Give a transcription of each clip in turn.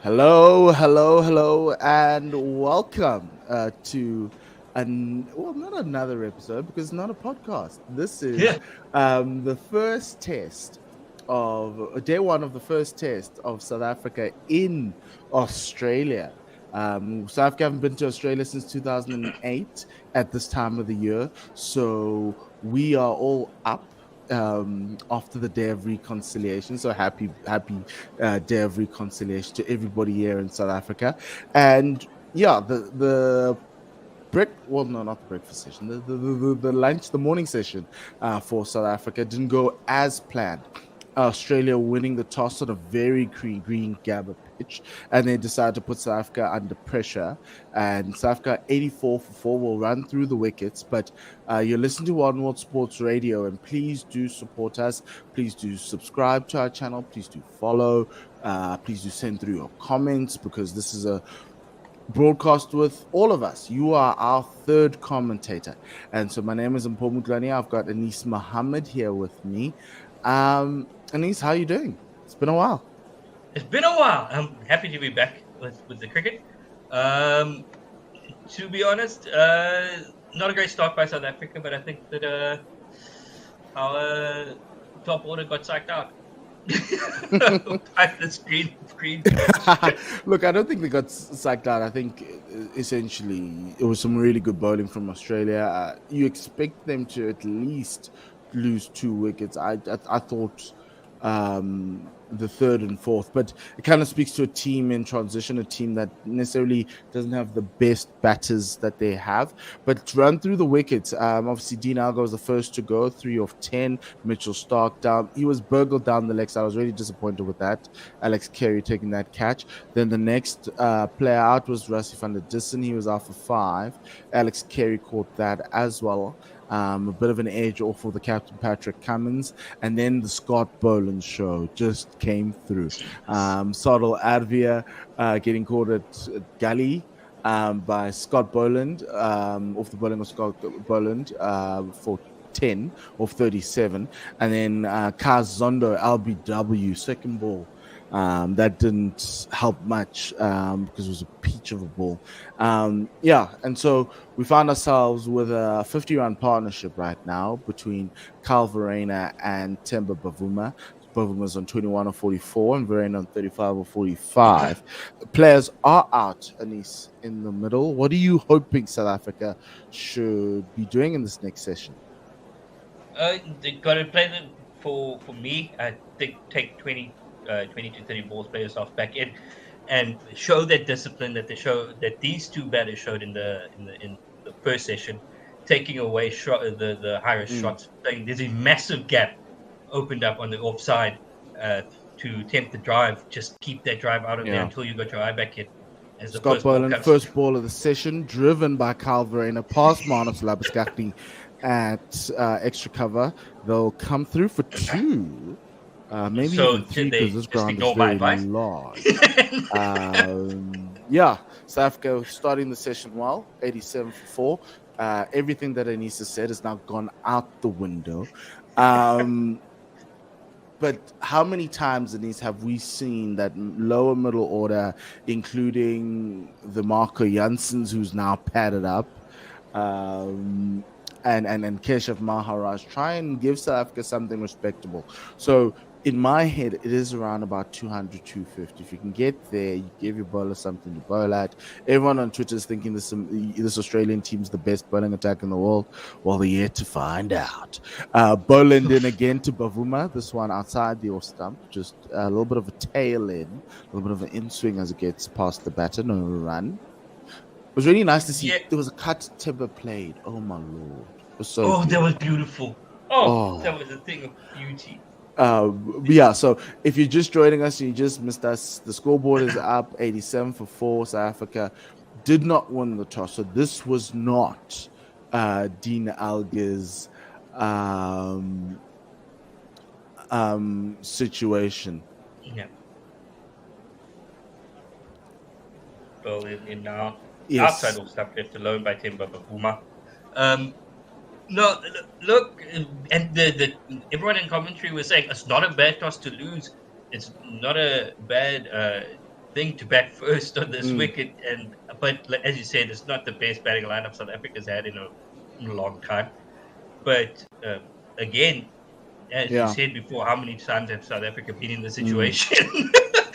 Hello, and welcome to not another episode because it's not a podcast. This is Yeah. the first test of day one of the first test of South Africa in Australia. South Africa haven't been to Australia since 2008 at this time of the year, so we are all up after the day of reconciliation. So happy day of reconciliation to everybody here in South Africa. And yeah, not the breakfast session, the lunch, the morning session for South Africa didn't go as planned. Australia winning the toss on a very green Gabba pitch, and they decided to put South Africa under pressure. And South Africa 84 for 4 will run through the wickets. But you're listening to One World Sports Radio, and please do support us. Please do subscribe to our channel. Please do follow. Please do send through your comments because this is a broadcast with all of us. You are our third commentator. And so my name is Mpho Mutlani. I've got Anis Mohammed here with me. Anis, how are you doing? It's been a while. It's been a while. I'm happy to be back with the cricket. To be honest, not a great start by South Africa, but I think that our top order got psyched out by the screen. Look, I don't think they got psyched out. I think essentially it was some really good bowling from Australia. You expect them to at least lose 2 wickets. I thought the third and fourth, but it kind of speaks to a team in transition, a team that necessarily doesn't have the best batters that they have. But to run through the wickets, obviously Dean Algar was the first to go, 3 of 10. Mitchell Stark down. He was burgled down the leg side. I was really disappointed with that. Alex Carey taking that catch. Then the next player out was Rassie van der Dussen. He was out for 5. Alex Carey caught that as well. A bit of an edge off of the captain Patrick Cummins, and then the Scott Boland show just came through. Sadal Advia getting caught at Gully by Scott Boland off the bowling of Scott Boland for 10 of 37, and then Kaz Zondo LBW second ball. That didn't help much because it was a peach of a ball. And so we found ourselves with a 50-run partnership right now between Kyle Verreynne and Temba Bavuma. Bavuma's on 21 or 44 and Verreynne on 35 or 45. Players are out, Anis, in the middle. What are you hoping South Africa should be doing in this next session? They got to play them for me. I think take 20 to 30 balls, play yourself back in, and show that discipline that these two batters showed in the first session, taking away the high risk shots. There's a massive gap opened up on the offside to tempt the drive. Just keep that drive out of there until you got your eye back in. As Scott Boland, first ball of the session, driven by Kyle Verreynne, past Marnus Labuschagne at extra cover. They'll come through for 2. Maybe even 3 because this ground is very large. South Africa starting the session well, 87 for 4. Everything that Anissa said has now gone out the window. But how many times, Anissa, have we seen that lower middle order, including the Marco Janssens, who's now padded up, and Keshav Maharaj, try and give South Africa something respectable? So in my head, it is around about 200, 250. If you can get there, you give your bowler something to bowl at. Everyone on Twitter is thinking this Australian team's the best bowling attack in the world. Well, they're yet to find out. Boland in again to Bavuma. This one outside the off stump. Just a little bit of a tail in, a little bit of an in swing as it gets past the batter. No run. It was really nice to see. There was a cut Timber played. Oh, my Lord. It was so beautiful. That was beautiful. That was a thing of beauty. So if you're just joining us and you just missed us, the scoreboard is up 87 for 4. South Africa did not win the toss. So this was not Dean Algar's situation. Yeah. Well, in now, outside of stuff left alone by Temba Bavuma. No, look, and the everyone in commentary was saying it's not a bad toss to lose. It's not a bad thing to bat first on this Mm. wicket, but as you said, it's not the best batting lineup South Africa's had in a long time. But again, as you Yeah. said before, how many times have South Africa been in this Mm. situation?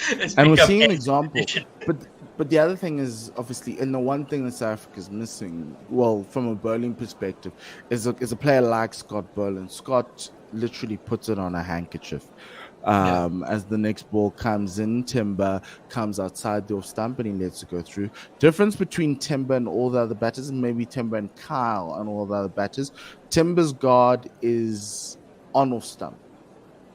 It's And we're become seeing an a example. tradition. But the other thing is obviously, and the one thing that South Africa is missing, well, from a bowling perspective, is a player like Scott Boland. Scott literally puts it on a handkerchief. Yeah, As the next ball comes in, Timber comes outside the off stump and he lets it go through. Difference between Timber and all the other batters, and maybe Timber and Kyle and all the other batters. Timber's guard is on off stump,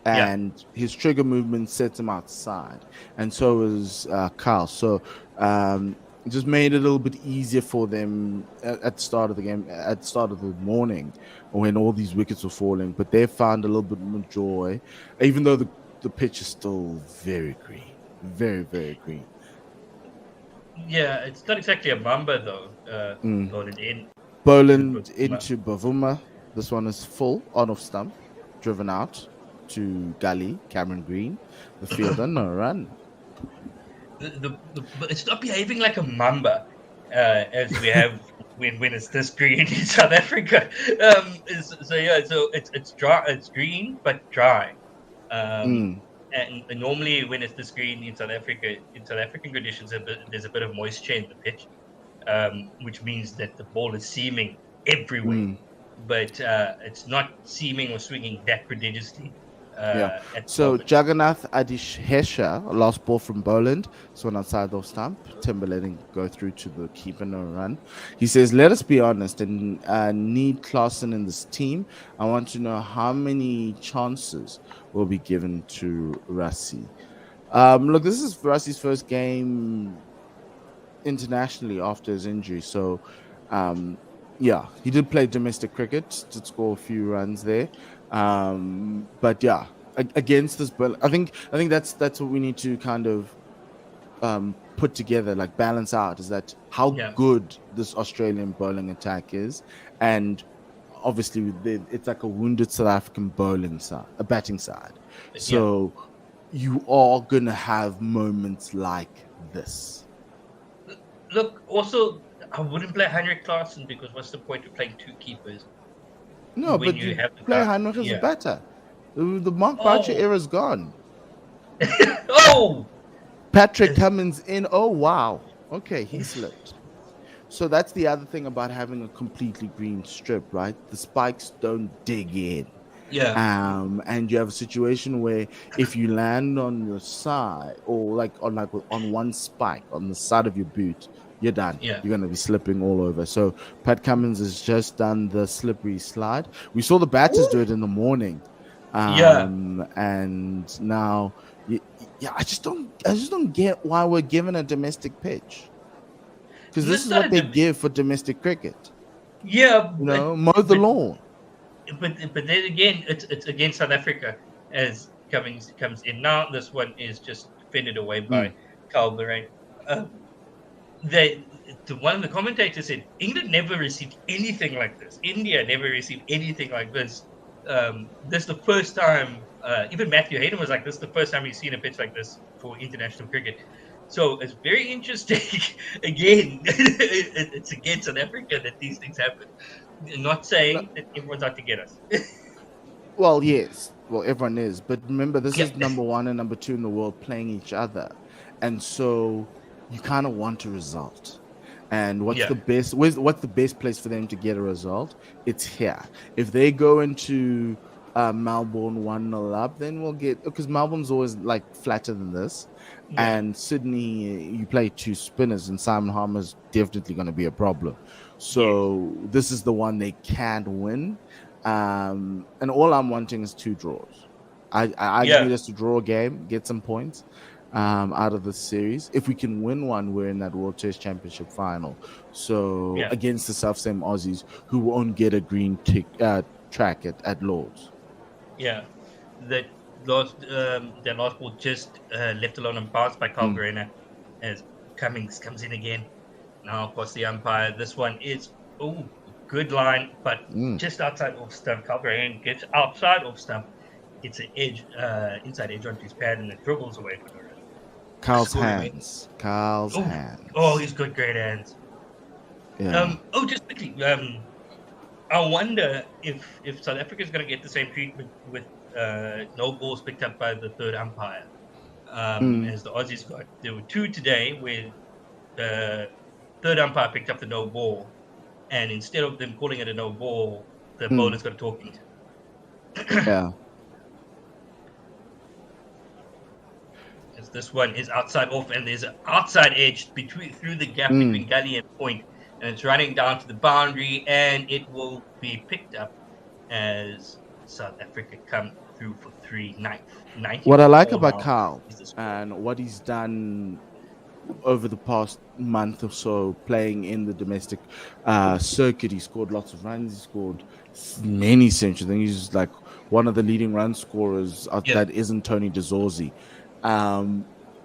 yeah, and his trigger movement sets him outside, and so is Kyle. So it just made it a little bit easier for them at the start of the game, at the start of the morning, when all these wickets were falling. But they found a little bit more joy, even though the pitch is still very green, very very green. yeah. It's not exactly a mamba though. Mm. Loaded in. Boland into Bavuma. This one is full on off stump, driven out to gully. Cameron Green, the fielder, no run. It's not behaving like a mamba as we have when it's this green in South Africa. So it's dry, it's green but dry. Mm. And normally when it's this green in South Africa, in South African conditions, there's a bit of moisture in the pitch, which means that the ball is seaming everywhere. Mm. But it's not seaming or swinging that prodigiously. Yeah. At the So moment. Jagannath Adishesha, last ball from Boland, so on outside off stump. Timber letting go through to the keeper, no run. He says, "Let us be honest and need Klaasen in this team. I want to know how many chances will be given to Rassie." Look, this is Rassie's first game internationally after his injury, so yeah, he did play domestic cricket, did score a few runs there, but yeah, against this, but I think that's what we need to kind of put together, like balance out, is that how Yeah. good this Australian bowling attack is, and obviously it's like a wounded South African bowling side, a batting side, so you are gonna have moments like this. Look, also, I wouldn't play Heinrich Klaasen because what's the point of playing two keepers No, when but you you have the play guy? Heinrich as a Yeah. batter. The Mark Oh. Boucher era's gone. Oh, Patrick Cummins in. Oh, wow. Okay, he slipped. So that's the other thing about having a completely green strip, right? The spikes don't dig in. yeah, And you have a situation where if you land on your side, or on one spike on the side of your boot, you're done. Yeah. You're gonna be slipping all over. So Pat Cummins has just done the slippery slide. We saw the batters do it in the morning. Yeah. And now, yeah, I just don't get why we're given a domestic pitch. Because this It's is not what a they dom- give for domestic cricket. yeah, You know, mow the lawn. but then again, it's against South Africa as Cummings comes in. Now this one is just fended away by Carl Bahrain. One of the commentators said England never received anything like this. India never received anything like this. This is the first time. Even Matthew Hayden was like, "This is the first time he's seen a pitch like this for international cricket." So it's very interesting. Again, it's against South Africa that these things happen. Not saying that everyone's out to get us. Well, yes. Well, everyone is. But remember, this Yeah. is number one and number two in the world playing each other. And so you kind of want a result. And what's Yeah. the best place for them to get a result? It's here. If they go into Melbourne 1-0 up, then we'll get, because Melbourne's always like flatter than this. Yeah. And Sydney, you play two spinners, and Simon Harmer's definitely going to be a problem. So this is the one they can't win. And all I'm wanting is 2 draws. I just need us to draw a game, get some points out of this series. If we can win one, we're in that World Test Championship final. So against the self-same Aussies who won't get a green track at Lords. Yeah, that last ball just left alone and bounced by Carl Verena as Cummings comes in again. Now across the umpire. This one is good line, but just outside off stump. Carl Verena gets outside off stump. It's an edge, inside edge onto his pad, and it dribbles away for the run. Carl's scoring rate. hands. Carl's Oh, hands. oh, he's got great hands. Yeah. Just quickly, I wonder if South Africa is going to get the same treatment with no balls picked up by the third umpire as the Aussies got. There were two today where the third umpire picked up the no ball, and instead of them calling it a no ball, the bowler's got a talking to. Yeah. As this one is outside off, and there's an outside edge through the gap between gully and point, and it's running down to the boundary, and it will be picked up as South Africa come through for 390. What I like about Carl and what he's done over the past month or so playing in the domestic circuit, he scored lots of runs, he scored many centuries. I think he's like one of the leading run scorers that isn't Tony DeZorzi.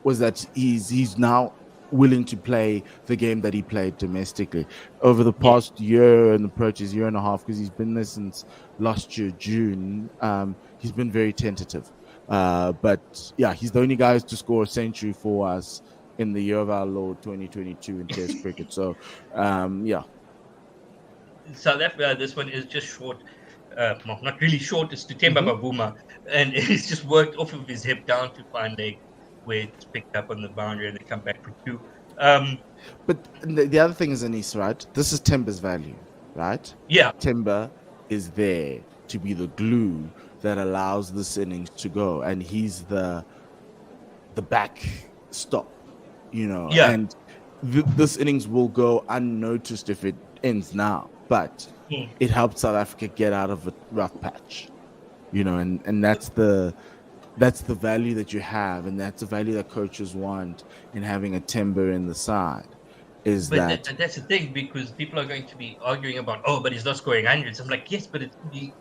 Was that he's now willing to play the game that he played domestically over the past year and approaches year and a half, because he's been there since last year June. He's been very tentative, but yeah, he's the only guy to score a century for us in the year of our Lord 2022 in Test cricket. So yeah, South Africa, this one is just short. Well, not really short. It's to Temba Bavuma, and he's just worked off of his hip down to fine leg, where it's picked up on the boundary and they come back for two. But the other thing is, Anis, right? This is Temba's value, right? Yeah. Temba is there to be the glue that allows this innings to go, and he's the backstop, you know. Yeah. And this innings will go unnoticed if it ends now, but it helped South Africa get out of a rough patch, you know, and that's the value that you have, and that's the value that coaches want in having a Temba in the side. That's the thing, because people are going to be arguing about, but he's not scoring hundreds. I'm like, yes, but the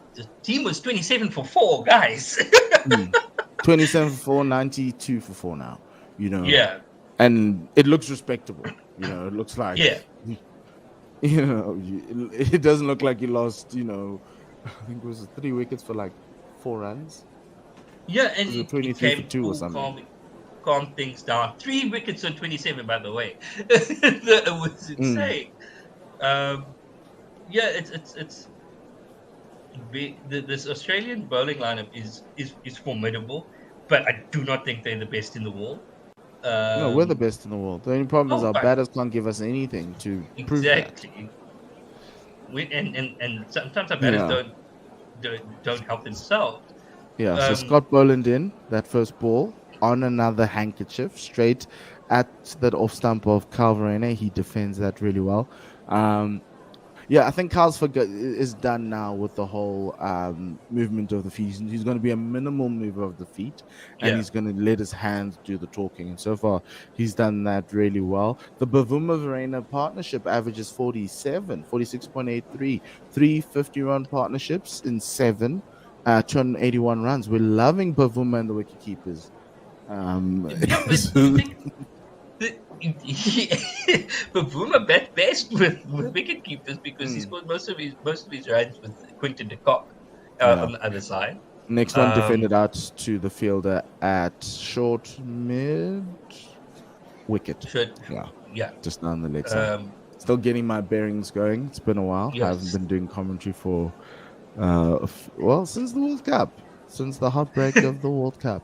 team was 27 for 4, guys. 27 for 4, 92 for 4 now, you know. Yeah. And it looks respectable, you know. It looks like, you know, it doesn't look like you lost, you know, I think it was 3 wickets for like 4 runs. Yeah, and it 23 for 2 or something. Calm things down. 3 wickets on 27, by the way. It was insane. It's this Australian bowling lineup is formidable, but I do not think they're the best in the world. No, we're the best in the world. The only problem is our batters can't give us anything to prove that. And sometimes our batters don't help themselves. Yeah, so Scott Boland in that first ball on another handkerchief straight at that off stump of Carl Verreynne. He defends that really well. I think Carl's is done now with the whole movement of the feet. He's going to be a minimal mover of the feet, and he's going to let his hands do the talking. And so far, he's done that really well. The Bavuma-Verreynne partnership averages 46.83, 350-run partnerships in 7, 281 runs. We're loving Bavuma and the wicketkeepers. Bavuma bet best with wicket keepers, because he scored most of his runs with Quinton de Kock on the other side. Next one defended out to the fielder at short mid wicket. Just down the leg side. Still getting my bearings going. It's been a while. I haven't been doing commentary for since the World Cup, since the heartbreak of the World Cup.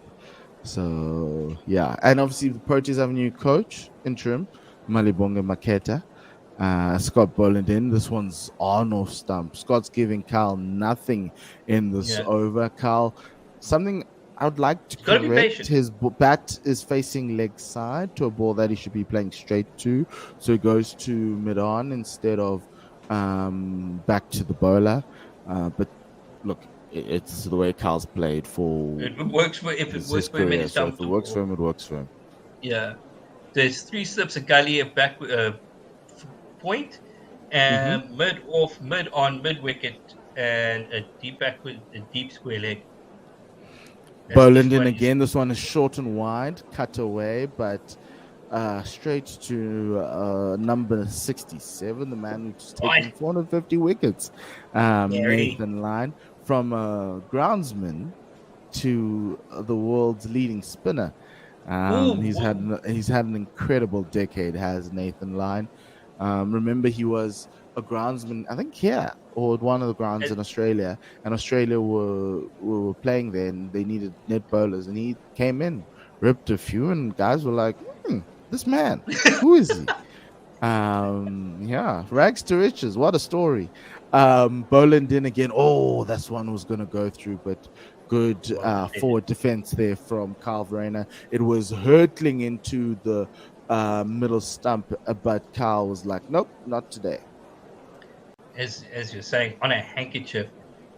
So and obviously the Proteas have a new coach, interim, Malibonga Maketa. Scott Boland in. This one's on off stump. Scott's giving Carl nothing in this over. Carl, something I would like to correct. His bat is facing leg side to a ball that he should be playing straight to, so it goes to mid-on instead of back to the bowler. But look, it's the way Carl's played for. It works for him. If it works for him, it works for him. Yeah, there's 3 slips, a gully, a back point, and mid on mid wicket, and a deep square leg. Boland in again. This one is short and wide, cut away, but straight to number 67, the man who's taken 450 wickets. Nathan Lyon, from a groundsman to the world's leading spinner. Ooh, He's had an incredible decade, has Nathan Lyon. Remember, he was a groundsman, I think here or at one of the grounds uh, in Australia, and Australia were playing there, and they needed net bowlers, and he came in, ripped a few, and guys were like, "This man, who is he?" Yeah, rags to riches. What a story. Boland didn't again. Oh, that's one was gonna go through, but good well, forward defense there from Carl Verena. It was hurtling into the middle stump, but Carl was like, "Nope, not today." as you're saying, on a handkerchief,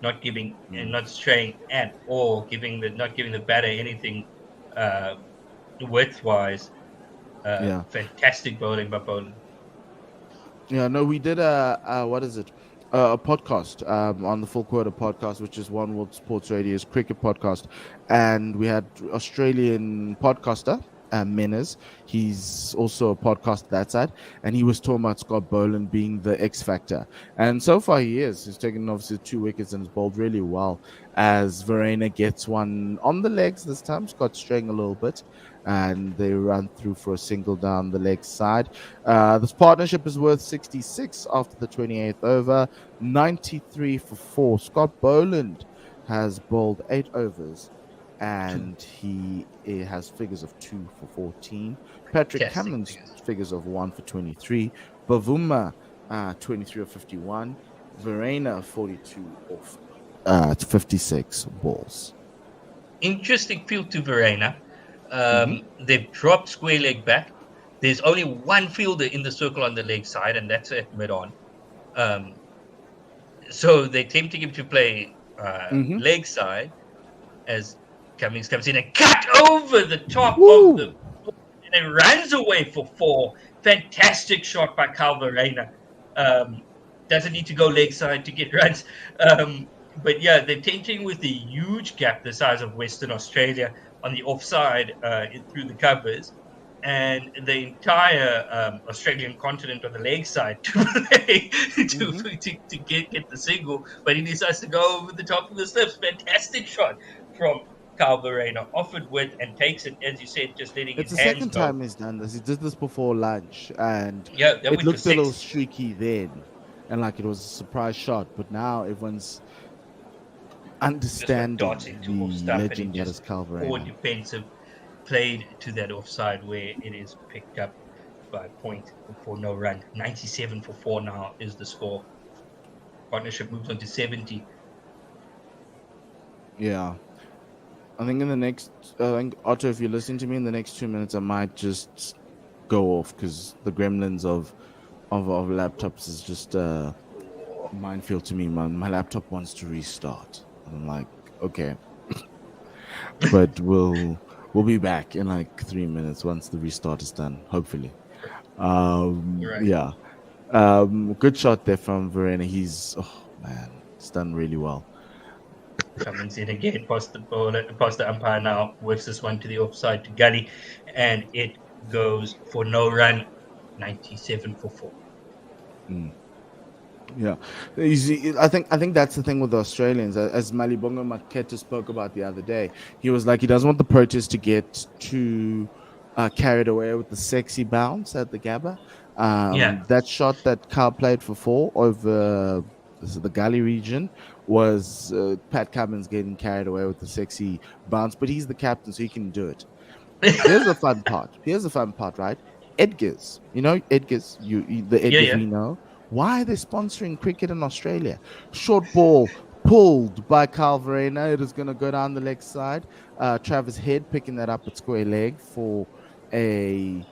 not giving and Mm. not straying at all, not giving the batter anything uh, width-wise. Yeah, Fantastic bowling by Boland. yeah. No, we did a what is it? A podcast on the Full Quarter podcast, which is One World Sports Radio's cricket podcast, and we had Australian podcaster Menes. He's also a podcast that side, and he was talking about Scott Boland being the X factor, and so far he is. He's taken obviously 2 wickets and has bowled really well. As Verena gets one on the legs this time, Scott straying a little bit, and they run through for a single down the leg side. This partnership is worth 66 after the 28th over, 93 for 4. Scott Boland has bowled 8 overs and he has figures of 2 for 14. Patrick Fantastic Cummins figures. figures of 1 for 23. Bavuma 23 of 51. Verena 42 off 56 balls. Interesting field to Verena. Mhm. They've dropped square leg back. There's only one fielder in the circle on the leg side, and that's at mid-on. So they're tempting him to play Mhm. leg side as Cummings comes in and cut over the top Woo! of the ball and it runs away for 4. Fantastic shot by Carl Verena. Doesn't need to go leg side to get runs. But yeah, they're tempting with a huge gap the size of Western Australia on the offside through the covers, and the entire Australian continent on the leg side to play to get the single. But he decides to go over the top of the slips. Fantastic shot from Carl Verena, offered width and takes it, as you said, just letting It's his the hands second go. time he's done this. He did this before lunch, and Yeah, that it went for looked a little 6. streaky then, and like it was a surprise shot. But now everyone's Just went understanding darting the to off stump and he legend that is just Carl poor Verena. defensive played to that offside where it is picked up by a point for no run. 97 for 4 now is the score. Partnership moves on to 70. Yeah, I think in the next, I think Otto, if you're listening to me in the next 2 minutes, I might just go off because the gremlins of laptops is just a minefield to me. My laptop wants to restart. I'm like, okay, but we'll be back in like 3 minutes once the restart is done, hopefully. Right. Yeah. Good shot there from Verena. He's he's done really well. Cummins in again, past the umpire now, whips this one to the offside to Gully, and it goes for no run. 97 for 4. Yeah, I think that's the thing with the Australians. As Malibongo Maketa spoke about the other day, he was like he doesn't want the Proteas to get too carried away with the sexy bounce at the Gabba. Yeah. That shot that Carl played for 4 over the Gully region was Pat Cummins getting carried away with the sexy bounce, but he's the captain, so he can do it. Here's the fun part, right? Edgars, Edgars, the Edgars Yeah. we know. Why are they sponsoring cricket in Australia? Short ball pulled by Carl Verena. It is going to go down the leg side. Travis Head picking that up at square leg for a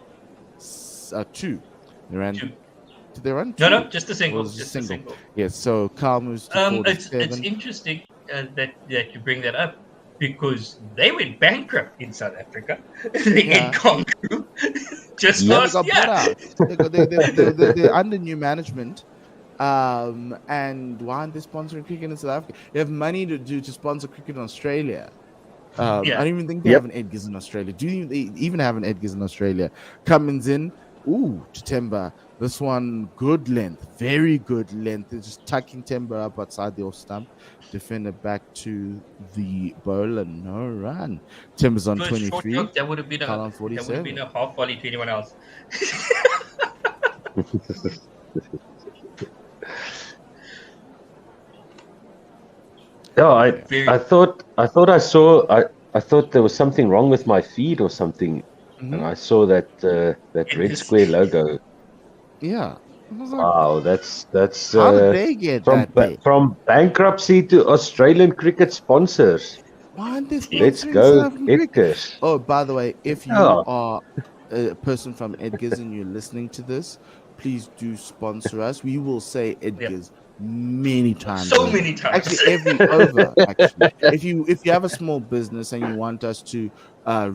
2. They ran. 2. Did they run 2? No, just a single. Was Just a single. Yes. So Carl moves to 47. It's interesting that you bring that up because they went bankrupt in South Africa. The Edcom group just last got year. bought out. They're under new management. And why aren't they sponsoring cricket in South Africa? They have money to sponsor cricket in Australia. I don't even think they have an Edgars in Australia. Do you even have an Edgars in Australia? Cummins in, Ooh, to Timber. This one, good length, very good length. It's just tucking Timber up outside the off stump. Defender back to the bowler. No run. Timber's on First short 23. joke, that would have been Carl on a 47. half volley to anyone else. Yeah, Very I thought I thought there was something wrong with my feed or something, and I saw that that red Edgar's. square logo. Yeah. I was like, Wow, that's how did they get that big? from bankruptcy to Australian cricket sponsors. Why aren't they Let's sponsoring South go, African cricket? Edgars. Oh, by the way, if you Yeah, are a person from Edgar's and you're listening to this, please do sponsor us. We will say Edgar's many times. So over. many times. Actually, every over. Actually, if you have a small business and you want us to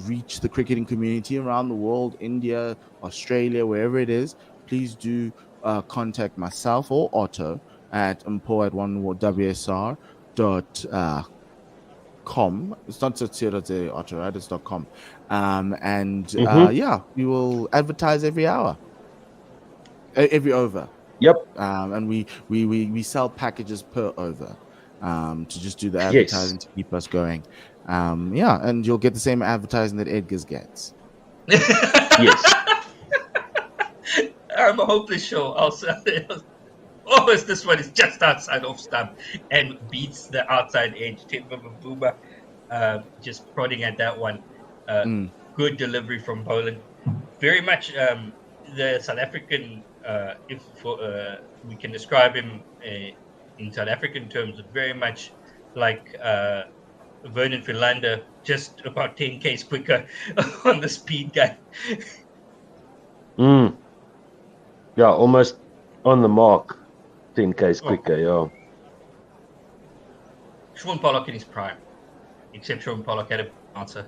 reach the cricketing community around the world, India, Australia, wherever it is, please do contact myself or Otto at mpo@1wsr dot com. It's not .co.za, Otto, right? It's .com. Yeah, we will advertise every hour, every over. yep, And we sell packages per over to just do the advertising to keep us going. Yeah, and you'll get the same advertising that Edgar's gets. yes. I'm a hopeless show. Oh, this one is just outside off stump and beats the outside edge. Timber Mavuma just prodding at that one. Good delivery from Poland. Very much the South African, if we can describe him in South African terms, very much like Vernon Philander, just about 10 k's quicker on the speed gun. Yeah, almost on the mark. 10 k's quicker, yeah. Shaun Pollock in his prime, except Shaun Pollock had a answer.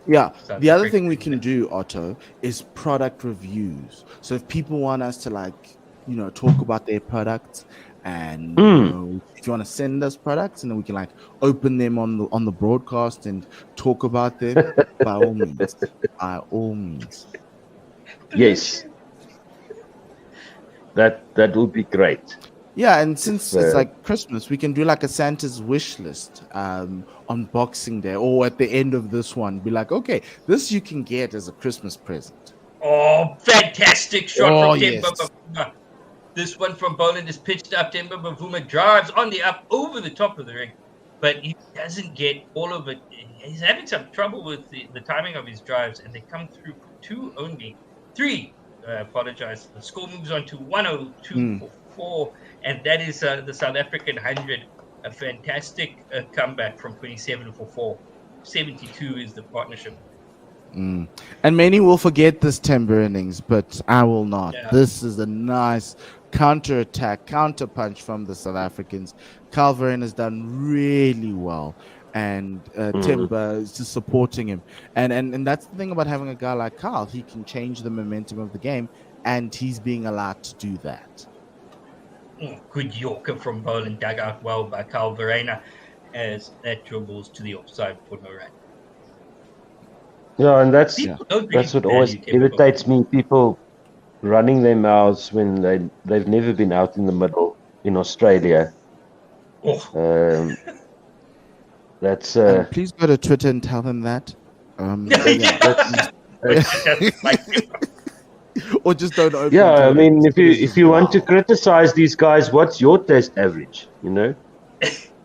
Yeah, the other thing we can do, Otto, is product reviews. So if people want us to talk about their products, and if you want to send us products, and then we can open them on the broadcast and talk about them, by all means. Yes. That would be great. Yeah, and since it's like Christmas, we can do a Santa's wish list on Boxing Day, or at the end of this one, be like, okay, this you can get as a Christmas present. Oh, fantastic shot from Timber Mavuma. This one from Poland is pitched up. Timber Mavuma drives on the up over the top of the ring, but he doesn't get all of it. He's having some trouble with the timing of his drives, and they come through three. Apologize. The score moves on to 102 for 4, and that is the South African 100. A fantastic comeback from 27 for 4. 72 is the partnership. And many will forget this Timber innings, but I will not. Yeah. This is a nice counter-attack, counter-punch from the South Africans. Carl Verheyen has done really well, and Timber is just supporting him. And that's the thing about having a guy like Carl. He can change the momentum of the game, and he's being allowed to do that. Good Yorker from Poland, dug out well by Carl Verheyen as that dribbles to the offside for no run. Yeah, and that's what always irritates me. People running their mouths when they've never been out in the middle in Australia. That's please go to Twitter and tell them that. Or just don't open. Yeah, I mean, if you want to criticize these guys, what's your test average?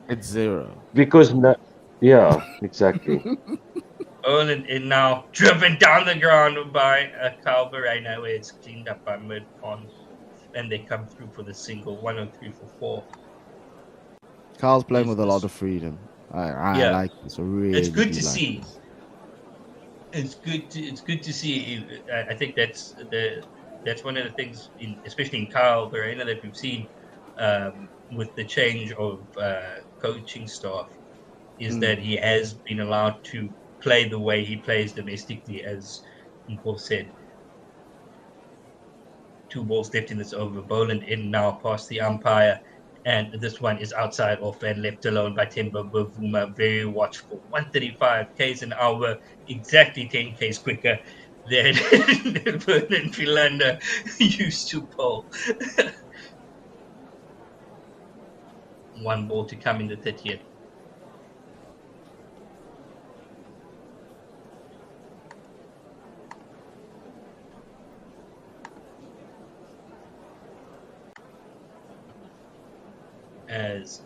It's 0. Because exactly. Poland is now driven down the ground by Carl Verheyen, where it's cleaned up by mid-on, and they come through for the single, 103 for 4. Carl's playing with a lot of freedom. I like this. It's good to see. It's good to see. I think that's one of the things, especially in Carl Verheyen, that we've seen with the change of coaching staff, is that he has been allowed to play the way he plays domestically, as Paul said. 2 balls left in this over. Boland in now past the umpire, and this one is outside off and left alone by Timber Mavuma. Very watchful. 135 k's an hour, exactly 10 k's quicker that Vernon Philander used to bowl. 1 ball to come in the 30th. As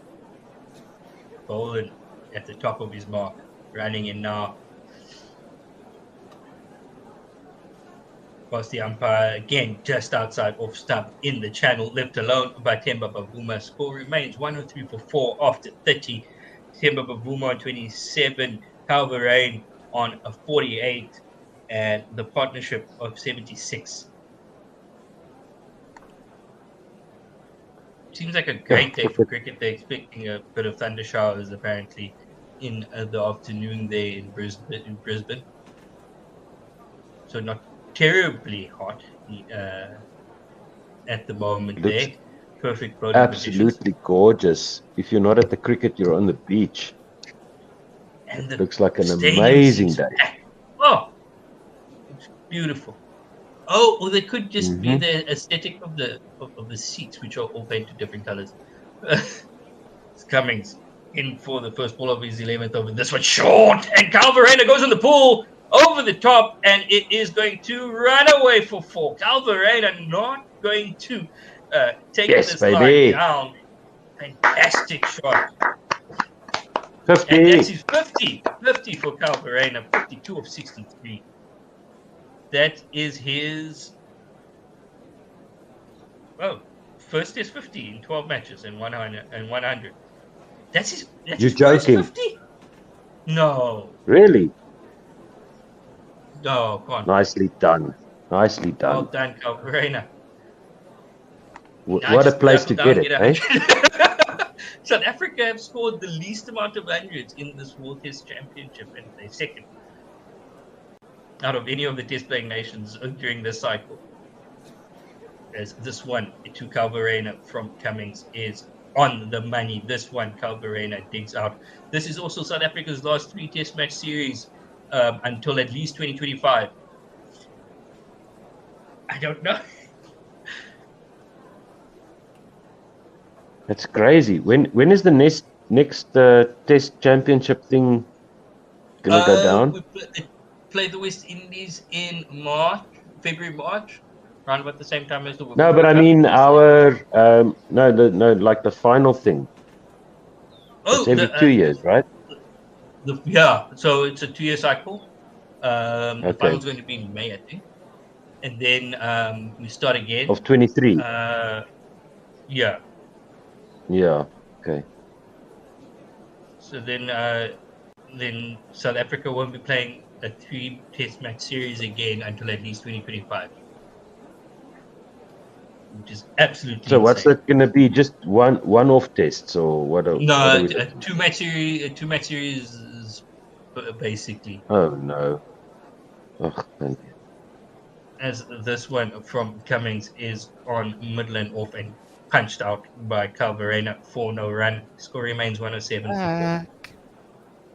Boland at the top of his mark, running in now. Past the umpire again, just outside off stump in the channel, left alone by Temba Bavuma. Score remains 103 for 4 after 30. Temba Bavuma on 27, Calverain on a 48, and the partnership of 76. Seems like a great day for cricket. They're expecting a bit of thunder showers apparently in the afternoon there in Brisbane. So not terribly hot at the moment there. Perfect bowling absolutely conditions. Gorgeous. If you're not at the cricket, you're on the beach. And it looks like an stadium amazing seems day. packed. Oh, it's beautiful. Oh, or they could just be the aesthetic of the seats, which are all painted different colors. It's Cummings in for the first ball of his 11th over. This one short, and Calverena goes in the pool over the top, and it is going to run away for 4. Calverena not going to take this line down. Fantastic shot. 50. And that's his 50. 50 for Calverena, 52 of 63. That is his first Test 50 in 12 matches and 100. That's his. That's You're his first joking. 50? No. Really? No, come on. Nicely done. Nicely Well done. done, Calverena. What a place to get it, eh? South Africa have scored the least amount of hundreds in this World Test Championship, and they're second out of any of the test playing nations during this cycle. As this one to Calverena from Cummings is on the money. This one Calverena digs out. This is also South Africa's last 3 test match series until at least 2025. I don't know. That's crazy. When is the next test championship thing gonna go down? We play the West Indies in February, March, around about the same time as the World No, but I mean our like the final thing. It's every 2 years, right? So it's a 2-year cycle. The final's going to be in May, I think, and then we start again of 23. Yeah. Okay. So then South Africa won't be playing a 3 test match series again until at least 2025, which is absolutely So insane. what's that going to be? Just one-off tests or what? No, a 2 match series. A 2 match series is basically. Oh no! Oh, thank you. As this one from Cummings is on middle and off and punched out by Calverena for no run. Score remains 107.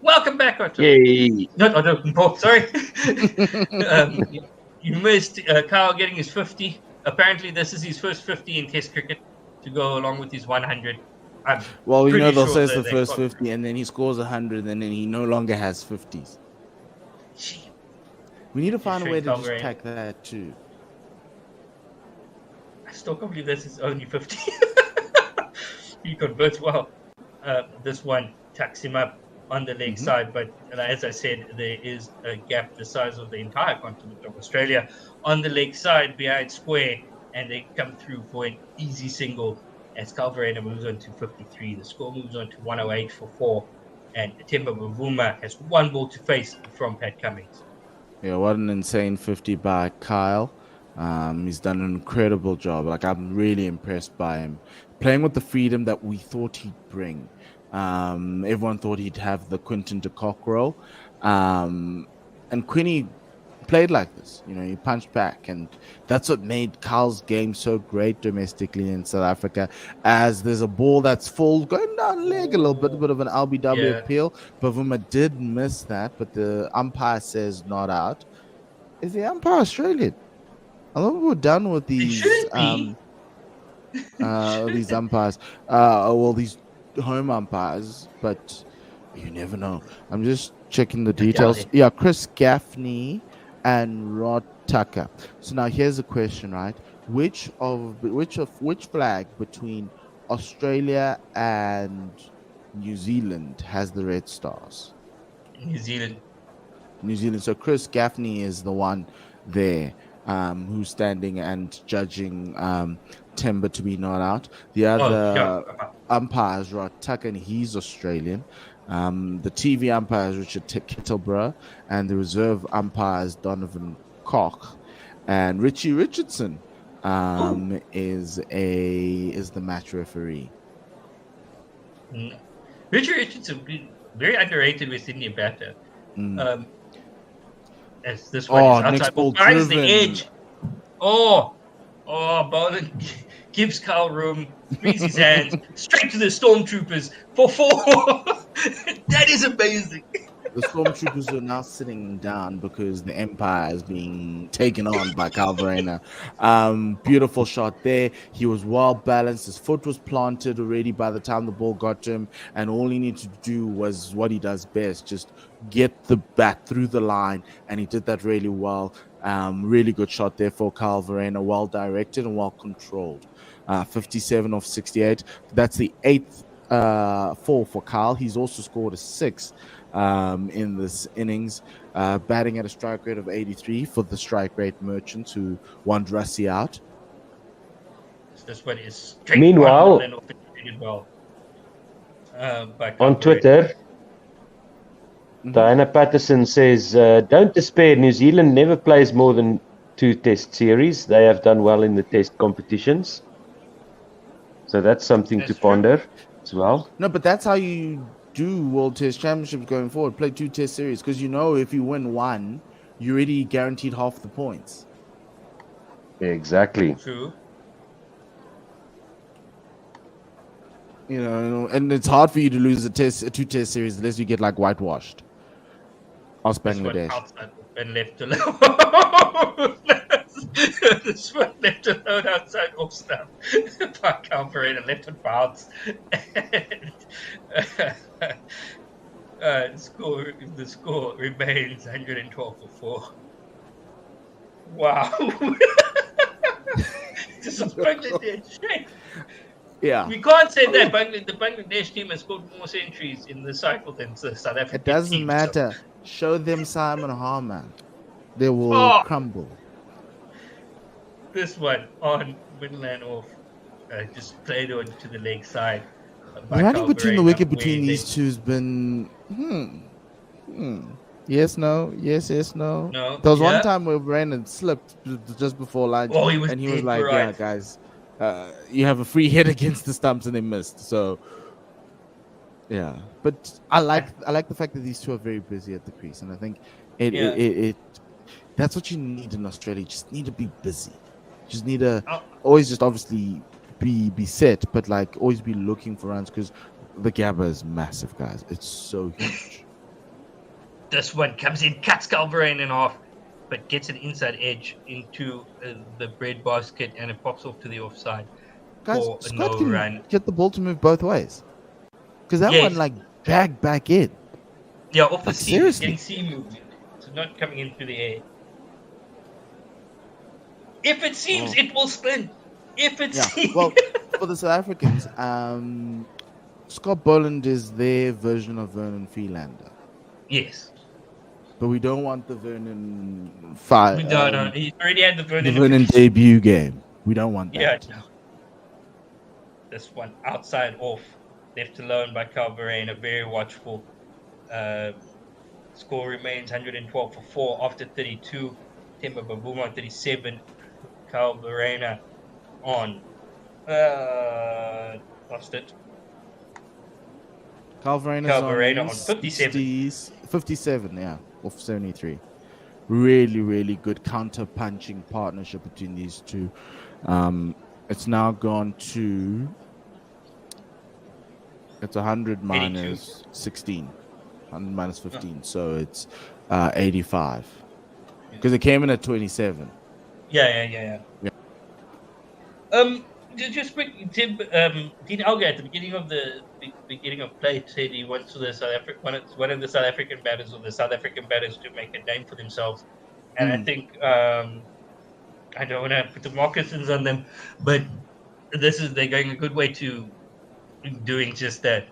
Welcome back, Otto. Yay! Not Otto, Paul, sorry. You missed Kyle getting his 50. Apparently, this is his first 50 in Test cricket to go along with his 100. Well, you know, they'll say it's the first 50, and then he scores 100, and then he no longer has 50s. Gee. We need to find a way to just track that too. I still can't believe this is only 50. He converts well. This one tucks him up on the leg side, but as I said, there is a gap the size of the entire continent of Australia on the leg side behind square, and they come through for an easy single as Calverena moves on to 53. The score moves on to 108 for 4, and Temba Bavuma has 1 ball to face from Pat Cummings. Yeah, what an insane 50 by Kyle. He's done an incredible job. Like, I'm really impressed by him. Playing with the freedom that we thought he'd bring. Everyone thought he'd have the Quinton de Kock role. And Quinny played like this. You know, he punched back. And that's what made Kyle's game so great domestically in South Africa. As there's a ball that's full, going down leg a little bit of an LBW appeal. Bavuma did miss that, but the umpire says not out. Is the umpire Australian? I thought we were done with these these umpires. Well, these home umpires, but you never know. I'm just checking the details. Yeah, Chris Gaffney and Rod Tucker. So now here's a question, right? Which flag between Australia and New Zealand has the red stars? New Zealand. So Chris Gaffney is the one there who's standing and judging Timber to be not out. The other umpire is Rod Tucker, and he's Australian. The TV umpire is Richard Kittleborough, and the reserve umpire is Donovan Koch, and Richie Richardson is the match referee. Richie Richardson, very underrated West Indian batter. As this one is outside, finds the edge. Boland gives Carl room, frees his hands, straight to the Stormtroopers for 4. That is amazing. The Stormtroopers are now sitting down because the Empire is being taken on by Kyle Verreynne. Beautiful shot there. He was well balanced. His foot was planted already by the time the ball got to him, and all he needed to do was what he does best, just get the bat through the line, and he did that really well. Really good shot there for Kyle Verreynne, well directed and well controlled. 57 off 68. That's the 8th 4 for Kyle. He's also scored a 6 in this innings, batting at a strike rate of 83 for the strike rate merchants who want Rassie out. This one is straight. Meanwhile, on Twitter, Diana Patterson says, don't despair. New Zealand never plays more than 2 test series. They have done well in the test competitions. So that's something to ponder as well. No, but that's how you do World Test Championships going forward. Play 2 test series, because you know if you win 1, you're already guaranteed half the points. Exactly. True. You know, and it's hard for you to lose a 2 test series unless you get like whitewashed. Ask Bangladesh. And left alone. This one left alone outside off stump by Kyle Verreynne and left on bounce. The score remains 112 for 4. Wow. This is Bangladesh. Yeah. We can't say that the Bangladesh team has scored more centuries in the cycle than the South African team. It doesn't matter. So. Show them Simon Harman. They will crumble. This one on Midland off, just played on to the leg side. The running between the wicket between these two has been yes, no, yes, no. There was one time where Brandon slipped just before lunch, and he was like, "Yeah, guys, you have a free hit against the stumps," and they missed. So, yeah, but I like the fact that these two are very busy at the crease, and I think it that's what you need in Australia. You just need to be busy. You just need to always just obviously be set, but like always be looking for runs, because the Gabba is massive, guys. It's so huge. This one comes in, cuts Kyle Verreynne in half, but gets an inside edge into the bread basket, and it pops off to the offside. Guys, for Scott no run. Get the ball to move both ways, because that one like dragged back in. Yeah, off the seam. Seriously, getting seam movement. It's not coming in through the air. If it seems, it will spin. If it seems. Well, for the South Africans, Scott Boland is their version of Vernon Freelander. Yes. But we don't want the Vernon fire. We don't. He already had the Vernon debut game. We don't want that. Yeah. No. This one outside off, left alone by Kyle Verreynne, very watchful. Score remains 112 for 4 after 32. Temba Bavuma 37. Kyle Verreynne on. Lost it. Kyle Verreynne on 57. 57, yeah, off 73. Really, really good counter-punching partnership between these two. It's now gone to... It's 100 minus 82. 16. 100 minus 15, so it's 85. because it came in at 27. Yeah. Just quick, Tim. Dean Alga at the beginning of play said he wants the South African one of the South African batters or the South African batters to make a name for themselves, and I think I don't want to put the moccasins on them, but they're going a good way to doing just that.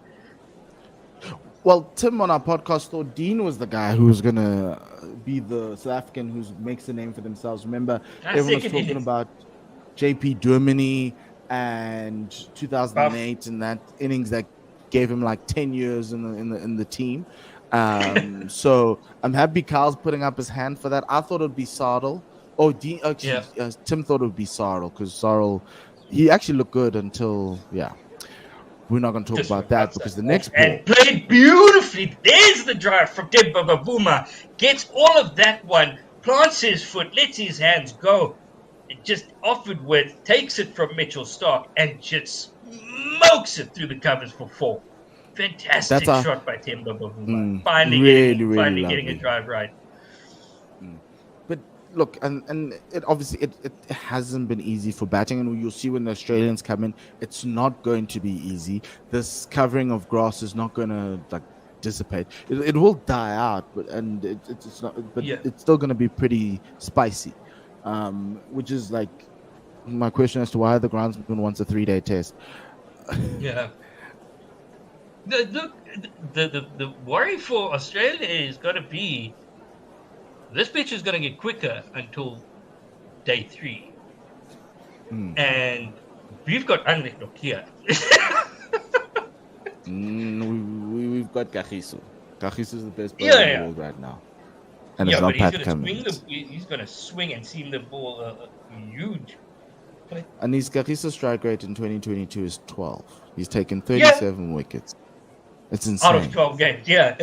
Well, Tim on our podcast thought Dean was the guy who was going to be the South African who makes a name for themselves. Remember, everyone was talking about JP Durmini and 2008 and that innings that gave him like 10 years in the team. So I'm happy Carl's putting up his hand for that. I thought it would be Sarl. Oh, Dean, actually, Tim thought it would be Sarl because Sarl, he actually looked good until, we're not going to talk about that because the next ball. And played beautifully. There's the drive from Temba Bavuma. Gets all of that one, plants his foot, lets his hands go. It just offered width, takes it from Mitchell Stark, and just smokes it through the covers for 4. Fantastic shot by Temba Bavuma. Finally getting a drive right. But look, and it obviously it hasn't been easy for batting, and you'll see when the Australians come in, it's not going to be easy. This covering of grass is not going to dissipate. It will die out, but it's not. But it's still going to be pretty spicy, which is my question as to why the groundsman wants a 3-day test. Yeah. The worry for Australia is going to be. This pitch is going to get quicker until day 3. And we've got Anrich Nokia. We've got Kagiso. Kagiso is the best player in the world right now. And it's not Pat Cummins. He's going to swing and seam the ball huge. And his Kagiso strike rate in 2022 is 12. He's taken 37 wickets. It's insane. Out of 12 games, yeah.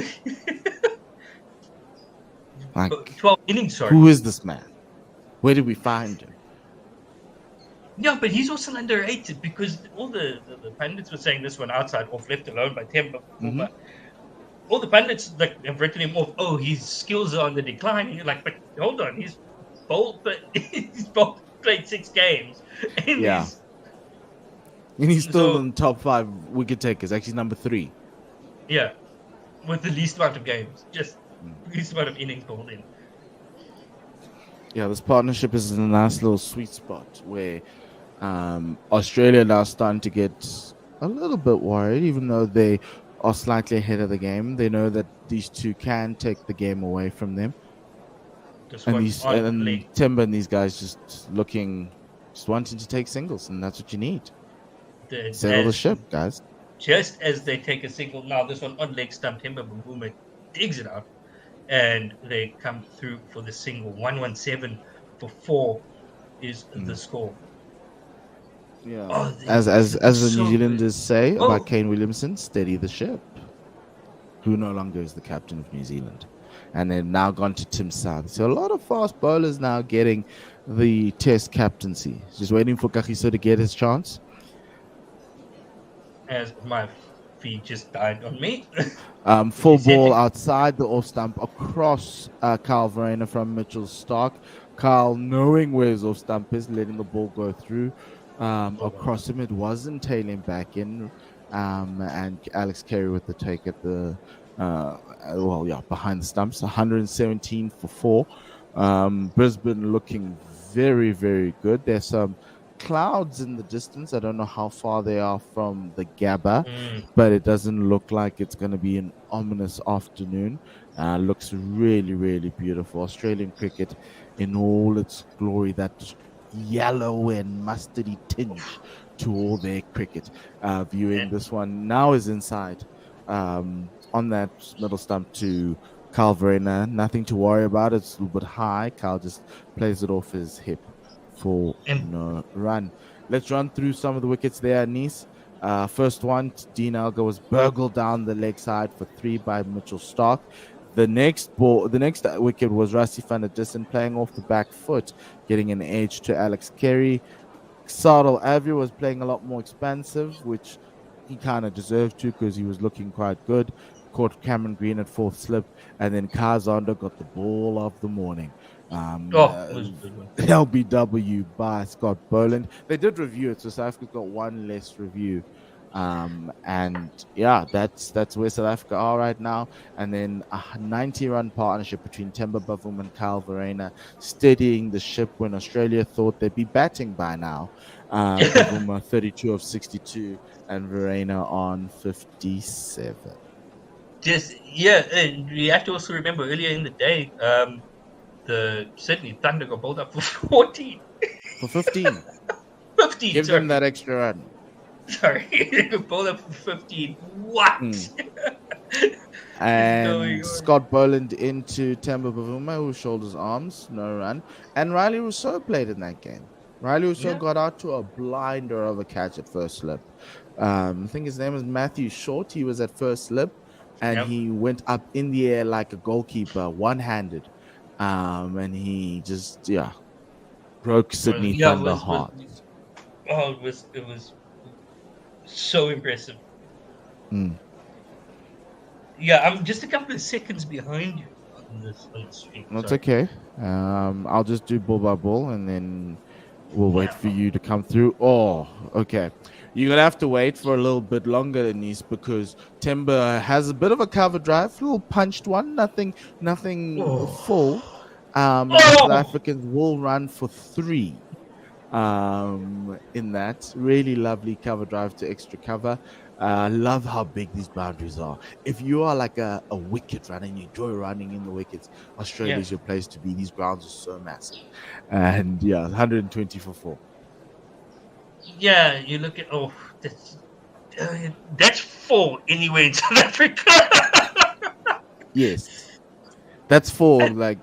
12 innings, sorry. Who is this man? Where did we find him? Yeah, but he's also underrated because all the pundits were saying this one outside off, left alone by Temba. All the pundits have written him off. Oh, his skills are on the decline. And you're like, but hold on, he's bowled, but he's played 6 games. And he's still in the top 5 wicket takers. Actually, number 3. Yeah, with the least amount of games, just least amount of innings bowled in. Yeah, this partnership is in a nice little sweet spot where Australia now starting to get a little bit worried, even though they are slightly ahead of the game. They know that these two can take the game away from them. And Temba and these guys just wanting to take singles, and that's what you need. Settle the ship, guys. Just as they take a single now, this one on leg stump, Temba Bavuma digs it out, and they come through for the single. 117 for 4 is the score. Yeah, as the New Zealanders say about Kane Williamson, steady the ship. Who no longer is the captain of New Zealand, and they've now gone to Tim South. So a lot of fast bowlers now getting the Test captaincy. Just waiting for Kagiso to get his chance. As my feed just died on me. Full ball outside the off stump across Kyle Verreynne from Mitchell Stark. Kyle, knowing where his off stump is, letting the ball go through across him. It wasn't tailing back in. And Alex Carey with the take at the behind the stumps. 117 for 4. Brisbane looking very, very good. There's some clouds in the distance. I don't know how far they are from the Gabba, but it doesn't look like it's going to be an ominous afternoon. Looks really, really beautiful. Australian cricket in all its glory, that yellow and mustardy tinge to all their cricket. Viewing this one now is inside on that middle stump to Kyle Verreynne. Nothing to worry about. It's a little bit high. Kyle just plays it off his hip for no run. Let's run through some of the wickets there, Nice. First one, Dean Elgar was burgled down the leg side for 3 by Mitchell Stark. The next wicket was Rassie van der Dussen playing off the back foot, getting an edge to Alex Carey. Sardal Avia was playing a lot more expansive, which he kind of deserved to because he was looking quite good. Caught Cameron Green at 4th slip, and then Kazanda got the ball of the morning. It was a good one. LBW by Scott Boland. They did review it, so South Africa got one less review. And yeah, that's where South Africa are right now. And then a 90-run partnership between Temba Bavuma and Kyle Verreynne, steadying the ship when Australia thought they'd be batting by now. Bavuma 32 of 62 and Verreynne on 57. And you have to also remember earlier in the day, the Sydney Thunder got bowled up for 14. For 15. 15, Give sorry. them that extra run. Sorry, they got bowled up for 15. What? And Scott Boland into Temba Bavuma, who shoulders arms, no run. And Riley Rousseau played in that game. Riley Rousseau got out to a blinder of a catch at first slip. I think his name was Matthew Short. He was at first slip, and he went up in the air like a goalkeeper, one-handed. And he just, broke Sydney Thunder heart. It was so impressive. Yeah, I'm just a couple of seconds behind you on this stream. That's okay. I'll just do ball by ball, and then we'll wait for you to come through. Oh, okay. You're going to have to wait for a little bit longer, Denise, because Temba has a bit of a cover drive, a little punched one, nothing full. The Africans will run for 3 in that. Really lovely cover drive to extra cover. I love how big these boundaries are. If you are like a wicket runner and you enjoy running in the wickets, Australia is your place to be. These grounds are so massive. And 120 for 4. Yeah, you look at that's 4 anywhere in South Africa. Yes, that's 4 like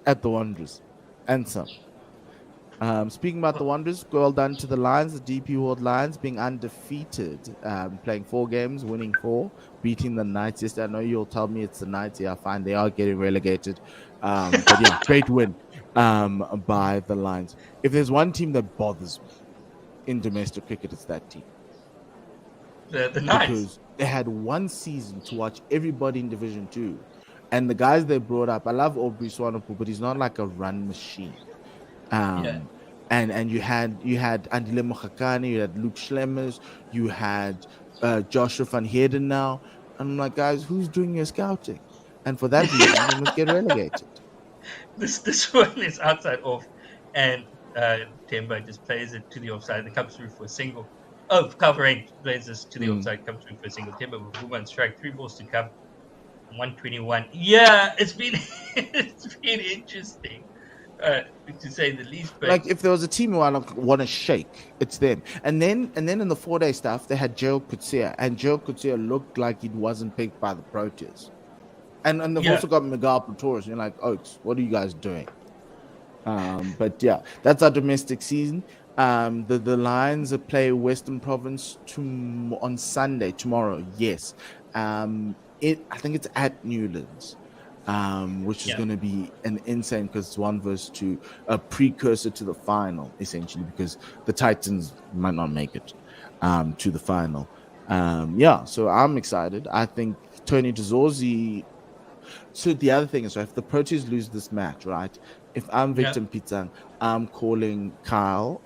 at the Wanderers and some. Speaking about the Wanderers, well done to the Lions, the DP World Lions being undefeated, playing 4 games, winning 4, beating the Knights yesterday. I know you'll tell me it's the Knights. Yeah, fine, they are getting relegated. But yeah, great win by the Lions. If there's one team that bothers me in domestic cricket, it's that team. The Knights. Because they had one season to watch everybody in Division 2. And the guys they brought up, I love Aubrey Swanepoel, but he's not like a run machine. And you had Andile Mokhakane, you had Luke Schlemmers, you had Joshua van Heerden now. And I'm like, guys, who's doing your scouting? And for that reason, they must get relegated. This one is outside off, and Temba just plays it to the offside and comes through for a single. Covering plays this to the offside, comes through for a single. Temba with 2-1 strike, 3 balls to come, 121. Yeah, it's been interesting. To say the least, but like if there was a team who I want to shake, it's them. And then in the 4-day stuff, they had Gerald Coetzee, and Gerald Coetzee looked like he wasn't picked by the Proteas. And they've also got Miguel Pretorius. And you're like, Oaks, what are you guys doing? But yeah, that's our domestic season. The Lions play Western Province on Sunday, tomorrow. Yes, I think it's at Newlands. Which is going to be an insane, because it's 1 versus 2, a precursor to the final, essentially, because the Titans might not make it to the final. So I'm excited. I think Tony Dezorzi. So the other thing is, if the Proteas lose this match, right? If I'm Victor Pitsang, I'm calling Ryan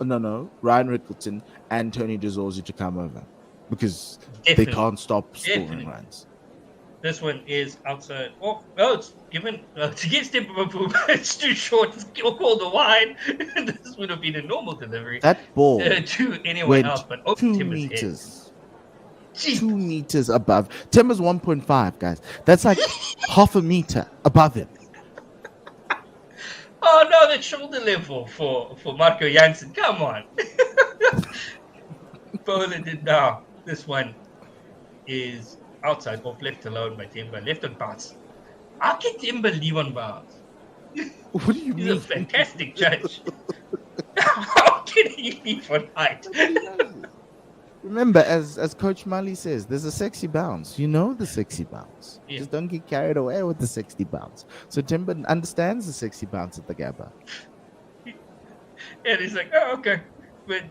Rickleton and Tony Dezorzi to come over, because they can't stop scoring runs. This one is outside. It's given to get Temba Bavuma. It's too short. It's called a wide. This would have been a normal delivery. That ball to anyone else, but 2 meters. 2 meters above. Temba's 1.5, guys. That's like half a meter above him. Oh no, that's shoulder level for Marco Jansen. Come on. Poland did now. This one is outside off, left alone by Temba, left on bounce. How can Temba leave on bounce? What do you mean? He's a fantastic judge. How can he leave on height? Remember, as Coach Mali says, there's a sexy bounce. You know the sexy bounce. Yeah. Just don't get carried away with the sexy bounce. So Temba understands the sexy bounce at the Gabba. And he's like, okay. But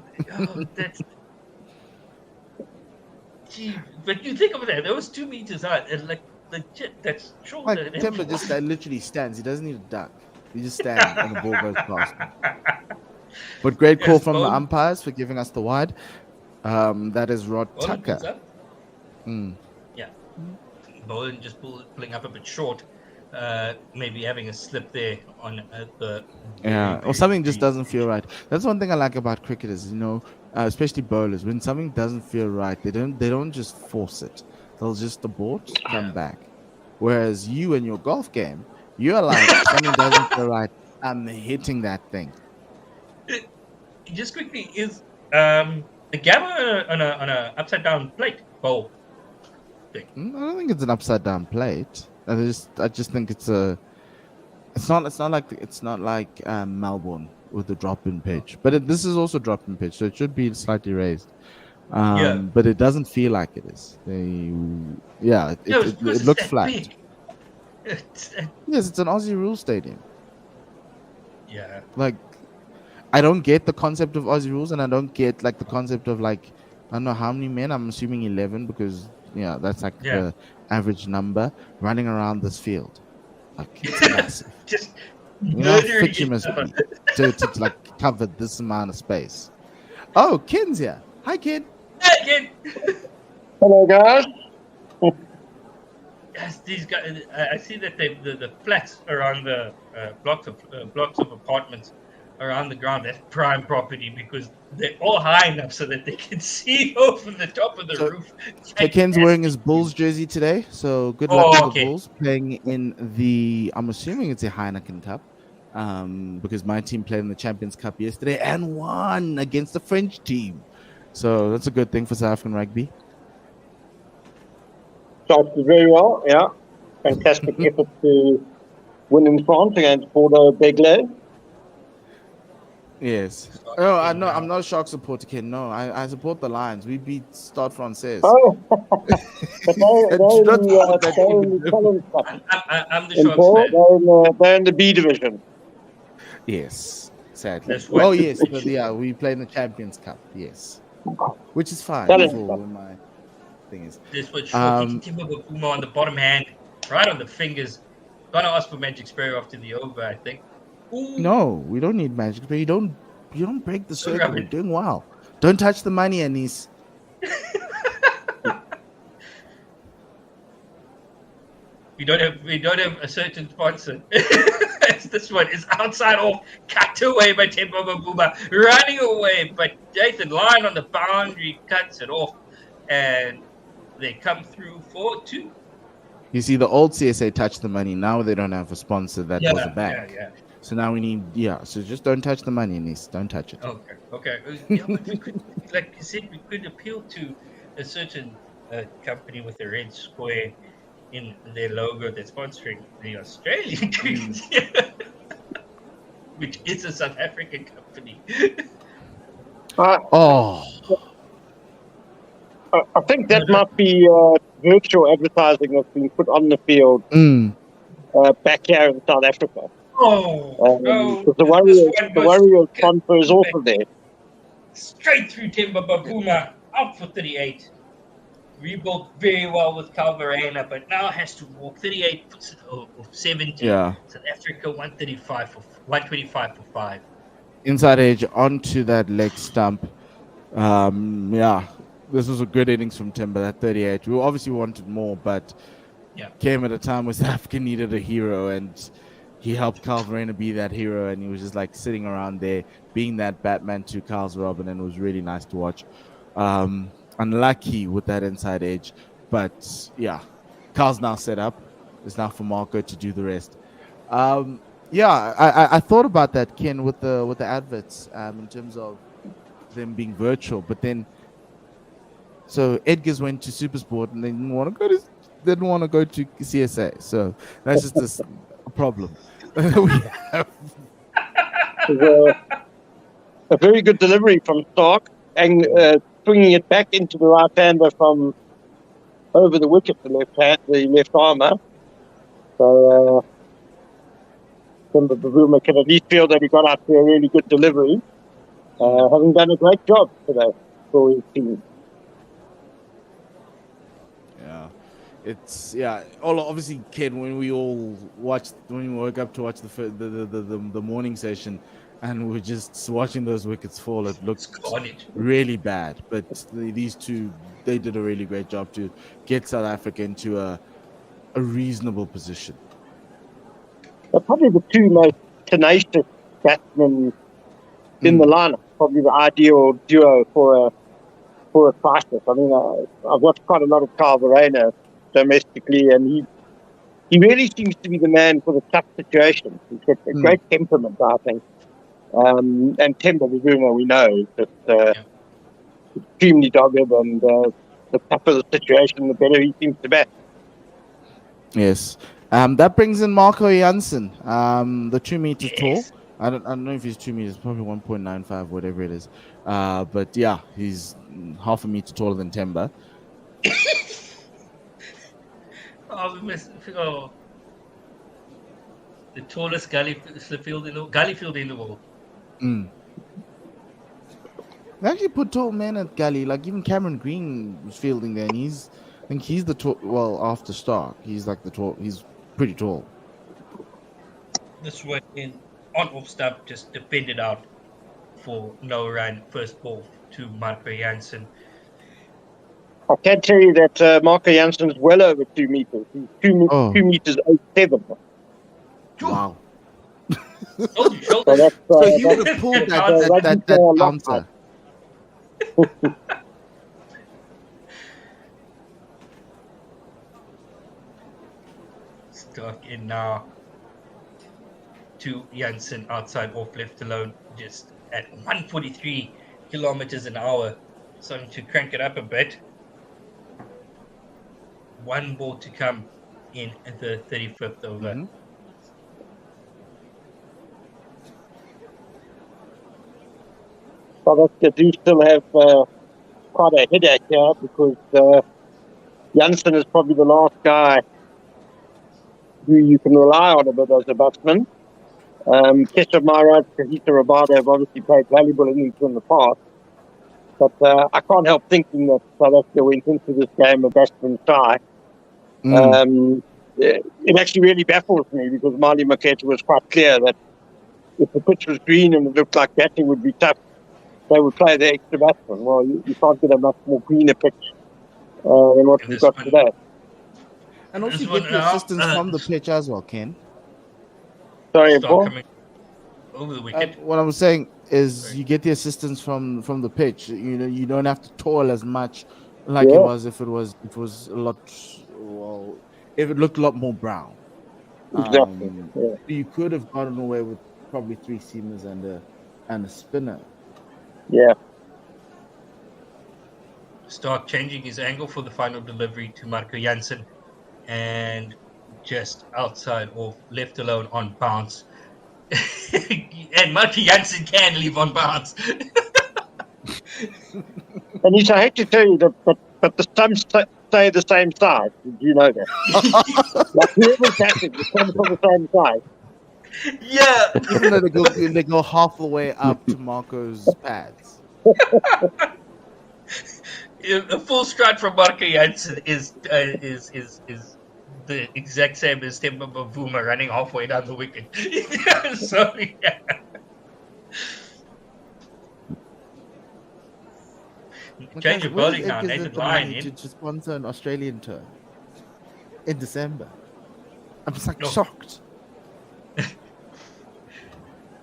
that's... Gee, but you think of that, that was 2 meters out, and like legit, that's shoulder. Like Temba just literally stands. He doesn't need a duck. You just stand and the ball goes past. But great call Yes, from the Bowen. umpires for giving us the wide. That is Rod Bowen pulls Tucker. up. Mm. Yeah. Bowen just pulling up a bit short. Maybe having a slip there on the. Yeah, or something just doesn't feel right. That's one thing I like about cricketers, especially bowlers. When something doesn't feel right, they don't just force it. They'll just abort, come back. Whereas you in your golf game, you're like something doesn't feel right. I'm hitting that thing. Just quickly, is the gamma on a upside down plate bowl thing? I don't think it's an upside down plate. I just think it's a. It's not like Melbourne with the drop in pitch, but this is also drop in pitch, so it should be slightly raised. But it doesn't feel like it is. No, It it's because looks it's that flat. big. Yes, it's an Aussie rules stadium. Yeah. Like, I don't get the concept of Aussie rules, and I don't get like the concept of like, I don't know how many men. I'm assuming 11 because that's like the average number running around this field. Like, it's massive. Just You know how murdering fit you each must other. be to like cover this amount of space. Oh, Ken's here. Hi, Ken. Again. Hello, guys. Yes, these guys. I see that the flats around the blocks of apartments around the ground. That's prime property because they're all high enough so that they can see over the top of the roof. So Ken's wearing his Bulls jersey today. So good luck to the Bulls playing in the. I'm assuming it's a Heineken Cup, because my team played in the Champions Cup yesterday and won against the French team. So that's a good thing for South African rugby. Started very well, yeah. Fantastic effort to win in France against Bordeaux Begley. Yes. Oh, I know. I'm not a Shark supporter, Ken. No, I support the Lions. We beat Stade Français. Oh, but they're in the Challenge Cup. I'm the In Sharks Paul, fan. they're in the B division. Yes, sadly. That's what- Oh, yes. But yeah, we play in the Champions Cup. Yes. Which is fine. Challenge For Cup. what my thing is. This was short. Timber Puma on the bottom hand, right on the fingers. Gonna ask for Magic Sparrow after the over, I think. Ooh. No, we don't need magic, but you don't break the circle. rub We're it. doing well. Don't touch the money, Anis. We don't have a certain sponsor. This one is outside off, cut away by Tempo Buma, running away, but Nathan Lyon on the boundary cuts it off, and they come through 4-2. You see, the old CSA touched the money. Now they don't have a sponsor that was a bank. Yeah. So now we need, so just don't touch the money, Anis. Don't touch it. Okay. Yeah, but we could, like you said, we could appeal to a certain company with a red square in their logo that's sponsoring the Australian cricket, which is a South African company. Oh, I think that might be virtual advertising that's been put on the field back here in South Africa. No. The Warriors sponsor is also there. Straight through Timber Babuma, out for 38. Rebuilt very well with Calvarena, but now has to walk 38 or 70. yeah. South Africa 125 for 5. Inside edge onto that leg stump. This was a good innings from Timber, that 38. We obviously wanted more, but came at a time where South Africa needed a hero, and he helped Calvarena be that hero, and he was just like sitting around there, being that Batman to Carl's Robin, and it was really nice to watch. Unlucky with that inside edge, but Carl's now set up. It's now for Marco to do the rest. I thought about that, Ken, with the adverts, in terms of them being virtual, but then so Edgar's went to Supersport and they didn't want to go to CSA, so that's just a problem. We have. A very good delivery from Stark and swinging it back into the right hander from over the wicket, the left armer. So Timber Bavuma can at least feel that he got out to a really good delivery, having done a great job today for his team. It's obviously, Ken. When we woke up to watch the morning session, and we're just watching those wickets fall, it looked Carnage. really bad. But these two, they did a really great job to get South Africa into a reasonable position. They're probably the two most tenacious batsmen in the lineup. Probably the ideal duo for a crisis. I mean, I've watched quite a lot of Kyle Verreynne domestically, and he really seems to be the man for the tough situations. He's got a great temperament, I think. And Temba Bavuma, we know, is just extremely dogged, and the tougher the situation, the better he seems to bat. Yes. That brings in Marco Jansen, the 2 meters tall. I don't know if he's 2 meters, probably 1.95, whatever it is. But yeah, he's half a meter taller than Temba. The tallest gully field in the world. They actually put tall men at gully, like even Cameron Green was fielding there, and I think he's the tall. Well, after Stark, he's like the tall. He's pretty tall. This one on off stump just defended out for no run. First ball to Marco Jansen. I can tell you that Marco Jansen is well over 2 meters. He's 2 meters 8'7". Wow. Oh, you showed So he would have pulled that bouncer. Stuck in now to Jansen outside off left alone, just at 143 kilometers an hour, starting to crank it up a bit. One ball to come in the 35th over. South Africa do still have quite a headache here, because Jansen is probably the last guy who you can rely on a bit as a batsman. Keshav Maharaj, Kahita Rabada have obviously played valuable innings in the past, but I can't help thinking that South Africa went into this game a batsman shy. It actually really baffles me, because Mali Makete was quite clear that if the pitch was green and it looked like batting would be tough, they would play the extra batsman. Well, you can't get a much more greener pitch than what we've got today. And also you get the assistance from the pitch as well, Ken. Sorry, coming over the wicket. What I was saying is you get the assistance from the pitch. You know, you don't have to toil as much like it was if it was a lot. Well, if it looked a lot more brown. Exactly. You could have gotten away with probably 3 seamers and a spinner. Yeah. Stark changing his angle for the final delivery to Marco Jansen, and just outside off left alone on bounce. And Marco Jansen can leave on bounce. And I hate to tell you that, but the stumps stay the same size. Did you know that? Like whoever's batting, the stumps are the same size. Yeah. Even though they go half the way up to Marco's pads. A full stride from Marco Jansen is the exact same as Temba Bavuma running halfway down the wicket. So yeah. Change of bowling now. Nathan Lyon in to sponsor an Australian tour in December. I'm just like shocked.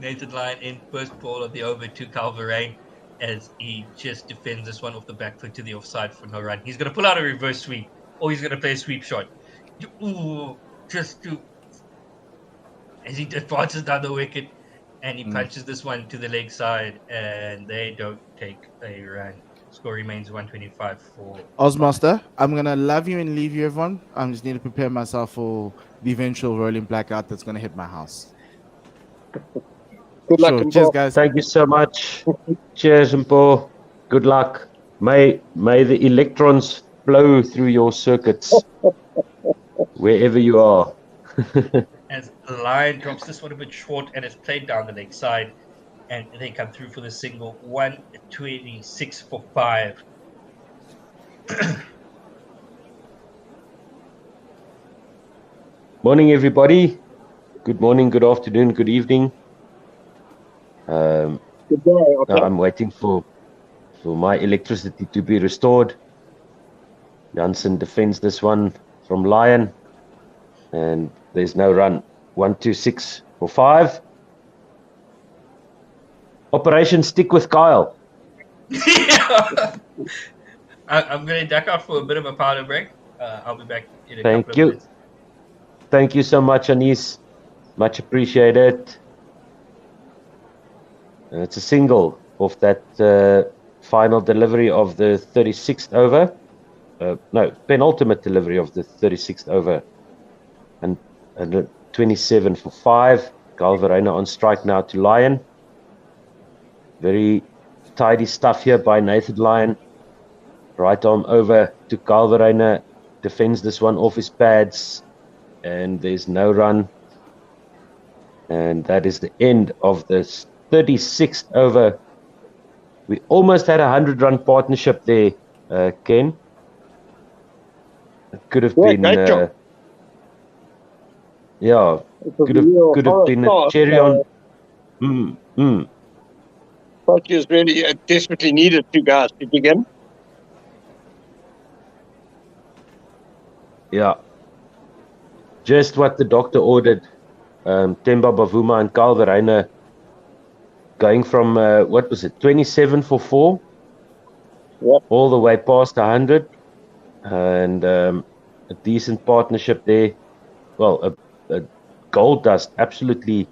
Nathan Lyon in first ball of the over to Kyle Verreynne, as he just defends this one off the back foot to the offside for no run. He's going to pull out a reverse sweep, or he's going to play a sweep shot. As he advances down the wicket, and he punches this one to the leg side, and they don't take a run. Score remains 125 for Ozmaster. I'm going to love you and leave you, everyone. I just need to prepare myself for the eventual rolling blackout that's going to hit my house. Good luck, Cheers, guys. Thank you so much. Cheers, Mpo. Good luck. May the electrons flow through your circuits wherever you are. As Lyon drops this one a bit short, and it's played down the leg side, and they come through for the single. 126 for 5. Morning, everybody. Good morning, good afternoon, good evening. Good day. Okay. I'm waiting for my electricity to be restored. Jansen defends this one from Lion, and there's no run. 1, 2, 6 for 5. Operation Stick with Kyle. Yeah. I'm going to duck off for a bit of a powder break. I'll be back in a Thank couple of you. minutes. Thank you so much, Anis. Much appreciated. It's a single of that final delivery of the 36th over. No, penultimate delivery of the 36th over. And 27 for 5. Galverena on strike now to Lion. Very tidy stuff here by Nathan Lyon. Right arm over to Galverena. Defends this one off his pads. And there's no run. And that is the end of this 36th over. We almost had a 100-run partnership there, Ken. It could have Yeah, been, great job. yeah, It's a could real have horror been a start. cherry on. Coaches really desperately needed 2 guys to dig in. Yeah, just what the doctor ordered. Temba Bavuma and Calverena going from what was it, 27 for 4, Yep. all the way past 100, and a decent partnership there. Well, a gold dust, absolutely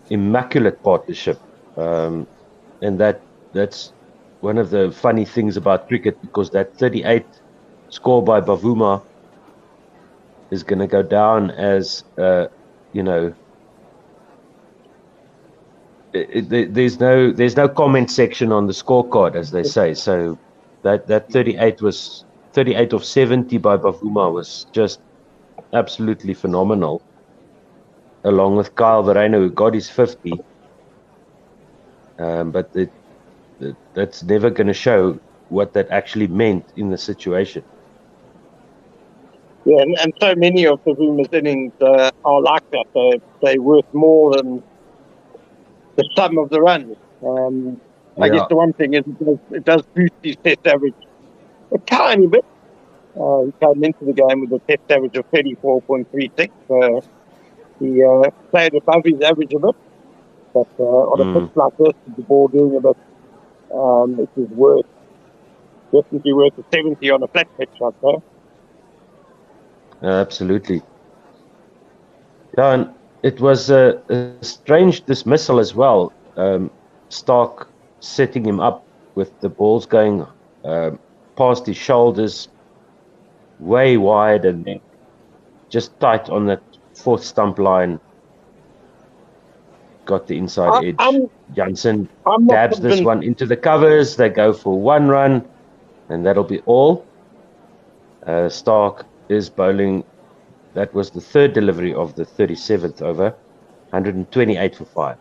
immaculate partnership, and that's one of the funny things about cricket, because that 38 score by Bavuma is going to go down as there's no comment section on the scorecard, as they say. So that 38 was 38 of 70 by Bavuma was just absolutely phenomenal, along with Kyle Verreynne, who got his 50. But that's never going to show what that actually meant in the situation. Yeah, and so many of the Zuma's innings are like that. They're worth more than the sum of the runs. I guess the one thing is it does boost his test average a tiny bit. He came into the game with a test average of 34.36. He played above his average a bit. But on a pitch like this, with the ball doing a bit, it is definitely worth a 70 on a flat pitch, I'd say. Absolutely. Yeah, and it was a strange dismissal as well. Stark setting him up with the balls going past his shoulders, way wide, and then just tight on that 4th stump line. Got the inside edge. Jansen dabs this one into the covers. They go for 1 run, and that'll be all. Stark is bowling. That was the 3rd delivery of the 37th over, 128 for 5.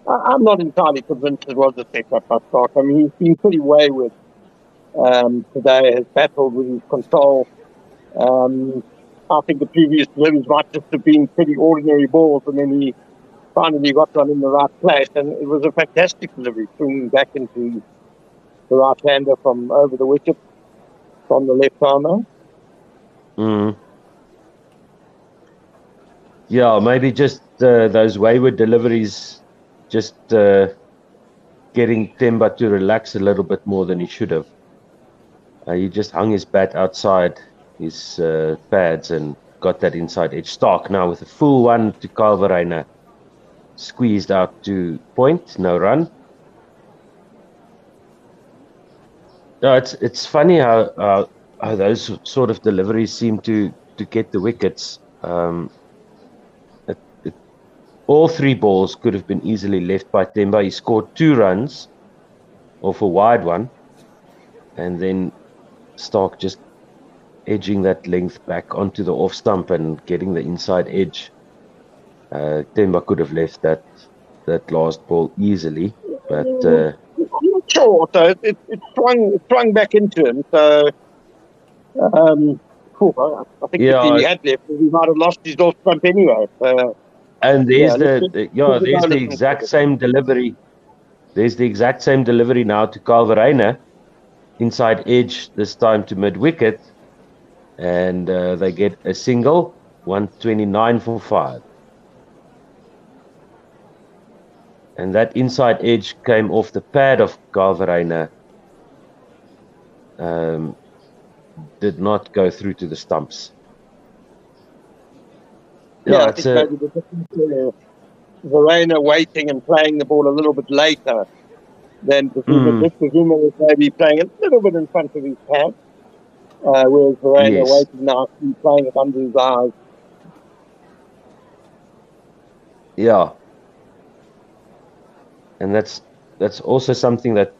I'm not entirely convinced it was a set-up by Stark. I mean, he's been pretty wayward today, has battled with his control. I think the previous deliveries might just have been pretty ordinary balls, and then he finally got one in the right place, and it was a fantastic delivery, swinging back into the right-hander from over the wicket from the left-armer. Yeah, maybe just those wayward deliveries, just getting Temba to relax a little bit more than he should have. He just hung his bat outside his pads and got that inside edge. Stark now with a full 1 to Kyle Verreynne. Squeezed out to point, no run. No, it's funny how those sort of deliveries seem to get the wickets. All 3 balls could have been easily left by Temba. He scored 2 runs off a wide one, and then Stark just edging that length back onto the off stump and getting the inside edge. Temba could have left that last ball easily, but I'm not sure. So it swung back into him. So Cool. I think Yeah. if he had left, we might have lost his off stump anyway. And there's let's there's the exact same delivery. There's the exact same delivery now to Calverena, inside edge, this time to mid wicket, and they get a single, 129 for 5. And that inside edge came off the pad of Calverena. Did not go through to the stumps. Yeah, I think maybe the difference Verena waiting and playing the ball a little bit later than Bazuma. This Bazuma was maybe playing a little bit in front of his pad, whereas Verena waiting now, he's playing it under his eyes. Yeah. And that's also something that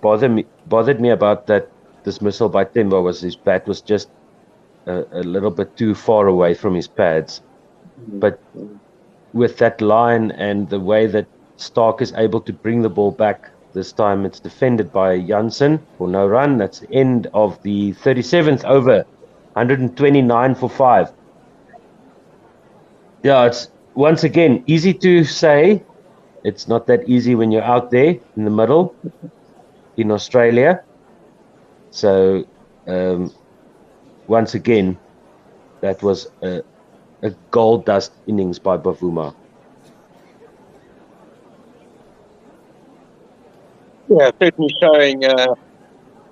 bothered me about that dismissal by Temba, was his bat was just a little bit too far away from his pads. But with that line and the way that Stark is able to bring the ball back, this time it's defended by Jansen for no run. That's the end of the 37th over, 129 for 5. Yeah, it's once again easy to say. It's not that easy when you're out there in the middle in Australia. So once again, that was a gold dust innings by Bavuma. Yeah, certainly showing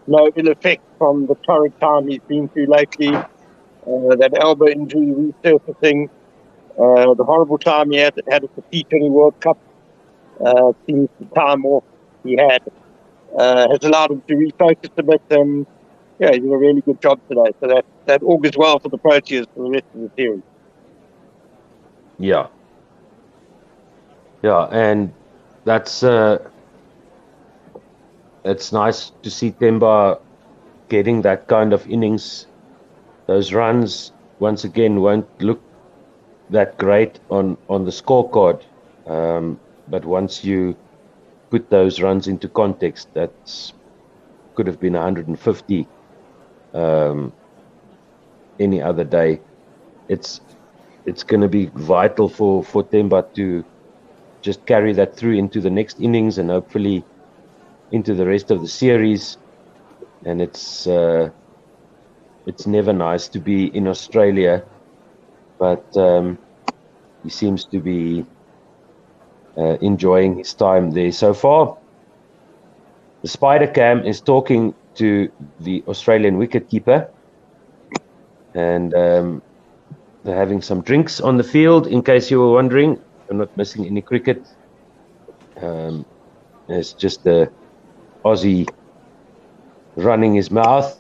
no ill effect from the current time he's been through lately. That elbow injury resurfacing, the horrible time he had at the T20 World Cup. Seems the time off he had has allowed him to refocus a bit. Yeah, he did a really good job today. So that augurs well for the Proteas for the rest of the series. Yeah. Yeah, and that's it's nice to see Temba getting that kind of innings. Those runs once again won't look that great on the scorecard, but once you put those runs into context, that's could have been 150 any other day. It's going to be vital for Temba to just carry that through into the next innings and hopefully into the rest of the series. And it's never nice to be in Australia, but he seems to be enjoying his time there so far. The Spider Cam is talking to the Australian wicketkeeper, and they're having some drinks on the field, in case you were wondering. I'm not missing any cricket. It's just the Aussie running his mouth,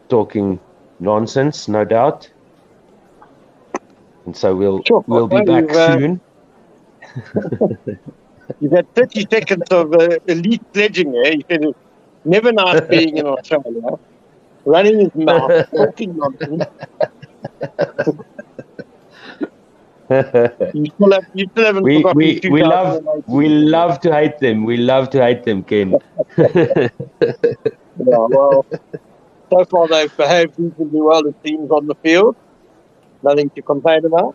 talking nonsense, no doubt. And so we'll be back soon. You've had 30 seconds of elite sledging there. He said it's never nice being in Australia, running his mouth, talking nonsense. You still haven't forgotten. We love to hate them. We love to hate them, Ken. Yeah, well, so far they've behaved reasonably well, it seems, on the field. Nothing to complain about.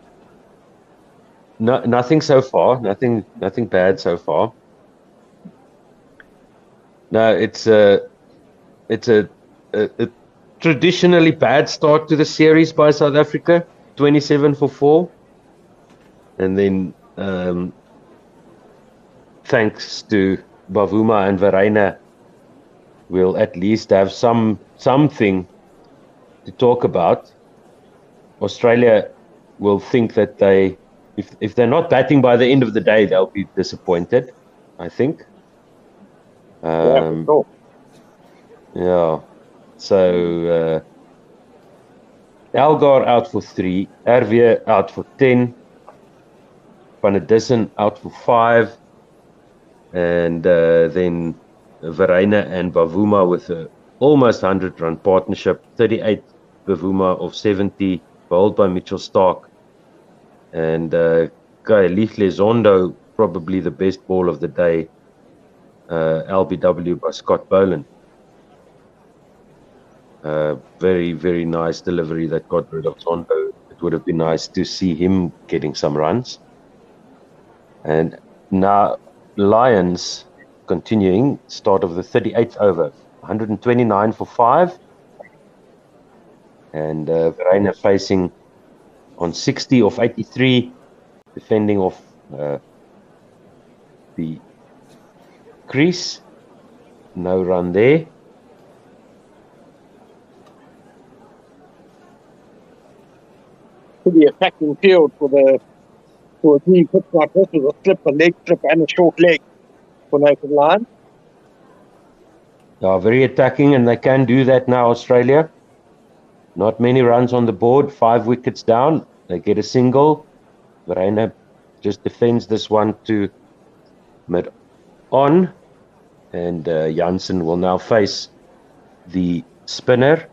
No, nothing so far. Nothing bad so far. No, it's a traditionally bad start to the series by South Africa, 27 for 4, and then thanks to Bavuma and Verena, we'll at least have something to talk about. Australia will think that if they're not batting by the end of the day, they'll be disappointed, I think. Yeah, sure. Yeah. So Elgar out for 3, Hervé out for 10, Van der Dussen out for 5, and then Verena and Bavuma with a almost 100-run partnership, 38 Bavuma of 70, bowled by Mitchell Stark, and Lichle Zondo, probably the best ball of the day, LBW by Scott Boland. Very, very nice delivery that got rid of Zondo. It would have been nice to see him getting some runs. And now Lions continuing, start of the 38th over, 129 for 5. And Verreynne facing on 60 of 83, defending off the crease. No run there. To the attacking field for a team pitch like this with a slip, a leg slip, and a short leg for Nathan Lyon. They are very attacking, and they can do that now, Australia. Not many runs on the board, 5 wickets down. They get a single. Verreynne just defends this one to mid-on. And Jansen will now face the spinner.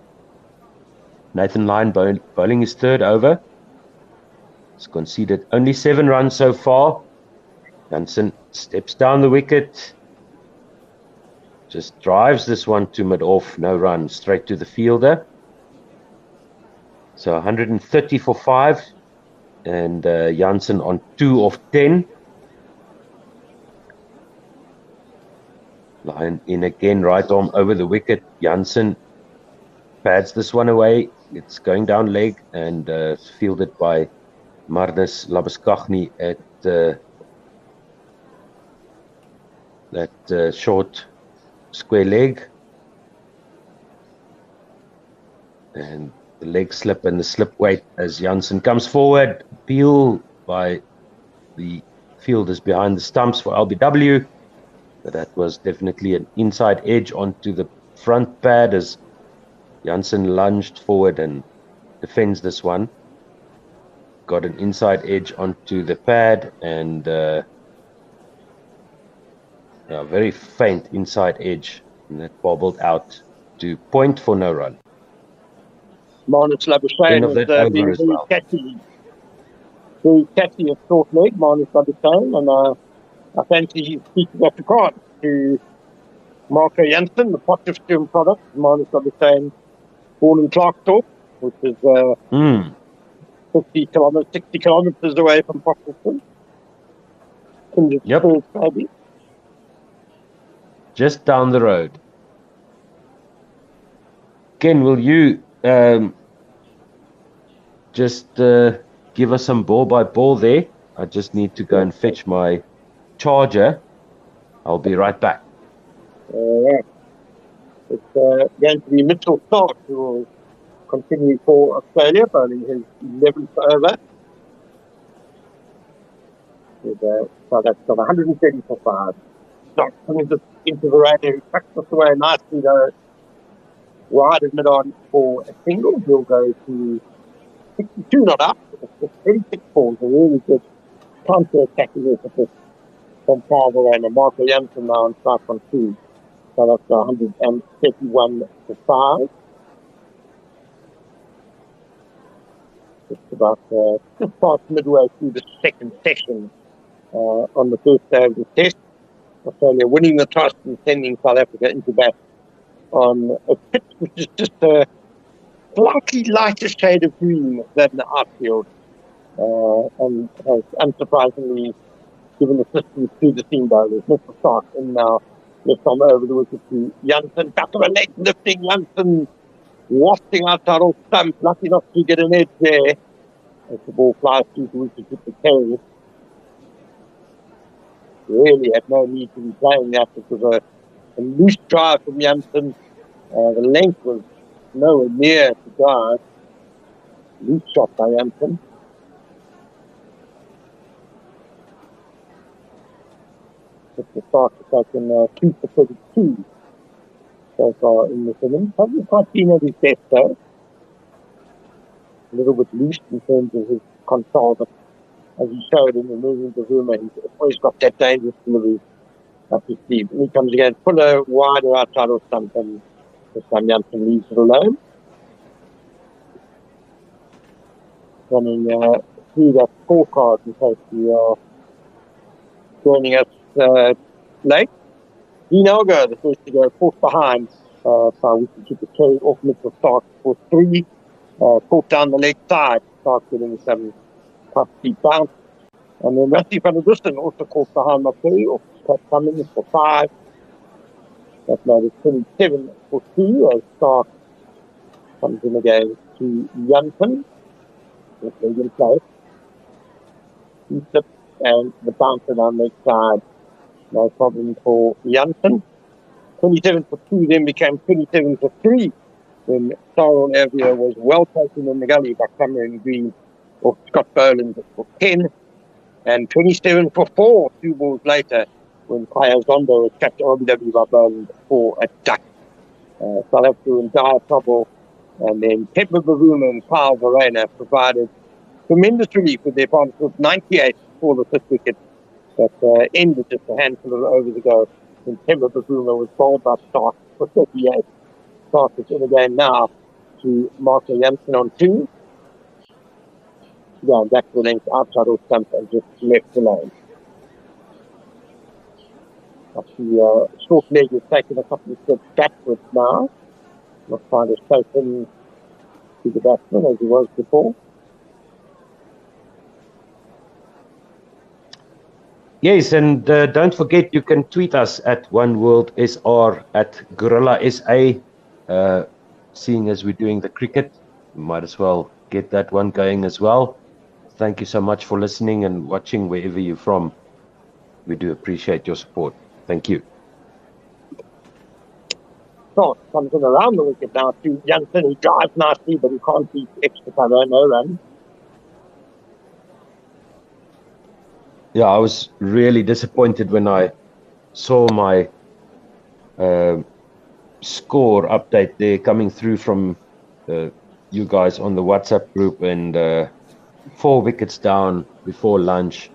Nathan Lyon bowling his third over. He's conceded only 7 runs so far. Jansen steps down the wicket. Just drives this one to mid-off. No run, straight to the fielder. So 130 for 5. And Jansen on 2 of 10. Lyon in again, right arm over the wicket. Jansen pads this one away. It's going down leg and fielded by Marnus Labuschagne at that short square leg. And the leg slip and the slip weight as Jansen comes forward. Peel by the fielders behind the stumps for LBW. But that was definitely an inside edge onto the front pad as Jansen lunged forward and defends this one. Got an inside edge onto the pad and very faint inside edge. And that bobbled out to point for no run. Marnus Labuschagne has been very catchy at short leg, Marnus Labuschagne, and I fancy he's speaking off the card to Marco Jansen, the Potchefstroom product. Marnus Labuschagne, born in Klerksdorp, which is 60 kilometers away from Potchefstroom. Yep. Maybe. Just down the road. Ken, will you just give us some ball by ball there? I just need to go and fetch my charger. I'll be right back. It's going to be Mitchell Starc who will continue for Australia, bowling his 11th over. So that's got 130 for 5. Starc brings it into the radio, who tucks this away nicely though. Wide and mid-on for a single. He'll go to 62 not up. It's 36 balls, a really good counter-attacking effort from Paul Verreynne. Marco Jansen now on strike on 2. So that's 131 for 5. It's about just past midway through the second session on the first day of the test. Australia winning the toss and sending South Africa into bat on a pitch which is just a slightly lighter shade of green than the outfield, and has unsurprisingly given assistance to the seam bowlers. Mr. Starc in now, left arm over the wicket to Jansen, back of the leg lifting, Jansen wafting outside off stump, lucky not to get an edge there as the ball flies through the wicket with the carry. Really had no need to be playing that. It was a loose drive from Jansen. The length was nowhere near to drive. Loose shot by Jansen. Mr. Starc has taken 2 for 32 so far in this innings. Hasn't quite been at his best though. A little bit loose in terms of his control, but as he showed in the movement of Zuma, he's always got that dangerous delivery up his sleeve. And he comes again, fuller, wider outside of stump, and this time Jansen leaves it alone. Running through that scorecard in case you are joining us late. Dean Elgar, the first to go, fourth behind, So we can keep the carry off Mitchell Stark for 3. Caught down the leg side, Stark getting some quite steep bounce. And then Rusty van der Dussen also caught behind my carry off Pat Cummins for 5. That made it 27 for 2 as Stark comes in again to Janssen. With medium play. He slips and the bouncer down the leg side. No problem for Janssen. 27 for 2 then became 27 for 3 when Cyril Avia was well taken in the gully by Cameron Green or Scott Boland for 10. And 27 for 4 2 balls later when Kaya Zondo was catch RBW by Boland for a duck. South Africa in dire trouble. And then Pepper Bavuma and Kyle Verena provided tremendous relief with their partnership 98 for the 5th wicket that ended just a handful of overs ago. And Pepper Bavuma was bowled by Stark for 38. Stark is in again now to Marco Janssen on 2. Yeah, back to the length outside off stump and just left the lane. The short leg is taking a couple of steps backwards now. Not quite as taken to the batsman as he was before. Yes, and don't forget you can tweet us at OneWorldSR at Gorilla SA. Seeing as we're doing the cricket, we might as well get that one going as well. Thank you so much for listening and watching wherever you're from. We do appreciate your support. Thank you. Stark comes in around the wicket now to Janssen. He drives nicely, but he can't beat extra cover, no run. Yeah, I was really disappointed when I saw my score update there coming through from you guys on the WhatsApp group, and 4 wickets down before lunch.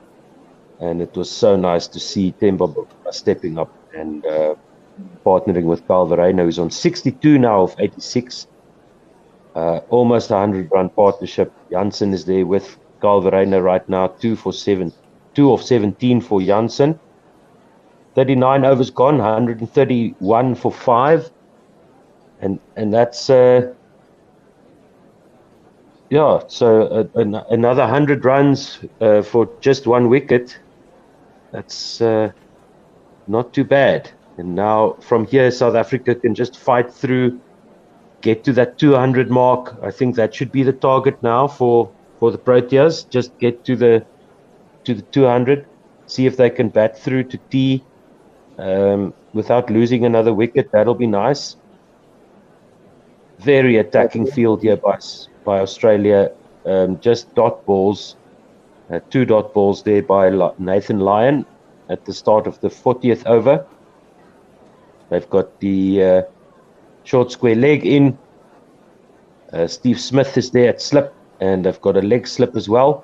And it was so nice to see Temba stepping up and partnering with Carl Verena, who's on 62 now of 86. Almost a 100-run partnership. Janssen is there with Carl Verena right now, 2 of 17 for Janssen. 39 overs gone, 131 for 5. And that's another 100 runs for just 1 wicket. That's not too bad. And now from here, South Africa can just fight through, get to that 200 mark. I think that should be the target now for the Proteas. Just get to the 200, see if they can bat through to T without losing another wicket. That'll be nice. Very attacking field here by Australia. Just dot balls, 2 dot balls there by Nathan Lyon at the start of the 40th over. They've got the short square leg in. Steve Smith is there at slip, and they've got a leg slip as well.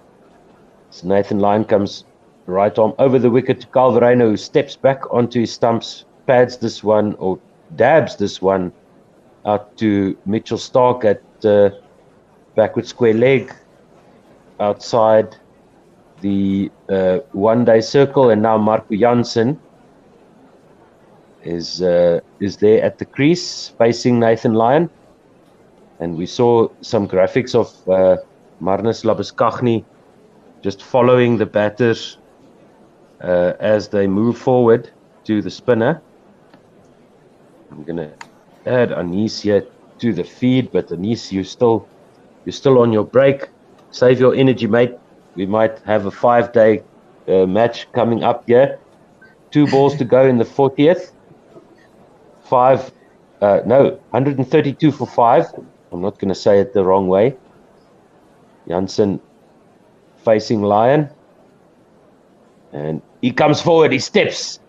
So Nathan Lyon comes right arm over the wicket to Carl Verena, who steps back onto his stumps, pads this one or dabs this one out to Mitchell Stark at backward square leg outside the 1-day circle, and now Marco Janssen is there at the crease facing Nathan Lyon. And we saw some graphics of Marnus Labuschagne just following the batters as they move forward to the spinner. I'm going to add Anis here to the feed, but Anis, you're still on your break. Save your energy, mate. We might have a 5-day match coming up here. 2 balls to go in the 40th. 132 for 5. I'm not going to say it the wrong way. Janssen facing Lyon. And he comes forward, he steps,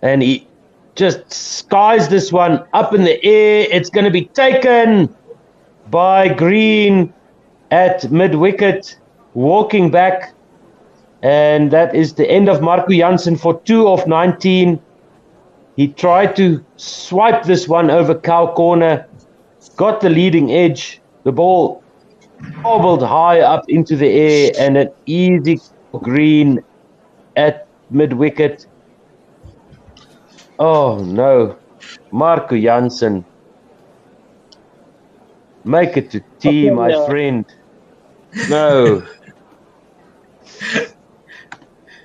and he just skies this one up in the air. It's going to be taken by Green at mid-wicket, walking back. And that is the end of Marco Janssen for 2 of 19. He tried to swipe this one over cow corner, got the leading edge. The ball bobbled high up into the air, and an easy Green at mid-wicket. Oh no, Marco Janssen Make it to tea, my Australia- friend. No.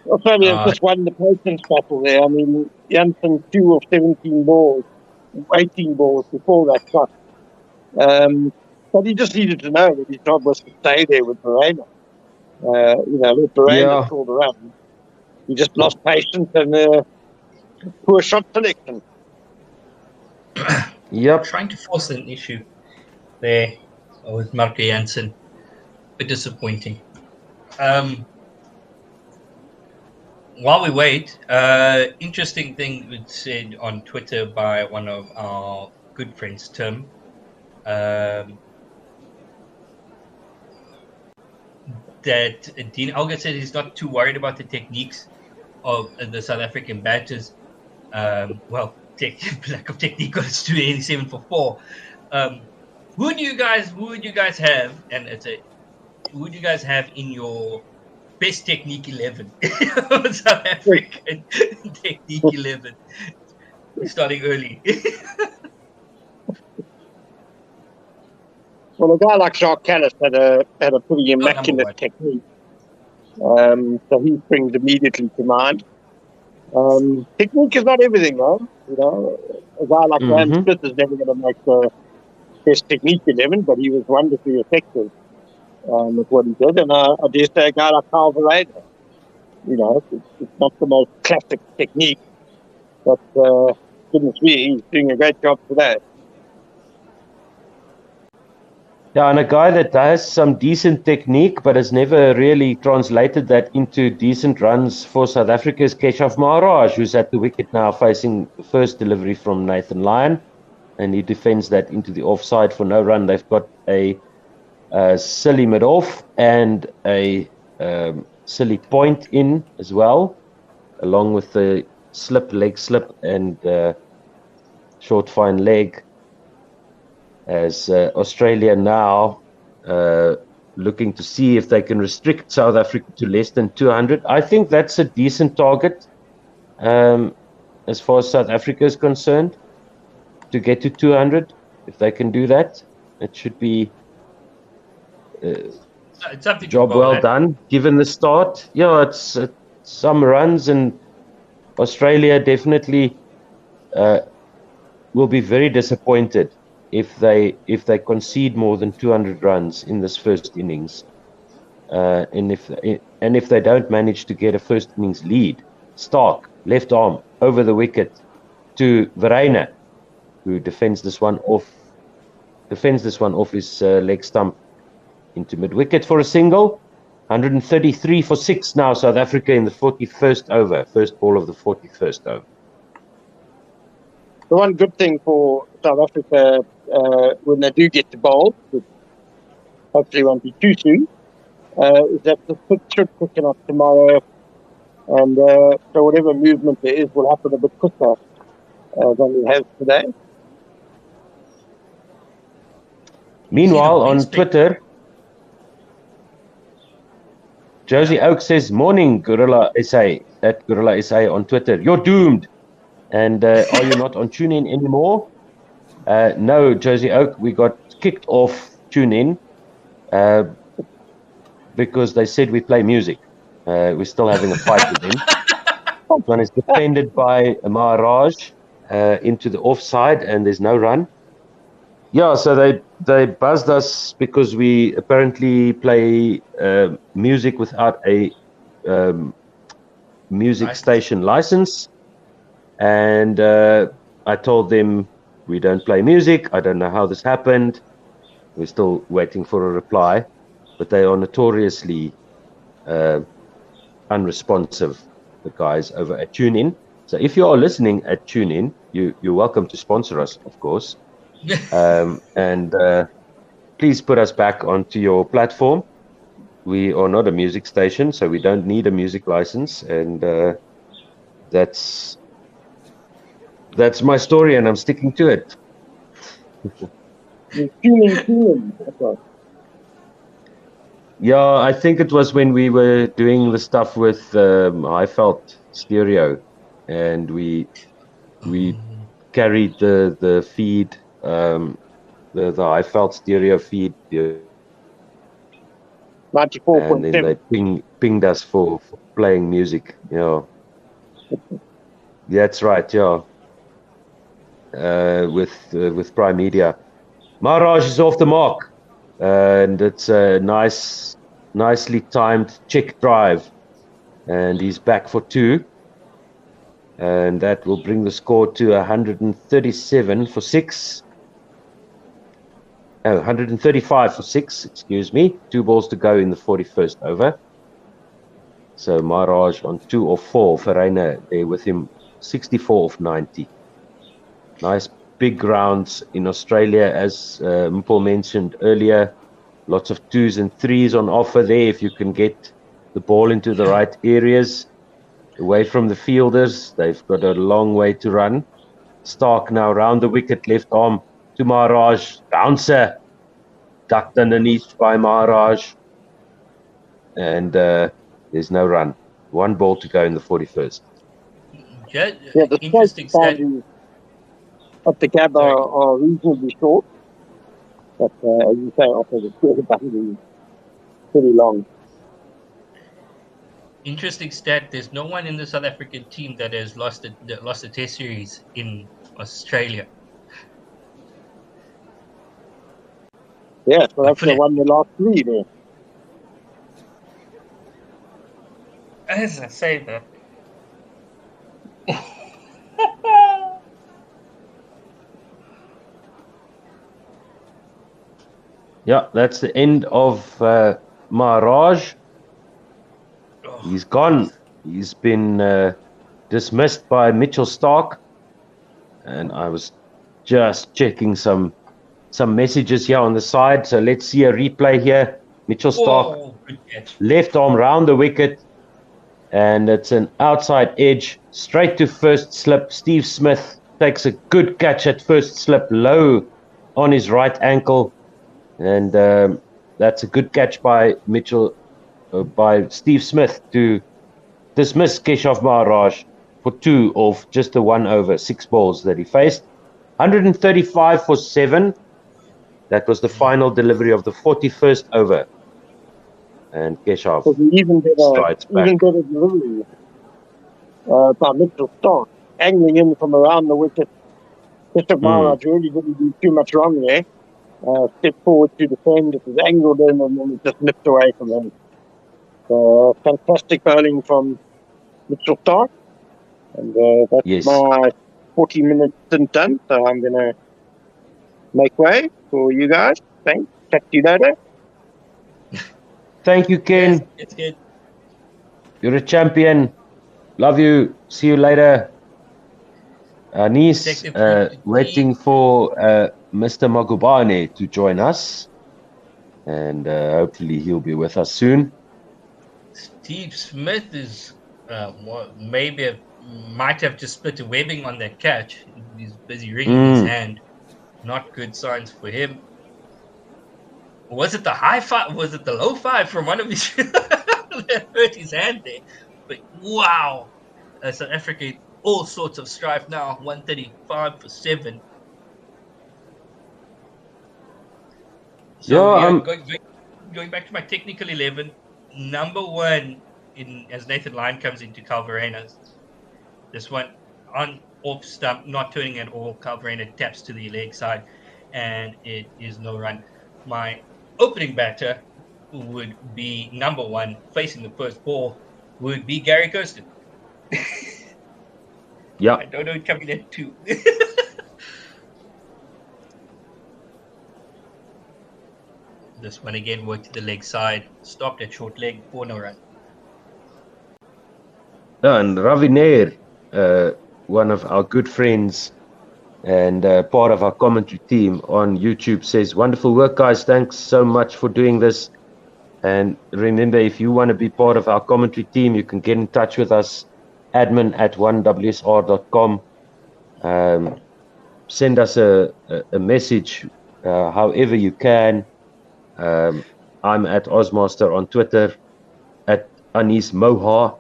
Australia has just won the patience battle there. I mean, Janssen 2 of 17 balls, 18 balls before that shot. But he just needed to know that his job was to stay there with Verena. Let Verena Yeah. called around. He just lost patience and poor shot selection. Yep. Trying to force an issue there with Marco Jansen. A bit disappointing. While we wait, interesting thing was said on Twitter by one of our good friends, Tim. That Dean Elgar said he's not too worried about the techniques of the South African batters. Lack of technique got us to 87 for 4. Who would you guys have? And who would you guys have in your best technique 11? South African technique 11. We're starting early. Well, a guy like Jacques Callis had a pretty immaculate one. technique. So he springs immediately to mind. Technique is not everything, though. A guy like Graham Smith is never going to make the best technique 11, but he was wonderfully effective with what he did. And I dare say a guy like Carl Verena. It's not the most classic technique, but goodness me, he's doing a great job today. Yeah, and a guy that has some decent technique but has never really translated that into decent runs for South Africa is Keshav Maharaj, who's at the wicket now facing the first delivery from Nathan Lyon, and he defends that into the offside for no run. They've got a silly mid-off and a silly point in as well, along with the leg slip, and short fine leg. As Australia now looking to see if they can restrict South Africa to less than 200. I think that's a decent target as far as South Africa is concerned, to get to 200. If they can do that, it should be job well done, given the start. Yeah, it's some runs, and Australia definitely will be very disappointed if they concede more than 200 runs in this first innings, and if they don't manage to get a first innings lead. Stark, left arm over the wicket to Verena, who defends this one off his leg stump into mid wicket for a single. 133 for 6 now, South Africa in the 41st over, first ball of the 41st over. The one good thing for South Africa when they do get the bowl, which hopefully won't be too soon, is that the pitch should quicken up tomorrow, and so whatever movement there is will happen a bit quicker than we have today. Meanwhile, on Twitter, Josie Oak says, "Morning, Gorilla SA," at Gorilla SA on Twitter. "You're doomed. And are you not on TuneIn anymore?" No, Josie Oak, we got kicked off TuneIn because they said we play music. We're still having a fight with them. One is defended by Maharaj into the offside, and there's no run. Yeah, so they buzzed us because we apparently play music without a music station license. And I told them we don't play music. I don't know how this happened. We're still waiting for a reply, but they are notoriously unresponsive, the guys over at TuneIn. So if you are listening at TuneIn, you're welcome to sponsor us, of course. And please put us back onto your platform. We are not a music station, so we don't need a music license, and that's my story, and I'm sticking to it. Yeah, I think it was when we were doing the stuff with Highveld Stereo, and we carried the feed the Highveld stereo feed, and then 94.7. they pinged us for playing music. That's right. Yeah, with Prime Media. Maharaj is off the mark, and it's a nicely timed check drive, and he's back for 2. And that will bring the score to 137 for 6. 135 for 6, excuse me. 2 balls to go in the 41st over. So Maharaj on 2 of 4. Verreynne there with him, 64 of 90. Nice big rounds in Australia, as Mpho mentioned earlier. Lots of 2s and 3s on offer there if you can get the ball into the right areas. Away from the fielders, they've got a long way to run. Stark now round the wicket, left arm to Maharaj. Bouncer, ducked underneath by Maharaj. And there's no run. 1 ball to go in the 41st. The Interesting straight stat. boundaries at the Gabba are reasonably short, but as you say, offer the straight boundary pretty long. Interesting stat. There's no one in the South African team that has lost a Test series in Australia. Yeah, so that's the one the last 3 there. As I say that. Yeah, that's the end of Maharaj. He's gone. He's been dismissed by Mitchell Stark. And I was just checking some messages here on the side. So let's see a replay here. Mitchell Stark, Good catch. left arm round the wicket. And it's an outside edge, straight to first slip. Steve Smith takes a good catch at first slip, low on his right ankle. And that's a good catch by by Steve Smith to dismiss Keshav Maharaj for 2 of just the 1 over 6 balls that he faced. 135 for 7. That was the final delivery of the 41st over. And Keshav Even strides back. better delivery by Mitchell Stark, angling in from around the wicket. Mr. Maharaj really didn't do too much wrong there. Stepped forward to defend, it was angled in, and then it just nipped away from him. So, fantastic bowling from Mitchell Stark. And that's my 40-minute stint done, so I'm going to make way for you guys. Thanks. Catch you later. Thank you, Ken. Yes, it's good. You're a champion. Love you. See you later. Anis, waiting for Mr. Magubane to join us. And hopefully he'll be with us soon. Steve Smith is might have just split a webbing on that catch. He's busy wringing his hand. Not good signs for him. Was it the high 5? Was it the low 5 from one of his that hurt his hand there? But wow, South Africa in all sorts of strife now. 135 for 7. So going back to my technical 11, number 1 as Nathan Lyon comes into Kyle Verreynne. This one on off stump, not turning at all. Kyle Verreynne taps to the leg side, and it is no run. My opening batter would be number 1, facing the first ball, would be Gary Kirsten. Yeah. I don't know who's coming in 2. This one again worked to the leg side, stopped at short leg for no run. And Ravi Nair, one of our good friends and part of our commentary team on YouTube, says, wonderful work, guys. Thanks so much for doing this. And remember, if you want to be part of our commentary team, you can get in touch with us, admin@1wsr.com. Send us a message however you can. I'm at Ozmaster on Twitter, at Anis Moha.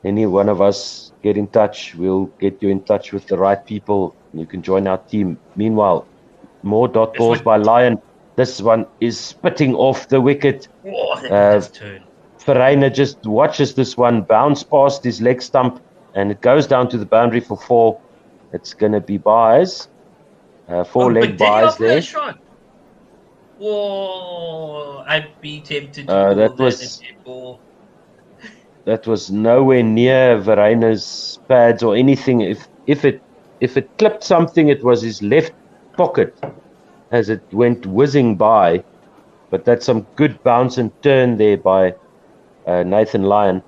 Any one of us get in touch, we'll get you in touch with the right people. You can join our team. Meanwhile, More dot This balls one- by Lion. This one is spitting off the wicket. Oh, that's turn. Verreynne just watches this one bounce past his leg stump, and it goes down to the boundary for 4. It's going to be buys. 4 leg but did he buys offer there. a shot? Whoa, I'd be tempted to Uh, call that that was- a dead ball. That was nowhere near Verreynne's pads or anything. If it clipped something, it was his left pocket as it went whizzing by. But that's some good bounce and turn there by Nathan Lyon.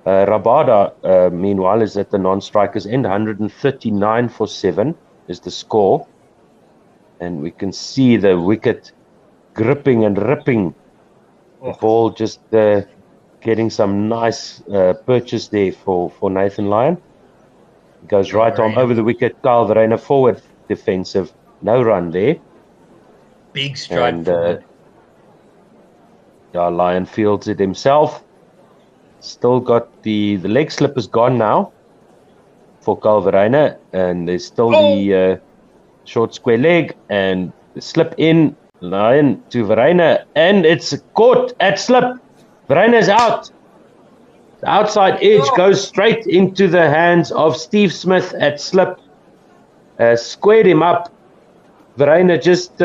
Rabada, meanwhile, is at the non-strikers end. 139 for 7 is the score. And we can see the wicket gripping and ripping. The Oh. ball just getting some nice purchase there for Nathan Lyon. Goes Kyle right on Verreynne. over the wicket. Kyle Verreynne forward defensive. No run there. Big stride And forward. Lyon fields it himself. Still got the leg slip is gone now for Kyle Verreynne. And there's still the short square leg. And the slip in. Lyon to Verreynne. And it's caught at slip. Verreynne is out. The outside edge goes straight into the hands of Steve Smith at slip. Squared him up. Verreynne just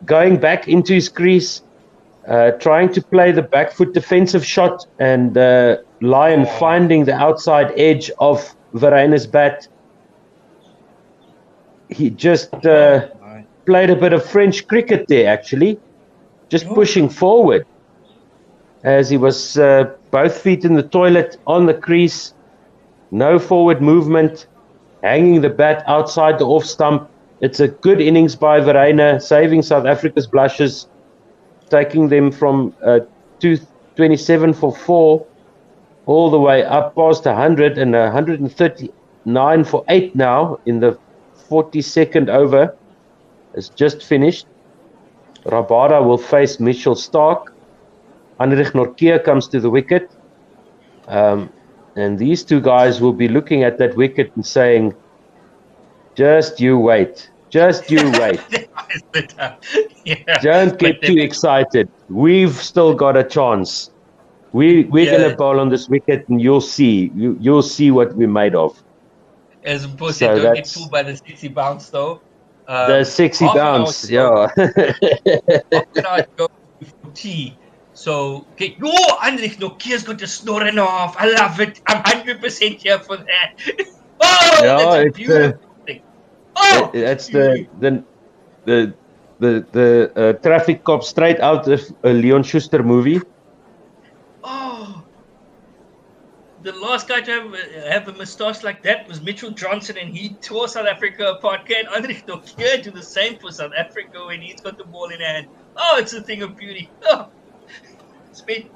going back into his crease, trying to play the back foot defensive shot, and Lyon finding the outside edge of Verreynne's bat. He just played a bit of French cricket there, actually, just pushing forward as he was both feet in the toilet on the crease, no forward movement, hanging the bat outside the off stump. It's a good innings by Verreynne, saving South Africa's blushes, taking them from 227 for 4 all the way up past 100 and 139 for 8 now in the 42nd over. It's just finished. Rabada will face Mitchell Starc. Heinrich Nortje comes to the wicket. And these two guys will be looking at that wicket and saying, just you wait. Just you wait. Yeah. Don't get too excited. We've still got a chance. We're going to bowl on this wicket and you'll see. You'll see what we're made of. As opposed So to don't get that's- fooled by the sexy bounce, though. The sexy half an hour bounce, to go. yeah. Half an hour to go before tea. So, okay. Heinrich Nortje's got the snoring off. I love it. I'm 100% here for that. Oh, Yeah, that's a it's, beautiful thing. Oh, That's the traffic cop straight out of a Leon Schuster movie. Oh, the last guy to have a moustache like that was Mitchell Johnson, and he tore South Africa apart. Can Heinrich Nortje do the same for South Africa when he's got the ball in hand? Oh, it's a thing of beauty. Oh, spent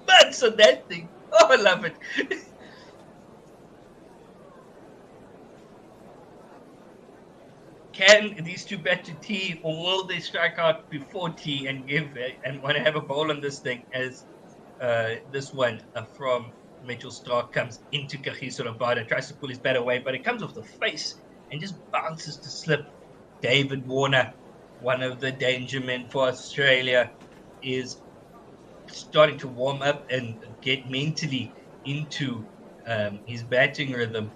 months on that thing. Oh, I love it. Can these two bat to tea, or will they strike out before tea and want to have a bowl on this thing as this one from Mitchell Starc comes into Kagiso Rabada, tries to pull his bat away, but it comes off the face and just bounces to slip. David Warner, one of the danger men for Australia, is starting to warm up and get mentally into his batting rhythm.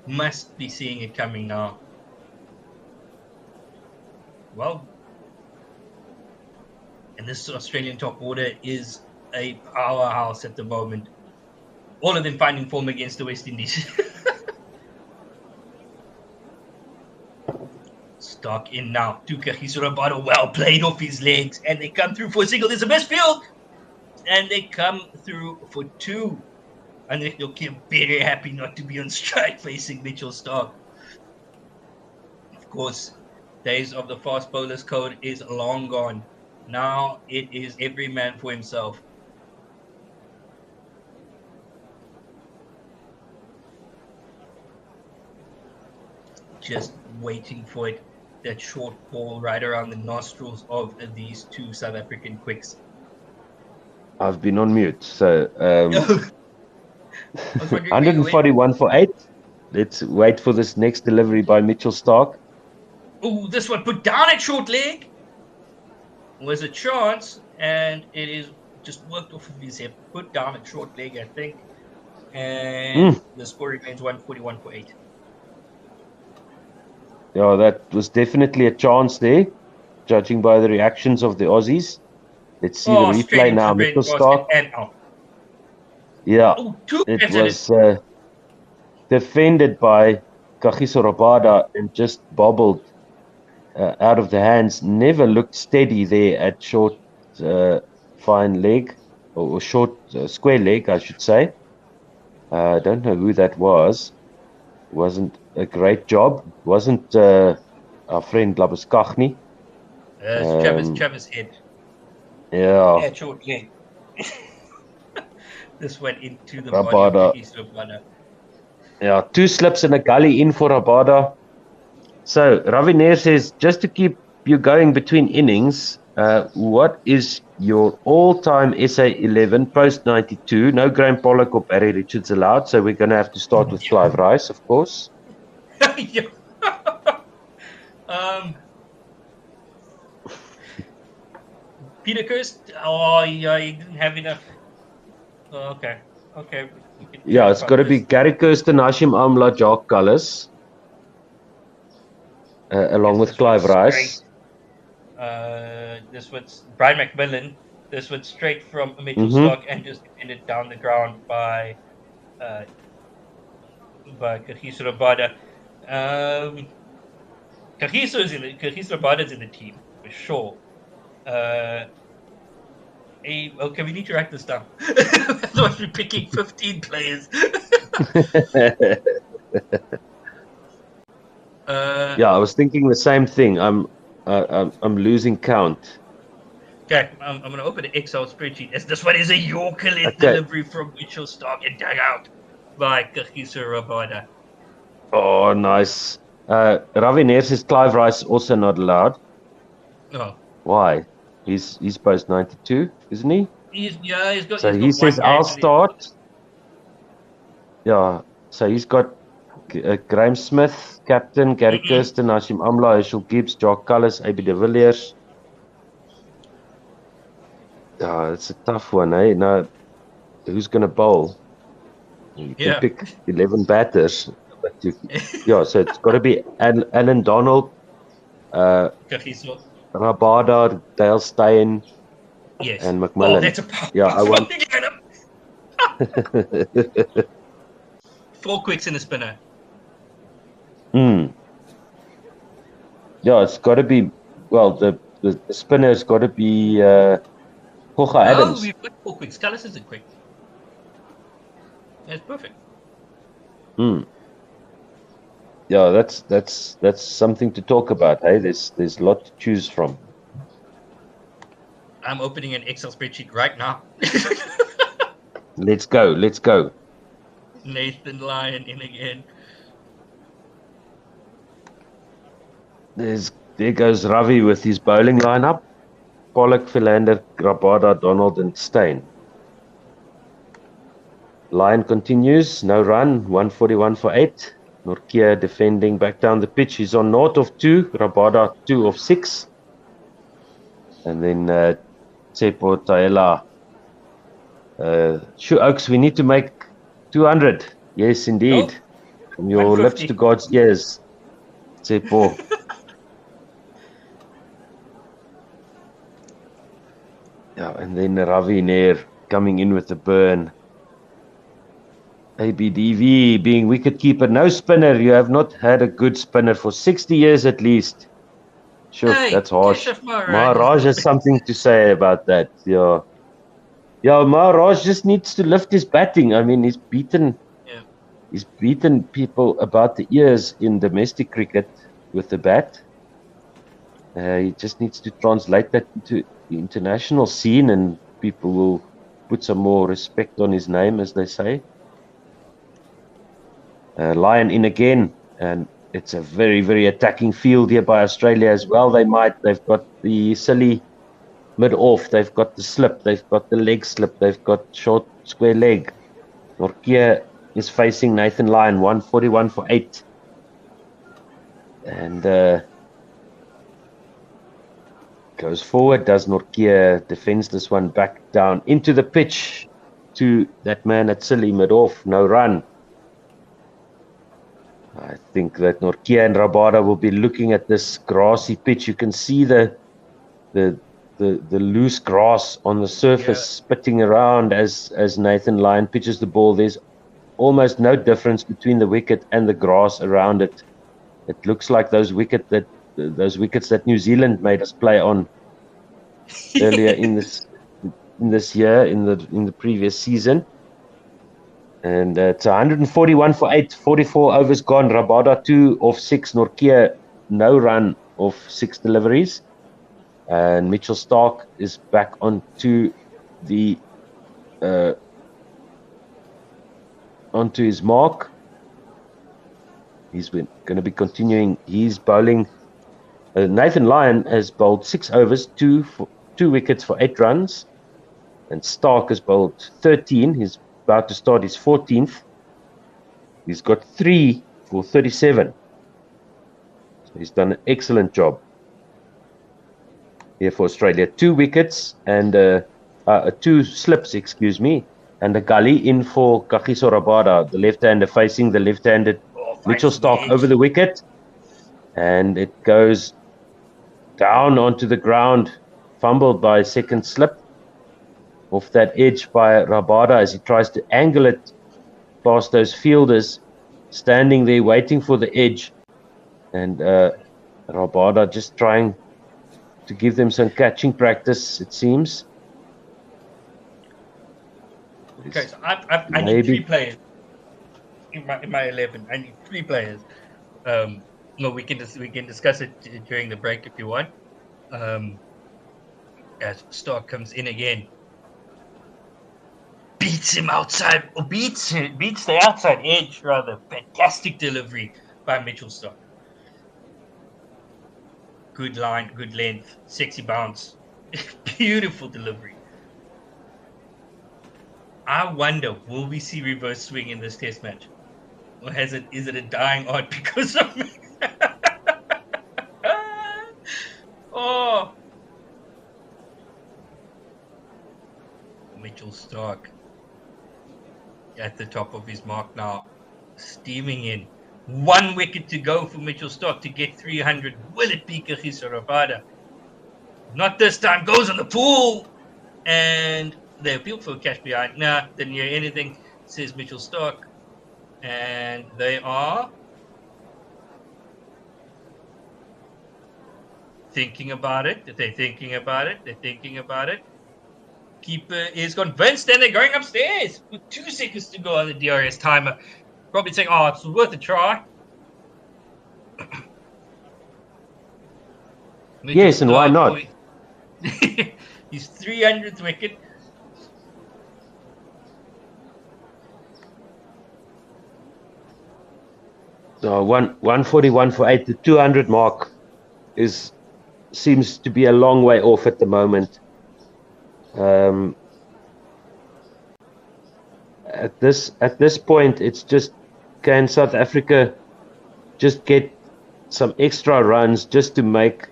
Must be seeing it coming now. Well, and this Australian top order is a powerhouse at the moment. All of them finding form against the West Indies. Starc in now. To Kagiso Rabada, well played off his legs, and they come through for a single. There's a best field, and they come through for 2. And they're very happy not to be on strike facing Mitchell Starc. Of course, days of the fast bowlers code is long gone. Now it is every man for himself. Just waiting for it. That short ball right around the nostrils of these two South African quicks. I've been on mute. So I was wondering where you went. 141 for 8. Let's wait for this next delivery by Mitchell Starc. Oh, this one put down at short leg. Was a chance, and it is just worked off of his hip. Put down at short leg, I think. And the score remains 141 for 8. Yeah, that was definitely a chance there, judging by the reactions of the Aussies. Let's see the Straight replay into now. the bread Mitchell basket Stark. and out. Yeah, Oh, two it penalties. was defended by Kagiso Rabada and just bobbled out of the hands. Never looked steady there at short, fine leg, or short, square leg, I should say. I don't know who that was. Wasn't a great job. Wasn't our friend Labuskachny. Travis Head. Yeah, At short leg. This went into the Rabada. body of Kagiso Rabada. Yeah, 2 slips and a gully in for Rabada. So Ravi Nair says, just to keep you going between innings, what is your all-time SA 11 post 92? No Graham Pollock or Barry Richards allowed, so we're going to have to start with Clive Rice, of course. Yeah. Peter Kirst. Oh, yeah, he didn't have enough. Oh, okay. Yeah, it's got to be Gary Kirsten, Hashim Amla, Jock Cullis, along with Clive Rice. This was Brian McMillan. This went straight from Mitchell Stark and just ended down the ground by Kagiso Rabada. Kagiso Rabada's in the team for sure. Okay, we need to write this down. Otherwise, we're picking 15 players. Yeah, I was thinking the same thing. I'm losing count. Okay, I'm going to open an Excel spreadsheet. As this one is a Yorker-led delivery from Mitchell Stark and dug out by Kagiso Rabada. Oh, nice. Ravi Nair says Clive Rice also not allowed. Oh. Why? He's post 92, isn't he? He's got. So he's he got says one I'll game start. Yeah. So he's got Graham Smith, captain, Gary Kirsten, Hashim Amla, Herschel Gibbs, Jock Cullis, AB de Villiers. It's a tough one, eh? Now, who's going to bowl? You can pick 11 batters. But so it's got to be Alan Donald, Kagiso. Rabada, Dale Steyn, and McMillan. Oh, that's a I want. 4 quicks in the spinner. Yeah, it's got to be. Well, the spinner's got to be Jorge Adams. Oh, we've got 4 quicks. Cullis isn't quick. That's perfect. Yeah, that's something to talk about. Hey, there's a lot to choose from. I'm opening an Excel spreadsheet right now. Let's go. Nathan Lyon in again. There goes Ravi with his bowling lineup: Pollock, Philander, Rabada, Donald, and Steyn. Lyon continues, no run, 141 for 8. Nortje defending back down the pitch. He's on 0 of 2. Rabada 2 of 6. And then Tsepo Taela. Oaks, we need to make 200. Yes, indeed. From your 150. lips to God's ears. Tsepo. And then Ravi Nair coming in with the burn. ABDV being wicketkeeper, no spinner. You have not had a good spinner for 60 years at least. Sure, that's harsh. Maharaj has something to say about that. Yeah, Maharaj just needs to lift his batting. I mean, he's beaten people about the ears in domestic cricket with the bat. He just needs to translate that into the international scene, and people will put some more respect on his name, as they say. Lyon in again, and it's a very, very attacking field here by Australia as well. They've got the silly mid-off, they've got the slip, they've got the leg slip, they've got short square leg. Nortje is facing Nathan Lyon, 141 for 8. And Goes forward, does Nortje, defends this one back down into the pitch to that man at silly mid-off, no run. I think that Nortje and Rabada will be looking at this grassy pitch. You can see the loose grass on the surface spitting around as Nathan Lyon pitches the ball. There's almost no difference between the wicket and the grass around it. It looks like those wickets that New Zealand made us play on earlier in this year, in the previous season. And it's 141 for 8, 44 overs gone. Rabada 2 of 6, Nortje no run of 6 deliveries. And Mitchell Starc is back onto his mark. He's going to be continuing his bowling. Nathan Lyon has bowled 6 overs, 2 wickets for 8 runs. And Starc has bowled 13. He's about to start his 14th. He's got 3 for 37. So he's done an excellent job here for Australia. 2 wickets and 2 slips, and a gully in for Kagiso Rabada, the left-hander facing the left-handed Mitchell Starc over the wicket. And it goes down onto the ground, fumbled by a second slip off that edge by Rabada as he tries to angle it past those fielders standing there waiting for the edge. And Rabada just trying to give them some catching practice, it seems. Okay, so I need 3 players in my 11. I need 3 players. No, we can discuss it during the break if you want. As Starc comes in again, beats him outside, or beats the outside edge rather. Fantastic delivery by Mitchell Starc. Good line, good length, sexy bounce, beautiful delivery. I wonder, will we see reverse swing in this test match? Or is it a dying art because of me? Oh. Mitchell Starc at the top of his mark now, steaming in. 1 wicket to go for Mitchell Starc to get 300. Will it be Kagiso Rabada? Not this time. Goes on the pool. And they appeal for a catch behind. Nah, didn't hear anything, says Mitchell Starc. And they are thinking about it. They're thinking about it. Keeper is convinced and they're going upstairs with 2 seconds to go on the DRS timer. Probably saying, oh, it's worth a try. Yes, and why not? His 300th wicket. So 141 for 8. The 200 mark seems to be a long way off at the moment. At this point, it's just, can South Africa just get some extra runs just to make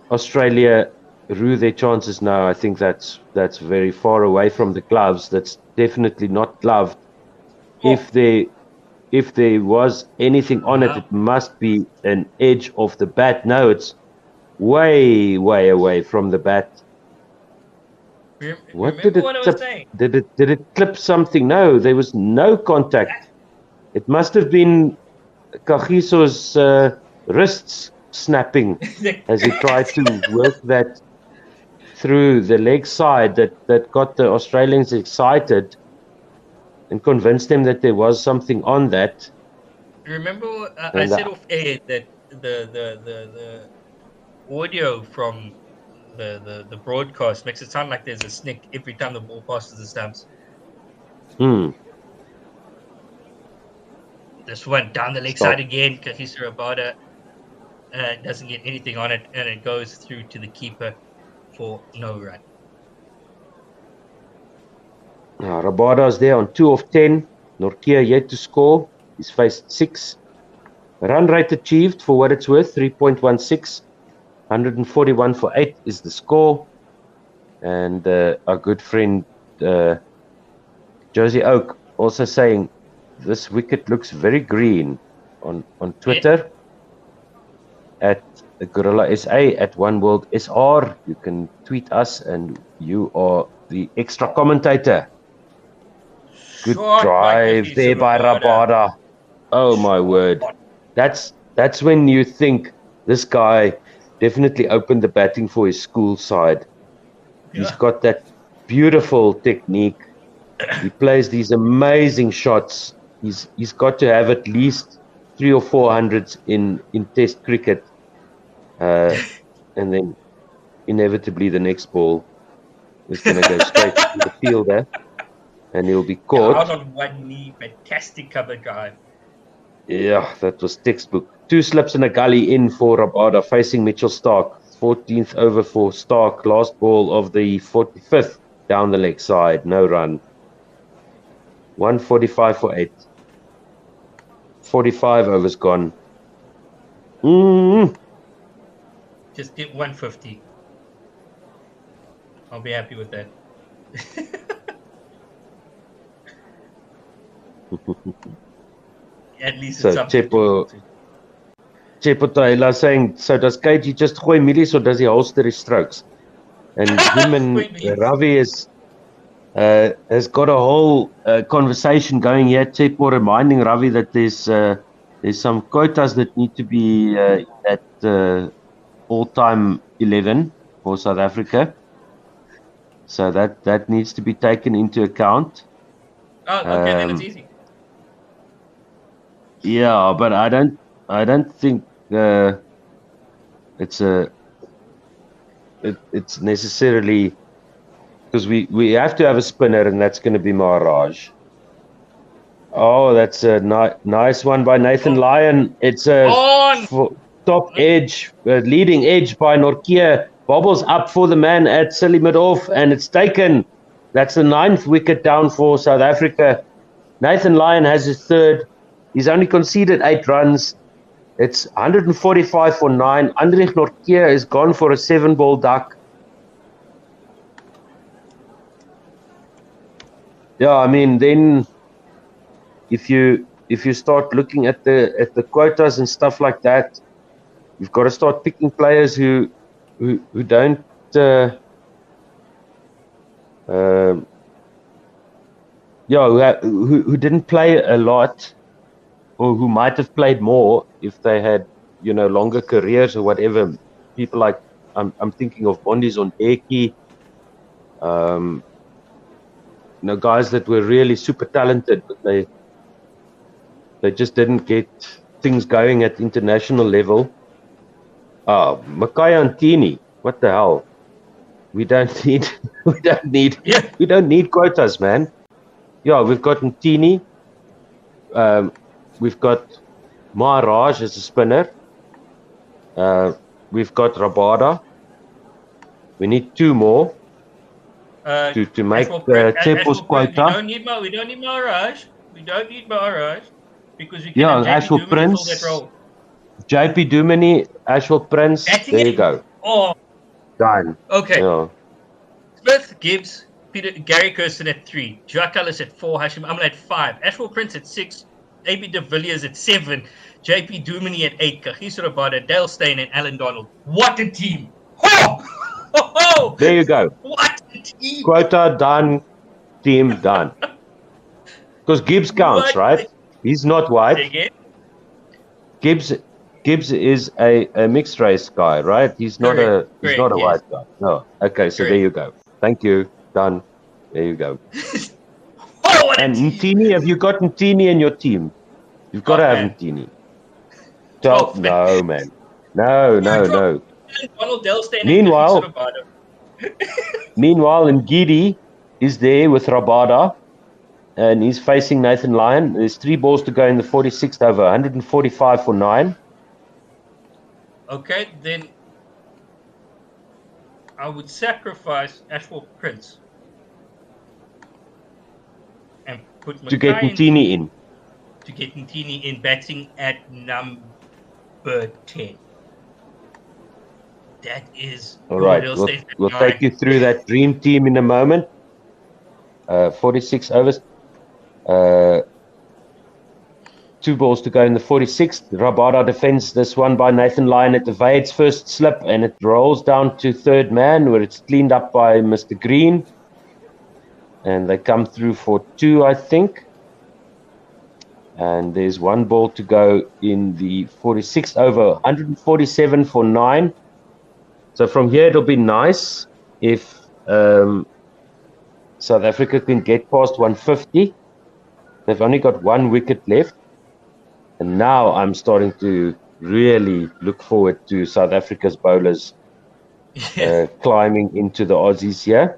Australia rue their chances now? I think that's very far away from the gloves. That's definitely not gloved. If there was anything on it must be an edge of the bat. No, it's way away from the bat. What did it tip? Did it clip something? No, there was no contact. It must have been Kagiso's wrists snapping as he tried to work that through the leg side that got the Australians excited and convinced them that there was something on that. Remember, I said off air that the audio from the broadcast makes it sound like there's a snick every time the ball passes the stumps. This one down the leg side again. Kagiso Rabada doesn't get anything on it, and it goes through to the keeper for no run. Rabada's there on 2 of 10. Nortje yet to score. He's faced 6. Run rate achieved, for what it's worth, 3.16. 141 for 8 is the score. And our good friend Josie Oak also saying this wicket looks very green on Twitter at Gorilla SA at One World SR. You can tweet us, and you are the extra commentator. Good drive there by Rabada. Oh my word! That's when you think this guy definitely opened the batting for his school side. He's got that beautiful technique. He plays these amazing shots. He's got to have at least 300 or 400s in Test cricket, and then inevitably the next ball is going to go straight to the fielder, and he'll be caught. Out on one knee, fantastic cover drive. Yeah, that was textbook. 2 slips and a gully in for Rabada facing Mitchell Stark. 14th over for Stark. Last ball of the 45th down the leg side. No run. 145 for 8. 45 overs gone. Just get 150. I'll be happy with that. At least So it's something. Chepo Taylor saying, so does KG just gooi millies or does he holster his strokes? And him and Ravi has got a whole conversation going here. Chepo reminding Ravi that there's some quotas that need to be at all-time 11 for South Africa. So that needs to be taken into account. Oh, okay, then it's easy. Yeah, but I don't think it's necessarily because we have to have a spinner, and that's going to be Maharaj. Oh, that's a nice one by Nathan Lyon. It's a top edge, leading edge by Nortje. Bobbles up for the man at Silly Mid-off, and it's taken. That's the 9th wicket down for South Africa. Nathan Lyon has his 3rd. He's only conceded 8 runs. It's 145 for 9. Andrich Nortje is gone for a 7-ball duck. Yeah, I mean, then if you start looking at the quotas and stuff like that, you've got to start picking players who don't who didn't play a lot, or who might have played more if they had longer careers or whatever. People like I'm thinking of Bondis on Eki, guys that were really super talented, but they just didn't get things going at international level. Makai Antini, what the hell? We don't need quotas, man. Yeah, we've got Ntini. We've got Maharaj as a spinner. We've got Rabada. We need 2 more to make Chepo's quota. We don't need Maharaj. We don't need Maharaj because we can have Ashwell Prince, that role. JP Duminy, Ashwell Prince. There you go. Oh, done. Okay. Yeah. Smith, Gibbs, Gary Kirsten at 3, Jacques Ellis at 4, Hashim Amla at 5, Ashwell Prince at 6, AB de Villiers at 7, JP Duminy at 8, Kagiso Rabada, Dale Steyn, and Alan Donald. What a team! Oh! There you go. What a team! Quota done, team done. Because Gibbs counts, right? He's not white. Gibbs is a mixed race guy, right? He's not a white guy. No. Okay, so there you go. Thank you. Done. There you go. And Ntini, have you got Ntini in your team? You've got to have Ntini. No, man. No. Meanwhile, Ngidi is there with Rabada, and he's facing Nathan Lyon. There's 3 balls to go in the 46th over, 145 for 9. Okay, then I would sacrifice Ashwell Prince and put to get Ntini in. To get Ntini in batting at number 10. That is. All right, they'll we'll, stay at we'll 9. take you through that dream team in a moment. 46 overs. 2 balls to go in the 46th. Rabada defends this one by Nathan Lyon. It evades first slip and it rolls down to third man where it's cleaned up by Mr. Green. And they come through for 2, I think. And there's 1 ball to go in the 46th over. 147 for 9. So from here it'll be nice if South Africa can get past 150. They've only got 1 wicket left. And now I'm starting to really look forward to South Africa's bowlers climbing into the Aussies here.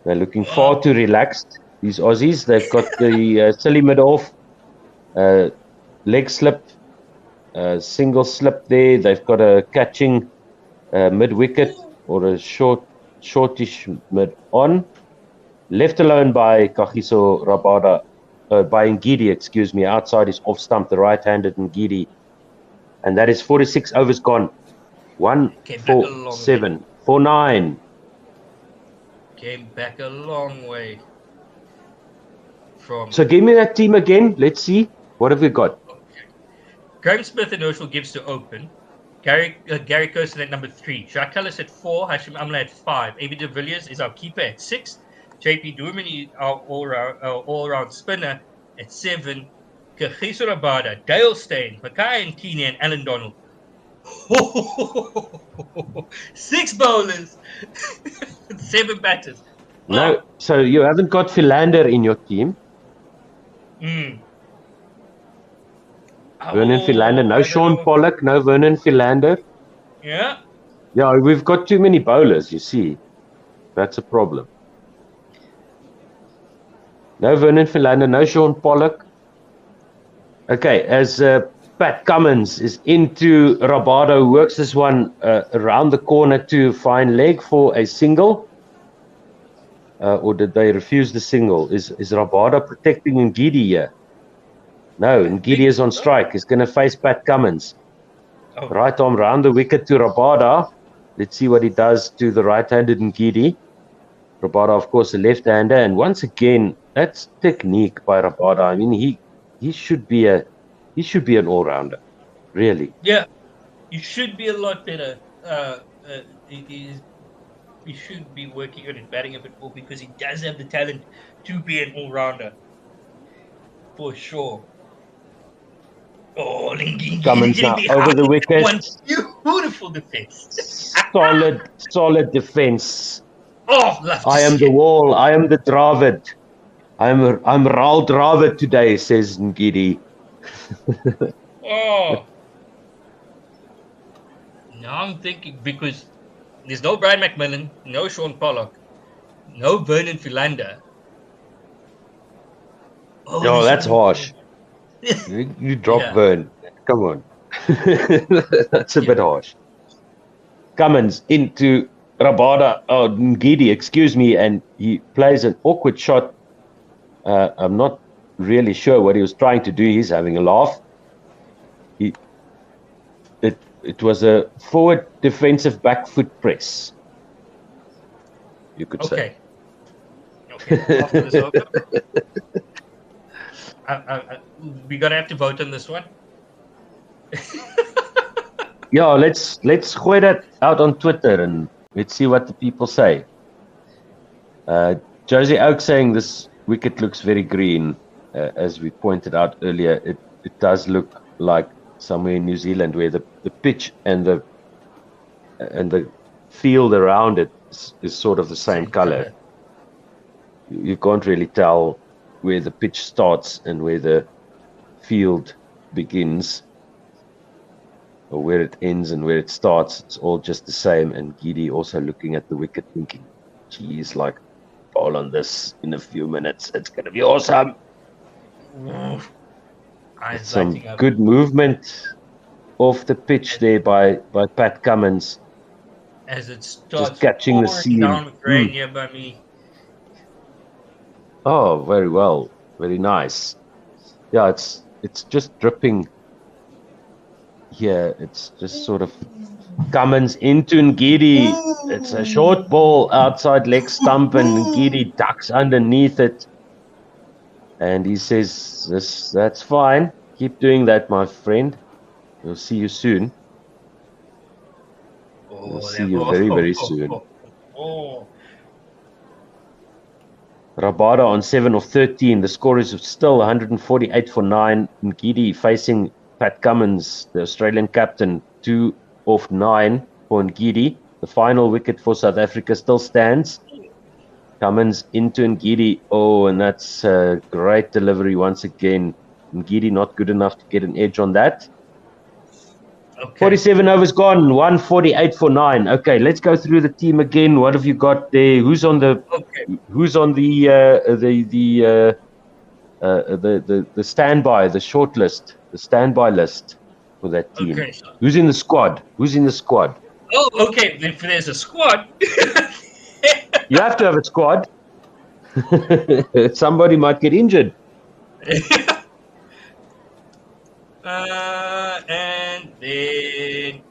They're looking far too relaxed, these Aussies. They've got the silly mid-off, leg slip, single slip there. They've got a catching mid-wicket or a shortish mid-on. Left alone by Kagiso Rabada. By Ngidi, excuse me, outside his off stump, the right-handed Ngidi. And that is 46 overs gone. 147 for 9. Came back a long way from. So give me that team again. Let's see. What have we got? Okay. Graham Smith and Herschel gives to open. Gary Kirsten at number 3. Jacques Kallis at 4. Hashim Amla at 5. A.B. de Villiers is our keeper at 6. JP Doorman, our all-round spinner, at 7. Kagiso Rabada, Dale Steyn, Mackay and Keeney, and Alan Donald. 6 bowlers, 7 batters. No, so you haven't got Philander in your team. Vernon Philander, no Sean Pollock, no Vernon Philander. Yeah. Yeah, we've got too many bowlers, you see. That's a problem. No Vernon Philander, no Sean Pollock. Okay, as Pat Cummins is into Rabada, who works this one around the corner to find leg for a single. Or did they refuse the single? Is Rabada protecting Ngidi here? No, Ngidi is on strike. He's going to face Pat Cummins. Oh. Right arm round the wicket to Rabada. Let's see what he does to the right-handed Ngidi. Rabada, of course, a left-hander. And once again, that's technique by Rabada. I mean, he should be an all-rounder, really. Yeah, you should be a lot better. He should be working on his batting a bit more because he does have the talent to be an all-rounder. For sure. Oh, Cummins now over the wicket. One beautiful defense. solid defense. Oh, love to I am see the it. wall. I am the Dravid. I'm Raul Dravid today, says Ngidi. Oh. Now I'm thinking because there's no Brian McMillan, no Sean Pollock, no Vernon Philander. Oh, that's harsh. You drop Yeah. Vern. Come on. That's a bit harsh. Cummins into Rabada, Ngidi, excuse me, and he plays an awkward shot. I'm not really sure what he was trying to do. He's having a laugh. It was a forward defensive back foot press, you could say. Okay. After this over, we're gonna have to vote on this one. Yeah, let's gooi that out on Twitter and let's see what the people say. Josie Oak saying this wicket looks very green. As we pointed out earlier, it does look like somewhere in New Zealand where the pitch and the field around it is sort of the same color. You can't really tell where the pitch starts and where the field begins, or where it ends and where it starts. It's all just the same. And Ngidi also looking at the wicket thinking, geez, like, bowl on this in a few minutes. It's going to be awesome. Some good movement off the pitch there by Pat Cummins. As it starts just catching the seam. Down with rain here by me. Oh, very well. Very nice. Yeah, it's just dripping here. It's just sort of Cummins into Ngidi. It's a short ball outside leg stump, and Ngidi ducks underneath it. And he says, that's fine. Keep doing that, my friend. We'll see you soon. We'll see you very, very soon. Rabada on 7 of 13. The score is still 148 for 9. Ngidi facing Pat Cummins, the Australian captain, 2 of 9 for Ngidi. The final wicket for South Africa still stands. Cummins into Ngidi. Oh, and that's a great delivery once again. Ngidi not good enough to get an edge on that. Okay. 47 overs gone, 148 for 9. Okay, let's go through the team again. What have you got there? Who's on the standby, the short list, the standby list for that team? Okay. Who's in the squad? Oh, okay. If there's a squad. You have to have a squad. Somebody might get injured. And then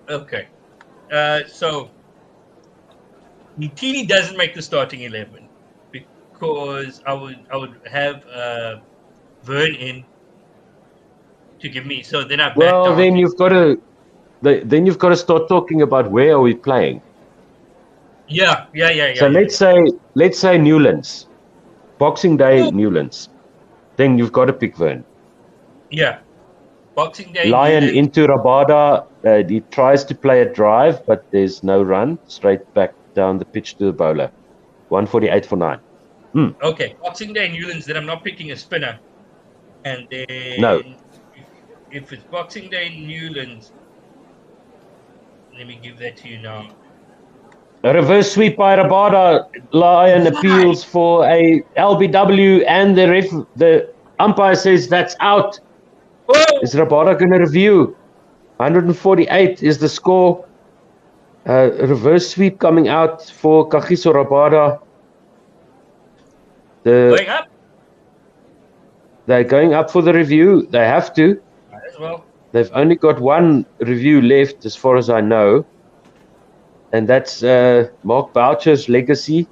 okay. So Ntini doesn't make the starting 11 because I would have Vern in to give me. So then then you've got to start talking about where are we playing. Yeah. So let's say Newlands, Boxing Day Newlands. Then you've got to pick Vern. Yeah. Boxing Day. Lion into Rabada. He tries to play a drive, but there's no run. Straight back down the pitch to the bowler. 148 for 9. Okay. Boxing Day Newlands, then I'm not picking a spinner. And then No. If it's Boxing Day Newlands, let me give that to you now. A reverse sweep by Rabada. Lion appeals for a LBW, and the umpire says that's out. Whoa! Is Rabada going to review? 148 is the score. Reverse sweep coming out for Kagiso Rabada. Going up? They're going up for the review. They have to. Might as well. They've only got one review left, as far as I know. And that's Mark Boucher's legacy.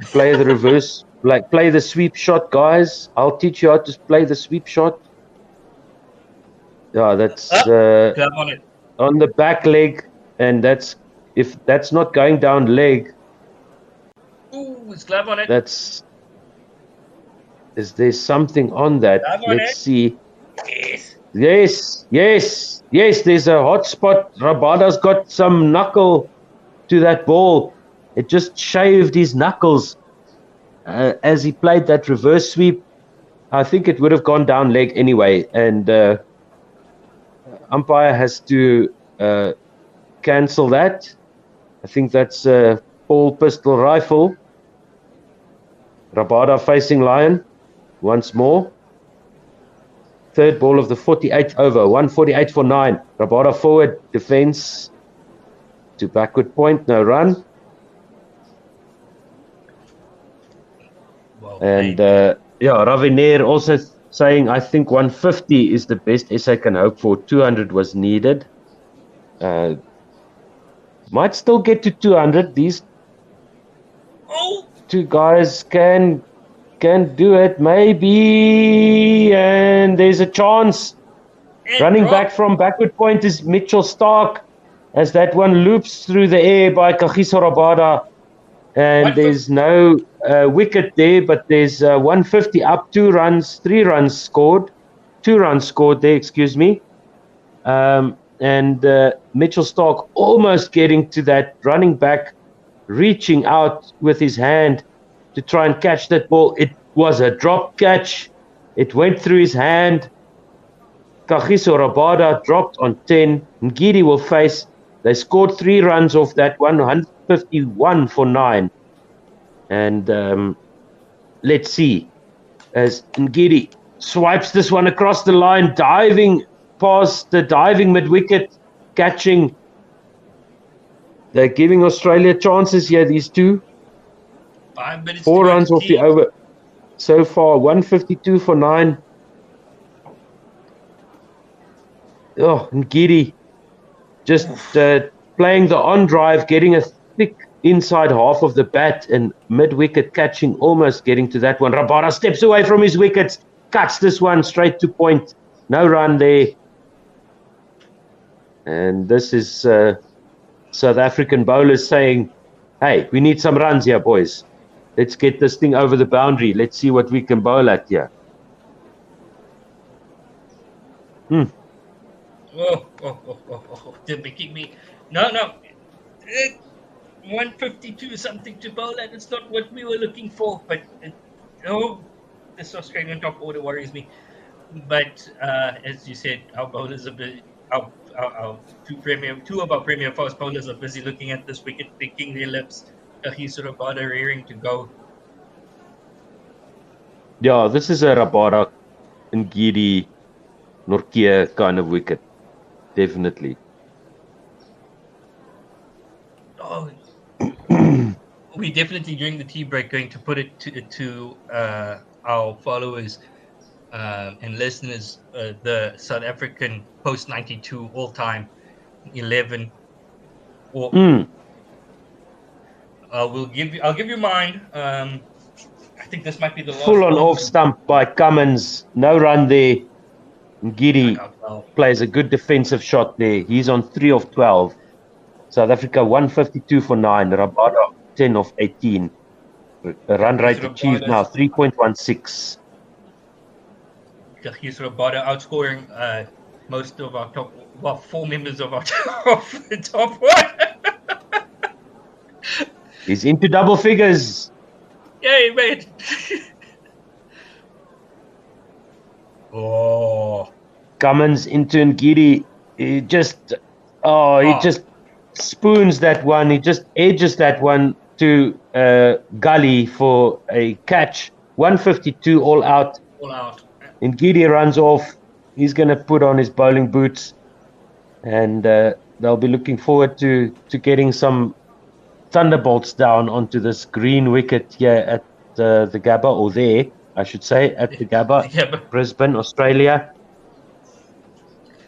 Play the reverse, play the sweep shot, guys. I'll teach you how to play the sweep shot. Yeah, that's Club on it. on the back leg, and if that's not going down leg, Ooh, it's glove on it. is there something on that? Glove on Let's it. see. Yes. Yes, there's a hot spot. Rabada's got some knuckle to that ball. It just shaved his knuckles as he played that reverse sweep. I think it would have gone down leg anyway, and umpire has to cancel that. I think that's Paul Pistol Rifle. Rabada facing Lion once more. Third ball of the 48th over, 148 for 9. Rabada forward, defense to backward point, no run. Well, And Raviner also saying, I think 150 is the best SA can hope for. 200 was needed. Might still get to 200. These two guys can do it, maybe. And there's a chance. Running back from backward point is Mitchell Stark, as that one loops through the air by Kagiso Rabada. And there's no wicket there, but there's 150 up, 2 runs, 3 runs scored. 2 runs scored there, excuse me. And Mitchell Stark almost getting to that running back, reaching out with his hand to try and catch that ball. It was a drop catch. It went through his hand. Kagiso Rabada dropped on 10. Ngidi will face. They scored 3 runs off that one, 151 for 9. And let's see, as Ngidi swipes this one across the line, diving past the diving mid-wicket, catching. They're giving Australia chances here, these two. 5 minutes. 4 runs off the over so far, 152 for 9. Ngidi just playing the on drive, getting a thick inside half of the bat and mid wicket catching, almost getting to that one. Rabada steps away from his wickets, cuts this one straight to point. No run there. And this is South African bowlers saying, hey, we need some runs here, boys. Let's get this thing over the boundary. Let's see what we can bowl at here. They're making me. No. 152 something to bowl at. It's not what we were looking for. But this Australian top order worries me. But as you said, our bowlers are busy. Our two of our premier fast bowlers are busy looking at this wicket, licking their lips. Kagiso Rabada rearing to go. Yeah, this is a Rabada, Ngidi, Nortje kind of wicket. Definitely. Oh, we definitely during the tea break going to put it to our followers and listeners the South African post 92 all time 11. Or I'll give you mine. I think this might be the last full on one. off stump by Cummins. No run there. Ngidi plays a good defensive shot there. He's on 3 of 12. South Africa 152 for 9. Rabada 10 of 18. Run rate achieved now 3.16. Kagiso Rabada outscoring most of our top, well, 4 members of our top one. He's into double figures. Yay, mate! Oh, Cummins into Ngidi. He just spoons that one. He just edges that one to gully for a catch. 152 all out. all out. Ngidi runs off. He's going to put on his bowling boots, and they'll be looking forward to getting some thunderbolts down onto this green wicket here at the Gabba, or there, I should say, at the Gabba, Brisbane, Australia.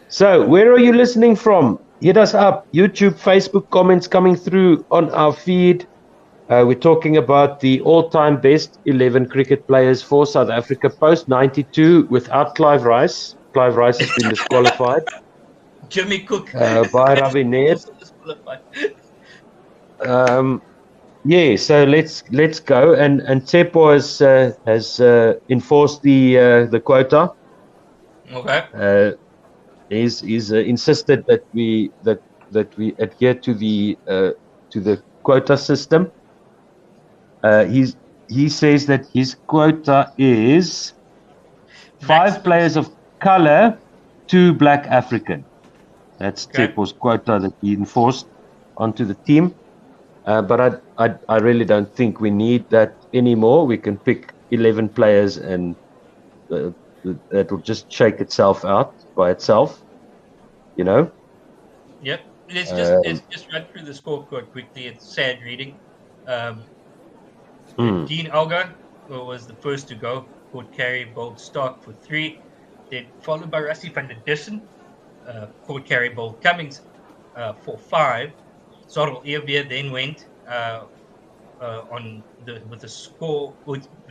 So, where are you listening from? Hit us up. YouTube, Facebook comments coming through on our feed. We're talking about the all-time best 11 cricket players for South Africa post 92 without Clive Rice. Clive Rice has been disqualified. Jimmy Cook by Ravi Nair. Yeah, so let's go. And Tsepo has enforced the quota. Okay. He's insisted that we adhere to the quota system. He says that his quota is 5 players of color, 2 black African. That's Tsepo's quota that he enforced onto the team. But I really don't think we need that anymore. We can pick 11 players and that will just shake itself out by itself, you know. Yep. Let's just run through the scorecard quickly. It's sad reading. Dean Elgar was the first to go. Caught carry, bowled Stark for 3. Then followed by Rassie van der Dussen. Caught carry, bowled Cummings for 5. Sorrel Eerbeer then went with the score.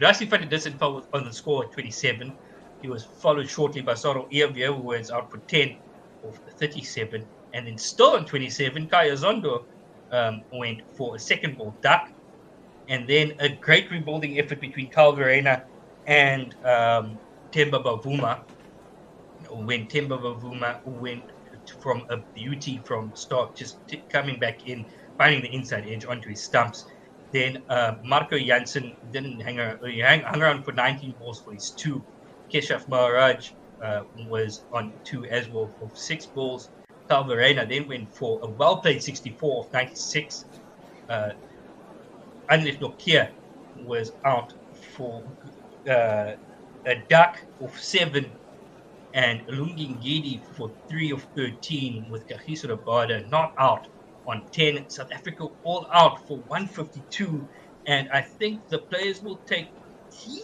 Rassie van der Dussen fell on the score at 27. He was followed shortly by Sorrel Eerbeer, who was out for 10 of 37. And then still on 27, Kaya Zondo went for a second ball duck. And then a great rebuilding effort between Kyle Verreynne and Themba Bavuma. When Themba Bavuma went from a beauty from start, just coming back in, finding the inside edge onto his stumps. Then Marco Jansen didn't hang around. He hung around for 19 balls for his 2. Keshav Maharaj was on 2 as well for 6 balls. Kyle Verreynne then went for a well-played 64 of 96. Anrich Nortje was out for a duck of 7, and Lungi Ngidi for 3 of 13, with Kagiso Rabada not out on 10. South Africa all out for 152, and I think the players will take tea.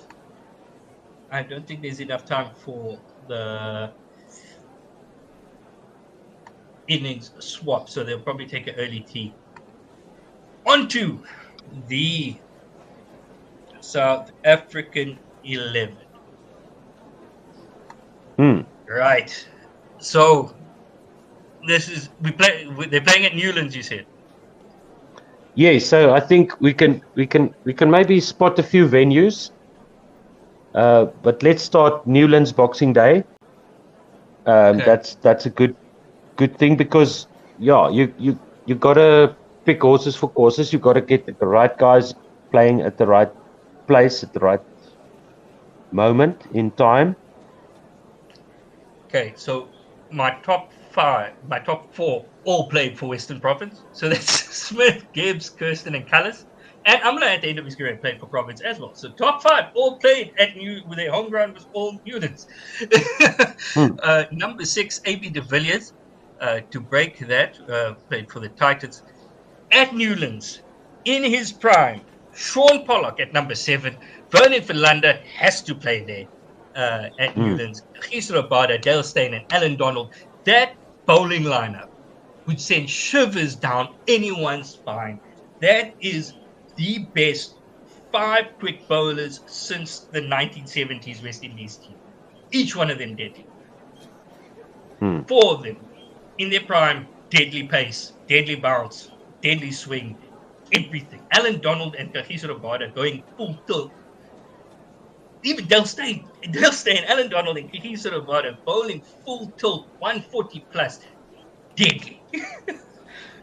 I don't think there's enough time for the innings swap, so they'll probably take an early tee. On to the South African 11. Right. So this is they're playing at Newlands, you said. Yeah, so I think we can maybe spot a few venues. But let's start Newlands Boxing Day. Okay. That's a good thing because you gotta pick horses for courses. You gotta get the right guys playing at the right place at the right moment in time. Okay, so my top four all played for Western Province. So that's Smith, Gibbs, Kirsten, and Callis. And Amla at the end of his career played for Province as well. So top five all played at with their home ground was all Newlands. Number 6, AB de Villiers, to break that, played for the Titans. At Newlands, in his prime, Sean Pollock at number 7. Vernon Philander has to play there at Newlands. Gys Rabada, Dale Steyn, and Alan Donald. That bowling lineup would send shivers down anyone's spine. That is the best 5 quick bowlers since the 1970s West Indies team. Each one of them deadly. 4 of them in their prime, deadly pace, deadly bounce, deadly swing, everything. Alan Donald and Gys Rabada going full tilt. Even Dale Steyn, Alan Donald and Gys Rabada bowling full tilt, 140 plus, deadly.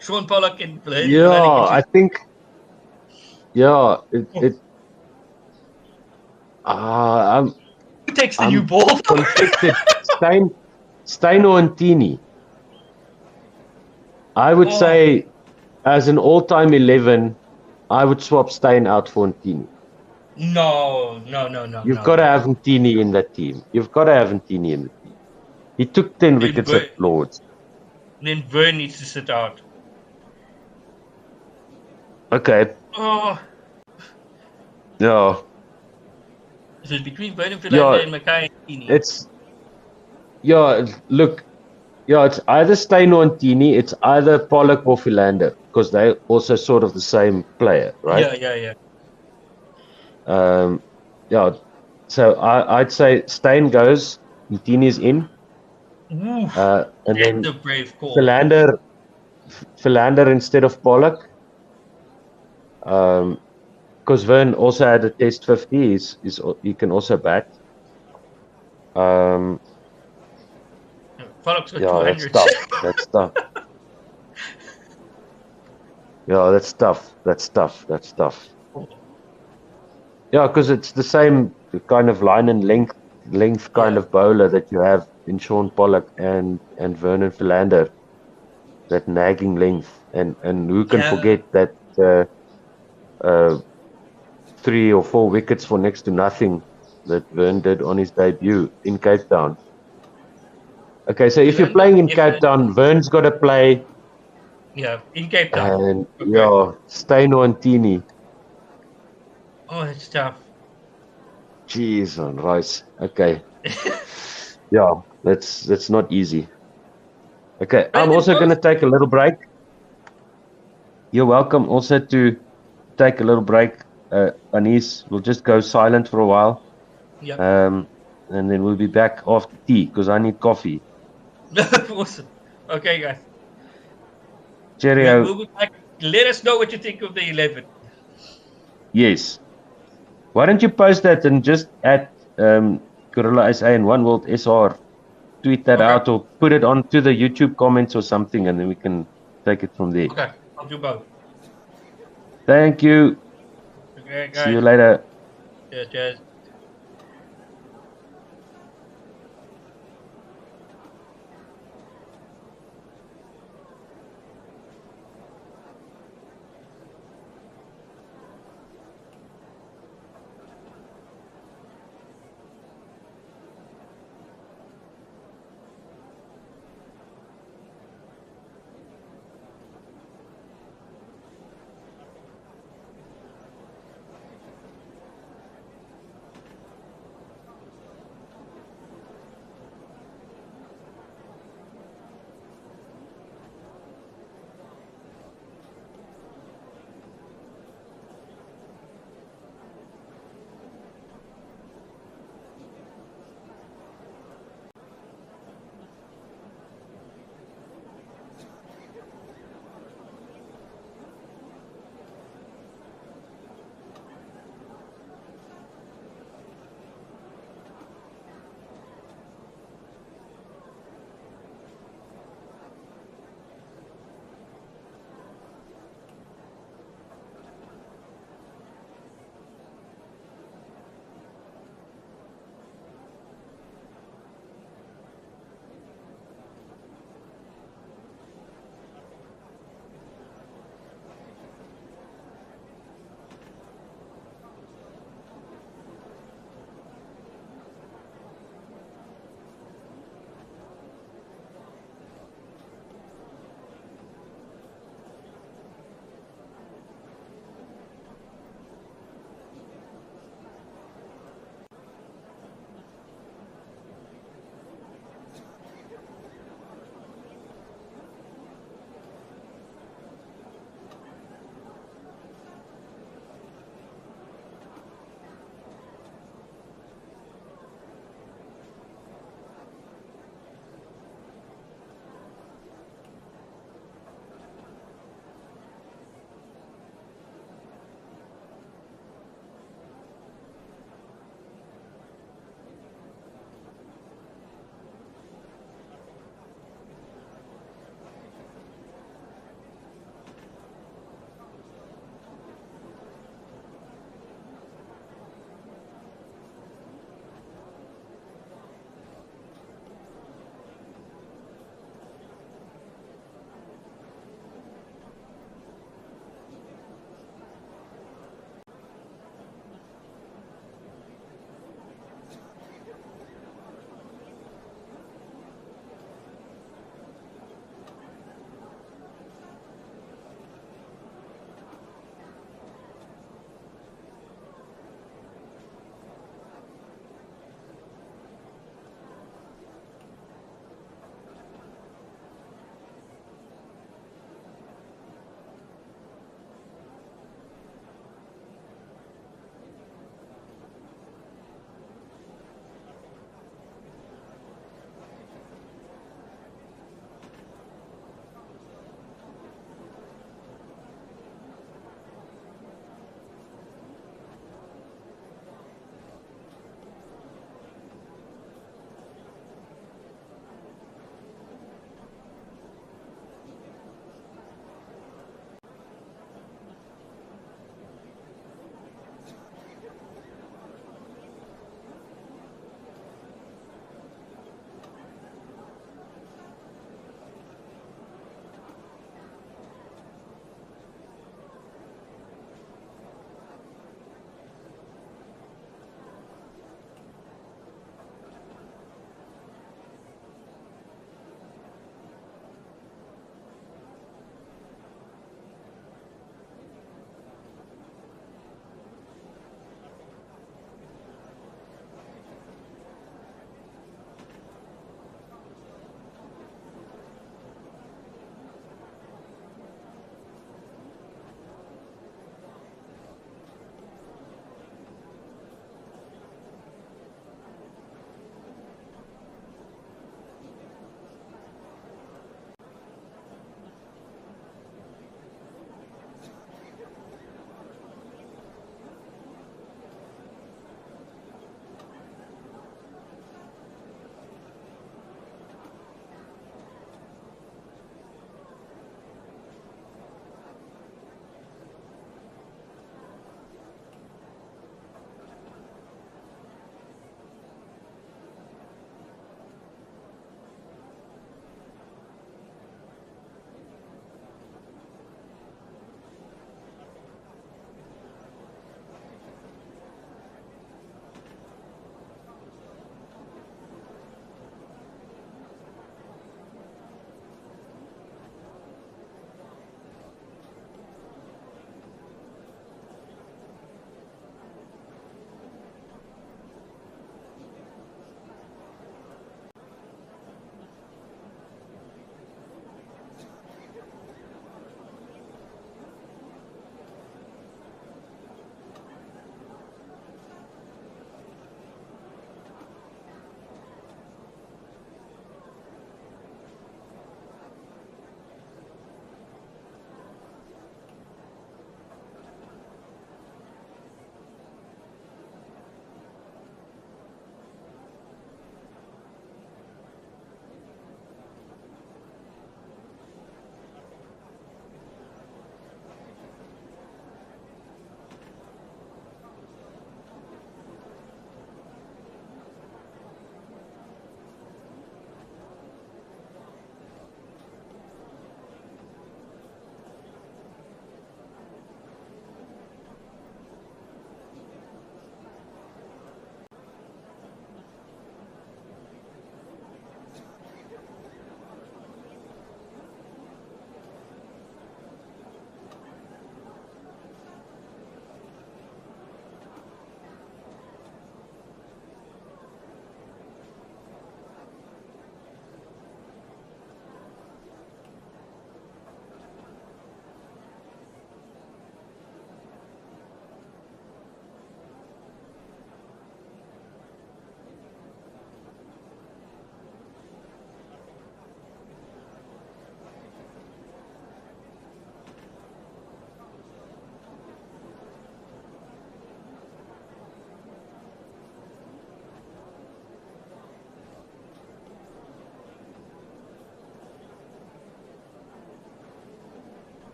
Sean Pollock and I think I'm who takes the new ball? conflicted. Steyn or Ntini. I would say, as an all-time 11, I would swap Steyn out for Ntini. No. You've got to have Ntini in that team. You've got to have Ntini in the team. He took 10 wickets at Lords. Then Vern needs to sit out. Okay. Oh. Yeah. So it's between Vern and Philander and Mackay and Ntini. It's either Steyn or Ntini. It's either Pollock or Philander because they're also sort of the same player, right? Yeah. So I'd say Steyn goes, Ntini's in. Oof, And then that's a brave call. Philander instead of Pollock. Because Vern also had a test 50, he can also bat. Pollock's got Yeah, 200. that's tough. Yeah, that's tough. Yeah, because it's the same kind of line and length kind of bowler that you have in Sean Pollock and Vernon Philander. That nagging length, and who can forget that 3 or 4 wickets for next to nothing that Vern did on his debut in Cape Town. Okay, so if you're playing in Cape Town, Vern's got to play. Yeah, in Cape Town. And Steyn or Ntini. Oh, it's tough. Jeez on rice. Okay. That's not easy. Okay, I'm also going to take a little break. You're welcome also to take a little break. Anis, we'll just go silent for a while. Yep. And then we'll be back after tea because I need coffee. Awesome. Okay, guys. Cheerio. We'll be back. Let us know what you think of the 11. Yes. Why don't you post that and just at Gorilla SA and One World SR, tweet that out or put it onto the YouTube comments or something, and then we can take it from there. Okay, I'll do both. Thank you. Okay, guys. See you later. Cheers.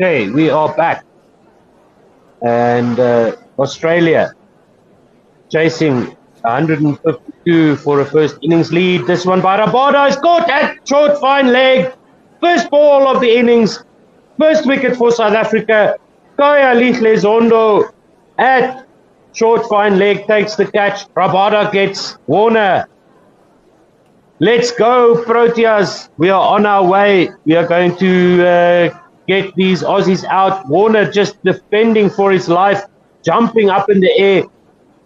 Okay, we are back. And Australia chasing 152 for a first innings lead. This one by Rabada is caught at short fine leg. First ball of the innings. First wicket for South Africa. Kaya Lihle at short fine leg takes the catch. Rabada gets Warner. Let's go, Proteas. We are on our way. We are going to get these Aussies out. Warner just defending for his life, jumping up in the air,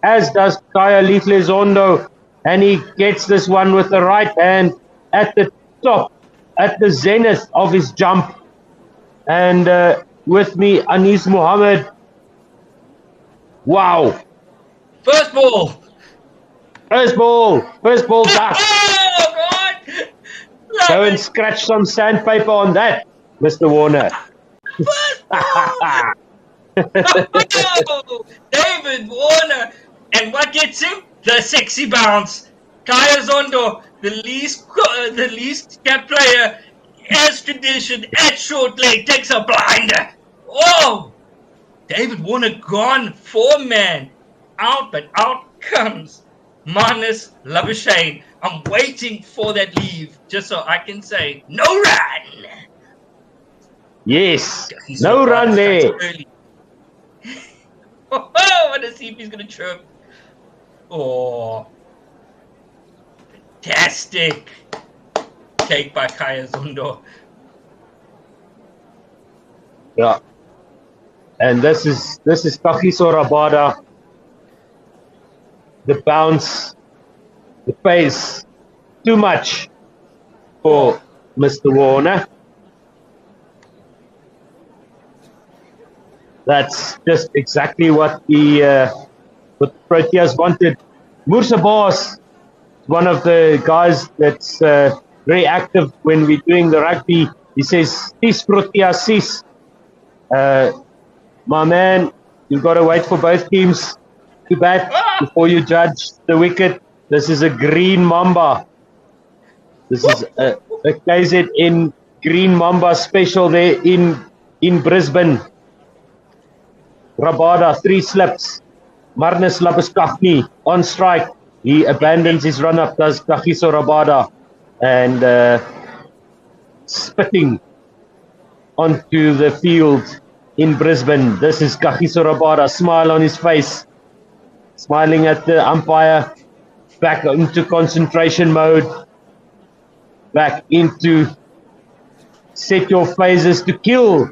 as does Kaya Lihle. And he gets this one with the right hand at the top, at the zenith of his jump. And with me, Anis Mohammed. Wow. First ball. First ball duck. Oh, God. Love Go and it. scratch some sandpaper on that, Mr. Warner. First ball. Oh, David Warner. And what gets him? The sexy bounce. Kaya Zondo, the least capped player, as tradition, at short leg, takes a blinder. Oh! David Warner gone, 4-man. Out, but out comes Marnus Labuschagne. I'm waiting for that leave, just so I can say, no run! Yes, He's no so run fast, there. that's early. Oh, I want to see if he's going to chirp. Oh. Fantastic. Take by Kaya Zondo. Yeah. And this is Kagiso Rabada. The bounce, the pace, too much for Mr. Warner. That's just exactly what the Proteas wanted. Mursa Boss, one of the guys that's very active when we're doing the rugby. He says, "Sis Proteas, sis." My man, you've got to wait for both teams to bat before you judge the wicket. This is a green mamba. This is a KZN green mamba special there in Brisbane. Rabada, 3 slips. Marnus Labuschagne on strike. He abandons his run-up, does Kagiso Rabada, and spitting onto the field in Brisbane. This is Kagiso Rabada, smile on his face, smiling at the umpire, back into concentration mode, back into set your phases to kill.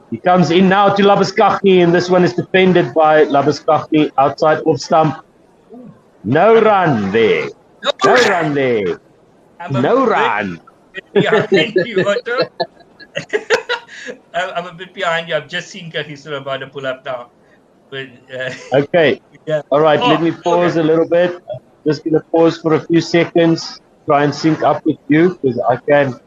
He comes in now to Labuschagne, and this one is defended by Labuschagne outside off stump. No run there. No run there. No run. Behind you, Otto. I'm a bit behind you. I've just seen Kagiso Rabada pull up now. But Okay. yeah. All right. Let me Oh, pause okay. a little bit. Just going to pause for a few seconds. Try and sync up with you because I can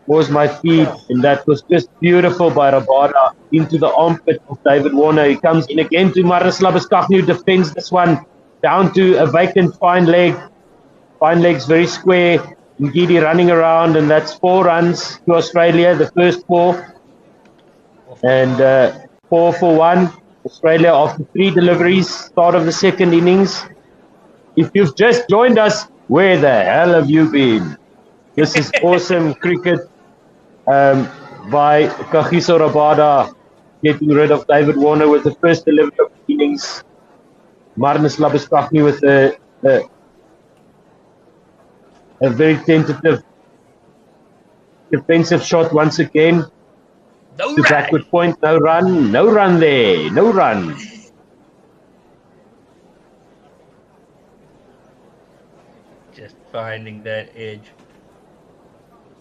pause my feed. And that was just beautiful by Rabada into the armpit of David Warner. He comes in again to Marnus Labuschagne, who defends this one down to a vacant fine leg. Fine leg's very square. Ngidi running around, and that's 4 runs to Australia, the first 4. And 4 for 1. Australia after 3 deliveries, start of the second innings. If you've just joined us, where the hell have you been? This is awesome cricket by Kagiso Rabada, getting rid of David Warner with the first delivery of the innings. Marnus Labuschagne with a very tentative defensive shot once again. No To run. backward point, no run there, no run. Just finding that edge.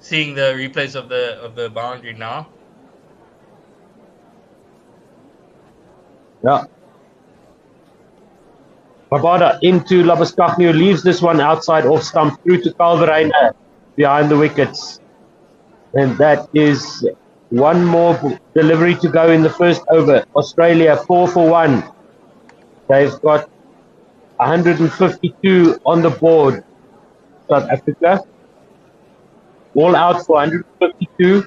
Seeing the replays of the boundary now. Yeah. Rabada into Labuschagne, who leaves this one outside off stump through to Calverena behind the wickets. And that is one more delivery to go in the first over. Australia 4 for 1. They've got 152 on the board. South Africa. all out for 152.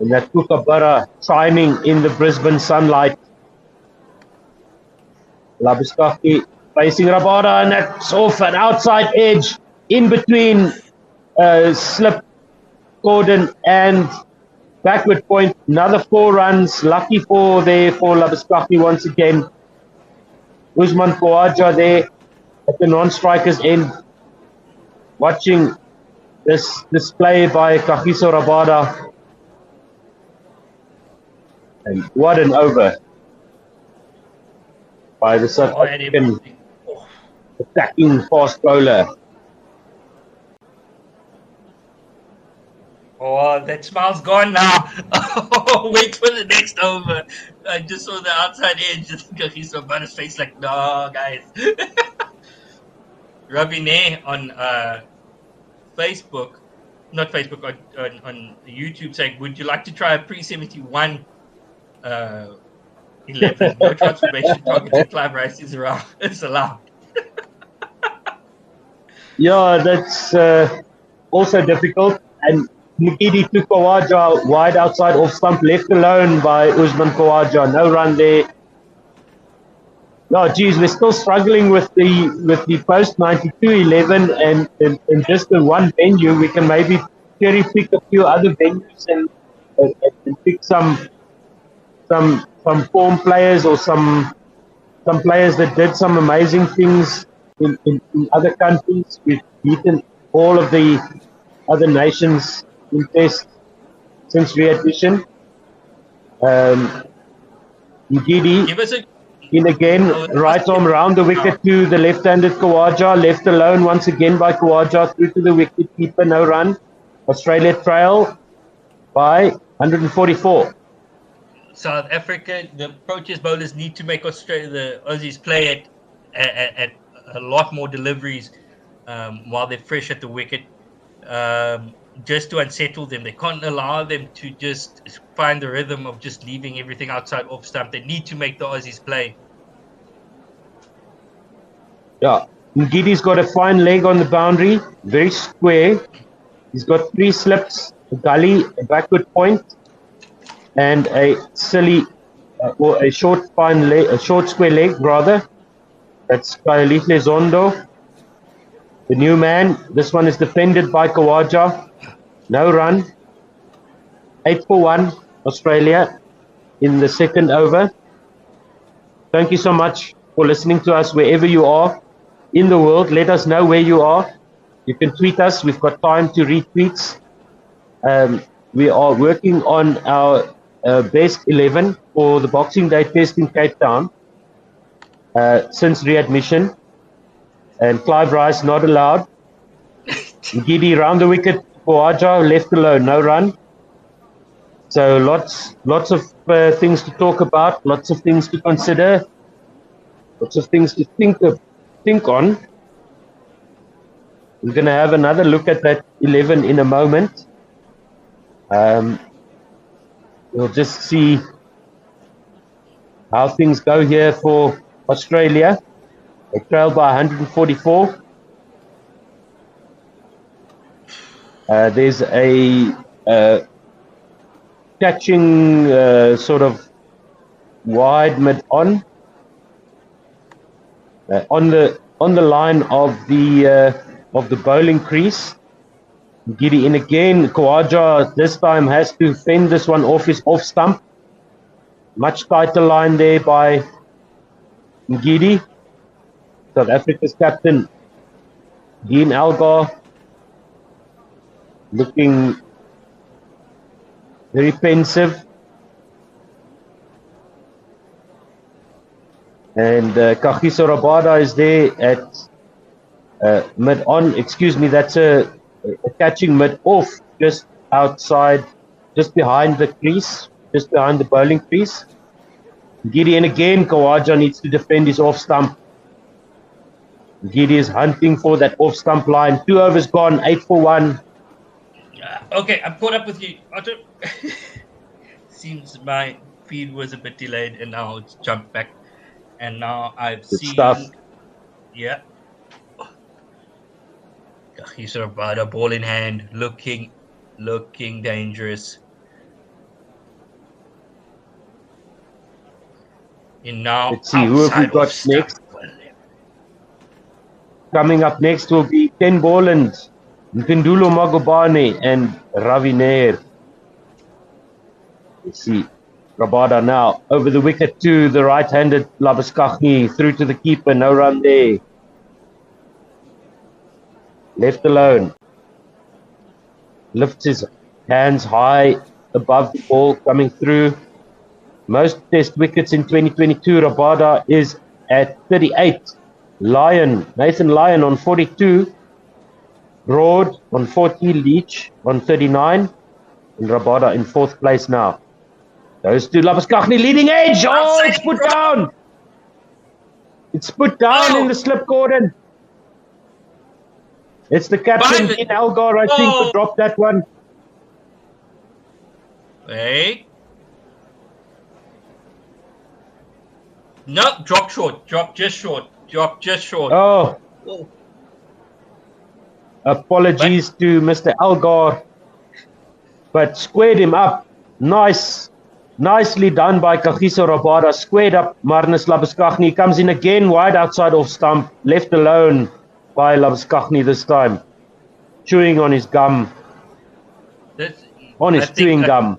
And that Kookaburra shining in the Brisbane sunlight. Labuschagne facing Rabada, and that's off an outside edge in between slip, Gordon, and backward point. Another 4 runs. Lucky for Labuschagne once again. Usman Khawaja there at the non-striker's end, watching this display by Kagiso Rabada. And what an over by the South African attacking fast bowler. Oh, that smile's gone now. Wait for the next over. I just saw the outside edge. He's so about his face like, no, guys. Rabine on Facebook, not Facebook, on YouTube saying, would you like to try a pre-71 11? No transformation targeted Clive Rice is allowed. Yeah, that's also difficult. And Mugidi took Khawaja wide outside off stump, left alone by Usman Khawaja. No run there. No, geez, we're still struggling with the post 92 11 and just the one venue. We can maybe cherry pick a few other venues and pick some form players or some players that did some amazing things in other countries. We've beaten all of the other nations in test since readmission. Ngidi Give us a in again, right arm round the wicket to the left-handed Khawaja, left alone once again by Khawaja, through to the wicket keeper, no run. Australia trail by 144. South Africa, the protest bowlers need to make Australia, the Aussies play at a lot more deliveries while they're fresh at the wicket, just to unsettle them. They can't allow them to just find the rhythm of just leaving everything outside off stump. They need to make the Aussies play. Yeah, Ngidi's got a fine leg on the boundary, very square. He's got 3 slips, a gully, a backward point, and a silly or a short fine leg, a short square leg rather. That's Kayalihle Zondo, the new man. This one is defended by Khawaja. No run. 8 for 1, Australia in the second over. Thank you so much for listening to us wherever you are in the world. Let us know where you are. You can tweet us. We've got time to read tweets. We are working on our best 11 for the Boxing Day test in Cape Town since readmission. And Clive Rice not allowed. Ngidi round the wicket. Khawaja left alone, no run. So lots of things to talk about, lots of things to consider, lots of things to think on. We're going to have another look at that 11 in a moment. We'll just see how things go here for Australia. They trail by 144. There's a catching sort of wide mid on the line of the bowling crease. Ngidi in again. Khawaja this time has to fend this one off his off stump. Much tighter line there by Ngidi. South Africa's captain Dean Elgar looking very pensive. And Kagiso Rabada is there at mid on. Excuse me, that's a catching mid off, just outside, just behind the crease, just behind the bowling crease. Ngidi in again. Khawaja needs to defend his off stump. Ngidi is hunting for that off stump line. 2 overs gone, 8 for 1. Okay, I'm caught up with you, Otto. Seems my feed was a bit delayed, and now it's jumped back. And now I've Good seen stuff. Yeah. Kagiso Rabada, ball in hand, looking dangerous. And now Let's see, who have we outside got off stump. next? Coming up next will be Ken Boland, Mpindulo Magubane, and Ravi Nair. Let's see. Rabada now over the wicket to the right-handed Labuschagne, through to the keeper, no run there. Left alone. Lifts his hands high above the ball coming through. Most test wickets in 2022, Rabada is at 38. Nathan Lyon on 42. Broad on 40, Leach on 39. And Rabada in 4th place now. Goes to Labuschagne, leading edge. Oh, it's put down. It's put down in the slip, Gordon. It's the captain, in Algar, I think, who dropped that one. Wait. No, drop short. Drop just short. Oh. Apologies to Mr. Algar. But squared him up. Nicely done by Kagiso Rabada. Squared up Marnus Labuschagne. Comes in again, wide outside off stump. Left alone by Labuschagne this time. Chewing on his gum. Chewing gum.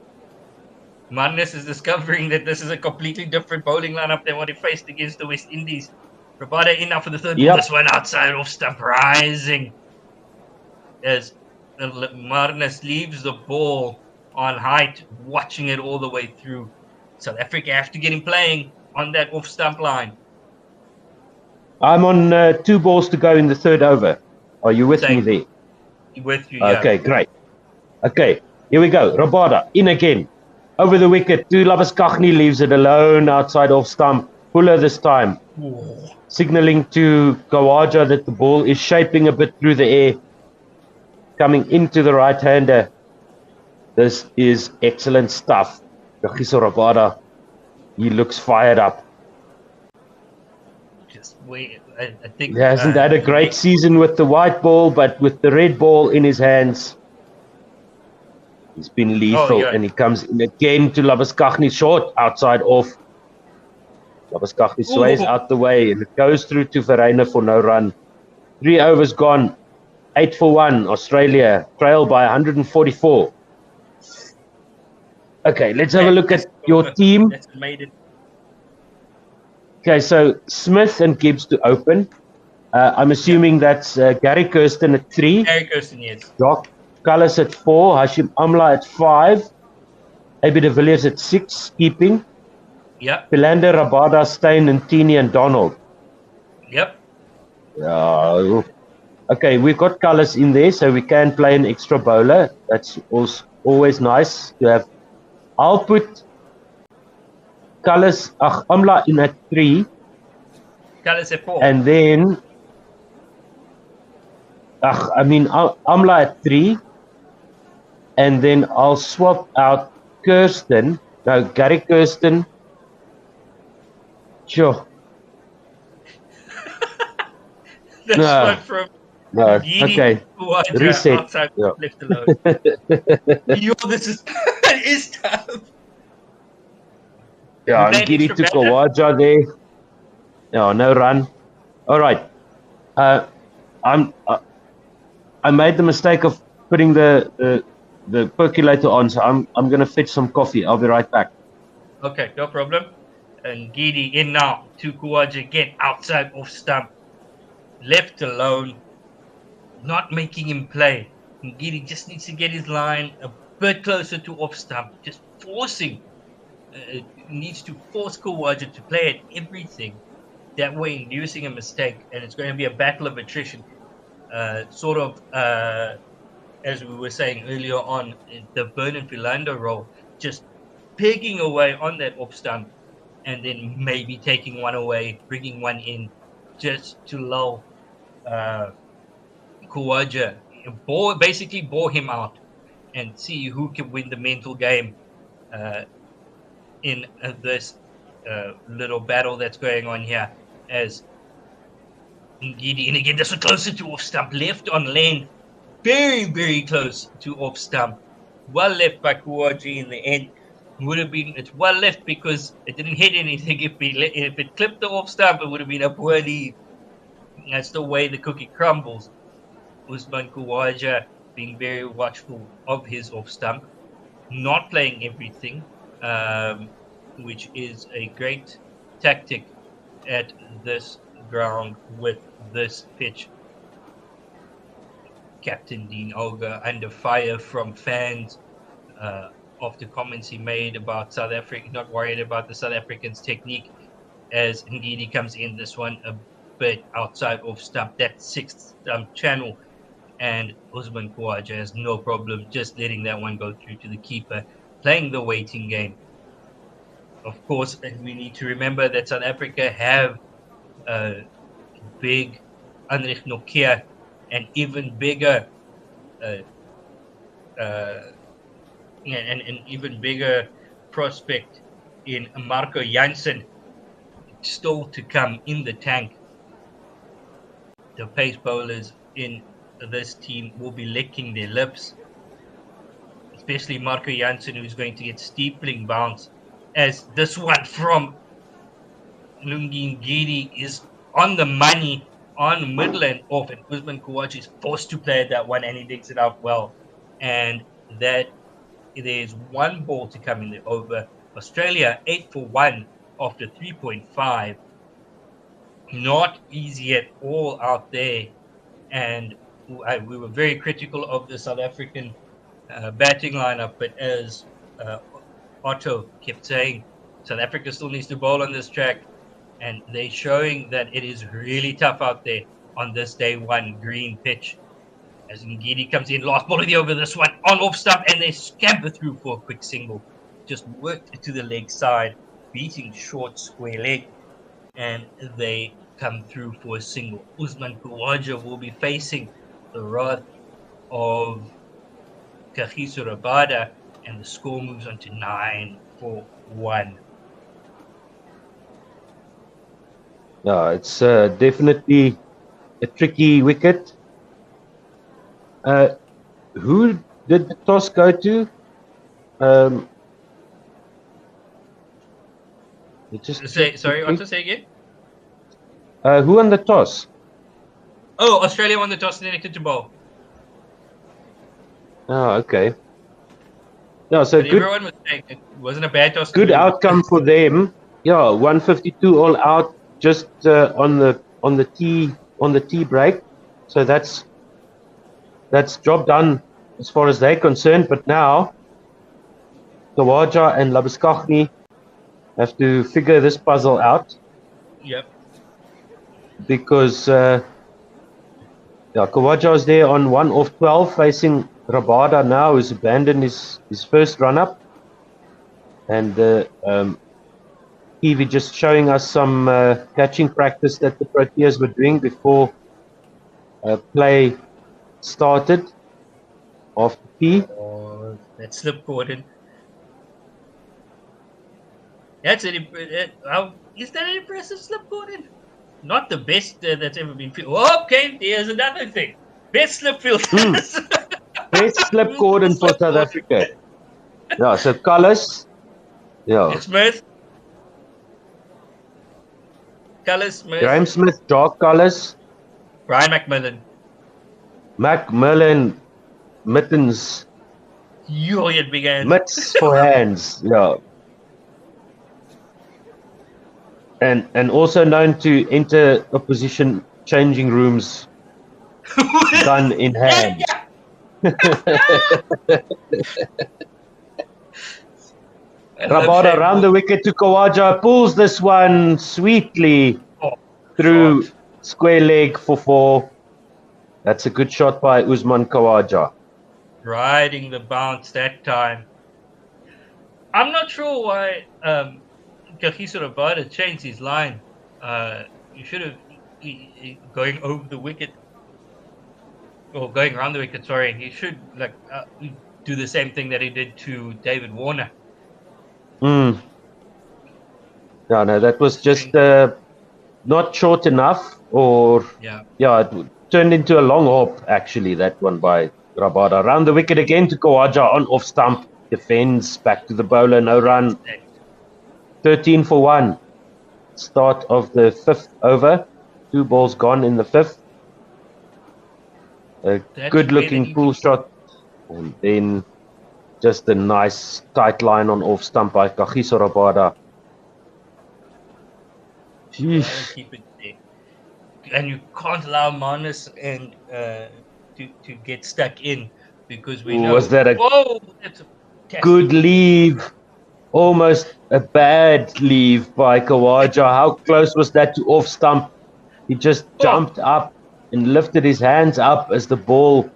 Marnus is discovering that this is a completely different bowling lineup than what he faced against the West Indies. Rabada in now for the third ball. This one outside off stump, rising. As Marnus leaves the ball on height, watching it all the way through. South Africa have to get him playing on that off stump line. I'm on 2 balls to go in the 3rd over. Are you with me there? With you, yeah. Okay, great. Okay, here we go. Rabada in again. Over the wicket. To Labuschagne, leaves it alone outside off stump. Fuller this time. Signalling to Khawaja that the ball is shaping a bit through the air. Coming into the right-hander. This is excellent stuff. Kagiso Rabada, he looks fired up. Just wait. I think he hasn't had a great season with the white ball, but with the red ball in his hands, he's been lethal. And he comes in again to Labuschagne, short outside off. Labuschagne sways out the way, and it goes through to Verreynne for no run. 3 overs gone. 8 for 1. Australia trail by 144. Okay, let's have a look at your team. Okay, so Smith and Gibbs to open. I'm assuming that's Gary Kirsten at 3. Gary Kirsten, yes. Jock Cullis at 4. Hashim Amla at 5. AB de Villiers at 6, keeping. Yep. Philander, Rabada, Steyn, and Tini and Donald. Yep. Okay, we've got Cullis in there, so we can play an extra bowler. That's always nice to have. I'll put Amla in at 3. Cullis at 4. And then, Amla at 3. And then I'll swap out Kirsten. No, Gary Kirsten. Sure. That's from okay. Reset. Yeah. Left alone. This is tough. Yeah, and Giri to Khawaja there. No run. All right. I made the mistake of putting the percolator on, so I'm gonna fetch some coffee. I'll be right back. Okay, no problem. And Giri in now to Khawaja again, outside off stump. Left alone, not making him play. Giri just needs to get his line a bit closer to off stump, just forcing. Needs to force Khawaja to play at everything. That way, inducing a mistake, and it's going to be a battle of attrition. As we were saying earlier on, the Bernard Philander role, just pegging away on that off stump, and then maybe taking one away, bringing one in, just to lull Khawaja, basically bore him out, and see who can win the mental game in this little battle that's going on here. As Ngidi, and again, this was closer to off stump, left on lane, very, very close to off stump. Well left by Kawaji in the end. Would have been, it's well left because it didn't hit anything. If it clipped the off stump, it would have been a poor lead. That's the way the cookie crumbles. Usman Khawaja being very watchful of his off stump, not playing everything, which is a great tactic at this ground with this pitch. Captain Dean Olga under fire from fans of the comments he made about South Africa, not worried about the South Africans' technique, as Ngidi comes in this one a bit outside of stump, that sixth stump channel, and Usman Khawaja has no problem just letting that one go through to the keeper, playing the waiting game. Of course, we need to remember that South Africa have big Andrich Nokia, and even bigger an even bigger prospect in Marco Jansen still to come in the tank. The pace bowlers in this team will be licking their lips, especially Marco Jansen, who's going to get steepling bounce, as this one from Lungi Ngidi is on the money, on middle and off, and Usman Khawaja is forced to play at that one, and he digs it out well. And that there's one ball to come in the over. Australia 8 for 1 after 3.5. Not easy at all out there. And we were very critical of the South African batting lineup, but as Otto kept saying, South Africa still needs to bowl on this track, and they're showing that it is really tough out there on this day one green pitch. As Ngidi comes in, last ball of the over, this one on off stump, and they scamper through for a quick single. Just worked to the leg side, beating short square leg, and they come through for a single. Usman Khawaja will be facing the wrath of Kagiso Rabada, and the score moves on to 9 for 1. Yeah, it's definitely a tricky wicket. Who did the toss go to? Sorry, what to say again? Who won the toss? Oh, Australia won the toss and elected to bowl. Oh, okay. Yeah, so But good. everyone was saying it wasn't a bad toss. Good outcome for them. Yeah, 152 all out just on the tea break. So that's job done as far as they're concerned. But now Khawaja and Labuschagne have to figure this puzzle out. Yep. Because Khawaja is there on 1 off 12 facing Rabada now, who's abandoned his first run up, and Kiwi just showing us some catching practice that the Proteas were doing before play started off the tee. Oh, that slip, Gordon. That's an is that an impressive slip, Gordon? Not the best that's ever been fielded. Oh, okay, there's another thing. Best slip fielders. Best slip Gordon for South Africa. Yeah, so Cullis. Yeah. Smith. Cullis, Smith. Graham Smith, Jock Cullis. Brian McMillan. Macmillan, mittens. You had big hands. Mitts for hands. Yeah. And also known to enter opposition changing rooms, gun in hand. Rabada around the wicket to Khawaja, pulls this one sweetly through square leg for 4. That's a good shot by Usman Khawaja. Riding the bounce that time. I'm not sure why Kagiso Rabada changed his line. You should have going over the wicket, or going around the wicket. Sorry, he should do the same thing that he did to David Warner. Yeah, no, that was just not short enough. Or Yeah. it turned into a long hop, actually, that one by Rabada. Around the wicket again to Kawaja on off stump. Defends back to the bowler, no run. 13 for 1. Start of the 5th over. 2 balls gone in the 5th. A That's good where looking they pull shot. And then just a nice tight line on off stump by Kagiso Rabada. Gotta keep it there. And you can't allow Manus and to get stuck in because we know. Was that a Whoa, that's a fantastic good leave? Almost a bad leave by Kawaja. How close was that to off stump? He just jumped up and lifted his hands up as the ball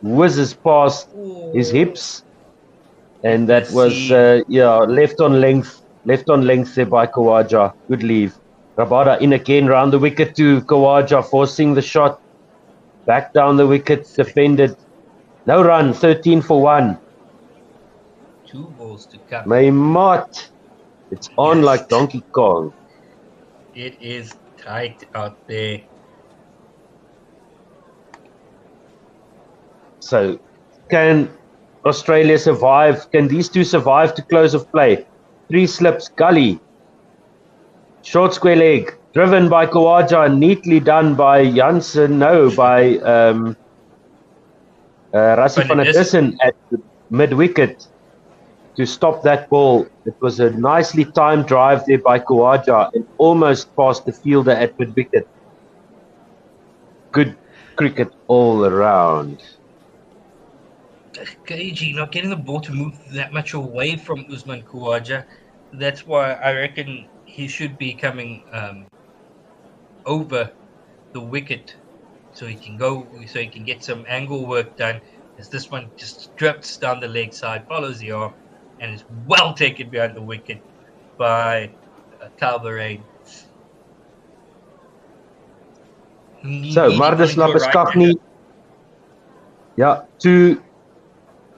whizzes past his hips. And that was, left on length there by Kawaja. Good leave. Rabada in again round the wicket to Kawaja, forcing the shot. Back down the wicket, defended. No run, 13 for 1. 2 balls to come. Maymot. It's on Yes. like Donkey Kong. It is tight out there. So, can Australia survive? Can these two survive to close of play? 3 slips, Gully. Short square leg, driven by Kawaja, neatly done by Janssen, by Rassie van der Dussen at the mid-wicket to stop that ball. It was a nicely timed drive there by Kawaja and almost past the fielder at mid-wicket. Good cricket all around. KG not getting the ball to move that much away from Usman Khawaja. That's why I reckon he should be coming over the wicket so he can get some angle work done. As this one just drifts down the leg side, follows the arm, and is well taken behind the wicket by Calverain. So Marnus Labuschagne,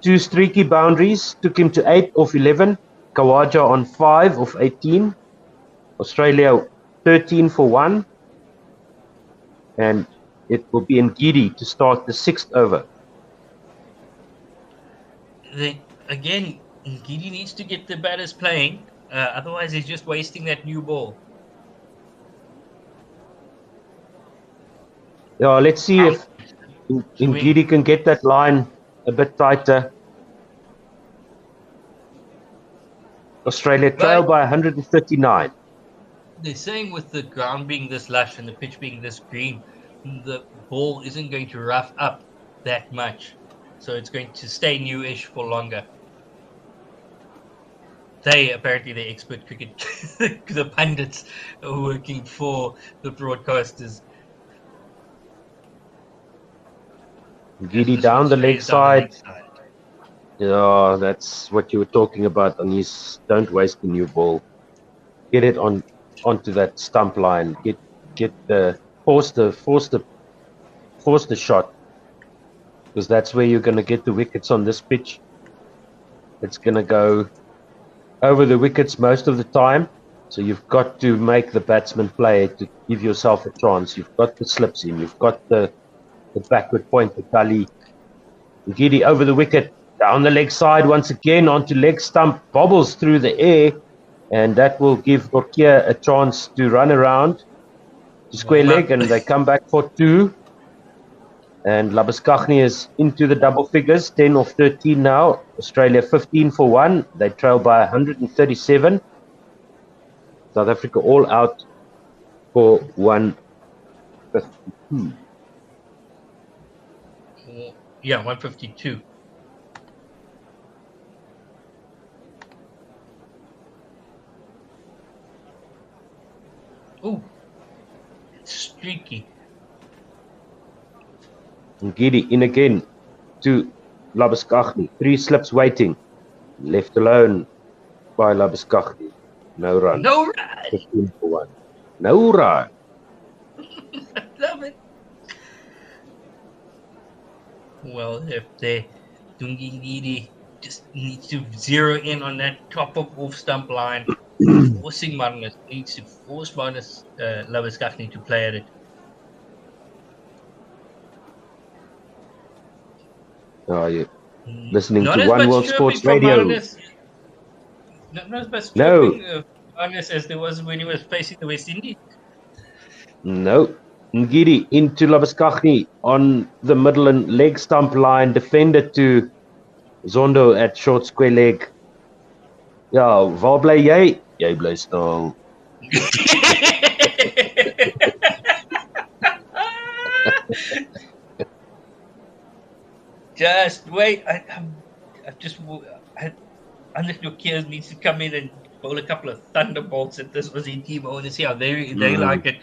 two streaky boundaries took him to 8 of 11. Kawaja on 5 of 18. Australia 13 for 1. And it will be Ngidi to start the 6th over. Again, Ngidi needs to get the batters playing. Otherwise, he's just wasting that new ball. Yeah, let's see if Ngidi can get that line a bit tighter. Australia trail by 139. They're saying with the ground being this lush and the pitch being this green, the ball isn't going to rough up that much. So it's going to stay newish for longer. Apparently the expert cricket, the pundits are working for the broadcasters. Ngidi down the leg side. Yeah, that's what you were talking about. And don't waste the new ball. Get it onto that stump line. Force the shot, because that's where you're going to get the wickets on this pitch. It's going to go over the wickets most of the time. So you've got to make the batsman play to give yourself a chance. You've got the slips in. You've got the backward point, the gully. Ngidi over the wicket, down the leg side once again, onto leg stump, bobbles through the air, and that will give Nortje a chance to run around to square leg, and they come back for 2. And Labuschagne is into the double figures, 10 of 13 now. Australia 15 for 1. They trail by 137. South Africa all out for 152. Yeah, 152. Oh, it's streaky. Ngidi in again to Labuschagne. 3 slips waiting. Left alone by Labuschagne. No run. 15 for 1. No run. Love it. Well, if Dungi Ngidi just needs to zero in on that top of off stump line, forcing Marnus, needs to force Marnus Labuschagne to play at it. Are you listening Not to as One much World chirping Sports from Radio? Marnus. Not as much No. chirping of Marnus as there was when he was facing the West Indies. No. Ngidi into Labuskaghni on the middle and leg stump line, defended to Zondo at short square leg. Ja, waar bly jy? Jy bly stil. Just wait. Unless your Kiers needs to come in and bowl a couple of thunderbolts if this was in Tebow and see how they like it.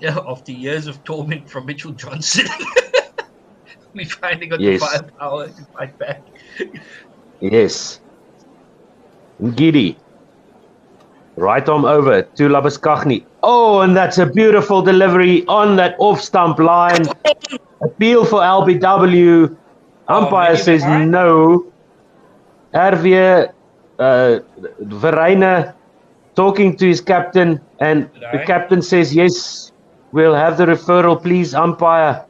After years of torment from Mitchell Johnson, we finally got the firepower to fight back. Yes. Ngidi. Right arm over to Labuskaghni. Oh, and that's a beautiful delivery on that off-stump line. Appeal for LBW. Umpire says no. RV Verreynne talking to his captain, and the captain says, yes, we'll have the referral, please, umpire.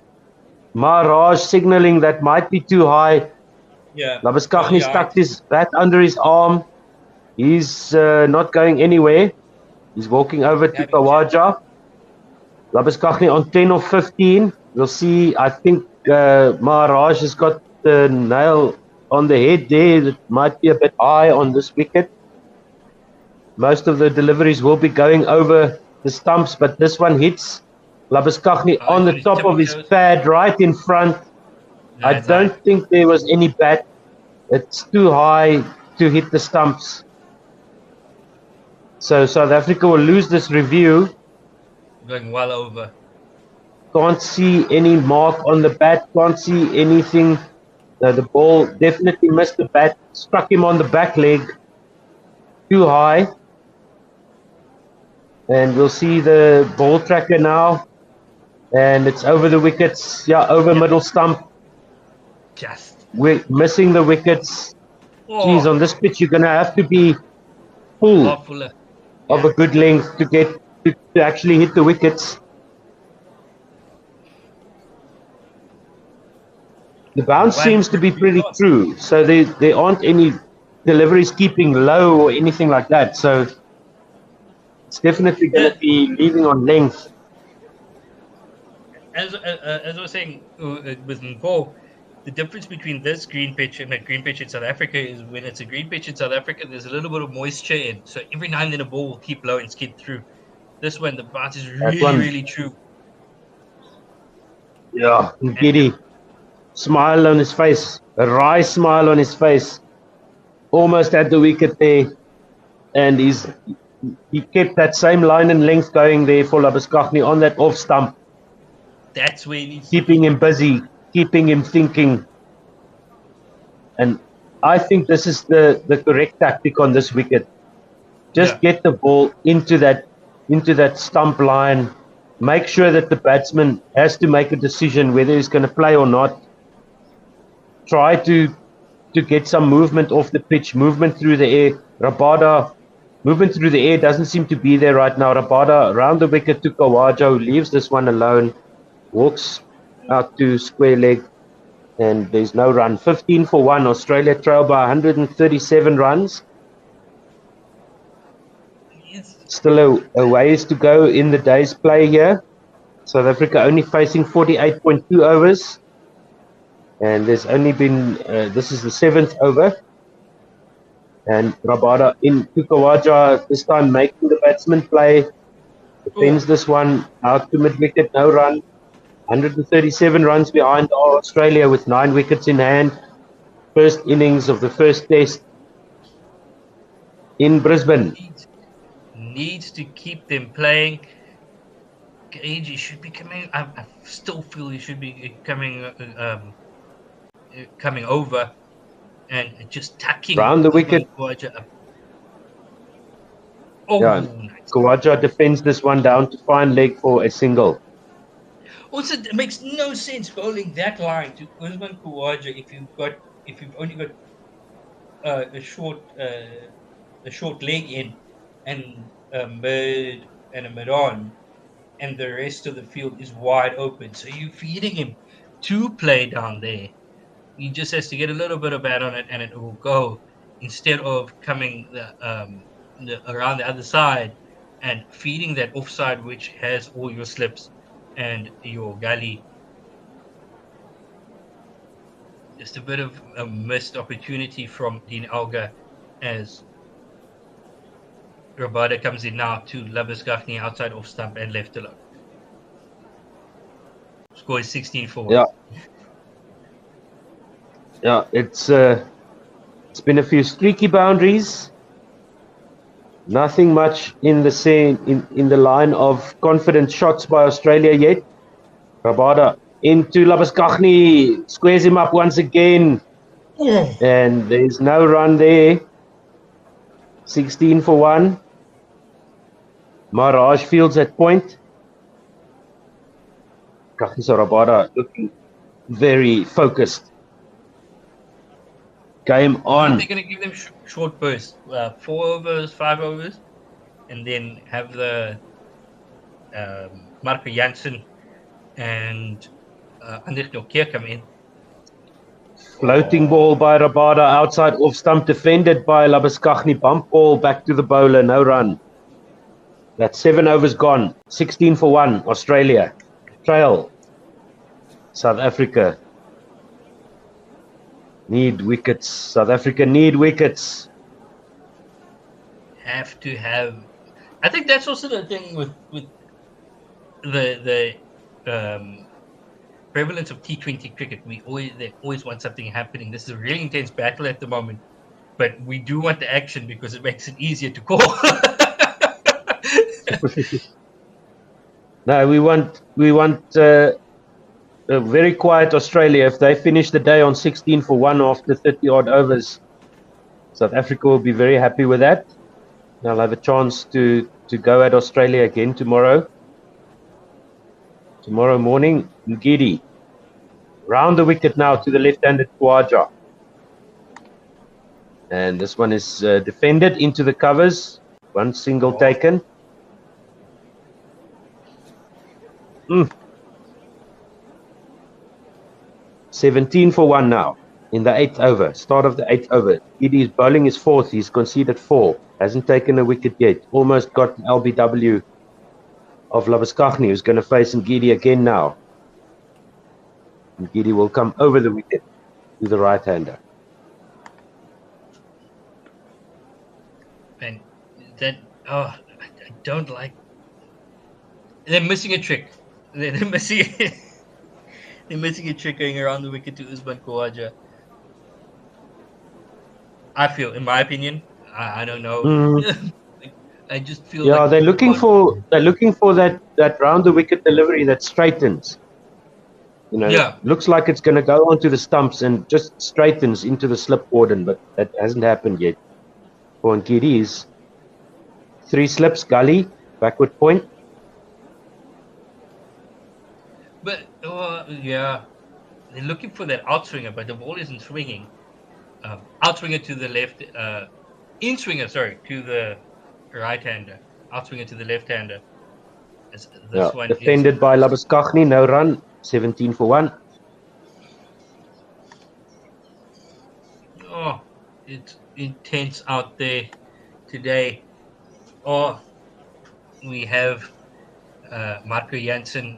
Maharaj signaling that might be too high. Yeah. Labuskaghni stuck his bat under his arm. He's not going anywhere. He's walking over to Khawaja. Labuskaghni on 10 or 15. We'll see. I think Maharaj has got the nail on the head there. It might be a bit high on this wicket. Most of the deliveries will be going over the stumps, but this one hits Labuskaghni on the top of his pad right in front. I don't think there was any bat. It's too high to hit the stumps. So South Africa will lose this review. Going well over. Can't see any mark on the bat. Can't see anything. The ball definitely missed the bat. Struck him on the back leg. Too high. And we'll see the ball tracker now. And it's over the wickets. Yeah, over middle stump. We're missing the wickets. Geez, on this pitch, you're going to have to be full of a good length to get to actually hit the wickets. The bounce seems to be pretty true. So there aren't any deliveries keeping low or anything like that. So it's definitely going to be leaving on length. As I was saying with Mpho, the difference between this green pitch and a green pitch in South Africa is when it's a green pitch in South Africa, there's a little bit of moisture in. So every now and then a ball will keep low and skid through. This one, the bounce is really true. Yeah, Ngidi. Smile on his face. A wry smile on his face. Almost at the wicket there. And he kept that same line and length going there for Labuskaghni on that off stump. That's where he needs keeping him busy, keeping him thinking. And I think this is the correct tactic on this wicket. Just get the ball into that stump line. Make sure that the batsman has to make a decision whether he's going to play or not. Try to get some movement off the pitch, movement through the air. Rabada, movement through the air doesn't seem to be there right now. Rabada around the wicket to Khawaja, who leaves this one alone. Walks out to square leg, and there's no run. 15 for 1. Australia trail by 137 runs. Still a ways to go in the day's play here. South Africa only facing 48.2 overs. And there's only been, this is the 7th over. And Rabada in to Khawaja, this time making the batsman play. Defends this one out to mid-wicket, no run. 137 runs behind Australia with 9 wickets in hand. First innings of the first test in Brisbane. Needs to keep them playing. Gage should be coming. I still feel he should be coming over and just tacking round the wicket. Khawaja. Nice. Khawaja defends this one down to fine leg for a single. Also, it makes no sense bowling that line to Usman Khawaja if you've only got a short leg in and a mid and a mid on, and the rest of the field is wide open. So you're feeding him to play down there. He just has to get a little bit of bat on it, and it will go, instead of coming around the other side and feeding that offside, which has all your slips and your gully. Just a bit of a missed opportunity from Dean Elgar as Rabada comes in now to Labuschagne outside off stump and left alone. Score is 16-4. Yeah. Yeah, it's been a few streaky boundaries. Nothing much in the same in the line of confident shots by Australia yet. Rabada into Labuschagne, squares him up once again, and there's no run there. 16-1. Maharaj fields at point. Kagiso Rabada looking very focused. Game on. They're going to give them short bursts, 4 overs, 5 overs, and then have the Marco Jansen and Andrich Nokia come in. Floating ball by Rabada outside off stump, defended by Labuschagne. Bump ball back to the bowler, no run. That's 7 overs gone. 16-1, Australia. Trail. South Africa need wickets. South Africa need wickets. Have to have. I think that's also the thing with the prevalence of T20 cricket. They always want something happening. This is a really intense battle at the moment, but we do want the action because it makes it easier to call. No, we want a very quiet Australia. If they finish the day on 16-1 after 30 odd overs, South Africa will be very happy with that. They'll have a chance to go at Australia again tomorrow. Tomorrow morning, Ngidi. Round the wicket now to the left-handed Khawaja. And this one is defended into the covers. One single taken. 17-1 now in the 8th over. Start of the 8th over. Ngidi is bowling his 4th. He's conceded 4. Hasn't taken a wicket yet. Almost got an LBW of Labuschagne, who's going to face Ngidi again now. Ngidi will come over the wicket to the right-hander. And that, I don't like. They're missing a trick. They're missing a trick going around the wicket to Usman Khawaja. I feel, in my opinion, I don't know. I just feel. Yeah, like they're looking for that round the wicket delivery that straightens. Looks like it's going to go onto the stumps and just straightens into the slip cordon, but that hasn't happened yet. For Ngidi, 3 slips, gully, backward point. But they're looking for that outswinger, but the ball isn't swinging. Outswinger to the left, in-swinger, to the right-hander. Outswinger to the left-hander. This one defended by Labuschagne, no run, 17-1. Oh, it's intense out there today. Oh, we have Marco Jansen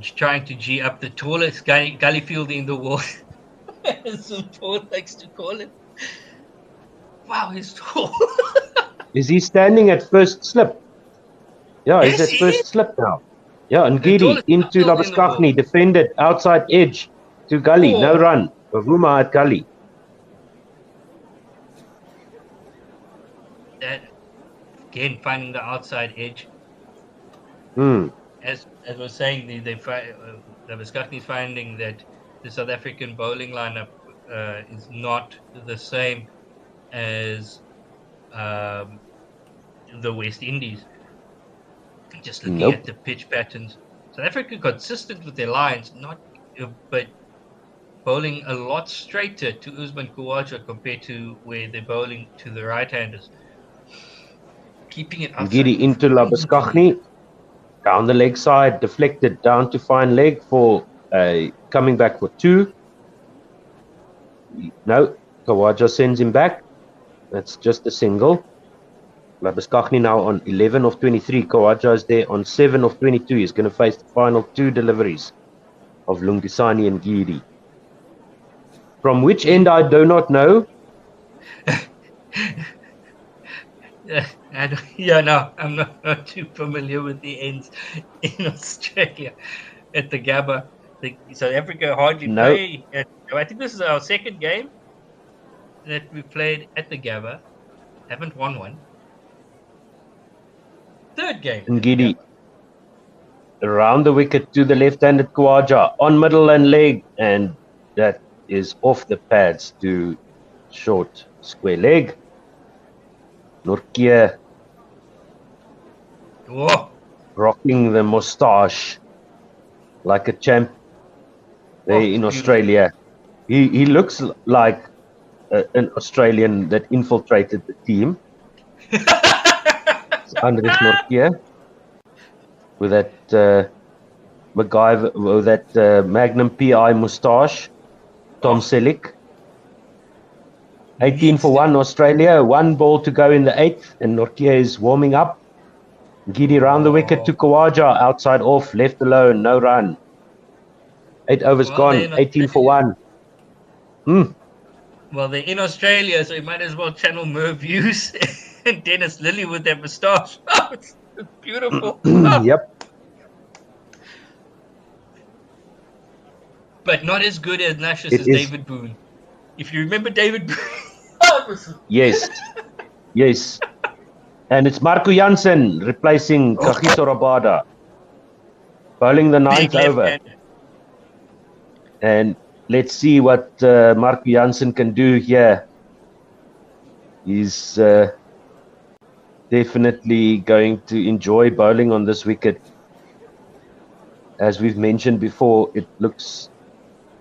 trying to G up the tallest gully fielder in the world. As some tall likes to call it. Wow, he's tall. Is he standing at first slip? Yeah, he's at first slip now. Yeah, and Ngidi into Labuschagne, defended outside edge to gully, no run. Bavuma at gully. That again, finding the outside edge. As I was saying, Labuschagne is finding that the South African bowling lineup is not the same as the West Indies. Just looking at the pitch patterns, South Africa consistent with their lines, but bowling a lot straighter to Usman Khawaja compared to where they're bowling to the right-handers. Keeping it outside. Ngidi into Labuschagne, down the leg side, deflected down to fine leg for coming back for 2. No, Kawaja sends him back. That's just a single. Labuschagne now on 11 of 23. Kawaja is there on 7 of 22. He's going to face the final 2 deliveries of Lungisani and Giri. From which end, I do not know. No, I'm not too familiar with the ends in Australia at the Gabba. South Africa hardly play. I think this is our second game that we played at the Gabba. Haven't won one. Third game. Ngidi around the wicket to the left-handed Kawaja on middle and leg, and that is off the pads to short square leg. Nortje rocking the moustache like a champ there in Australia. He looks like an Australian that infiltrated the team. Andries Nortje with that MacGyver, with that Magnum PI moustache. Tom Selleck. 18 for 1 Australia, 1 ball to go in the 8th, and Nortje is warming up. Gidi round the wicket to Kawaja, outside off, left alone, no run. 8 overs gone, 18 for 1. Well, they're in Australia, so you might as well channel Merv Hughes and Dennis Lilly with their moustache. Oh, it's beautiful. Yep. But not as good as Luscious as David Boone. If you remember David Boone. Yes. Yes. And it's Marco Jansen replacing Kagiso Rabada. Bowling the 9th over. And let's see what Marco Jansen can do here. He's definitely going to enjoy bowling on this wicket. As we've mentioned before, it looks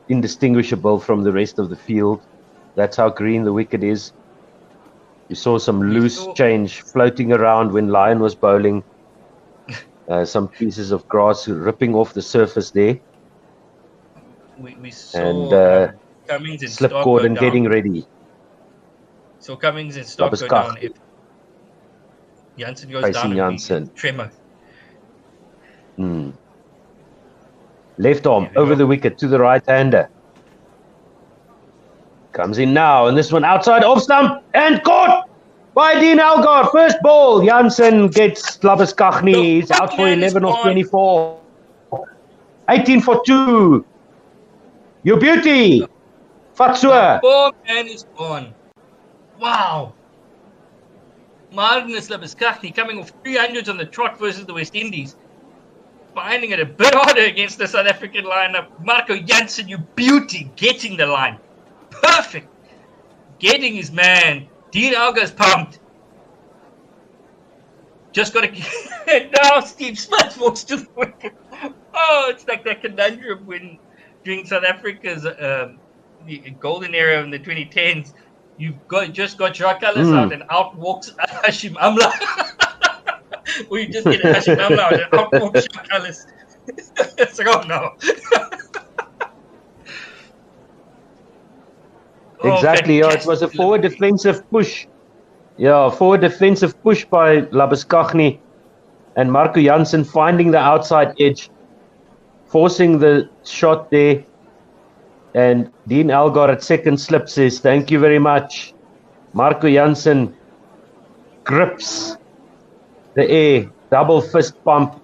indistinguishable from the rest of the field. That's how green the wicket is. You saw some loose change floating around when Lyon was bowling. Some pieces of grass ripping off the surface there. We saw Cummings and Slip Stark Gordon go down. getting ready. So Cummings and Stark go down. If Jansen goes Facing down, Jansen. Tremor. Left arm over the wicket to the right-hander. Comes in now, and this one outside off stump and caught by Dean Elgar. First ball, Jansen gets Labuschagne. He's out for 11 of 24. 18 for 2. Your beauty, Fatsua. Poor man is gone. Wow. Magnus Labuschagne coming off 300s on the trot versus the West Indies. Finding it a bit harder against the South African lineup. Marco Jansen, you beauty, getting the line. Perfect. Getting his man. Dean Elgar's pumped. Just got to... And now Steve Smith walks to the wicket. Oh, it's like that conundrum when during South Africa's the golden era in the 2010s, just got Jacques Ellis out and out walks Hashim Amla. Or you just get Hashim Amla and out walks Jacques Ellis. It's like, oh no. Exactly. It was a forward defensive push. Yeah, forward defensive push by Labuschagne, and Marco Jansen finding the outside edge, forcing the shot there. And Dean Elgar at second slip says, "Thank you very much." Marco Jansen grips the air, double fist pump,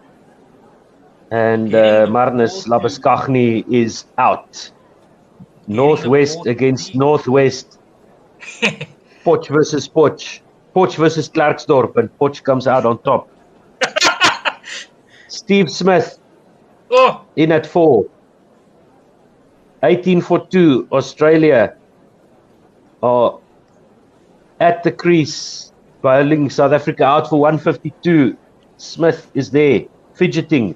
and Magnus Labuschagne is out. Northwest against Northwest. Potch versus Potch. Potch versus Klerksdorp, and Potch comes out on top. Steve Smith in at 4. 18 for 2. Australia are at the crease, bowling South Africa out for 152. Smith is there, fidgeting.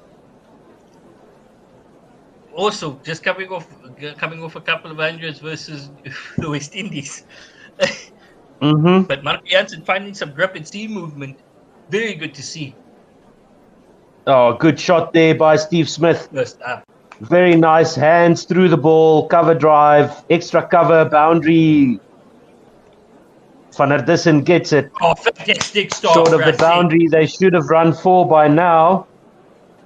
Also, just coming off a couple of hundreds versus the West Indies. But Marco Jansen finding some grip and seam movement. Very good to see. Oh, good shot there by Steve Smith. First up. Very nice hands through the ball, cover drive, extra cover, boundary. Van der Dussen gets it. Oh, fantastic start, Short of the Rassie. boundary, they should have run 4 by now.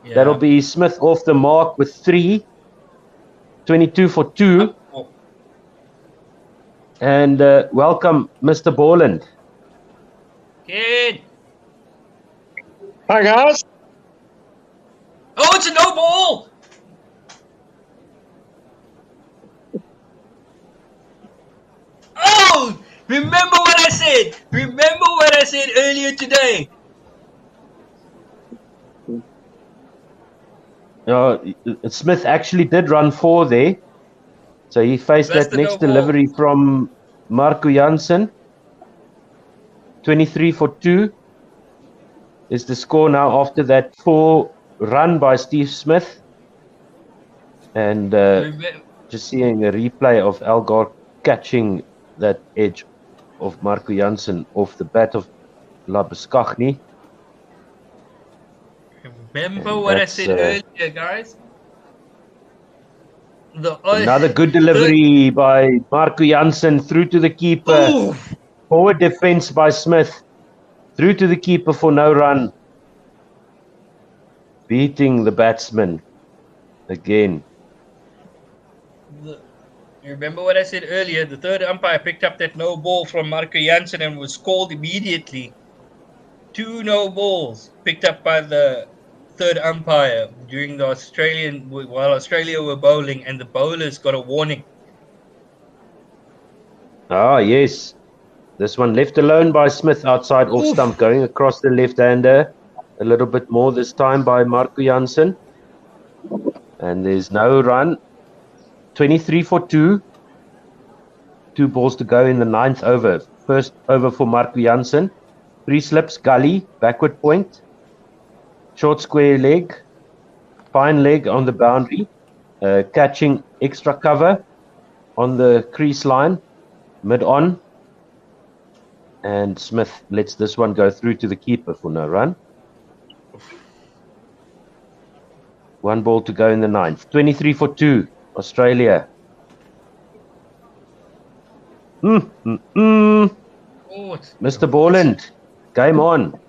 Yeah. That'll be Smith off the mark with 3. 22 for 2. Oh, And welcome, Mr. Borland. kid. Hi, guys. Oh, it's a no ball. Oh, remember what I said. Remember what I said earlier today. Smith actually did run 4 there. So he faced That's that the next no ball. delivery from Marco Jansen. 23 for 2 is the score now after that 4 run by Steve Smith. And Remem- just seeing a replay of Algar catching that edge of Marco Jansen off the bat of Labuschagne. Remember And what I that's, said earlier, guys. Another good delivery by Marco Jansen through to the keeper. Ooh, Forward defense by Smith. Through to the keeper for no run. Beating the batsman again. You remember what I said earlier? The third umpire picked up that no ball from Marco Jansen and was called immediately. 2 no balls picked up by the third umpire during the while Australia were bowling, and the bowlers got a warning. Ah, yes. This one left alone by Smith outside off Oof. stump, going across the left-hander. A little bit more this time by Marco Jansen. And there's no run. 23 for 2. 2 balls to go in the 9th over. First over for Marco Jansen. 3 slips, gully, backward point. Short square leg. Fine leg on the boundary. Catching extra cover on the crease line. Mid-on. And Smith lets this one go through to the keeper for no run. 1 ball to go in the 9th. 23 for 2. Australia. Oh, it's Mr. Borland, game on.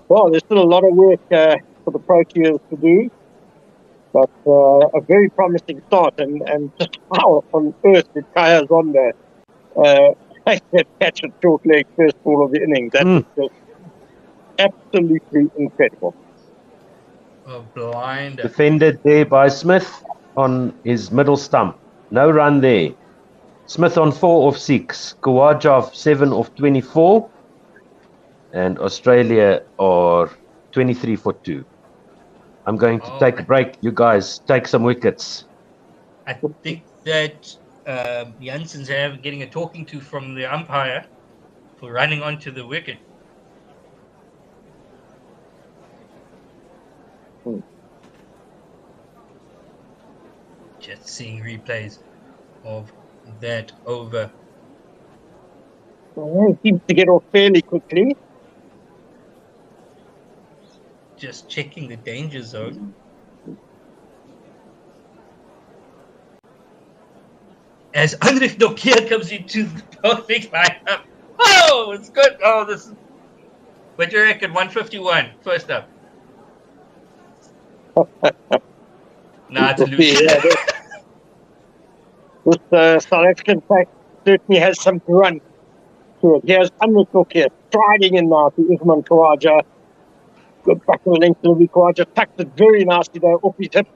Well, there's still a lot of work for the Proteas to do, but a very promising start. And just how on earth did Kaya Zonda catch a short leg first ball of the innings? That was just absolutely incredible. a blinder. Defended there by Smith on his middle stump. No run there. Smith on 4 of 6. Khawaja 7 of 24. And Australia are 23 for 2. I'm going to take a break. You guys take some wickets. I think that Jansen's getting a talking to from the umpire for running onto the wicket. Just seeing replays of that over. He seems to get off fairly quickly. Just checking the danger zone. As Andrich Nokia comes into the perfect lineup. Oh, it's good. Oh, this is. What do you reckon? 151, first up. Nah, it's a lose. Yeah, this South African pack certainly has some grunt to it. Here's Andrich Nokia striding in now to Usman Khawaja. Good back of the length delivery. Khawaja tucked it very nicely there off his hip.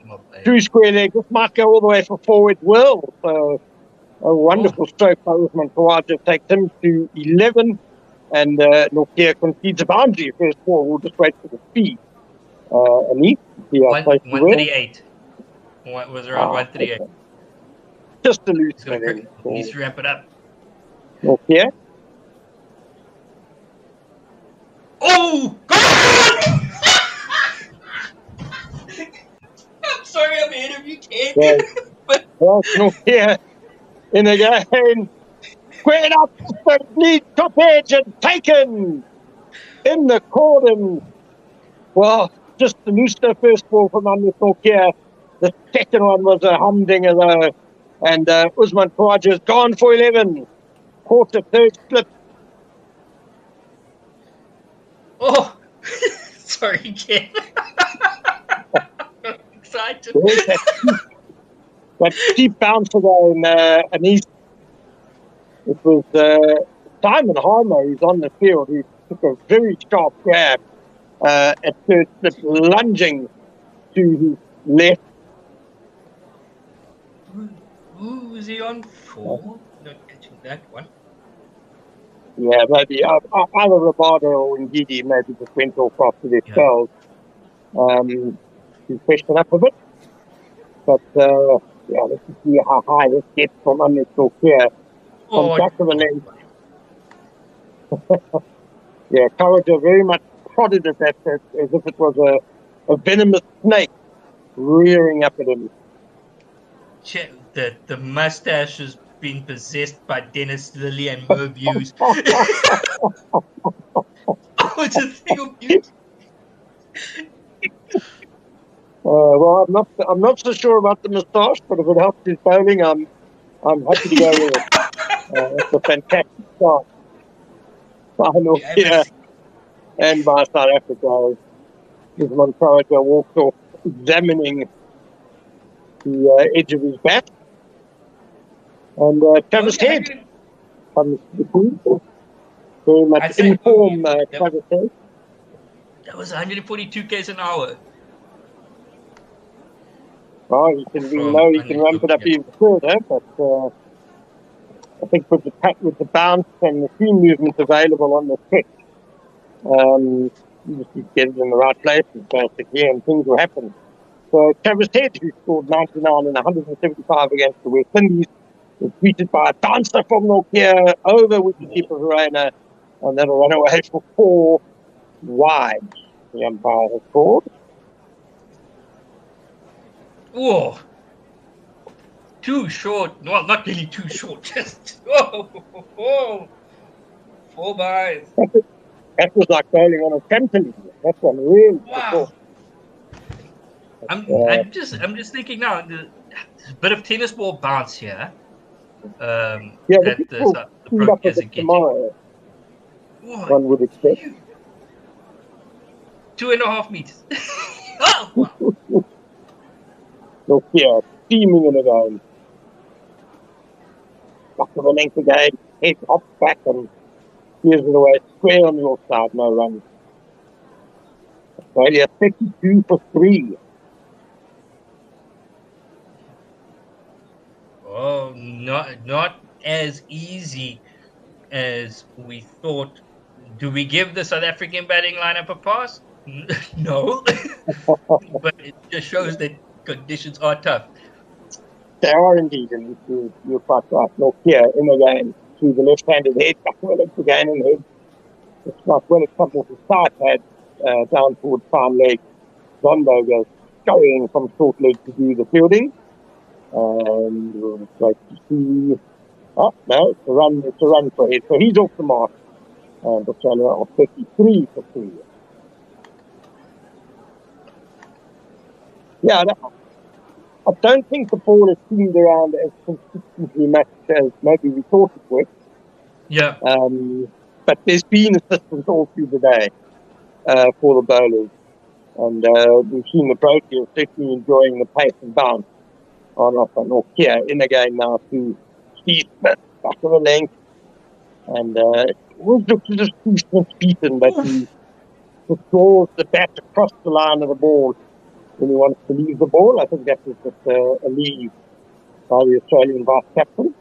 Through square leg. This might go all the way for forward well. So a wonderful stroke by Usman Khawaja takes him to 11. And Nokia concedes a boundary. First ball, we'll just wait for the speed. And he, 138. Was around 138. Okay. Just a loose He's gonna needs to ramp it up. Nokia. Oh, God! I'm sorry, I'm ahead of you, kid. Yeah. But Well, Nokia in again. Squared up, lead top edge and taken in the cordon. Well, just the Looster first ball from underneath Nortje. The second one was a humdinger though. And Usman Khawaja's gone for 11. Caught the third slip. Oh, sorry, Ken. I'm excited. There's that cheap bounce again, and it was Simon Harmer who's on the field. He took a very sharp grab at third slip, lunging to his left. Who was he on for? Not catching that one. Yeah, maybe either Rabada or Ngidi maybe just went off after their spells. To freshen up a bit. But, let's see how high this gets from underneath here. From back of the lens. Yeah, Khawaja very much prodded at that as if it was a venomous snake rearing up at him. The mustache has been possessed by Dennis Lilly and Merv Hughes. It's a thing of beauty. Well, I'm not so sure about the moustache, but if it helps his bowling, I'm happy to go with it. It's a fantastic start by Nortje and by South Africa. Usman Khawaja walked off examining the edge of his bat. And Travis Head comes to the team. Very much in form, Travis Head. That was 142 k's an hour. Oh, he can ramp it up even further, but I think with the bounce and the seam movement available on the pitch, you just need to get it in the right places basically, and things will happen. So Travis Head, who scored 99 and 175 against the West Indies, was greeted by a dancer from Nortje over wicketkeeper Verreynne, and that'll run away for 4 wide. The umpire has called. Whoa. Too short. Well, not really too short. Just, whoa. 4 byes. That was like bowling on a trampoline. That's one really. Wow. I'm just thinking now. There's a bit of tennis ball bounce here. The pro is getting. One would expect. 2.5 meters. Oh, wow. Look here, steaming in again. Back of the length again. Head up back and here's it away. Square on your side, no run. Australia 32 for 3. Oh, not as easy as we thought. Do we give the South African batting lineup a pass? No. But it just shows that conditions are tough. They are indeed, and you're quite right. Look here, in again, to the left-handed head, back well again in head. It's not well, it's come off the side pad, down towards farm leg. Zondo goes going from short leg to do the fielding. And we'll wait to see. Oh, no, it's a run for him. So he's off the mark. And Australia are 33 for 3. Yeah, I don't think the ball has seemed around as consistently much as maybe we thought it would. Yeah. But there's been assistance all through the day for the bowlers. And we've seen the Proteas certainly enjoying the pace and bounce on off and off here. In again now to Steve Smith, back of the length. And it was just Steve Smith beaten, but he draws the bat across the line of the ball when he wants to leave the ball. I think that was just a leave by the Australian vice captain.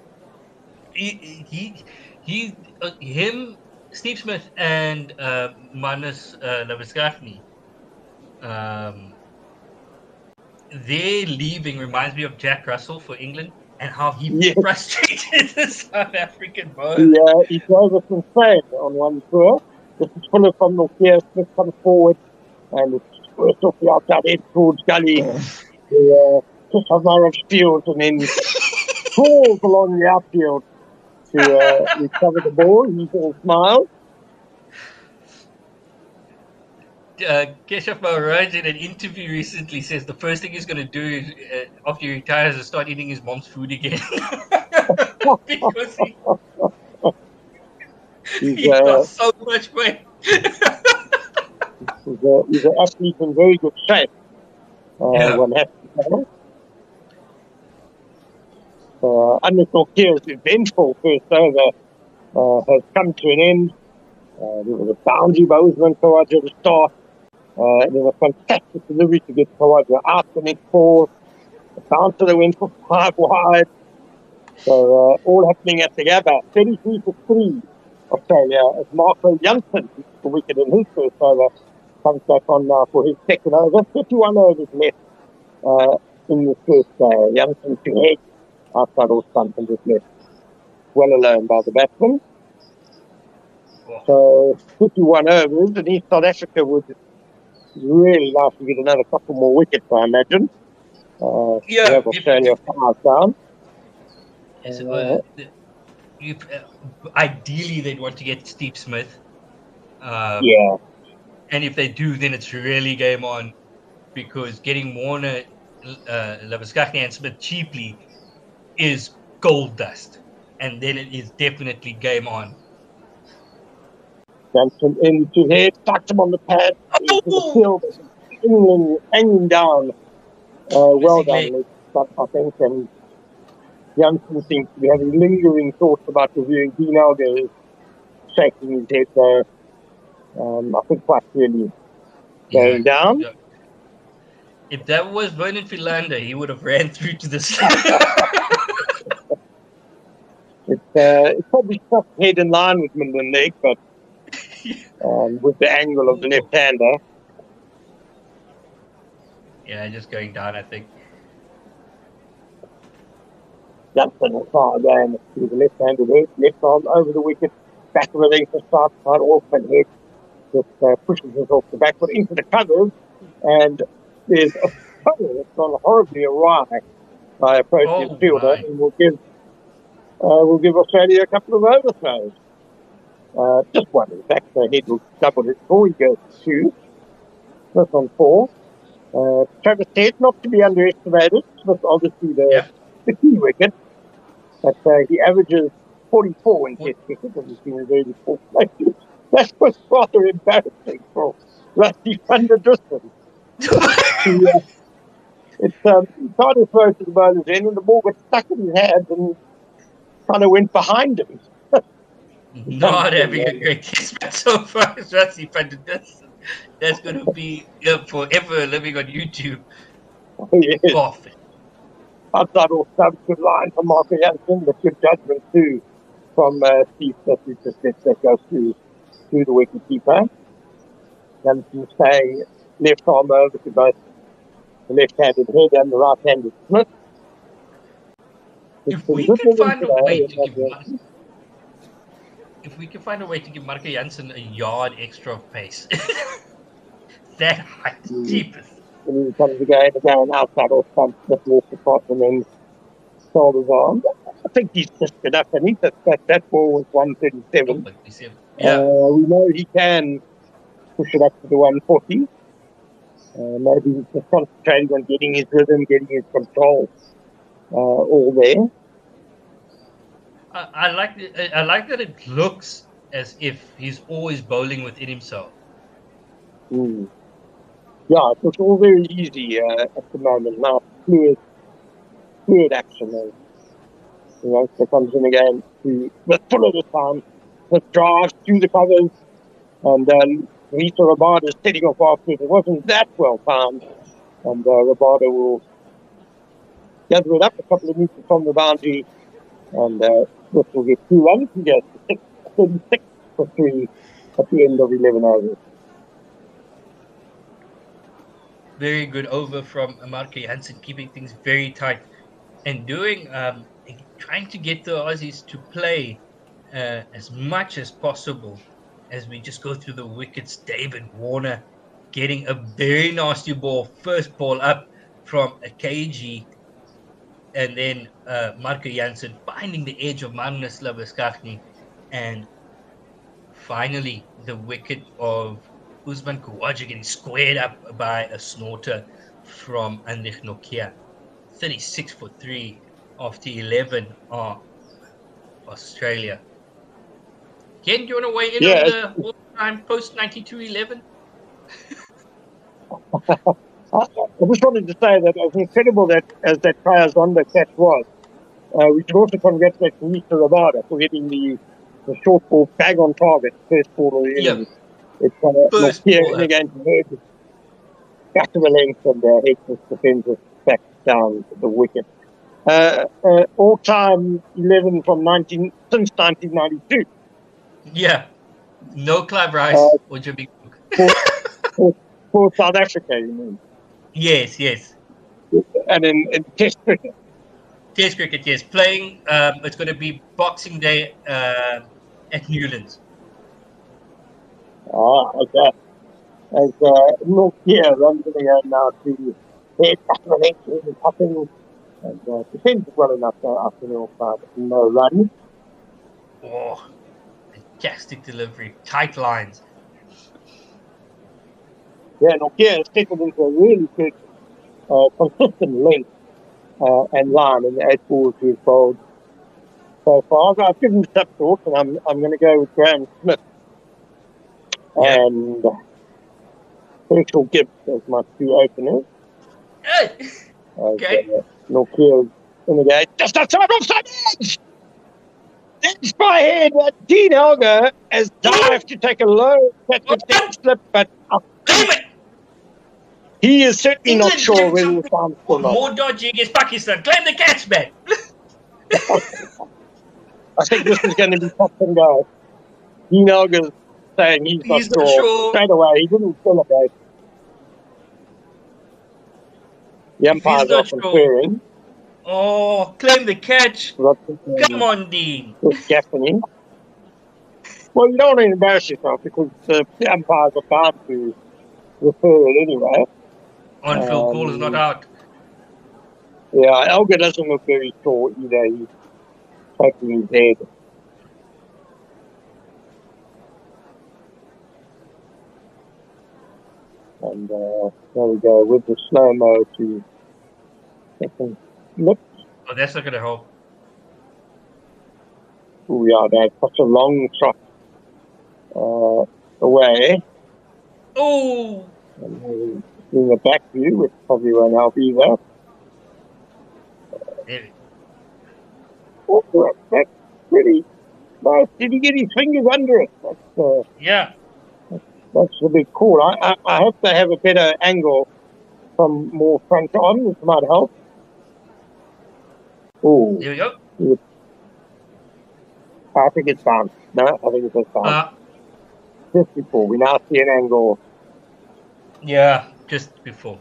Him, Steve Smith, and Manus Labuschagne, their leaving reminds me of Jack Russell for England and how he frustrated the South African bowler. He drove us insane on one tour. This is Fuller from Nortje. Smith comes forward and it's first off the outside edge towards Gully. Just has Marov field and then crawls along the outfield to recover the ball. He's all smiles. Keshav Maharaj in an interview recently says the first thing he's going to do is, after he retires is start eating his mom's food again. Because He's, he lost so much weight. he's an athlete in very good shape. Yeah. One has to say. Anders Norkir's eventful first over has come to an end. There was a boundary by Usman Khawaja to start. There was fantastic delivery to get Khawaja out the next ball. The bouncer that went for 5 wide. So all happening at the Gabba. 33 for 3 Australia as Marco Janssen, the wicket in his first over, comes back on now for his second over. 51 overs left in the first Janssen to head outside all stumps and just left well alone by the batsman. So 51 overs, and East South Africa would really like to get another couple more wickets, I imagine. Yeah, have Australia 5 down. Ideally, they'd want to get Steve Smith. Yeah. And if they do, then it's really game on, because getting Warner, Labuschagne and Smith cheaply is gold dust. And then it is definitely game on. Janssen into head, tucked him on the pad, into the field, hanging down. Well done, Luke. But I think Janssen seems to be having lingering thoughts about reviewing. Dean Elgar is shaking his head there. I think quite clearly going down. Yeah. If that was Vernon Philander, he would have ran through to this. It's probably stuck head in line with Minden Leg, but with the angle of the left-hander. Yeah, just going down, I think. Janssen will try again to the left-handed head, left arm over the wicket, back of the leg for start, side off and head. Just pushes us off the back foot into the covers, and there's a puddle that's gone horribly awry by approaching fielder, and we'll give Australia a couple of overthrows. Just one, in fact. The head will double it before he goes to 2. Smith on 4. Travis Head, not to be underestimated. Smith obviously the key wicket. But he averages 44 in Test cricket, and he's been in very poor places. That was rather embarrassing for Rusty van der Dussen. It's tried to throw to the bowler's end, and the ball got stuck in his hands and kind of went behind him. Not having a great test match so far as Rusty van der Dussen. That's going to be forever living on YouTube. Yes. Off. Outside all stumps, good line from Marco Janssen, but good judgment too from Steve Smith, who just lets that go through the wicketkeeper. Janssen staying left arm over to both the left-handed Head and the right-handed Smith. If we can find a way to give Marco Janssen a yard extra of pace, that height, cheapest. And he comes again outside all stumps, Smith walks across and then shoulders on. I think he's just enough. I think that ball was 137. Yeah. We know he can push it up to the 140. Maybe he's just concentrating on getting his rhythm, getting his control all there. I like that it looks as if he's always bowling within himself. Yeah, it's all very easy at the moment. Now, fluid action. So comes in again to the full of the time. The drives through the covers, and Rita Rabada is setting off after it. It wasn't that well timed, and Rabada will gather it up a couple of meters from the boundary, and Smith will get 2 runs. He goes to 36 for 3 at the end of 11 overs. Very good over from Marco Janssen, keeping things very tight and doing trying to get the Aussies to play as much as possible as we just go through the wickets. David Warner getting a very nasty ball, first ball up from a KG, and then Marco Janssen finding the edge of Magnus Labuschagne, and finally the wicket of Usman Khawaja getting squared up by a snorter from Anrich Nokia. 36 for 3 after 11 Australia. Ken, do you want to weigh in on the all-time post 92-11? I just wanted to say that as incredible that as that Kayazonda catch was, we should also congratulate Mr. Rabada for hitting the short ball bag on target, first ball of the innings. It's First here ball, in again to Murphy. Back to the length and hits this defensive back down the wicket. All-time 11 from since 1992. Yeah. No Clive Rice or Jimmy Cook. For South Africa, you mean? Yes. And in Test cricket. Test cricket, yes. Playing, it's going to be Boxing Day at Newlands. Okay. As Nokia runs in again now to head back to the next and cutting and defends well enough after the off no run. Oh, fantastic delivery. Tight lines. Yeah, Nokia has settled into a really good, consistent length and line in the 8 balls we've bowled so far. I've given some thought, and I'm going to go with Graham Smith and Herschel Gibbs as my 2 openers. Okay. Nokia in the gate, just outside offside edge. Edge by head. Dean Elgar has dived to take a low catch slip, but he is certainly not sure whether the sound or not. More dodgy against Pakistan. Claim the catch, man. I think this is going to be touch and go. Dean Elgar's saying he's not sure. Straight away, he didn't celebrate. The umpires are conferring. Oh, claim the catch. Come on, Dean. Gaffney. Well, you don't want to embarrass yourself because the umpires are bound to refer it anyway. On-field call is not out. Yeah, Elgar doesn't look very sure either. He's taking his head. And there we go with the slow-mo to second slip. Oh, that's not going to help. Oh, yeah, that's such a long shot away. Oh! And doing a back view, which probably won't help either. Oh, that's pretty nice. Did he get his fingers under it? Yeah. That's the big call. I hope they have a better angle from more front on, which might help. Oh. There we go. I think it's bounced. No, I think it's bounced. Just before. We now see an angle. Yeah, just before.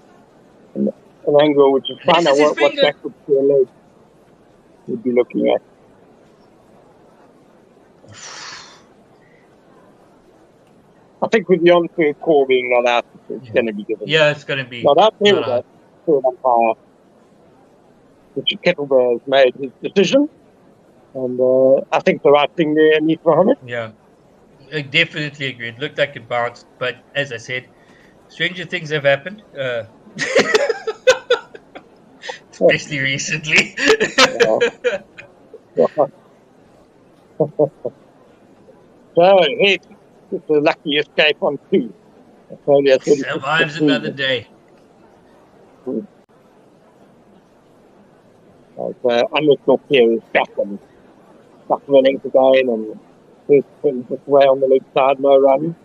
An angle which is fine. What backward to your leg would be looking at. I think with the on-field call being not out, it's going to be given. Yeah, it's going to be not out. There we go. Third umpire, Richard Kettleberg has made his decision. And I think the right thing there, Neith Mohammed. Yeah, I definitely agree. It looked like it bounced, but as I said, stranger things have happened. Especially recently. So, it's a lucky escape on 2. Survives another day. Unless Nokia is back and stuck running again and this way on the leg side, no run.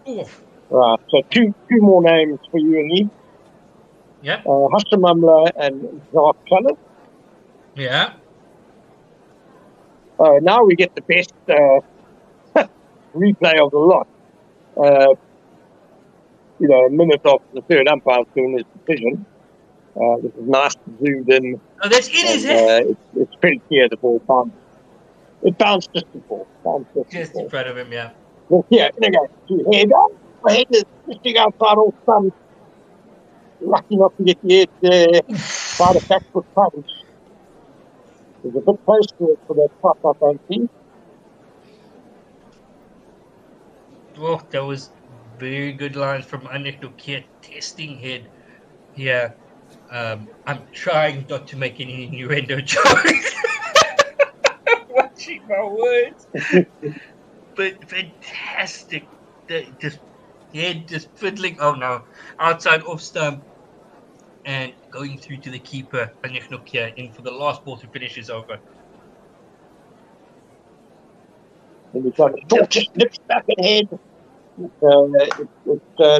Oof. Right, so two more names for you and me. Yeah. Hashim Amla and Jacques Kallis. Yeah. Now we get the best replay of the lot. A minute after the third umpire's doing his decision. This is nice zoomed in. Oh, that's in his head. It's pretty clear the ball bounced. It bounced just before. Just in front of him, yeah. Well, yeah, there you go. Head on. The head is sitting outside all sun. Lucky not to get the head there by the backward punch. There's a bit close to it for that putt, I don't think. Oh, that was very good lines from Anik Nokia, testing head here. I'm trying not to make any innuendo jokes. Watching my words. But fantastic. Just head just fiddling. Oh no. Outside off stump. And going through to the keeper, Anik Nokia, in for the last ball to finish is over. And he's got a short, just nips back ahead. It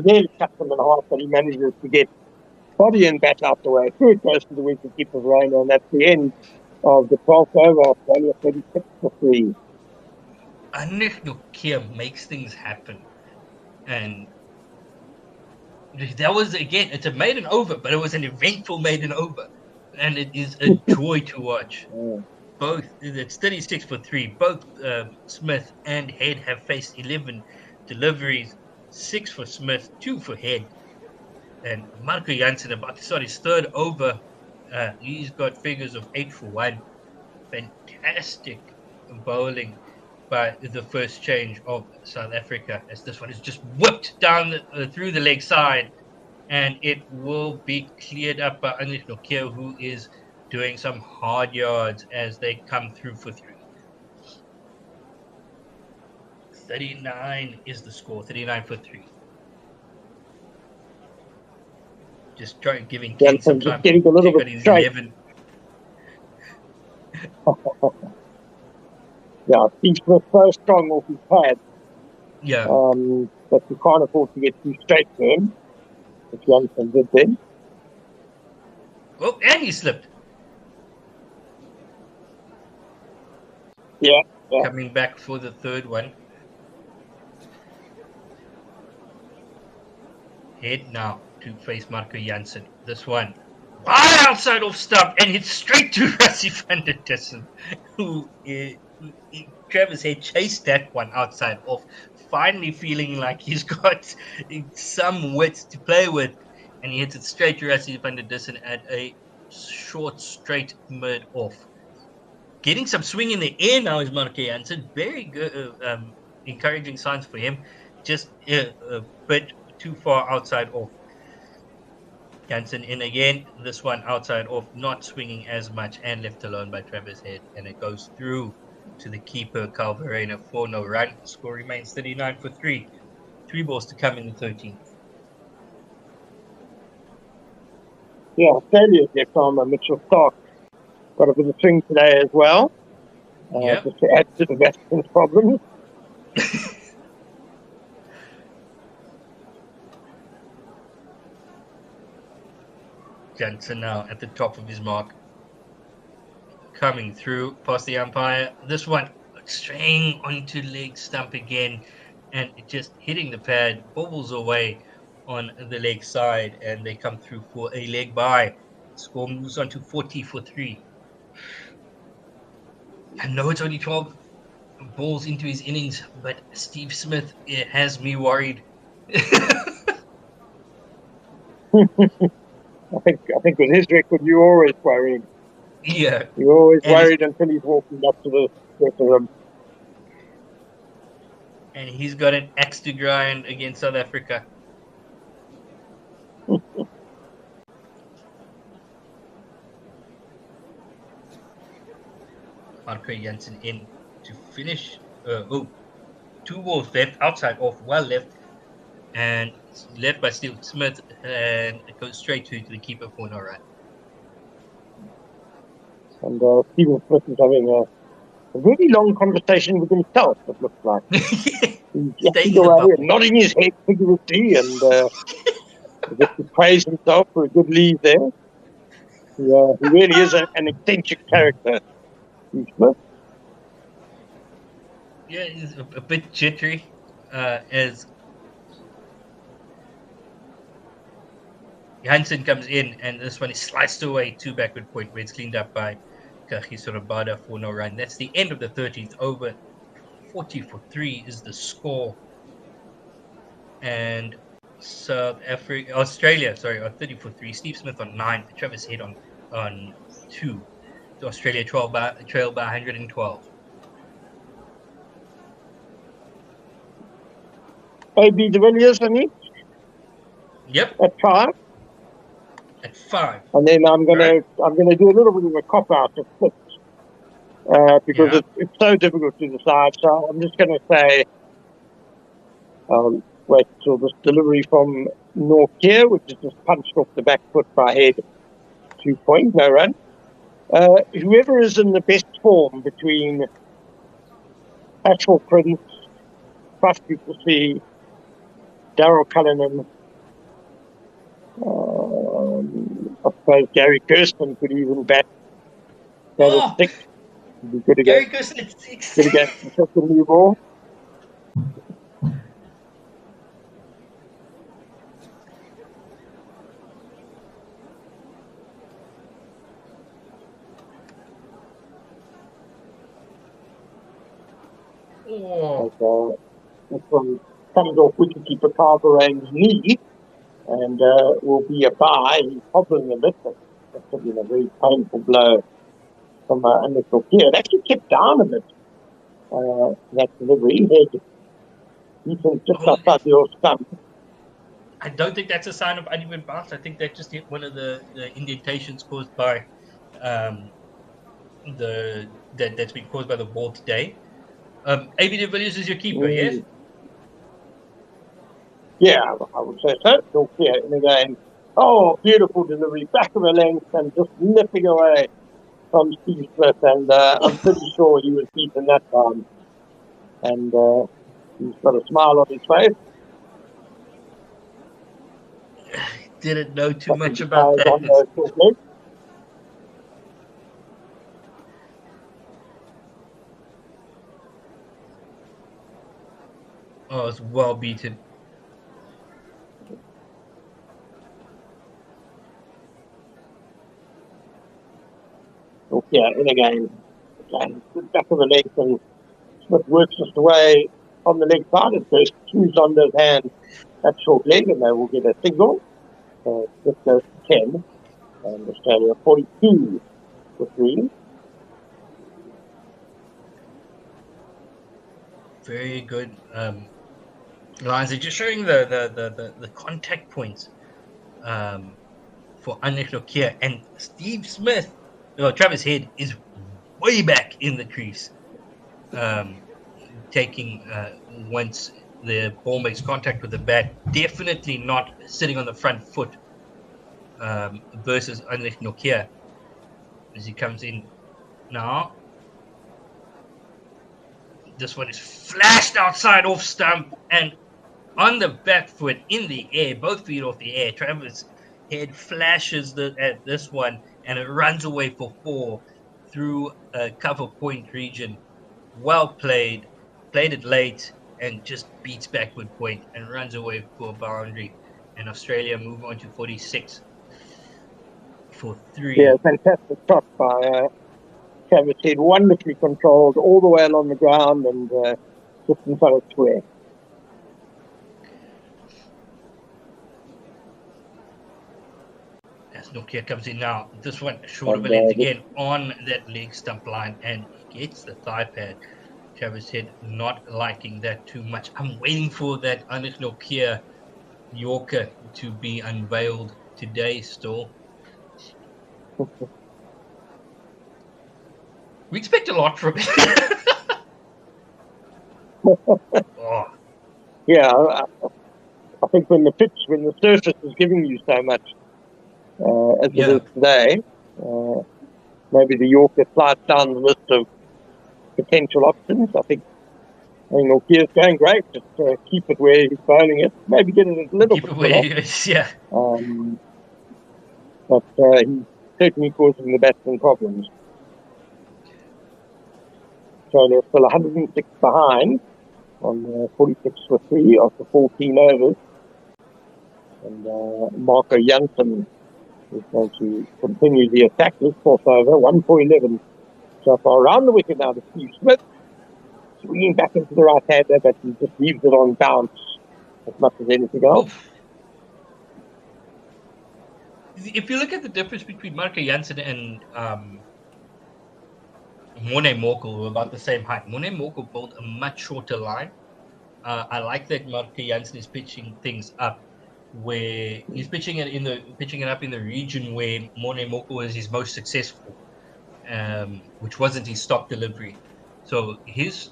nearly cuts him in half, but he manages to get body and bat out the way. Through it goes to the wicket keeper, Rainer, and that's the end of the 12th over. Australia 36 for 3. Anik Nokia makes things happen. And that was, again, it's a maiden over, but it was an eventful maiden over. And it is a joy to watch. Both, it's 36 for 3. Both Smith and Head have faced 11 deliveries, 6 for Smith, 2 for Head. And Marco Jansen about to start his third over. He's got figures of 8 for 1. Fantastic bowling by the first change of South Africa, as this one is just whipped down through the leg side, and it will be cleared up by Anik Nokia, who is doing some hard yards as they come through for 3. 39 is the score, 39 for 3. Just giving Ken some time getting a little bit straight. 11. Yeah, Steve Smith so strong off his pad. Yeah. That you can't afford to get too straight to him, which Jansen did then. Oh, and he slipped. Yeah. Coming back for the third one. Head now to face Marco Jansen. This one, right outside off stump, and hits straight to Rassie van der Dussen, who Travis Head chased that one outside off, finally feeling like he's got some wits to play with, and he hits it straight to Rassie van der Dussen at a short, straight mid off. Getting some swing in the air now is Marco Jansen. Very good, encouraging signs for him. Just a bit too far outside off. Jansen in again. This one outside off, not swinging as much, and left alone by Travis Head. And it goes through to the keeper, Kyle Verreynne, for no run. The score remains 39 for 3. 3 balls to come in the 13th. Yeah, Australia's left armer, Mitchell Starc, got a bit of swing today as well. Just to add to the batsman's problems. Jansen now at the top of his mark. Coming through past the umpire. This one straying onto leg stump again, and just hitting the pad, bobbles away on the leg side, and they come through for a leg bye. Score moves on to 40 for 3. I know it's only 12 balls into his innings, but Steve Smith has me worried. I think with his record, you're always worried. Yeah. You're always worried until he's walking up to the room. And he's got an axe to grind against South Africa. Marco Jansen in to finish. 2 balls left, outside off, well left, and left by Steve Smith, and it goes straight to the keeper for no run. And Stephen Smith is having a really long conversation with himself, it looks like. He's nodding his head vigorously and just to praise himself for a good lead there. Yeah, he really is an eccentric character, Steve Smith. Yeah, he's a bit jittery, as Jansen comes in, and this one is sliced away to backward point, where it's cleaned up by Kagiso Rabada for no run. That's the end of the 13th over. 40 for 3 is the score. And Australia, on 30 for 3. Steve Smith on 9. Travis Head on 2. So Australia trail by 112. AB de Villiers, I mean, Yep, at 5. at 5. And then I'm gonna Right. do a little bit of a cop out at 6, because Yeah. it's so difficult to decide. So I'm just gonna say, wait till this delivery from Nortje, which is just punched off the back foot by Head, 2 point, no run. Whoever is in the best form between Ashwell Prince, Faf du Plessis, Daryl Cullinan, I suppose Gary Kirsten could even bat at Oh, 6. Would be good Gary again. Kirsten at 6. Good against the second new ball. Oh, This one comes off wicketkeeper Carverane's knee and will be a bye. He's hobbling a bit. That's been a very painful blow from Anil here. It actually kept down a bit, that delivery. He can just outside your stump. I don't think that's a sign of uneven bounce. I think that's just one of the indentations caused by that's been caused by the ball today. AB de Villiers is your keeper, yes? Yeah, I would say so. So, yeah, and again, oh, beautiful delivery, back of a length and just nipping away from Steve Smith. And I'm pretty sure he was beaten that time. And he's got a smile on his face. Didn't know too much about that. Oh, it's well beaten. Yeah, and again, back of the leg, and Smith works just away on the leg side and first choose on those hands that short leg, and they will get a single. So this goes to 10, and Australia 42 for 3. Very good. Lines are just showing the contact points for Anish Nokia and Steve Smith. Travis Head is way back in the crease, taking once the ball makes contact with the bat. Definitely not sitting on the front foot versus Anish Nokia as he comes in now. This one is flashed outside off stump and on the back foot in the air, both feet off the air. Travis Head flashes at this one and it runs away for 4 through a cover point region. Well played, played it late and just beats backward point and runs away for a boundary. And Australia move on to 46 for 3. Yeah, fantastic shot by Travis Head, wonderfully controlled all the way along the ground and just in front of square. As Nokia comes in now, this one short of a length again on that leg stump line and gets the thigh pad. Travis Head not liking that too much. I'm waiting for that Anish Nokia Yorker to be unveiled today still. We expect a lot from it. Oh. Yeah, I think when the surface is giving you so much as it is today, maybe the Yorker slides down the list of potential options. I think Nokia's going great. Just keep it where he's bowling it. Maybe get it a little Keep bit it where he is, yeah. But he's certainly causing the batsmen problems. So they're still 106 behind on 46 for 3 after 14 overs. And Marco Jansen is going to continue the attack this fourth over, 1 for 11. So far around the wicket now to Steve Smith. Swinging back into the right-hander, but he just leaves it on bounce as much as anything else. If you look at the difference between Marco Jansen and Morne Morkel, who are about the same height, Morne Morkel bowled a much shorter line I like that Marco Jansen is pitching things up, where he's pitching it up in the region where Morne Moko was his most successful, which wasn't his stock delivery. So his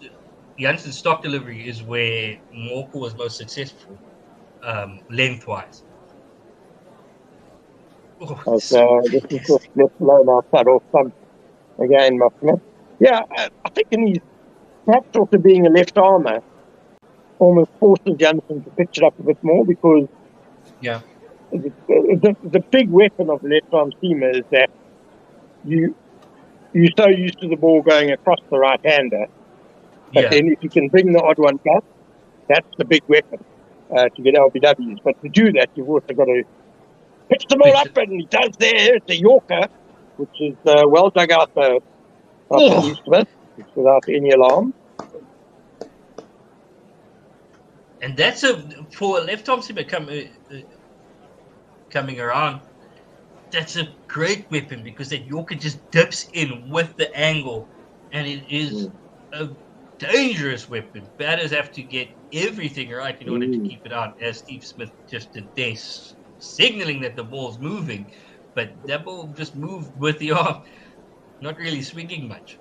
Jansen's stock delivery is where Moko was most successful, lengthwise. Oh, As, this is just left alone outside off some again, my friend. Yeah, I think in his perhaps also being a left armer almost forces Jansen to pitch it up a bit more, because yeah, the big weapon of the left arm seamer is that you're so used to the ball going across the right hander. But then if you can bring the odd one back, that's the big weapon to get LBWs. But to do that, you've also got to pitch the ball up, and he does there. It's a Yorker, which is well dug out the East Smith without any alarm. And that's for a left arm seamer coming around. That's a great weapon, because that Yorker just dips in with the angle, and it is a dangerous weapon. Batters have to get everything right in order to keep it out, as Steve Smith just did there, signaling that the ball's moving, but that ball just moved with the arm, not really swinging much.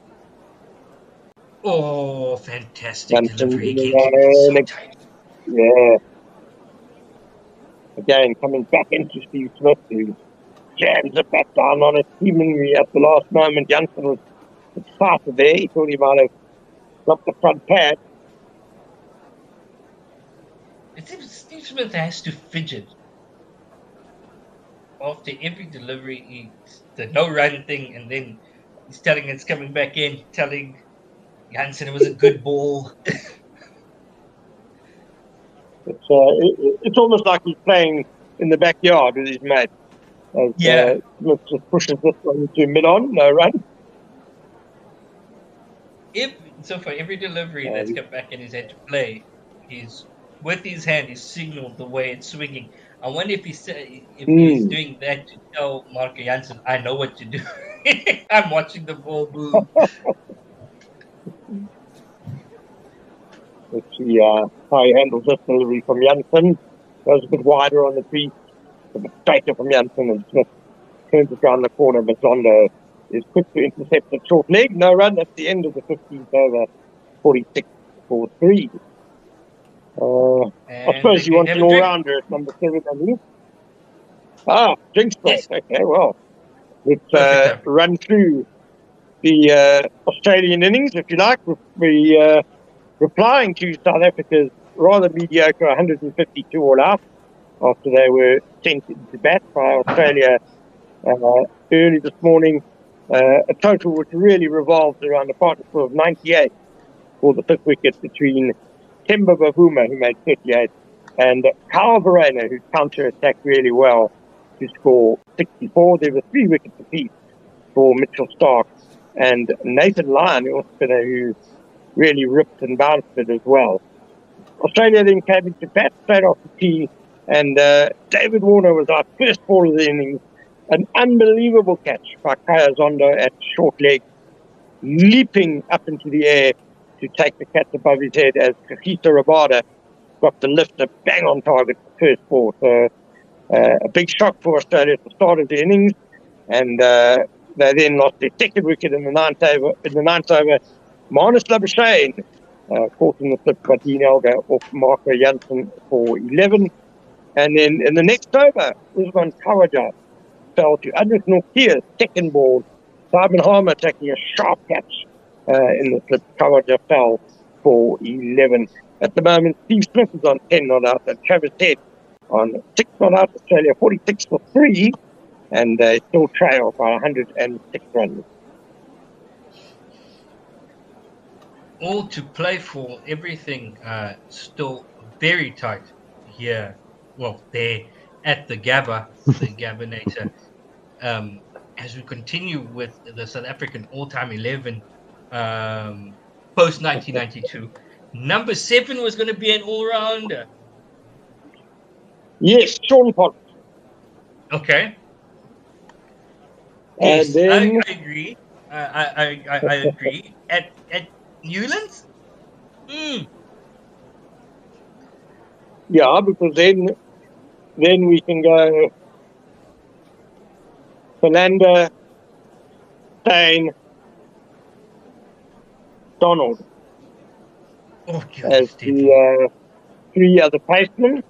Oh, fantastic delivery again. Yeah. Again, coming back into Steve Smith, who jams it back down on it. Seemingly at the last moment, Jansen was excited there. He thought he might have dropped the front pad. It seems Steve Smith has to fidget after every delivery. The no-run thing, and then he's telling it's coming back in, telling Jansen it was a good ball. It's almost like he's playing in the backyard with his mate. Smith just pushes this one to mid-on, no run. So for every delivery that's come back in, he's had to play. He's with his hand, he's signaled the way it's swinging. I wonder if he's doing that to tell Marco Jansen, I know what to do. I'm watching the ball move. Let's see how he handles this delivery from Jansen. Goes a bit wider on the crease, a bit straighter from Jansen, and Smith turns it around the corner, but Zondo is quick to intercept the short leg. No run at the end of the 15th over, 46 for 3. I suppose you want an all-rounder at number 7, I mean. Drink spray. Yes. Okay, well, let's run through the Australian innings, if you like. We replying to South Africa's rather mediocre 152 all out after they were sent into bat by Australia early this morning. A total which really revolves around a partnership of 98 for the 5th wicket between Temba Bavuma, who made 38, and Kyle Verreynne, who counter-attacked really well to score 64. There were 3 wickets apiece for Mitchell Starc and Nathan Lyon, who really ripped and bounced it as well. Australia then came into bat straight off the tee, and David Warner was our first ball of the innings. An unbelievable catch by Kaya Zondo at short leg, leaping up into the air to take the catch above his head as Kakita Rabada got the lifter bang on target for first ball. So a big shock for Australia at the start of the innings, and they then lost their second wicket in the ninth over. Marnus Labuschagne caught in the slip by Dean Elgar off Marco Jansen for 11. And then in the next over, Usman Khawaja fell to Adrik Nortje's second ball. Simon Harmer taking a sharp catch in the slip. Khawaja fell for 11. At the moment, Steve Smith is on 10 not out, and Travis Head on 6 not out. Australia 46 for 3, and they still trail by 106 runs. All to play for, everything still very tight here. Well, there at the Gabba, the Gabbinator. As we continue with the South African all-time 11 post-1992, number 7 was going to be an all-rounder. Yes, Shaun Potts. Okay. And yes, then I agree. I agree. At Newlands? Yeah, because then we can go Philander, Steyn, Donald Oh, as goodness, the three other pacemen,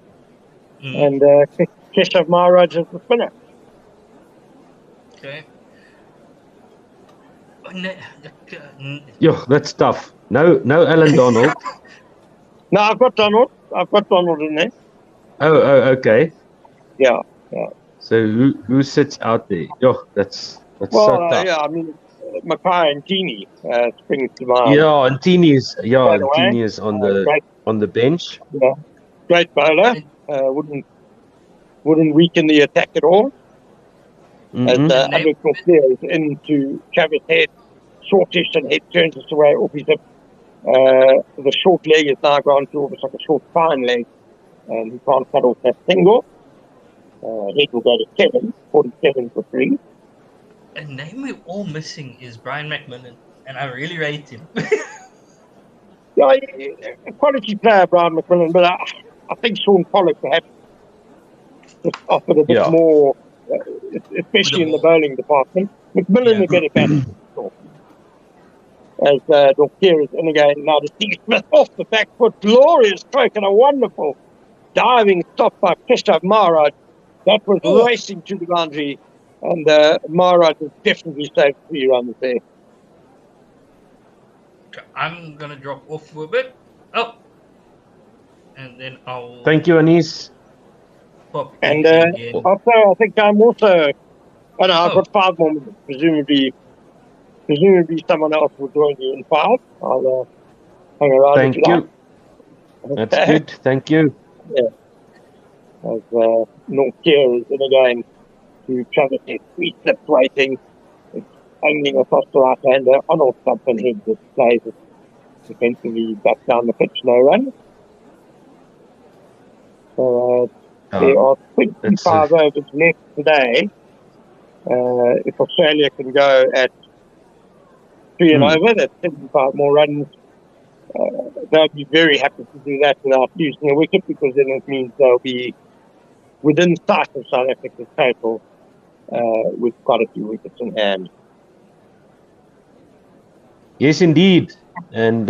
and Keshav Maharaj as the spinner. Okay. Oh, no, Yo, that's tough. No Alan Donald. No, I've got Donald. I've got Donald in there. Oh, okay. Yeah. So who sits out there? Yo, that's Well, so tough. yeah, I mean, Mackay and Genie springs to mind. Yeah, and Tini's on Great, the bench. yeah, great bowler. Wouldn't weaken the attack at all. As Abid Nortje is into Travis Head, shortish, and Head turns us away off his hip. The short leg is now gone to almost like a short fine leg, and he can't cut off that single. Head will go to 47 for 3. A name we're all missing is Brian McMillan, and I really rate him. Yeah, a quality player, Brian McMillan, but I think Sean Pollock perhaps just offered a bit more, especially in the bowling department. McMillan a better batsman, as Nortje is in again now to Steve Smith off the back foot. Glorious stroke and a wonderful diving stop by Keshav Maharaj. That was racing to the boundary, and Maharaj has definitely saved 3 runs there. I'm going to drop off for a bit. Oh. And then I'll... Thank you, Anis. Pop and also, I think I'm also... Oh, no, I've got 5 more minutes. Presumably someone else will join you in 5. I'll hang around. Thank you. That's good. Thank you. Yeah. As Nortje is in again to Travis Head. 3 slips waiting. It's hanging across the right-hander on off stump and Head that plays it defensively back down the pitch, no run. So there are 25 overs left today. If Australia can go at 3 and over, that's 75 more runs. They'll be very happy to do that without losing a wicket, because then it means they'll be within sight of South Africa's total with quite a few wickets in hand. Yes, indeed. And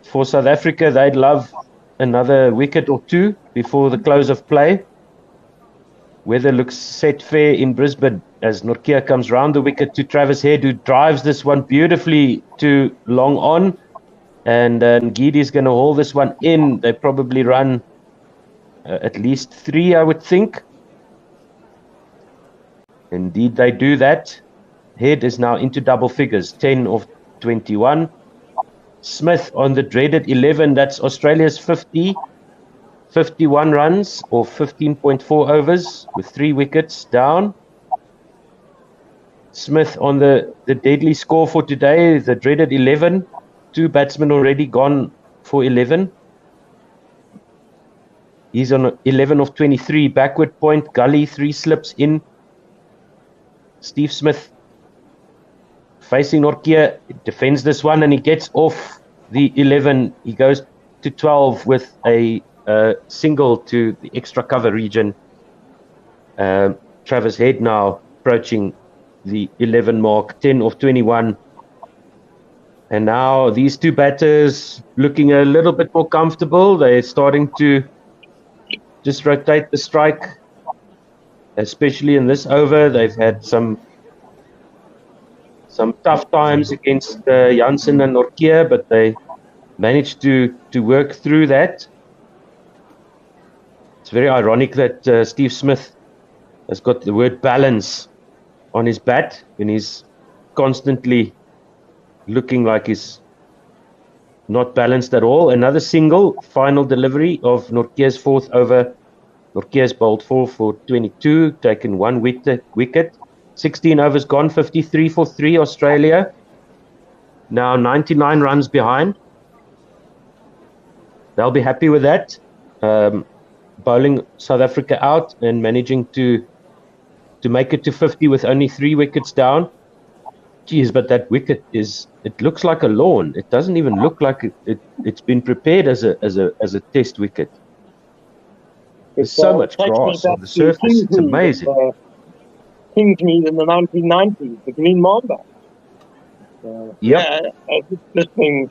for South Africa, they'd love another wicket or 2 before the close of play. Weather looks set fair in Brisbane as Nortje comes round the wicket to Travis Head, who drives this one beautifully to long on. And Ngidi is going to haul this one in. They probably run at least 3, I would think. Indeed, they do that. Head is now into double figures, 10 of 21. Smith on the dreaded 11. That's Australia's 51 runs or 15.4 overs with 3 wickets down. Smith on the deadly score for today, the dreaded 11. 2 batsmen already gone for 11. He's on 11 of 23. Backward point, gully, 3 slips in. Steve Smith facing Nortje, defends this one and he gets off the 11. He goes to 12 with a single to the extra cover region. Travis Head now approaching the 11 mark, 10 of 21. And now these 2 batters looking a little bit more comfortable. They're starting to just rotate the strike, especially in this over. They've had some tough times against Jansen and Nortje, but they managed to work through that. It's very ironic that Steve Smith has got the word balance on his bat when he's constantly looking like he's not balanced at all. Another single, final delivery of Nortje's 4th over. Nortje's bowled 4 for 22, taken 1 wicket. 16 overs gone, 53 for 3 Australia. Now 99 runs behind. They'll be happy with that. Bowling South Africa out and managing to make it to 50 with only 3 wickets down. Geez, but that wicket it looks like a lawn. It doesn't even look like it's been prepared as a test wicket. There's so much takes me grass back on the to surface. It's Kingsmead, amazing. Kingsmead in the 1990s, the Green Mamba. Yep. Yeah, I was just listening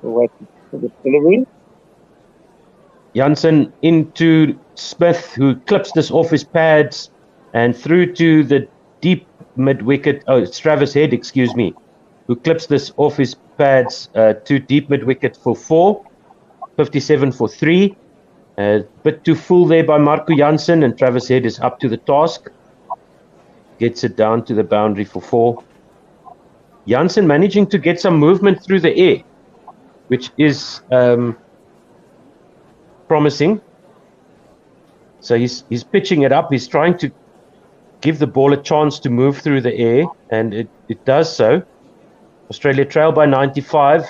to the delivery. Janssen into Smith, who clips this off his pads and through to the deep mid-wicket. Oh, it's Travis Head, excuse me, who clips this off his pads to deep mid-wicket for 4, 57 for 3. Bit too full there by Marco Janssen, and Travis Head is up to the task. Gets it down to the boundary for 4. Janssen managing to get some movement through the air, which is promising. So he's pitching it up. He's trying to give the ball a chance to move through the air, and it does so. Australia trail by 95.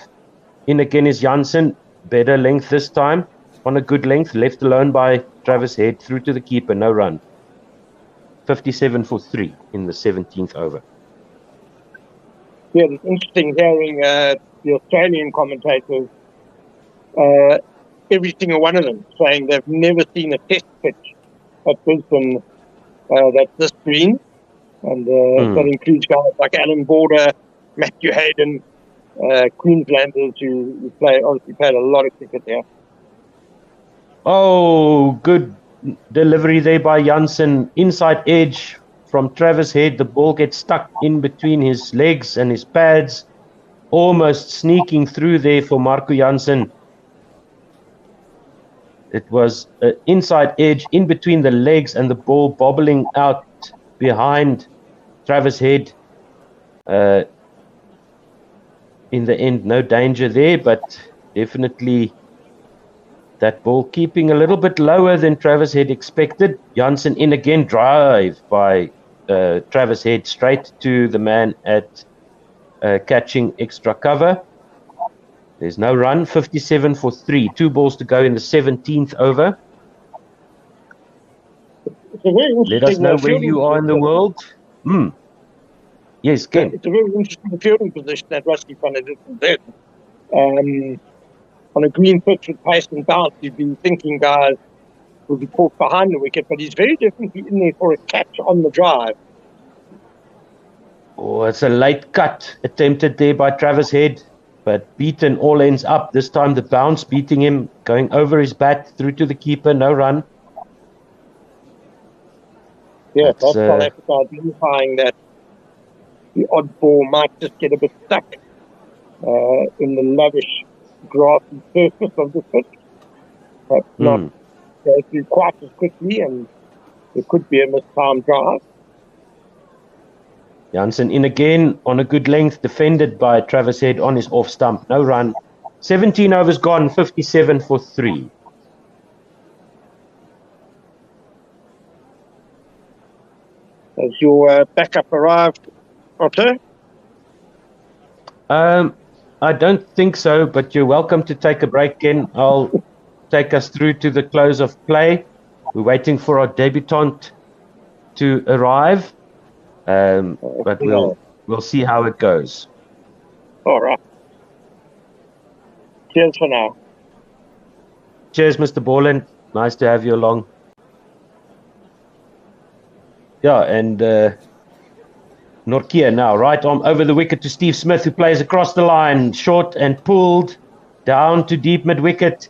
In again is Janssen. Better length this time. On a good length. Left alone by Travis Head. Through to the keeper. No run. 57 for 3 in the 17th over. Yeah, it's interesting hearing the Australian commentators, every single one of them, saying they've never seen a test pitch at Brisbane that's this green. And that includes guys like Alan Border, Matthew Hayden, Queenslanders who obviously played a lot of cricket there. Oh, good delivery there by Janssen. Inside edge from Travis Head. The ball gets stuck in between his legs and his pads. Almost sneaking through there for Marco Janssen. It was inside edge in between the legs and the ball bobbling out behind Travis Head. In the end, no danger there, but definitely that ball keeping a little bit lower than Travis Head expected. Janssen in again, drive by Travis Head straight to the man at catching extra cover. There's no run, 57 for 3. 2 balls to go in the 17th over. Let us know where you are in the world. Yes, Ken. It's a very interesting fielding position that Rusty van der Dussen is in. On a green pitch with pace and bounce, you'd be thinking guys will be caught behind the wicket, but he's very definitely in there for a catch on the drive. Oh, it's a late cut attempted there by Travis Head, but beaten all ends up. This time the bounce beating him, going over his bat through to the keeper, no run. Yeah, that's South Africa identifying that the odd ball might just get a bit stuck in the lavish grassy surface of the pitch. Perhaps not go through quite as quickly, and there could be a mistimed drive. Janssen in again on a good length, defended by Travis Head on his off stump. No run. 17 overs gone, 57 for 3. Has your backup arrived, Otto? I don't think so, but you're welcome to take a break, Ken. I'll take us through to the close of play. We're waiting for our debutant to arrive, but we'll see how it goes. All right. Cheers for now. Cheers, Mr. Borland. Nice to have you along. Yeah, and Nortje now, right arm over the wicket to Steve Smith, who plays across the line, short and pulled down to deep mid-wicket.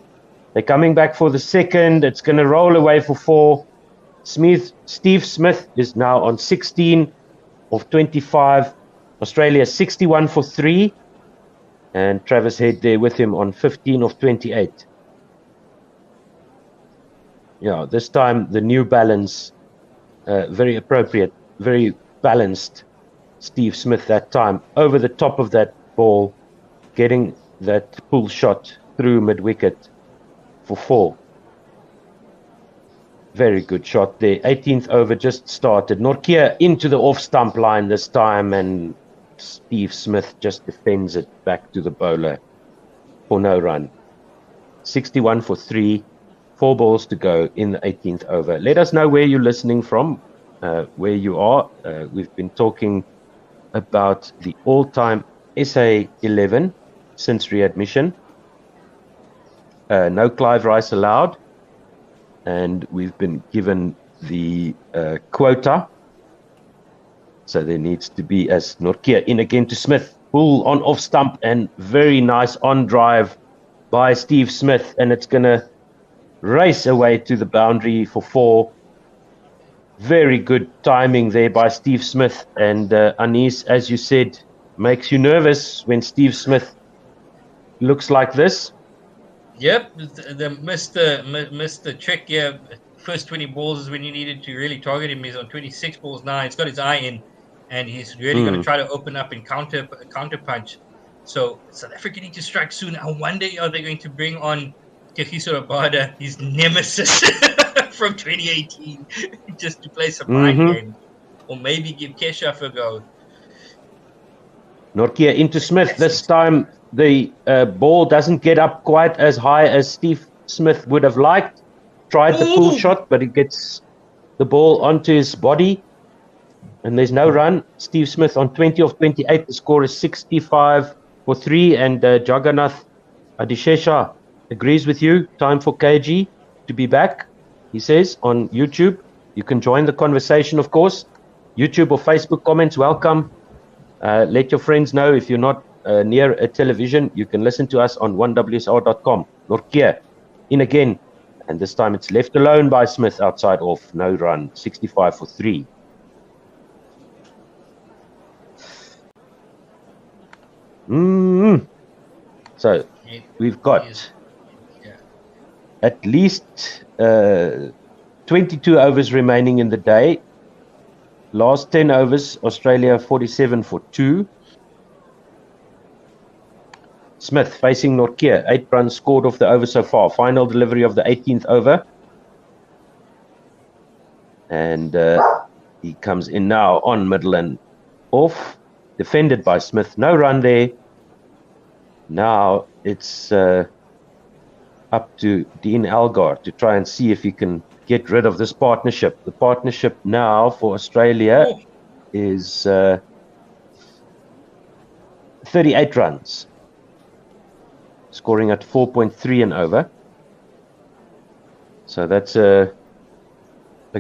They're coming back for the second. It's going to roll away for 4. Steve Smith is now on 16 of 25. Australia 61 for 3. And Travis Head there with him on 15 of 28. Yeah, this time the New Balance, very appropriate, very balanced. Steve Smith that time over the top of that ball, getting that pull shot through mid-wicket for 4. Very good shot there. 18th over just started. Nortje into the off-stump line this time, and Steve Smith just defends it back to the bowler for no run. 61 for 3. 4 balls to go in the 18th over. Let us know where you're listening from, where you are. We've been talking about the all-time SA 11 since readmission. No Clive Rice allowed. and we've been given the quota. So there needs to be, as Nortje in again to Smith, full on off stump, and very nice on drive by Steve Smith, and it's going to race away to the boundary for 4. Very good timing there by Steve Smith, and Anis, as you said, makes you nervous when Steve Smith looks like this. Yep, the Mr. trick here. First 20 balls is when you needed to really target him. He's on 26 balls now. He's got his eye in, and he's really going to try to open up and counter punch. So South Africa need to strike soon. I wonder, are they going to bring on Kagiso Rabada, his nemesis from 2018, just to play some mind game, or maybe give Keshav a go. Nortje into Smith. This time the ball doesn't get up quite as high as Steve Smith would have liked. Tried the full shot, but it gets the ball onto his body, and there's no run. Steve Smith on 20 of 28. The score is 65 for 3, and Jagannath Adishesha agrees with you. Time for KG to be back, he says, on YouTube. You can join the conversation, of course. YouTube or Facebook comments, welcome. Let your friends know if you're not near a television. You can listen to us on 1WSR.com. Nortje in again, and this time it's left alone by Smith outside off. No run, 65 for 3. So we've got at least 22 overs remaining in the day. Last 10 overs, Australia 47 for 2. Smith facing Nortje, 8 runs scored off the over so far. Final delivery of the 18th over. And he comes in now on middle and off. Defended by Smith. No run there. Now it's up to Dean Algar to try and see if he can get rid of this partnership. The partnership now for Australia is 38 runs, scoring at 4.3 and over. So that's a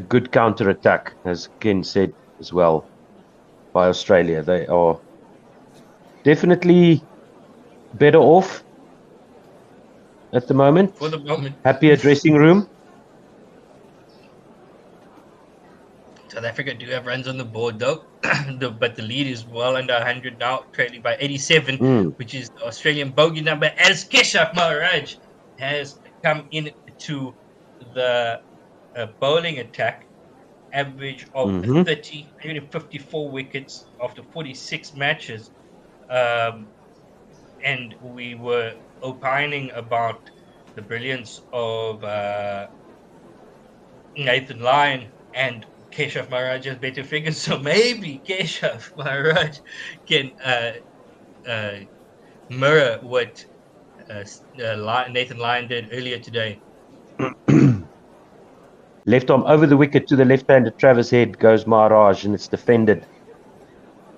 good counter attack, as Ken said as well, by Australia. They are definitely better off at the moment. For the moment. Happier dressing room. South Africa do have runs on the board though, but the lead is well under 100 now, trailing by 87, which is the Australian bogey number, as Keshav Maharaj has come into the bowling attack, average of 154 wickets after 46 matches. And we were opining about the brilliance of Nathan Lyon, and Keshav Maharaj has better figures, so maybe Keshav Maharaj can mirror what Nathan Lyon did earlier today. Left arm over the wicket to the left-handed Travis Head goes Maharaj, and it's defended.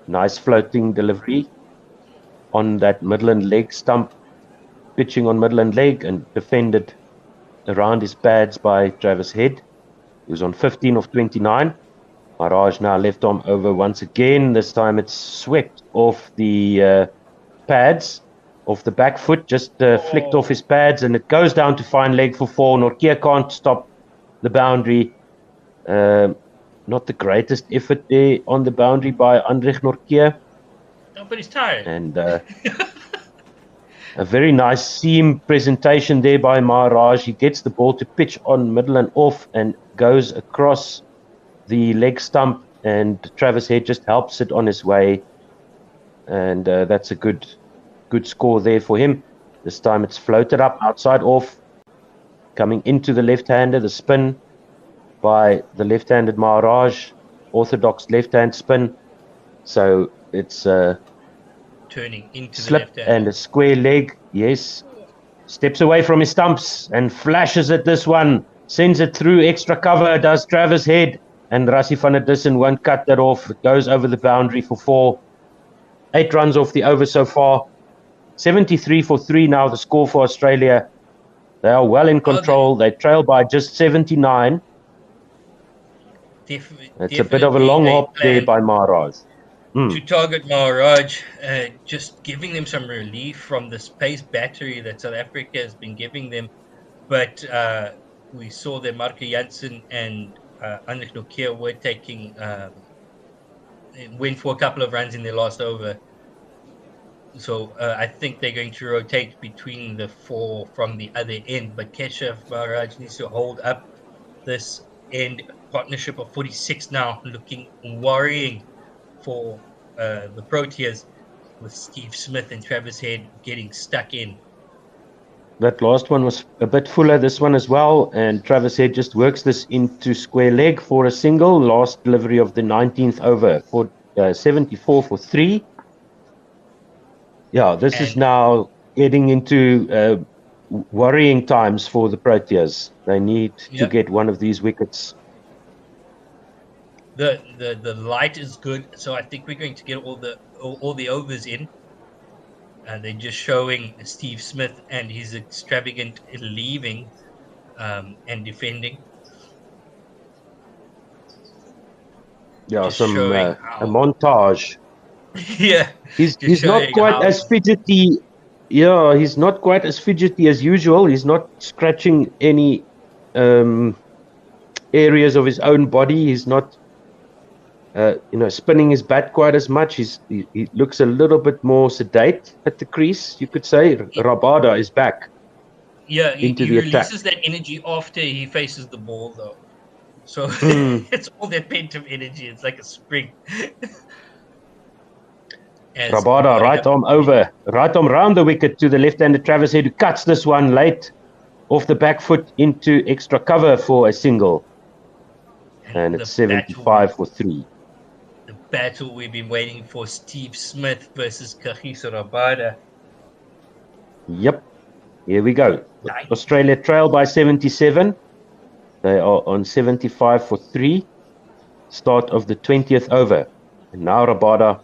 Nice floating delivery on that Midland leg stump, pitching on Midland leg, and defended around his pads by Travis Head. He was on 15 of 29. Maharaj now left arm over once again. This time it's swept off the pads, off the back foot, just flicked off his pads, and it goes down to fine leg for 4. Nortje can't stop the boundary. Not the greatest effort there on the boundary by Andrich Nortje. Oh, but he's tired. And a very nice seam presentation there by Maharaj. He gets the ball to pitch on middle and off and goes across the leg stump, and Travis Head just helps it on his way. And that's a good score there for him. This time it's floated up, outside off, coming into the left-hander, the spin by the left-handed Maharaj, orthodox left-hand spin. So it's turning into slip the left hand and a square leg. Yes, steps away from his stumps and flashes at this one, sends it through extra cover, does Travis Head, and Rassie van der Dussen won't cut that off. It goes over the boundary for 4. 8 runs off the over so far. 73 for 3 now the score for Australia. They are well in control. They trail by just 79. It's a bit of a long hop there by Maharaj. To target Maharaj, just giving them some relief from this pace battery that South Africa has been giving them. But we saw that Marco Jansen and Heinrich Nokia were taking, went for a couple of runs in their last over. So I think they're going to rotate between the four from the other end. But Keshav Maharaj needs to hold up this end partnership of 46 now, looking worrying for the Proteas, with Steve Smith and Travis Head getting stuck in. That last one was a bit fuller, this one as well, and Travis Head just works this into square leg for a single. Last delivery of the 19th over for 74 for 3. Yeah, this is now getting into worrying times for the Proteas. They need to get one of these wickets. The light is good, so I think we're going to get all the overs in. They're just showing Steve Smith and his extravagant leaving and defending. Yeah, Just some showing a montage. Yeah, He's not quite as fidgety. Yeah, he's not quite as fidgety as usual. He's not scratching any areas of his own body. He's not, spinning his bat quite as much. He looks a little bit more sedate at the crease, you could say. Rabada is back. Yeah, he releases attack. That energy after he faces the ball, though. So it's all that pent-up energy. It's like a spring. Rabada, right arm over, right arm round the wicket to the left-handed Travis Head, who cuts this one late off the back foot into extra cover for a single. And it's 75 for 3. The battle we've been waiting for, Steve Smith versus Kagiso Rabada. Yep, here we go. Australia trail by 77. They are on 75 for 3. Start of the 20th over. And now Rabada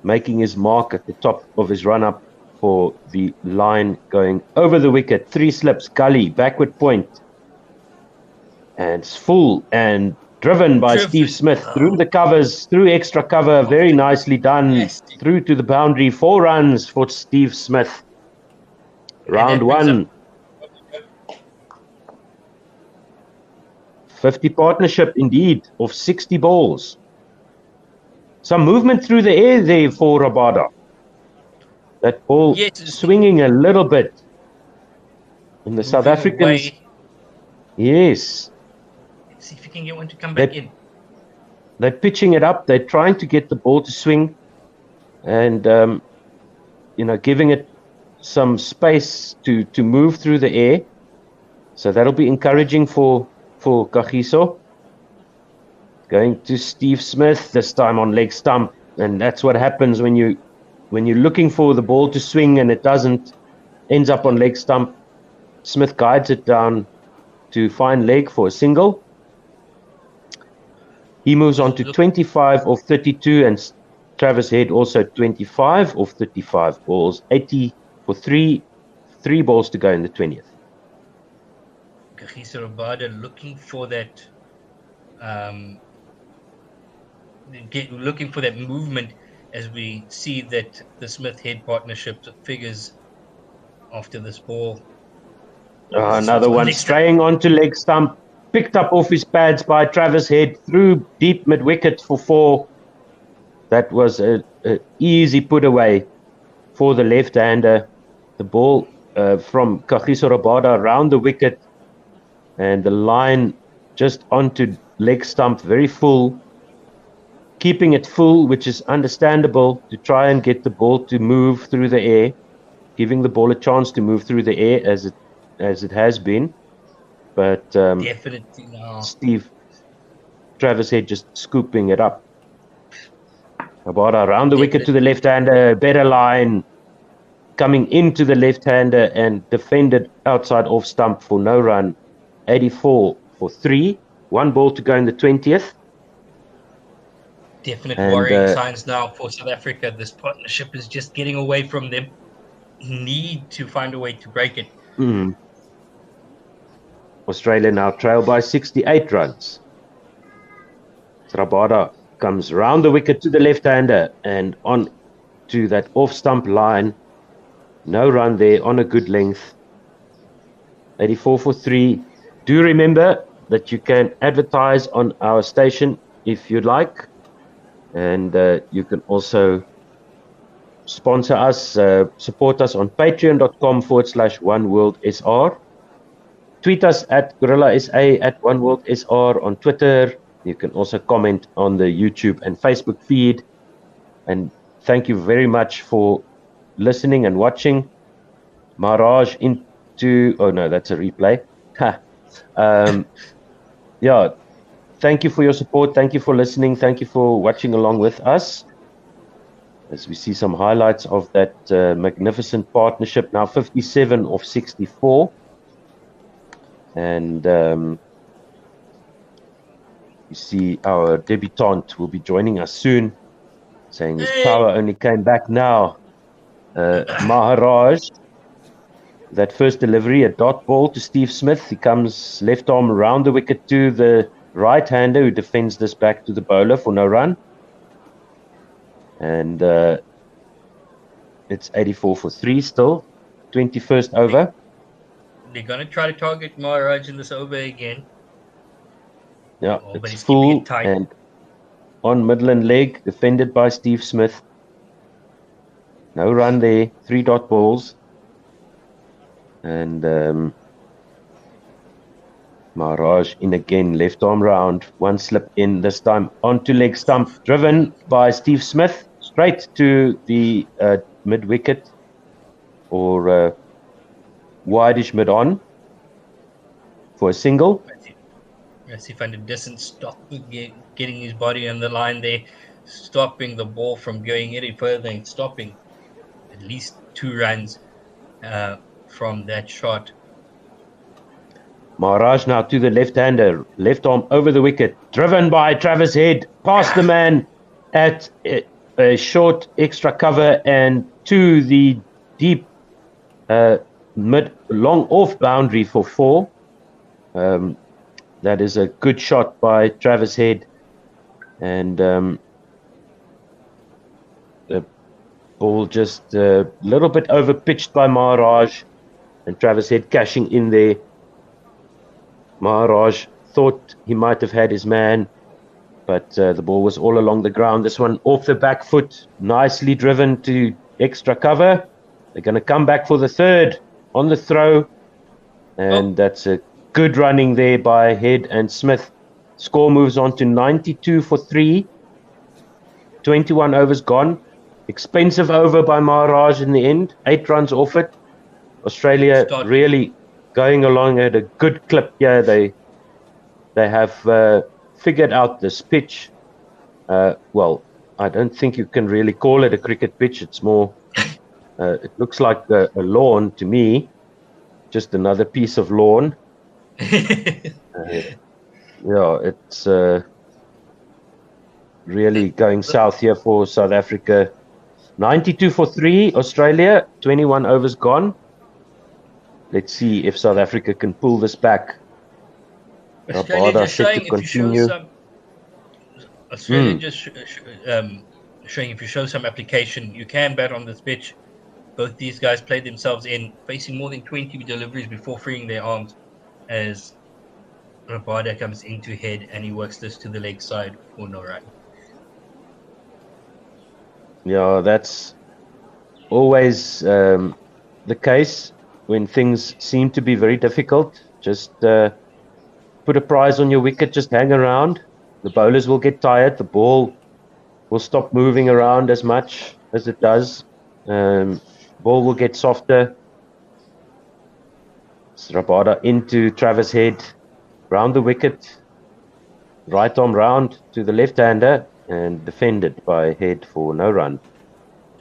making his mark at the top of his run-up for the line going over the wicket. 3 slips, gully, backward point. And it's full and driven by Steve Smith through the covers, through extra cover. Very nicely done. Through to the boundary. 4 runs for Steve Smith. Round 1. 50 partnership indeed of 60 balls. Some movement through the air there for Rabada. That ball swinging a little bit. And the South Africans... Yes. Let's see if you can get one to come back in. They're pitching it up. They're trying to get the ball to swing. And, giving it some space to move through the air. So that'll be encouraging for Kagiso. Going to Steve Smith, this time on leg stump. And that's what happens when you're looking for the ball to swing and it doesn't, ends up on leg stump. Smith guides it down to fine leg for a single. He moves on to 25 of 32, and Travis Head also 25 of 35 balls. 80 for 3 balls to go in the 20th. Kagiso Rabada looking for that looking for that movement, as we see that the Smith-Head partnership figures after this ball. Another one straying onto leg stump, picked up off his pads by Travis Head through deep mid-wicket for 4. That was a easy put away for the left-hander. The ball from Kagiso Rabada around the wicket, and the line just onto leg stump, very full. Keeping it full, which is understandable, to try and get the ball to move through the air, giving the ball a chance to move through the air as it has been. But definitely no. Travis Head just scooping it up. Rabada around the wicket to the left-hander, better line, coming into the left-hander and defended outside off stump for no run. 84 for 3. 1 ball to go in the 20th. Definite worrying signs now for South Africa. This partnership is just getting away from them. Need to find a way to break it. Australia now trail by 68 runs. Rabada comes round the wicket to the left-hander and on to that off-stump line. No run there, on a good length. 84 for 3. Do remember that you can advertise on our station if you'd like. And you can also sponsor us, support us on patreon.com/OneWorldSR. Tweet us at GorillaSA, at OneWorldSR on Twitter. You can also comment on the YouTube and Facebook feed. And thank you very much for listening and watching. Maharaj into... Oh, no, that's a replay. Yeah, thank you for your support. Thank you for listening. Thank you for watching along with us. As we see some highlights of that magnificent partnership. Now 57 of 64. And you see our debutante will be joining us soon, saying his power only came back now. Maharaj, that first delivery, a dot ball to Steve Smith. He comes left arm around the wicket to the right-hander who defends this back to the bowler for no run. And it's 84 for 3 still, 21st over. They're going to try to target Maharaj in this over again. Yeah, but it's he's keeping full it tight. and on Midland leg, defended by Steve Smith. No run there, 3 dot balls. And Maharaj in again, left arm round, one slip in, this time onto leg stump, driven by Steve Smith, straight to the mid wicket or wideish mid on for a single. As he found a decent stop, getting his body on the line there, stopping the ball from going any further and stopping at least 2 runs from that shot. Maharaj now to the left-hander, left arm over the wicket, driven by Travis Head, past the man at a short extra cover and to the deep long off boundary for 4. That is a good shot by Travis Head, and the ball just a little bit over pitched by Maharaj, and Travis Head cashing in there. Maharaj thought he might have had his man, but the ball was all along the ground. This one off the back foot, nicely driven to extra cover. They're going to come back for the third on the throw, and that's a good running there by Head and Smith. Score moves on to 92 for 3. 21 overs gone. Expensive over by Maharaj in the end. 8 runs off it. Australia really going along at a good clip here. They have figured out this pitch. Well, I don't think you can really call it a cricket pitch. It's more, it looks like a lawn to me. Just another piece of lawn. Yeah, it's really going south here for South Africa. 92 for 3, Australia, 21 overs gone. Let's see if South Africa can pull this back. Australia just showing if you show some. Australia just showing if you show some application, you can bat on this pitch. Both these guys played themselves in, facing more than 20 deliveries before freeing their arms. As Rabada comes into Head and he works this to the leg side for no run. Yeah, that's always the case when things seem to be very difficult. Just put a prize on your wicket, just hang around. The bowlers will get tired. The ball will stop moving around as much as it does. Ball will get softer. Rabada into Travis Head, round the wicket, right arm round to the left-hander, and defended by Head for no run.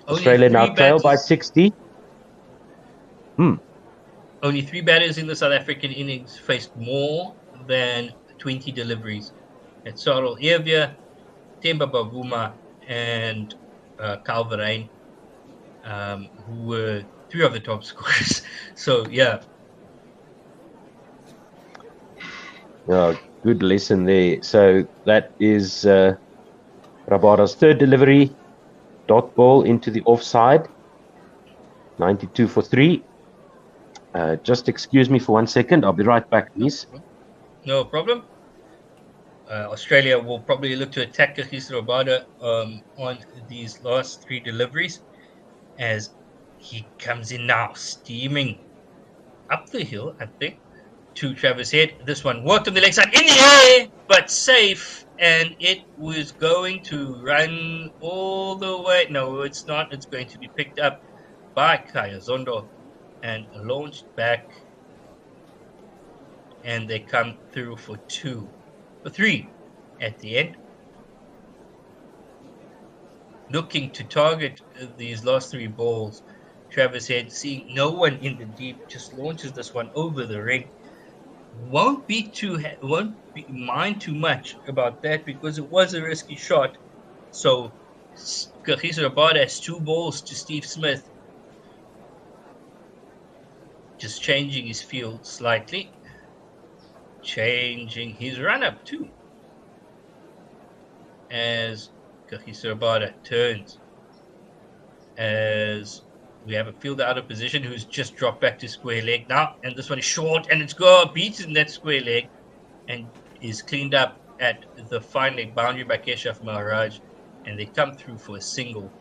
Australia now trail by 60. Only 3 batters in the South African innings faced more than 20 deliveries. It's Sarel Erwin, Themba Bavuma, and Kyle Verreynne, who were 3 of the top scorers. So, yeah. Yeah, good lesson there. So that is Rabada's third delivery. Dot ball into the offside. 92 for 3. Just excuse me for 1 second. I'll be right back, please. No problem. Australia will probably look to attack Kagiso Rabada on these last 3 deliveries as he comes in now, steaming up the hill, I think, to Travis Head. This one worked on the leg side, in the air, but safe, and it was going to run all the way. No, it's not. It's going to be picked up by Kaya Zondo and launched back, and they come through for 3 at the end. Looking to target these last 3 balls, Travis Head, seeing no one in the deep, just launches this one over the ring. Won't mind too much about that because it was a risky shot. So Kagiso Rabada has 2 balls to Steve Smith, just changing his field slightly, changing his run-up too, as Kagiso Rabada turns, as we have a fielder out of position who's just dropped back to square leg now, and this one is short, and it's beaten that square leg, and is cleaned up at the fine leg boundary by Keshav Maharaj, and they come through for a single.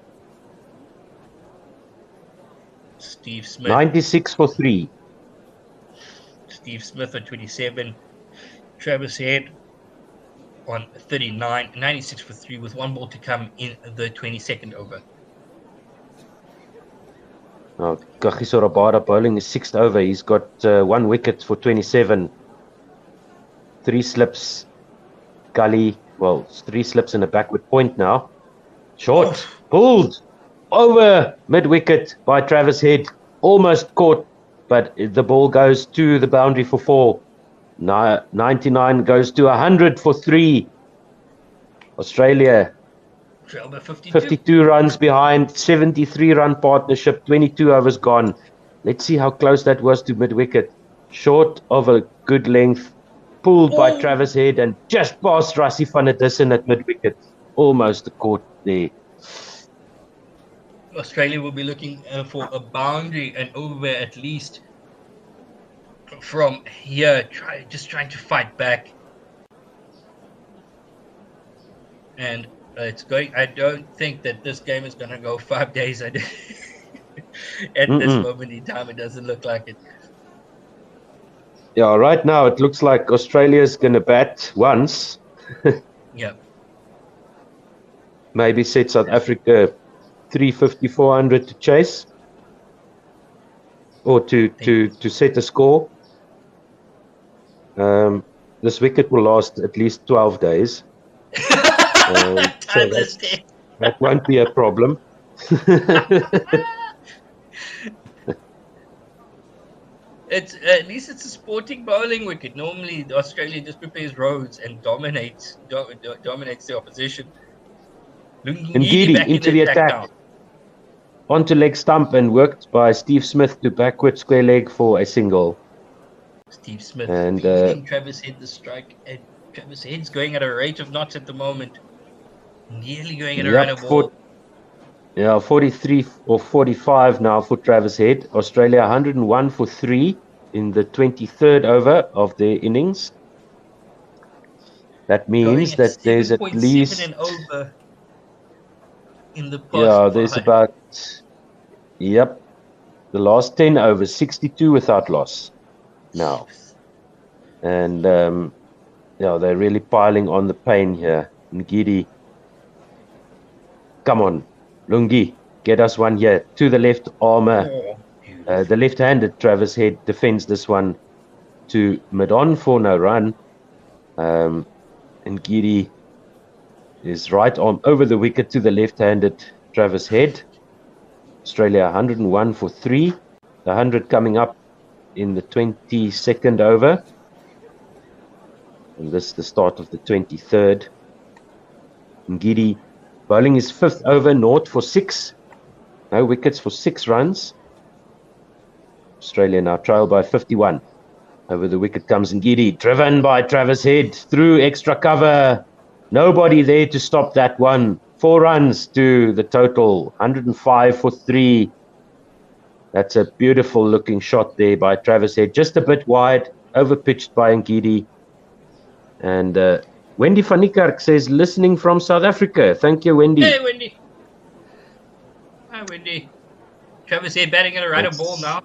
Steve Smith. 96 for 3. Steve Smith on 27. Travis Head on 39. 96 for 3 with 1 ball to come in the 22nd over. Oh, Kagiso Rabada bowling is 6th over. He's got 1 wicket for 27. 3 slips. Gully, 3 slips and a backward point now. Short, pulled over mid-wicket by Travis Head. Almost caught, but the ball goes to the boundary for 4. 99 goes to 100 for 3. Australia 52 runs behind, 73 run partnership, 22 overs gone. Let's see how close that was to mid-wicket. Short of a good length, pulled by Travis Head and just past Rassie van der Dussen at mid-wicket. Almost caught there. Australia will be looking for a boundary and over at least from here, just trying to fight back. And it's going. I don't think that this game is going to go 5 days. At this moment in time, it doesn't look like it. Yeah, right now it looks like Australia's going to bat once. Yeah. Maybe set South Africa 350, 400 to chase, or to set a score. This wicket will last at least 12 days. So that won't be a problem. It's at least it's a sporting bowling wicket. Normally, Australia just prepares roads and dominates the opposition. Ngidi into the attack. Now. Onto leg stump and worked by Steve Smith to backward square leg for a single. Steve Smith and feeding Travis Head the strike, and Travis Head's going at a rate of knots at the moment. Nearly going at a run of ball. 43 or 45 now for Travis Head. Australia 101 for 3 in the 23rd over of their innings. That means that there's at least and over in the past there's about the last 10 overs, 62 without loss now. And they're really piling on the pain here. Ngidi, come on, Lungi, get us one here to the left armour. The left-handed Travis Head defends this one to mid-on for no run. Ngidi is right arm over the wicket to the left-handed Travis Head. Australia 101 for 3. The 100 coming up in the 22nd over. And this is the start of the 23rd. Ngidi bowling his 5th over, 0 for 6. No wickets for 6 runs. Australia now trail by 51. Over the wicket comes Ngidi, driven by Travis Head through extra cover. Nobody there to stop that one. 4 runs to the total, 105 for 3. That's a beautiful looking shot there by Travis Head, just a bit wide, overpitched by Ngidi. And Wendy van Niekerk says, listening from South Africa. Thank you, Wendy. Hey, Wendy. Hi, Wendy. Travis Head batting at a right ball now.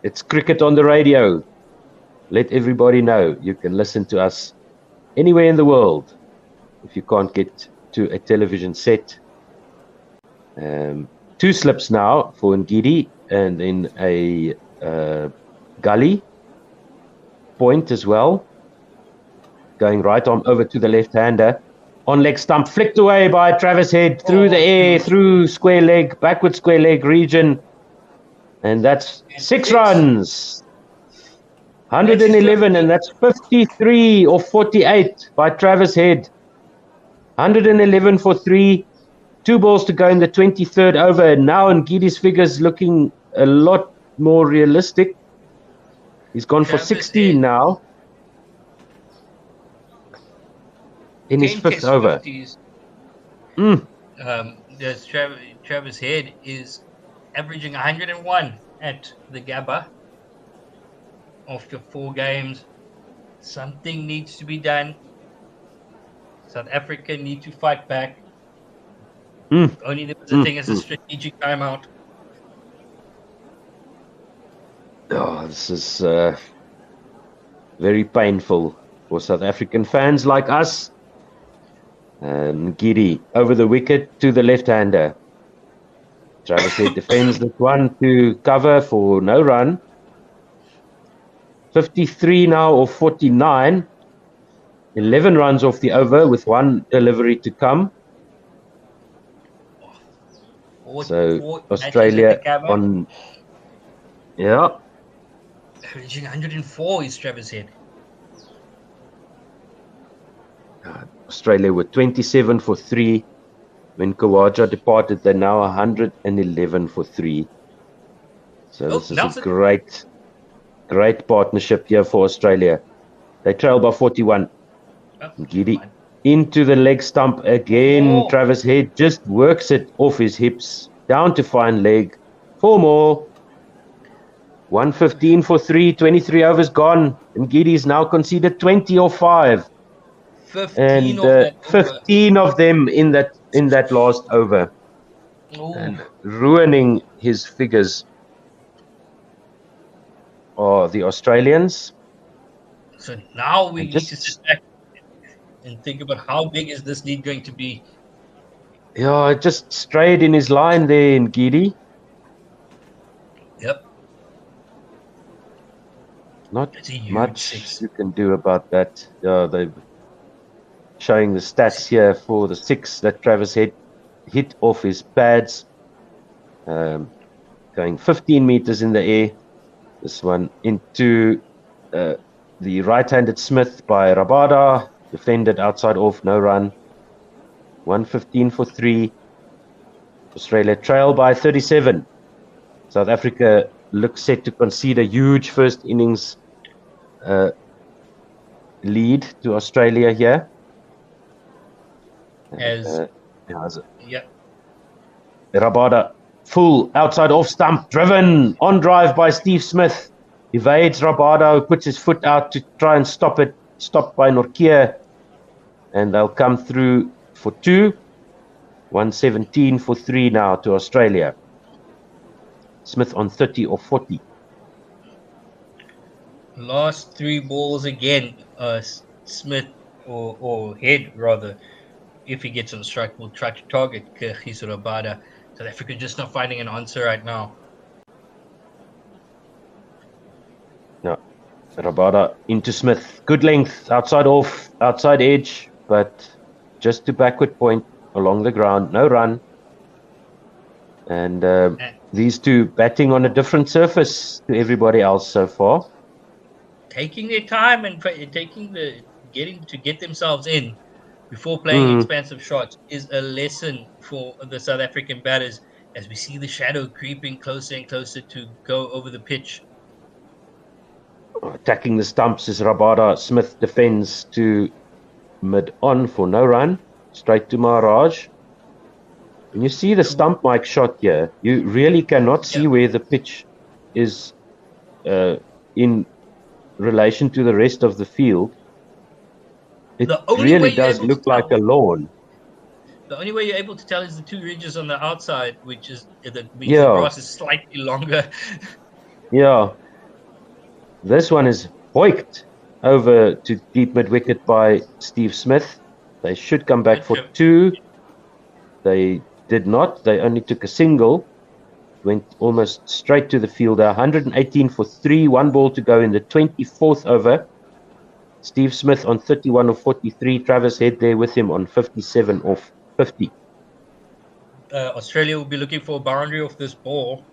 It's cricket on the radio. Let everybody know you can listen to us anywhere in the world if you can't get to a television set. 2 slips now for Ngidi, and then a gully point as well. Going right arm over to the left-hander. On leg stump, flicked away by Travis Head through the air, through square leg, backward square leg region. And that's 6 runs. 111, and that's 53 or 48 by Travis Head. 111 for 3. 2 balls to go in the 23rd over. Now Ngidi's figures looking a lot more realistic. He's gone for 16 now. In his 5th over. Travis Head is averaging 101 at the Gabba after 4 games. Something needs to be done. South Africa need to fight back. Only there was a thing as a strategic timeout. Oh, this is very painful for South African fans like us. Ngidi over the wicket to the left-hander. Travis Head defends this one to cover for no run. 53 now or 49. 11 runs off the over with 1 delivery to come. So Australia on, averaging 104 is Travis Head. Australia were 27 for 3. When Khawaja departed, they're now 111 for 3. So this is a great partnership here for Australia. They trail by 41. Ngidi into the leg stump again. Travis Head just works it off his hips. Down to fine leg. 4 more. 115 for 3. 23 overs gone. Ngidi's now conceded 20 or 5. 15 of them in that last over. And ruining his figures are the Australians. So now we need to sit back and think about how big is this lead going to be. Yeah, just strayed in his line there in Ngidi. Yep. Not much you can do about that. They're showing the stats here for the 6 that Travis Head hit off his pads. Going 15 meters in the air. This one into the right-handed Smith by Rabada. Defended outside off, no run. 115 for 3. Australia trail by 37. South Africa looks set to concede a huge first innings lead to Australia here. Rabada, full outside off stump, driven on drive by Steve Smith. Evades Rabada, who puts his foot out to try and stop it. Stopped by Nortje. And they'll come through for 2. 117 for 3 now to Australia. Smith on 30 or 40. Last 3 balls again. Smith or Head rather, if he gets on strike, will try to target Kagiso Rabada. South Africa just not finding an answer right now. No. Rabada into Smith. Good length. Outside off. Outside edge. But just to backward point along the ground. No run. And these 2 batting on a different surface to everybody else so far. Taking their time and getting to get themselves in before playing expansive shots is a lesson for the South African batters as we see the shadow creeping closer and closer to go over the pitch. attacking the stumps as Rabada Smith defends to mid-on for no run. Straight to Maharaj. When you see the stump mic shot here, you really cannot see where the pitch is in relation to the rest of the field. It The only way really you're does able look to like a tell- lawn. The only way you're able to tell is the two ridges on the outside, which is the Yeah. grass is slightly longer. Yeah. This one is hoiked over to deep mid wicket by Steve Smith. They should come back for Good. 2. They did not. They only took a single. Went almost straight to the fielder. 118 for 3. 1 ball to go in the 24th over. Steve Smith on 31 of 43. Travis Head there with him on 57 of 50. Australia will be looking for a boundary off this ball.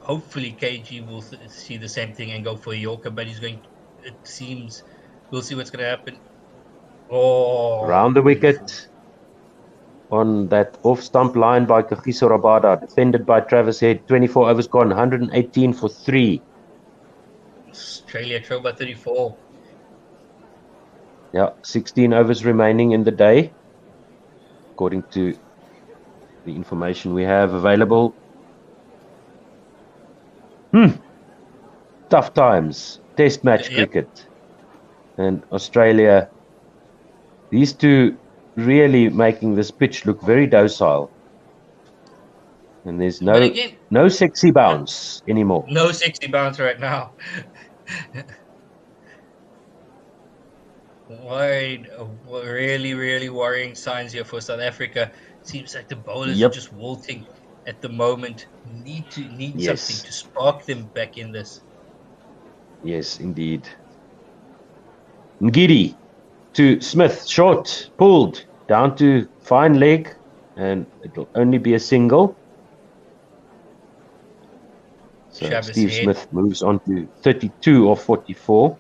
Hopefully KG will see the same thing and go for a Yorker, but it seems, we'll see what's going to happen. Oh, Round the wicket on that off stump line by Kagiso Rabada, defended by Travis Head. 24 overs gone, 118 for 3. Australia trail by 34. Yeah, 16 overs remaining in the day, according to the information we have available. Tough times. Test match cricket. And Australia, these two really making this pitch look very docile. And there's no sexy bounce anymore. No sexy bounce right now. Really, really worrying signs here for South Africa. Seems like the bowlers are just wilting at the moment. Need something to spark them back in this. Yes, indeed. Ngidi to Smith, short, pulled, down to fine leg, and it'll only be a single. So Travis Steve Head. Smith moves on to 32 of 44.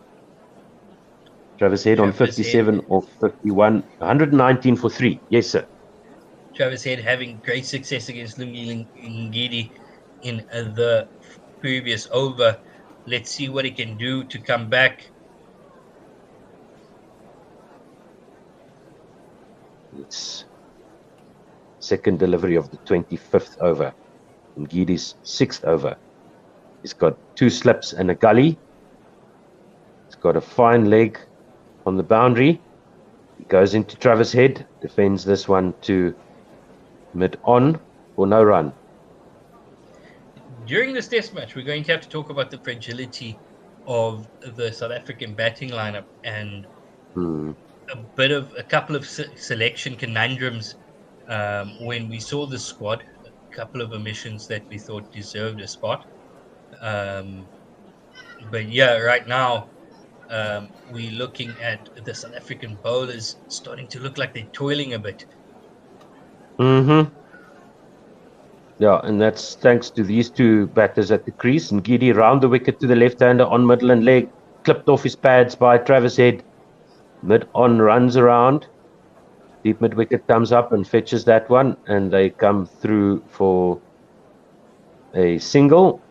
Travis Head on 57 of 51. 119 for 3. Yes, sir. Travis Head having great success against Lungi Ngidi in the previous over. Let's see what he can do to come back. It's second delivery of the 25th over. Ngidi's 6th over. He's got 2 slips and a gully. He's got a fine leg on the boundary. He goes into Travis Head, defends this one to mid-on for no run. During this test match, we're going to have to talk about the fragility of the South African batting lineup and a couple of selection conundrums when we saw the squad. A couple of omissions that we thought deserved a spot. But yeah, right now we're looking at the South African bowlers starting to look like they're toiling a bit. Yeah, and that's thanks to these two batters at the crease. Ngidi round the wicket to the left-hander on middle and leg, clipped off his pads by Travis Head. Mid-on runs around. Deep mid-wicket comes up and fetches that one, and they come through for a single.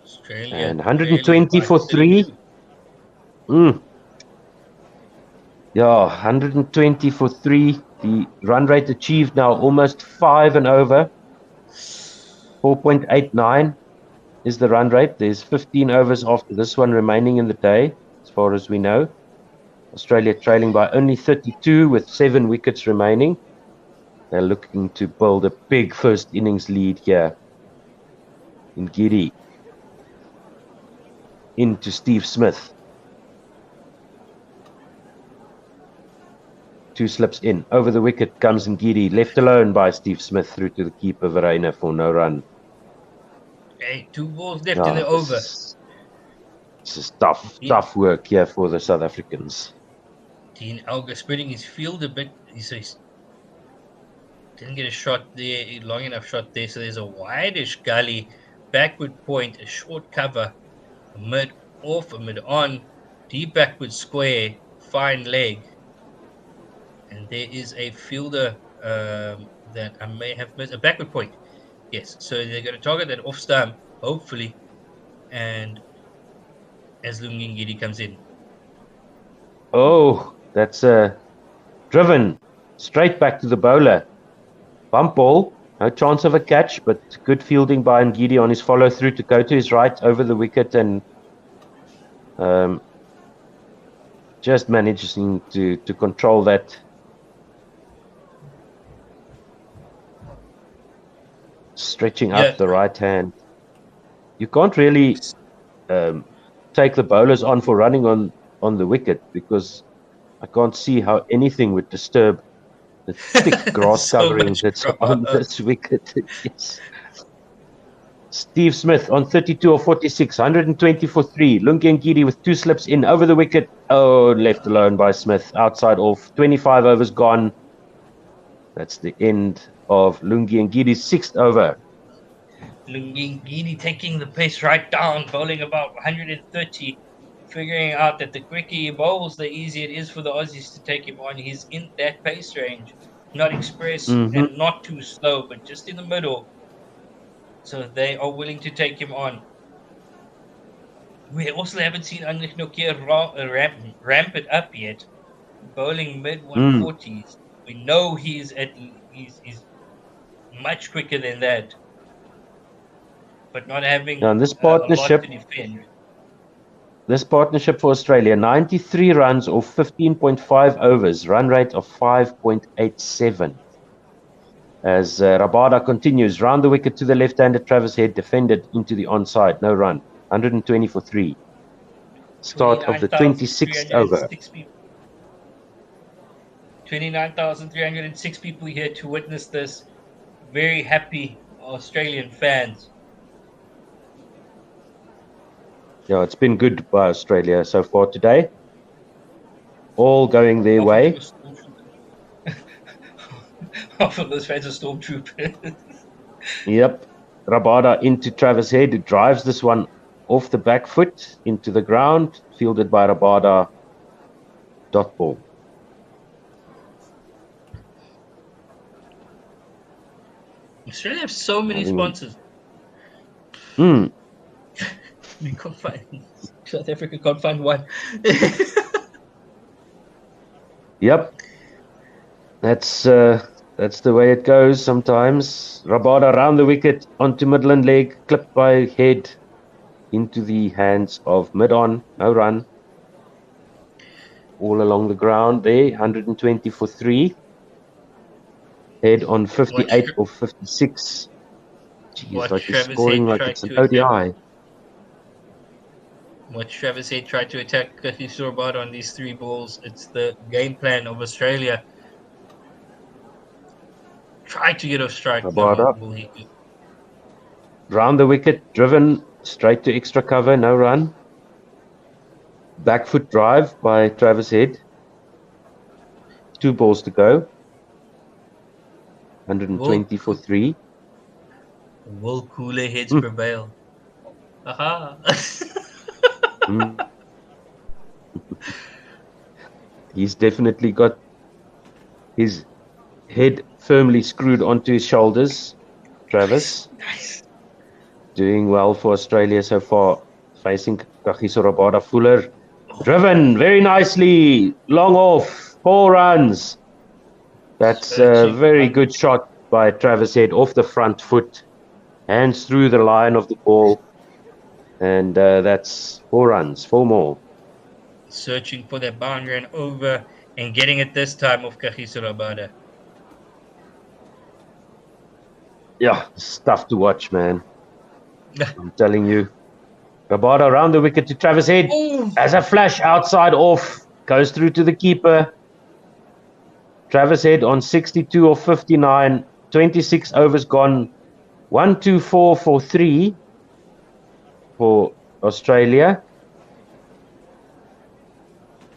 Australia, and 120 for 3. Yeah, 120 for 3. The run rate achieved now almost 5 and over. 4.89 is the run rate. There's 15 overs after this one remaining in the day, as far as we know. Australia trailing by only 32 with 7 wickets remaining. They're looking to build a big first innings lead here. Ngidi into Steve Smith. 2 slips in. Over the wicket comes Ngidi, left alone by Steve Smith through to the keeper Verreynne for no run. Hey, 2 balls left in the over. This is tough work here for the South Africans. Dean Elgar spreading his field a bit. He didn't get a shot there, long enough shot there. So there's a wideish gully, backward point, a short cover, a mid off, a mid on, deep backward square, fine leg. And there is a fielder that I may have missed, a backward point. Yes, so they're going to target that off stump. hopefully, and as Lungingidi comes in. Oh, that's driven straight back to the bowler. Bump ball, no chance of a catch, but good fielding by Ngidi on his follow through to go to his right over the wicket and just managing to control that. Stretching up the right hand. You can't really take the bowlers on for running on the wicket because I can't see how anything would disturb the thick grass So covering much that's grass. on this wicket. Yes. Steve Smith on 32 or 46, 120 for 3. Lungi Ngidi with 2 slips in over the wicket. Oh, left alone by Smith. Outside off. 25 overs gone. That's the end of Lungi Ngidi's 6th over. Lungingidi taking the pace right down, bowling about 130, figuring out that the quicker he bowls, the easier it is for the Aussies to take him on. He's in that pace range, not express and not too slow, but just in the middle. So they are willing to take him on. We also haven't seen Anrich Nokia ramp it up yet, bowling mid 140s. We know he's much quicker than that, but not having Now, this a lot partnership, to defend. this partnership for Australia, 93 runs or 15.5 overs, run rate of 5.87. As Rabada continues, round the wicket to the left-hander, Travis Head defended into the onside, no run, 120 for 3. Start of the 26th over. 29,306 people here to witness this. Very happy Australian fans. Yeah, it's been good by Australia so far today. All going their way. Half of those fans are stormtroopers. Yep. Rabada into Travis Head, who drives this one off the back foot into the ground, fielded by Rabada. Dot ball. Australia have so many sponsors. Hmm. We can't find South Africa can't find one. Yep. That's the way it goes sometimes. Rabada around the wicket onto Midland leg, clipped by Head into the hands of mid-on, no run. All along the ground there, 120 for 3. Head on 58 or 56. Jeez, like he's scoring like it's an ODI. What Travis Head tried to attack Kagiso Rabada on these 3 balls. It's the game plan of Australia. Try to get a strike. Rabada. Round the wicket, driven straight to extra cover, no run. Back foot drive by Travis Head. 2 balls to go. 120 for 3. Will cooler heads prevail? Aha! He's definitely got his head firmly screwed onto his shoulders. Travis. Nice. Doing well for Australia so far. Facing Kagiso Rabada. Fuller. Driven very nicely. Long off. 4 runs. That's a very good shot by Travis Head off the front foot. Hands through the line of the ball. And that's 4 runs. 4 more. Searching for that boundary and over and getting it this time of Kagiso Rabada. Yeah, it's tough to watch, man. I'm telling you. Rabada around the wicket to Travis Head. As a flash outside off. Goes through to the keeper. Travis Head on 62 or 59. 26 overs gone. 124 for 3 for Australia.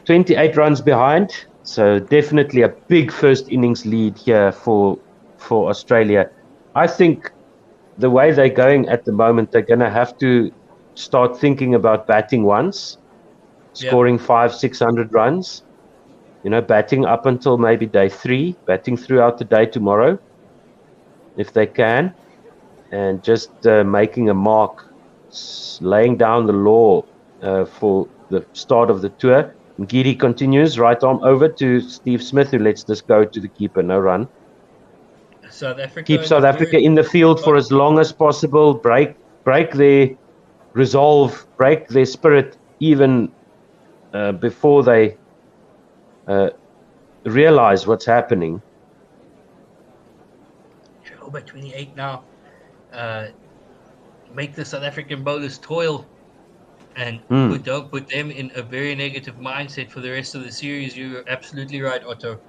28 runs behind. So definitely a big first innings lead here for Australia. I think the way they're going at the moment, they're going to have to start thinking about batting once, scoring 500-600 runs. You know, batting up until maybe day 3, batting throughout the day tomorrow, if they can, and just making a mark laying down the law for the start of the tour. Ngidi continues, right arm over to Steve Smith, who lets this go to the keeper. No run. South Africa. Keep South Africa in the field for as long as possible. Break their resolve, break their spirit, even before they realize what's happening. Over 28 now. Make the South African bowlers toil and don't put them in a very negative mindset for the rest of the series. You're absolutely right, Otto.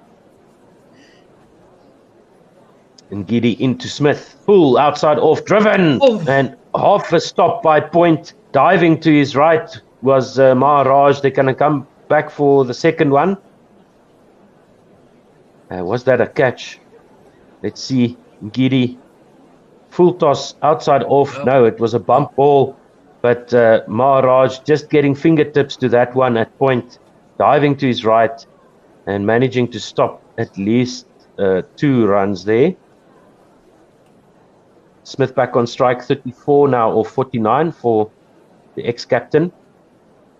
Ngidi into Smith. Full outside off, driven. And half a stop by Point. Diving to his right was Maharaj. They're going to come back for the second one. Was that a catch? Let's see. Ngidi. Full toss outside off. No, it was a bump ball. But Maharaj just getting fingertips to that one at Point. Diving to his right and managing to stop at least 2 runs there. Smith back on strike, 34 now, or 49 for the ex-captain.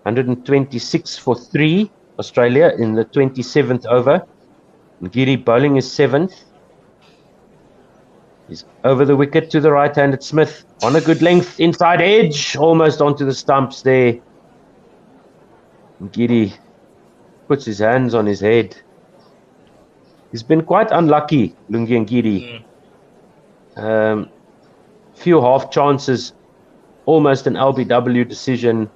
126 for 3, Australia in the 27th over. Ngidi bowling his 7th. He's over the wicket to the right-handed Smith. On a good length, inside edge, almost onto the stumps there. Ngidi puts his hands on his head. He's been quite unlucky, Lungi Ngidi. Few half chances, almost an LBW decision.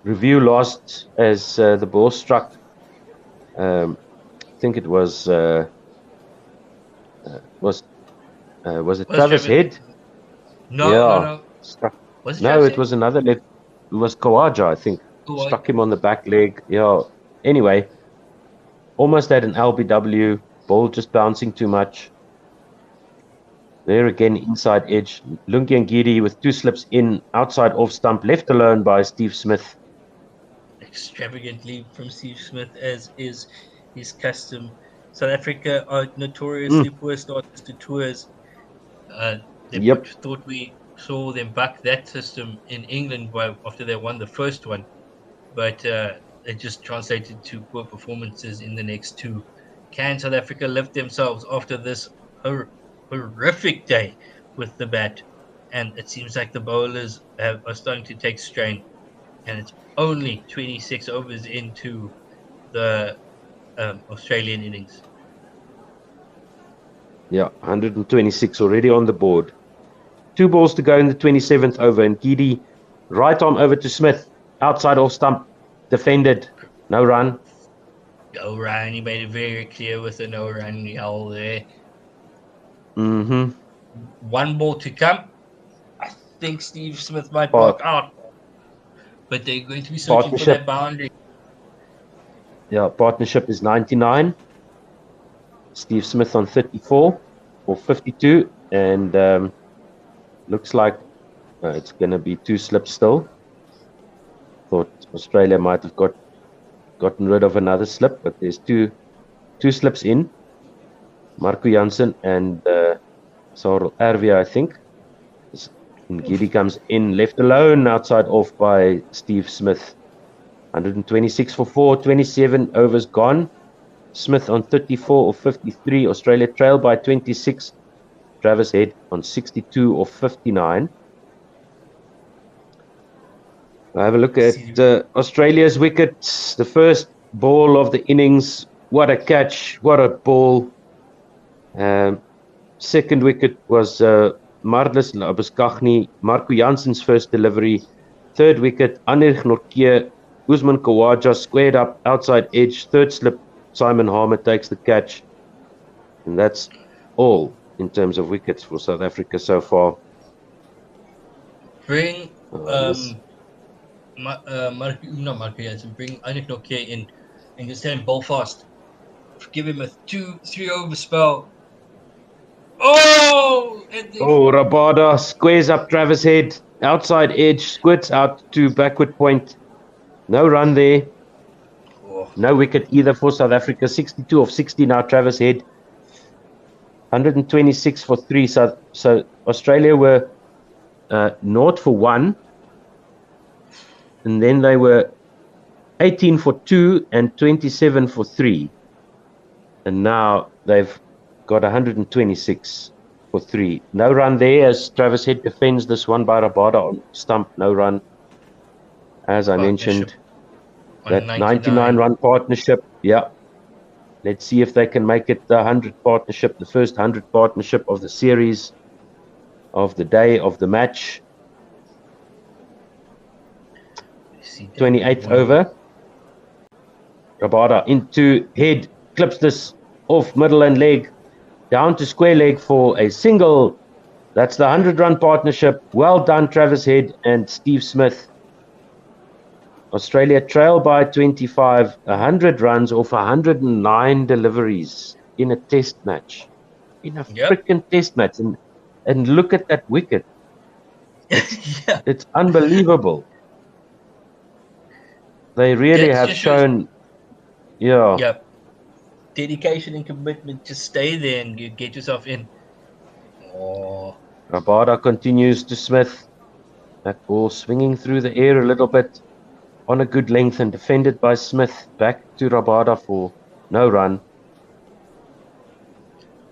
Review lost as the ball struck. I think it was it Travis Head? No. No, it was another leg. It was Kawaja, I think. Struck him on the back leg. Yeah. Anyway, almost had an LBW. Ball just bouncing too much. There again, inside edge. Lungi Ngidi with 2 slips in, outside off stump, left alone by Steve Smith. Extravagant lead from Steve Smith, as is his custom. South Africa are notoriously poor starters to tours. Thought we saw them buck that system in England after they won the first one, but it just translated to poor performances in the next 2. Can South Africa lift themselves after this horrific day with the bat? And it seems like the bowlers are starting to take strain, and it's only 26 overs into the Australian innings. Yeah, 126 already on the board. 2 balls to go in the 27th over, and Ngidi right arm over to Smith, outside off stump, defended, no run. No run, he made it very clear with the no run yell there. 1 ball to come. I think Steve Smith might walk out, but they're going to be searching for that boundary. Yeah, partnership is 99. Steve Smith on 34 for 52, and looks like it's going to be 2 slips still. Thought Australia might have gotten rid of another slip, but there's two slips in. Marco Jansen and Sarel Erwia, I think. Ngidi comes in, left alone, outside off by Steve Smith. 126 for 4, 27 overs gone. Smith on 34 or 53. Australia trail by 26. Travis Head on 62 or 59. I have a look at Australia's wickets. The first ball of the innings. What a catch. What a ball. Second wicket was Marlis Labuschagne. Marco Jansen's first delivery. Third wicket, Anrich Nortje. Usman Khawaja squared up, outside edge. Third slip, Simon Harmer takes the catch. And that's all in terms of wickets for South Africa so far. Bring Marco Jansen, bring Anrich Nortje in and just tell him bowl fast. Give him a 2-3 over spell. Rabada squares up Travis Head, outside edge, squirts out to backward Point. No run there. No wicket either for South Africa. 62 of 60 now, Travis Head. 126 for 3. So Australia were 0 for 1. And then they were 18 for 2 and 27 for 3. And now they've got 126 for 3. No run there as Travis Head defends this one by Rabada on stump. No run. As I mentioned, that 99 run partnership. Yeah. Let's see if they can make it the 100 partnership, the first 100 partnership of the series, of the day, of the match. 28th over. Rabada into Head, clips this off middle and leg, down to square leg for a single. That's the 100-run partnership. Well done, Travis Head and Steve Smith. Australia trail by 25, 100 runs off 109 deliveries in a test match. In a freaking test match. And look at that wicket. Yeah. It's unbelievable. They really have shown, yeah, dedication and commitment. Just stay there and you get yourself in. Oh. Rabada continues to Smith. That ball swinging through the air a little bit on a good length and defended by Smith. Back to Rabada for no run.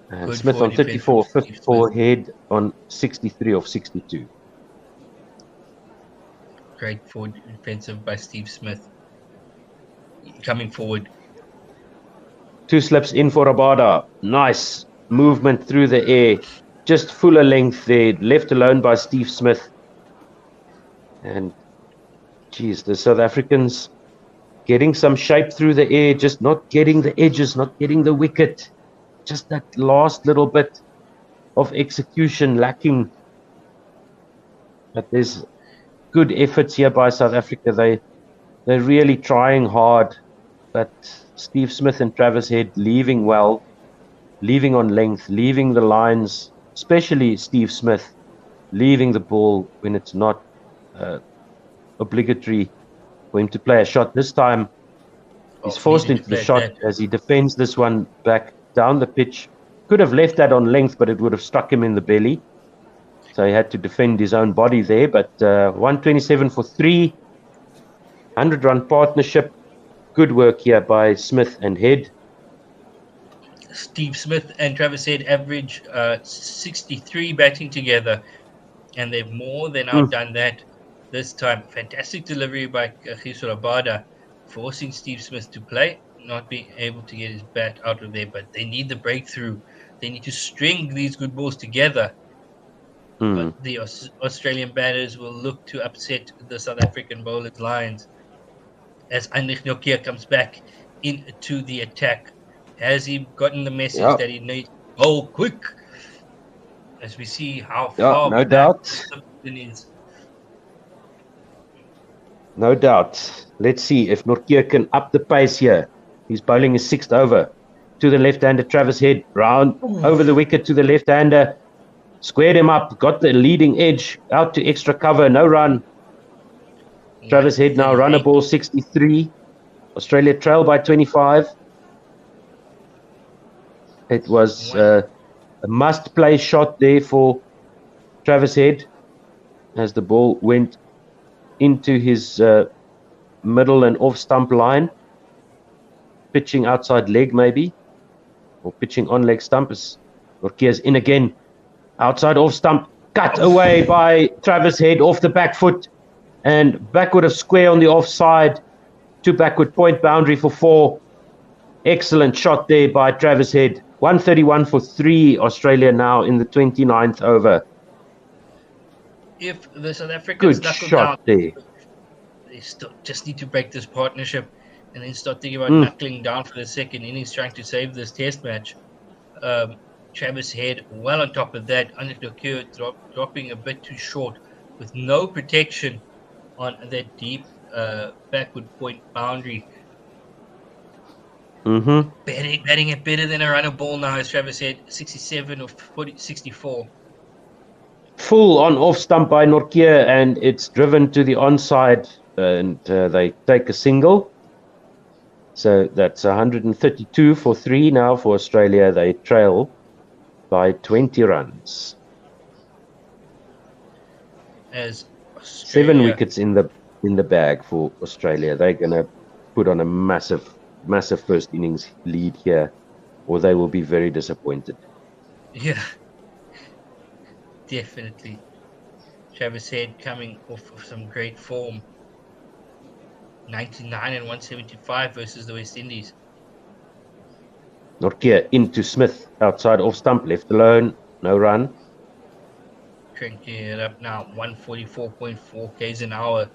And Good Smith on 34, 54, Head on 63 of 62. Great forward defensive by Steve Smith. Coming forward. 2 slips in for Rabada. Nice movement through the air. Just fuller length there. Left alone by Steve Smith. And, geez, the South Africans getting some shape through the air. Just not getting the edges, not getting the wicket. Just that last little bit of execution lacking. But there's good efforts here by South Africa. They're really trying hard, but Steve Smith and Travis Head leaving well, leaving on length, leaving the lines, especially Steve Smith, leaving the ball when it's not obligatory for him to play a shot. This time, he's forced into the shot as he defends this one back down the pitch. Could have left that on length, but it would have struck him in the belly. So he had to defend his own body there, but 127 for 3. 100-run partnership. Good work here by Smith and Head. Steve Smith and Travis Head average 63 batting together, and they've more than outdone that this time. Fantastic delivery by Kagiso Rabada, forcing Steve Smith to play, not being able to get his bat out of there, but they need the breakthrough. They need to string these good balls together. But the Australian batters will look to upset the South African bowlers' lines. As Heinrich Nortje comes back into the attack, has he gotten the message that he needs to bowl quick? As we see how far no doubt. Is. No doubt. Let's see if Nortje can up the pace here. He's bowling his 6th over to the left-hander Travis Head. Round over the wicket to the left-hander. Squared him up. Got the leading edge out to extra cover. No run. Travis Head now run a ball 63. Australia trail by 25. It was a must-play shot there for Travis Head as the ball went into his middle and off-stump line. Pitching outside leg maybe, or pitching on leg stump as Nortje's in again. Outside off-stump, cut away by Travis Head off the back foot. And backward of square on the offside to backward point boundary for 4. Excellent shot there by Travis Head. 131 for 3, Australia now in the 29th over. If the South Africans good shot down, there. They just need to break this partnership and then start thinking about knuckling down for the second innings, trying to save this test match. Travis Head well on top of that. Heinrich Nortje dropping a bit too short with no protection on that deep backward point boundary. Batting it better than a runner ball now, as Travis Head, 67 or 64. Full on off stump by Nortje, and it's driven to the onside, and they take a single. So that's 132 for 3 now for Australia. They trail by 20 runs. as 7 Australia. wickets in the bag for Australia. They're gonna put on a massive first innings lead here, or they will be very disappointed. Yeah, definitely. Travis Head coming off of some great form. 99 and 175 versus the West Indies. Nortje into Smith outside off stump, left alone, no run. Cranking it up now, 144.4 k's an hour.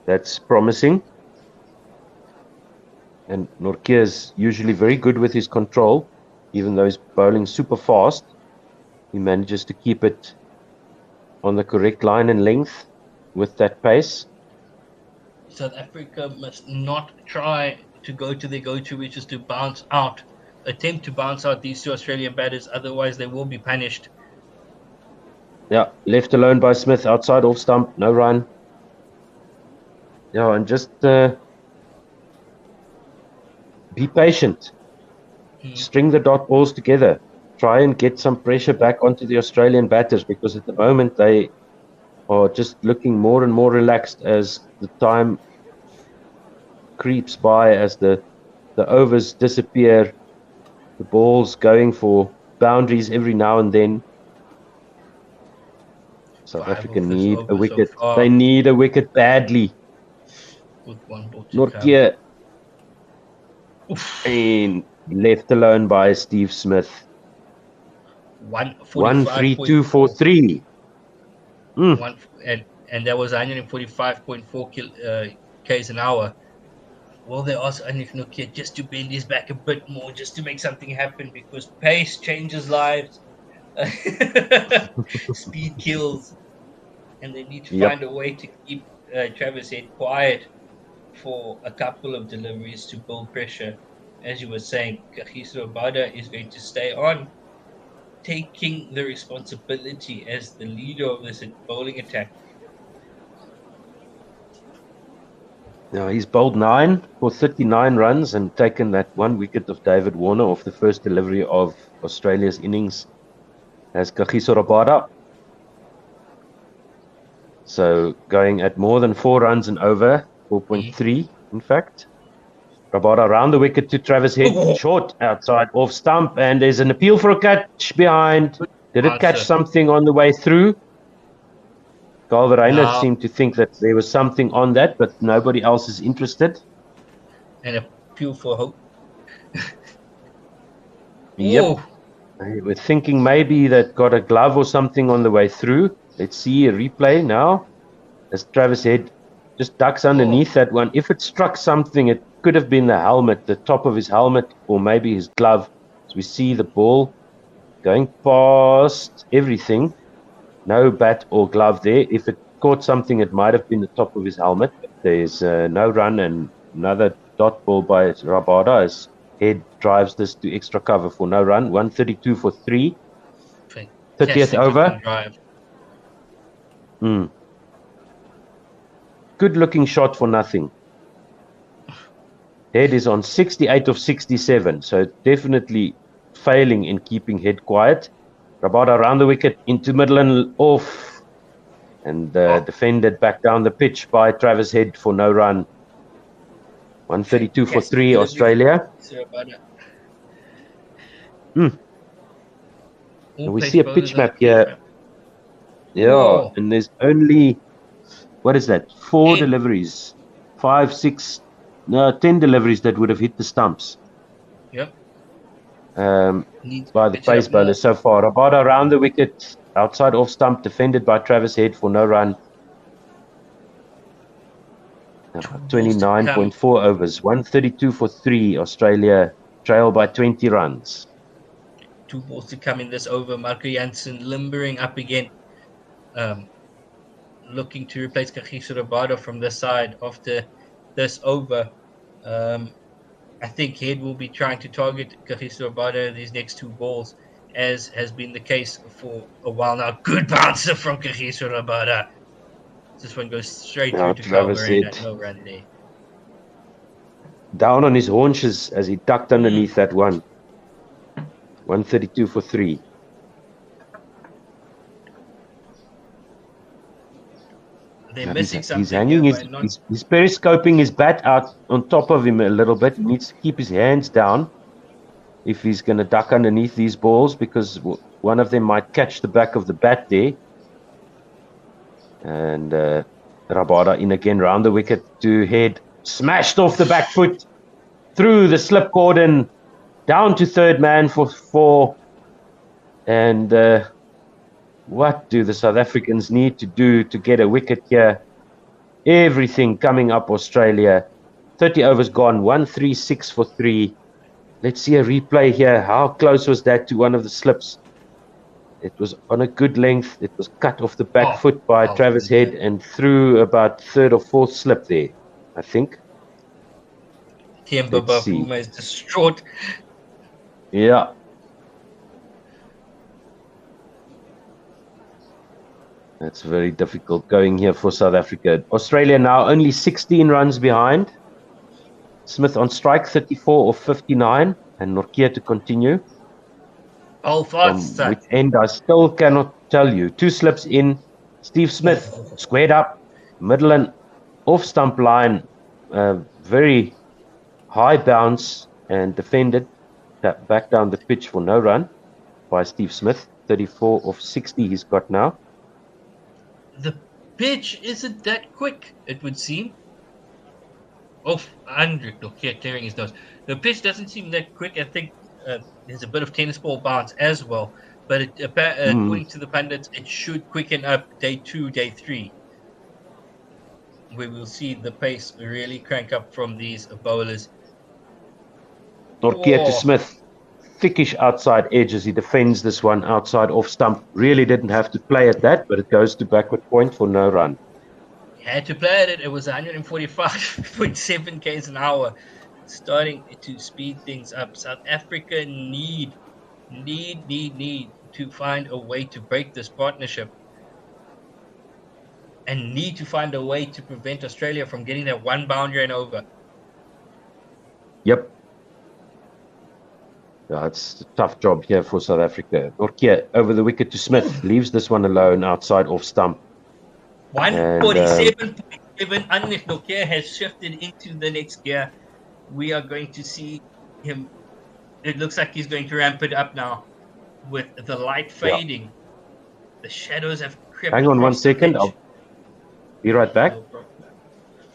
That's promising. And Nortje is usually very good with his control, even though he's bowling super fast. He manages to keep it on the correct line and length with that pace. South Africa must not try to go to their go-to, which is to bounce out. Attempt to bounce out these two Australian batters, otherwise they will be punished. Yeah, left alone by Smith outside off stump, no run. Yeah, and just be patient. String the dot balls together. Try and get some pressure back onto the Australian batters, because at the moment they are just looking more and more relaxed as the time creeps by, as the overs disappear, the balls going for boundaries every now and then. South 5 Africa of this need over a so wicket. far. They need a wicket badly. With one ball to come. Nortje and left alone by Steve Smith. 132 for 3. And that was 145.4 k's an hour. Well, they asked Anif Nokia just to bend his back a bit more, just to make something happen, because pace changes lives. Speed kills. And they need to find a way to keep Travis Head quiet for a couple of deliveries to build pressure. As you were saying, Kagiso Rabada is going to stay on, taking the responsibility as the leader of this bowling attack. Now he's bowled 9 for 39 runs and taken that 1 wicket of David Warner off the first delivery of Australia's innings as Kagiso Rabada. So going at more than 4 runs and over, 4.3 in fact. Rabada around the wicket to Travis Head, short outside off stump, and there's an appeal for a catch behind. Did it catch something on the way through? Galverainer seemed to think that there was something on that, but nobody else is interested. And appeal for hope. Yep. We're thinking maybe that got a glove or something on the way through. Let's see a replay now. As Travis Head just ducks underneath that one. If it struck something, it could have been the helmet, the top of his helmet, or maybe his glove. So we see the ball going past everything. No bat or glove there. If it caught something, it might have been the top of his helmet. There's no run and another dot ball by Rabada as Head drives this to extra cover for no run. 132 for 3. 30th over. Good looking shot for nothing. Head is on 68 of 67, so definitely failing in keeping Head quiet. Rabada around the wicket, into middle and off. And defended back down the pitch by Travis Head for no run. 132 for 3, Australia. And we see a pitch map here. Yeah, and there's only, what is that? 4 deliveries. 5, 6, no, 10 deliveries that would have hit the stumps. Yep. By the pace bowlers so far. Rabada around the wicket, outside off stump, defended by Travis Head for no run. 29.4 overs, 132 for 3. Australia trail by 20 runs. 2 balls to come in this over. Marco Jansen limbering up again. Looking to replace Kagiso Rabada from this side after this over. I think Head will be trying to target Kagiso Rabada in these next 2 balls, as has been the case for a while now. Good bouncer from Kagiso Rabada. This one goes straight through to Galverainer. No run there. Down on his haunches as he ducked underneath that one. 132 for 3. missing he's something hanging here his, by not. he's periscoping his bat out on top of him a little bit. He needs to keep his hands down if he's going to duck underneath these balls, because one of them might catch the back of the bat there. And Rabada in again round the wicket to head, smashed off the back foot, through the slip cordon, down to third man for 4. And what do the South Africans need to do to get a wicket here? Everything coming up Australia. 30 overs gone, 136 for 3. Let's see a replay here. How close was that to one of the slips? It was on a good length. It was cut off the back foot by Travis Head and through about third or fourth slip there, I think. Themba Bavuma is distraught. Yeah. That's very difficult going here for South Africa. Australia now only 16 runs behind. Smith on strike, 34 of 59, and Nortje to continue. From which end I still cannot tell you. 2 slips in. Steve Smith squared up, middle and off stump line. Very high bounce and defended. Back down the pitch for no run by Steve Smith. 34 of 60 he's got now. The pitch isn't that quick, it would seem. Oh, Andrew Nortje clearing his nose. The pitch doesn't seem that quick. I think there's a bit of tennis ball bounce as well. But according to the pundits, it should quicken up day 2, day 3. We will see the pace really crank up from these bowlers. Nortje to Smith. Thickish outside edge as he defends this one outside off stump. Really didn't have to play at that, but it goes to backward point for no run. Had to play at it. It was 145.7 k's an hour. Starting to speed things up. South Africa need to find a way to break this partnership. And need to find a way to prevent Australia from getting that one boundary and over. Yep. Yeah, it's a tough job here for South Africa. Nortje over the wicket to Smith. Leaves this one alone outside off stump. 147.7. Anish Nortje has shifted into the next gear. We are going to see him. It looks like he's going to ramp it up now. With the light fading. Yeah. The shadows have crept. Hang on 1 second. I'll be right back.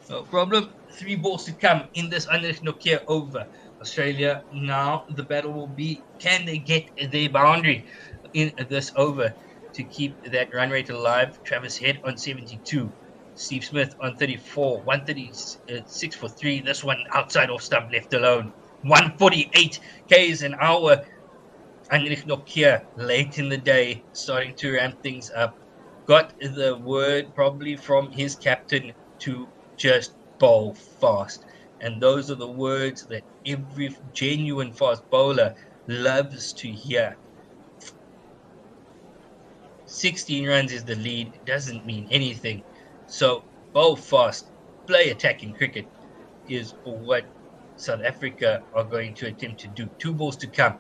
No problem. 3 balls to come in this Anish Nortje over. Australia now, the battle will be, can they get their boundary in this over to keep that run rate alive? Travis Head on 72, Steve Smith on 34, 136 for 3. This one outside off stump left alone. 148 k's an hour. Anish Nortje late in the day, starting to ramp things up. Got the word probably from his captain to just bowl fast. And those are the words that every genuine fast bowler loves to hear. 16 runs is the lead. It doesn't mean anything. So bowl fast, play attacking cricket is what South Africa are going to attempt to do. 2 balls to come.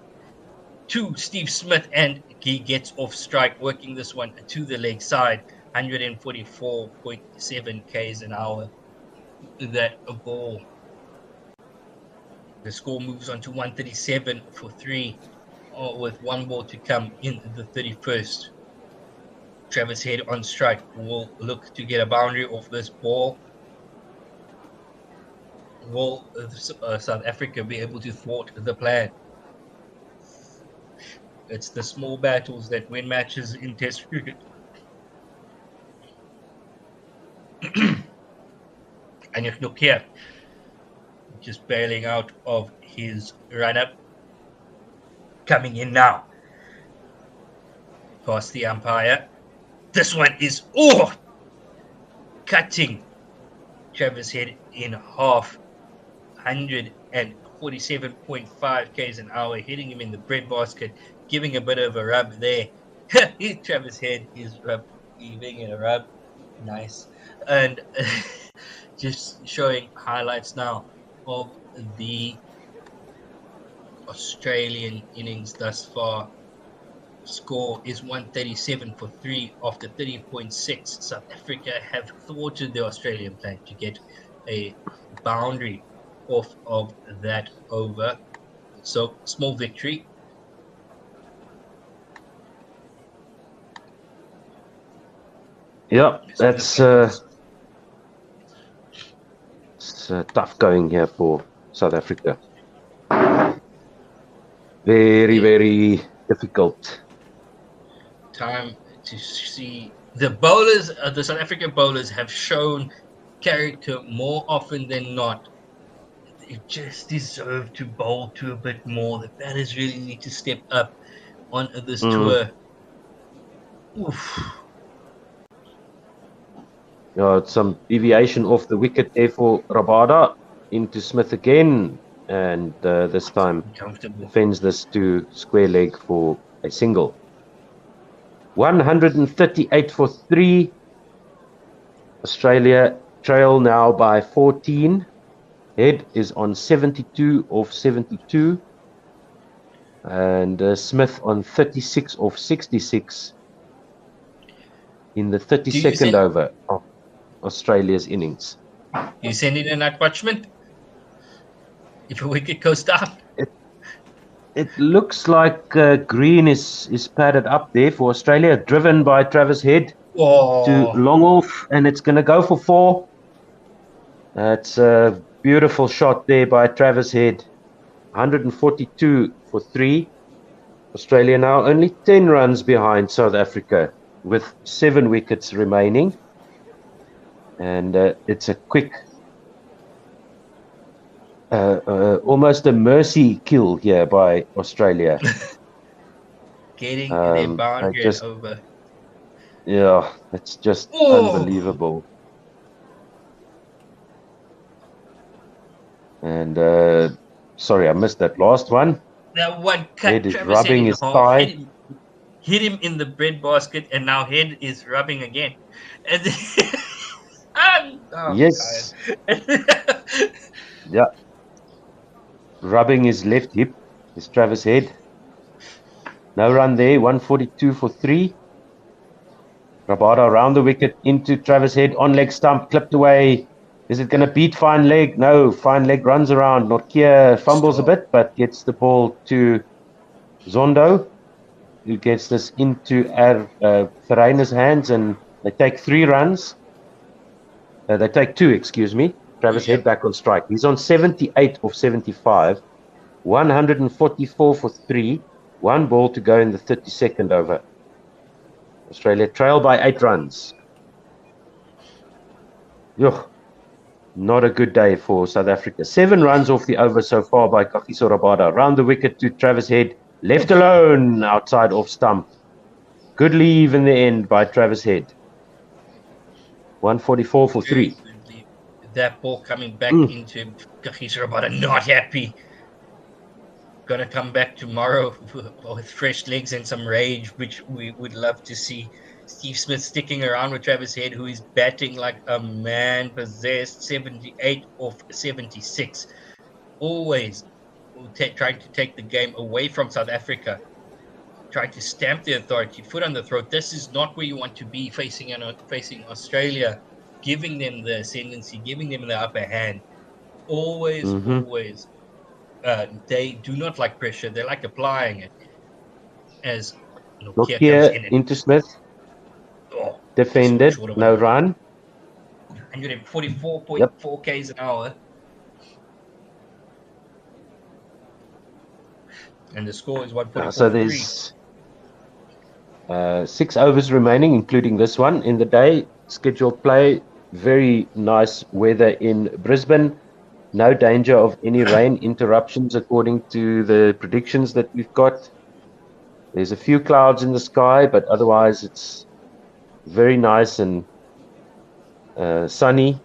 2 Steve Smith, and he gets off strike, working this one to the leg side. 144.7 k's an hour. That a ball. The score moves on to 137 for 3, with 1 ball to come in the 31st. Travis Head on strike will look to get a boundary off this ball. Will South Africa be able to thwart the plan? It's the small battles that win matches in Test cricket. Anish Nortje just bailing out of his run-up. Coming in now. Past the umpire. This one is, cutting Travis Head in half. 147.5 k's an hour, hitting him in the breadbasket, giving a bit of a rub there. Travis Head is giving it a rub. Nice. And just showing highlights now of the Australian innings thus far. score is 137 for 3 after 30.6. South Africa have thwarted the Australian plan to get a boundary off of that over. So, small victory. Yeah, that's it's tough going here for South Africa. Very, very difficult. Time to see the bowlers. The South African bowlers have shown character more often than not. They just deserve to bowl to a bit more. The batters really need to step up on this tour. Oof. Some deviation off the wicket there for Rabada into Smith again, and this time Comfortable. defends this to square leg for a single. 138 for 3. Australia trail now by 14. Head is on 72 of 72. And Smith on 36 of 66 in the 32nd over of Australia's innings. You send in an attachment if a wicket goes down. It looks like green is padded up there for Australia, driven by Travis Head to long off, and it's going to go for 4. That's a beautiful shot there by Travis Head. 142 for 3. Australia now only 10 runs behind South Africa with 7 wickets remaining. And it's a quick, almost a mercy kill here by Australia. Getting their boundary over. Yeah, it's just unbelievable. And sorry, I missed that last one. That one cut. Head is Travis rubbing his thigh. Hit him in the breadbasket, and now Head is rubbing again. And yes. Yeah. Rubbing his left hip is Travis Head. No run there. 142 for 3. Rabada around the wicket into Travis Head on leg stump, clipped away. Is it going to beat Fine Leg? No. Fine Leg runs around. Nortje fumbles a bit, but gets the ball to Zondo, who gets this into Ferreira's hands, and they take 3 runs. They take 2, excuse me. Travis Head back on strike. He's on 78 of 75. 144 for 3. 1 ball to go in the 32nd over. Australia trail by 8 runs. Yuck. Not a good day for South Africa. 7 runs off the over so far by Kagiso Rabada. Round the wicket to Travis Head. Left alone outside off stump. Good leave in the end by Travis Head. 144 for 3. That ball coming back into Kagiso Rabada, not happy. Gonna come back tomorrow with fresh legs and some rage, which we would love to see. Steve Smith sticking around with Travis Head, who is batting like a man possessed. 78 of 76. Always trying to take the game away from South Africa. Trying to stamp the authority, foot on the throat. This is not where you want to be facing Australia, giving them the ascendancy, giving them the upper hand. Always. They do not like pressure. They like applying it. As Nortje comes into Smith. Defended. No run. 144.4 k's an hour. And the score is 144. So there's 6 overs remaining, including this one in the day. Scheduled play. Very nice weather in Brisbane. No danger of any rain interruptions according to the predictions that we've got. There's a few clouds in the sky, but otherwise it's very nice and sunny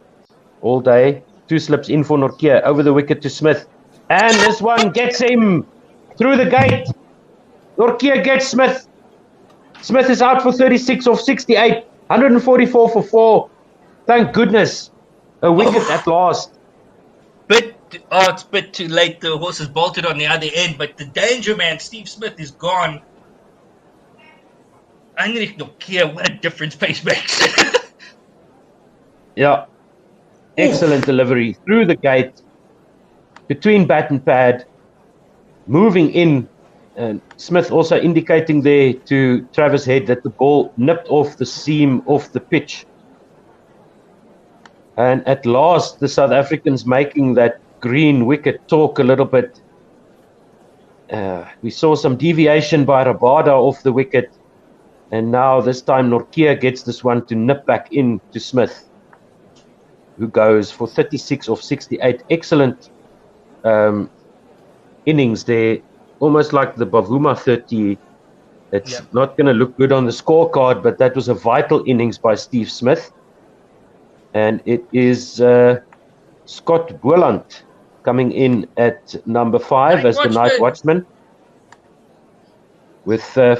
all day. 2 slips in for Nortje, over the wicket to Smith. And this one gets him through the gate. Nortje gets Smith. Smith is out for 36 of 68. 144 for 4. Thank goodness. A wicket at last. It's a bit too late. The horse is bolted on the other end, but the danger man, Steve Smith, is gone. Heinrich Nokia, what a difference pace makes. Yeah. Excellent delivery through the gate, between bat and pad, moving in. And Smith also indicating there to Travis Head that the ball nipped off the seam, off the pitch. And at last, the South Africans making that green wicket talk a little bit. We saw some deviation by Rabada off the wicket. And now this time Nortje gets this one to nip back in to Smith, who goes for 36 of 68. Excellent innings there. Almost like the Bavuma 30. It's not going to look good on the scorecard, but that was a vital innings by Steve Smith. And it is Scott Boland coming in at number 5 as the night watchman. With 5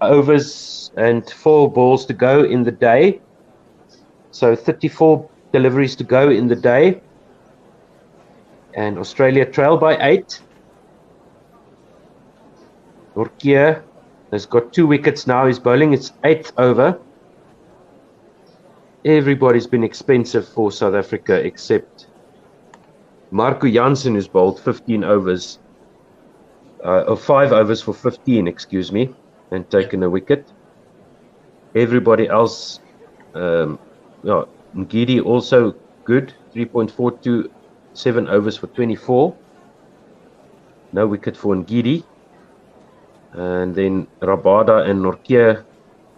overs and 4 balls to go in the day. So 34 deliveries to go in the day. And Australia trail by 8. Nortje has got 2 wickets now. He's bowling its 8th over. Everybody's been expensive for South Africa except Marco Jansen, who's bowled 15 overs. Or 5 overs for 15, excuse me, and taken a wicket. Everybody else, Ngidi also good, 3.42, 7 overs for 24. No wicket for Ngidi. And then Rabada and Nortje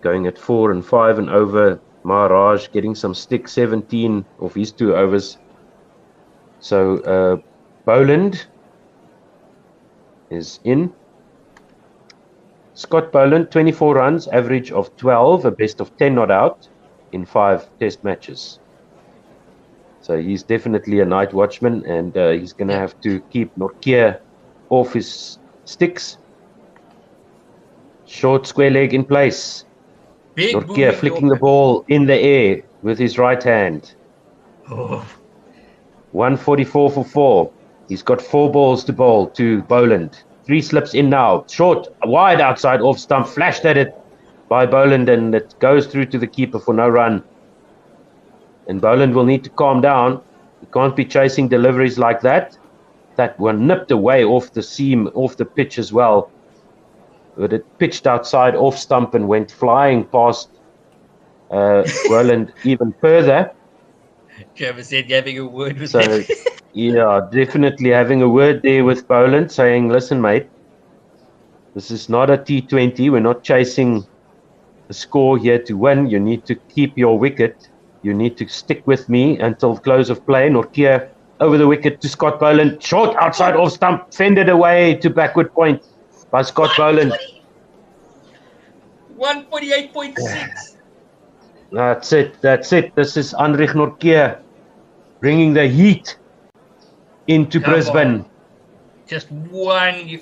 going at 4 and 5 and over. Maharaj getting some stick, 17 of his 2 overs. So Boland is in. Scott Boland, 24 runs, average of 12, a best of 10 not out in 5 test matches. So he's definitely a night watchman, and he's going to have to keep Nortje off his sticks. Short square leg in place. Nortje flicking the ball in the air with his right hand. 144 for 4. He's got 4 balls to bowl to Boland. 3 slips in now. Short, wide outside off stump. Flashed at it by Boland, and it goes through to the keeper for no run. And Boland will need to calm down. He can't be chasing deliveries like that. That one nipped away off the seam, off the pitch as well. But it pitched outside off stump and went flying past Roland even further. Travis said having a word with so, him. Yeah, definitely having a word there with Boland, saying, listen, mate, this is not a T20. We're not chasing a score here to win. You need to keep your wicket. You need to stick with me until close of play. Nortje over the wicket to Scott Boland. Short outside off stump, fended away to backward point by Scott Boland. 148.6. That's it. This is Heinrich Nortje bringing the heat into Brisbane. Just one.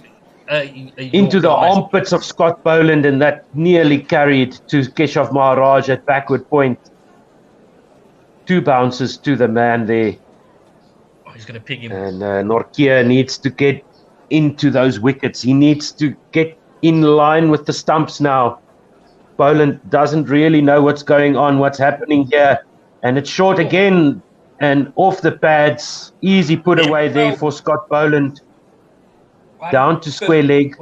Into the armpits of Scott Boland, and that nearly carried to Keshav Maharaj at backward point. 2 bounces to the man there. Oh, he's going to pig him. And Nortje needs to get into those wickets. He needs to get in line with the stumps now. Boland doesn't really know what's going on, what's happening here. And it's short again and off the pads. Easy put away there for Scott Boland. Down to square leg.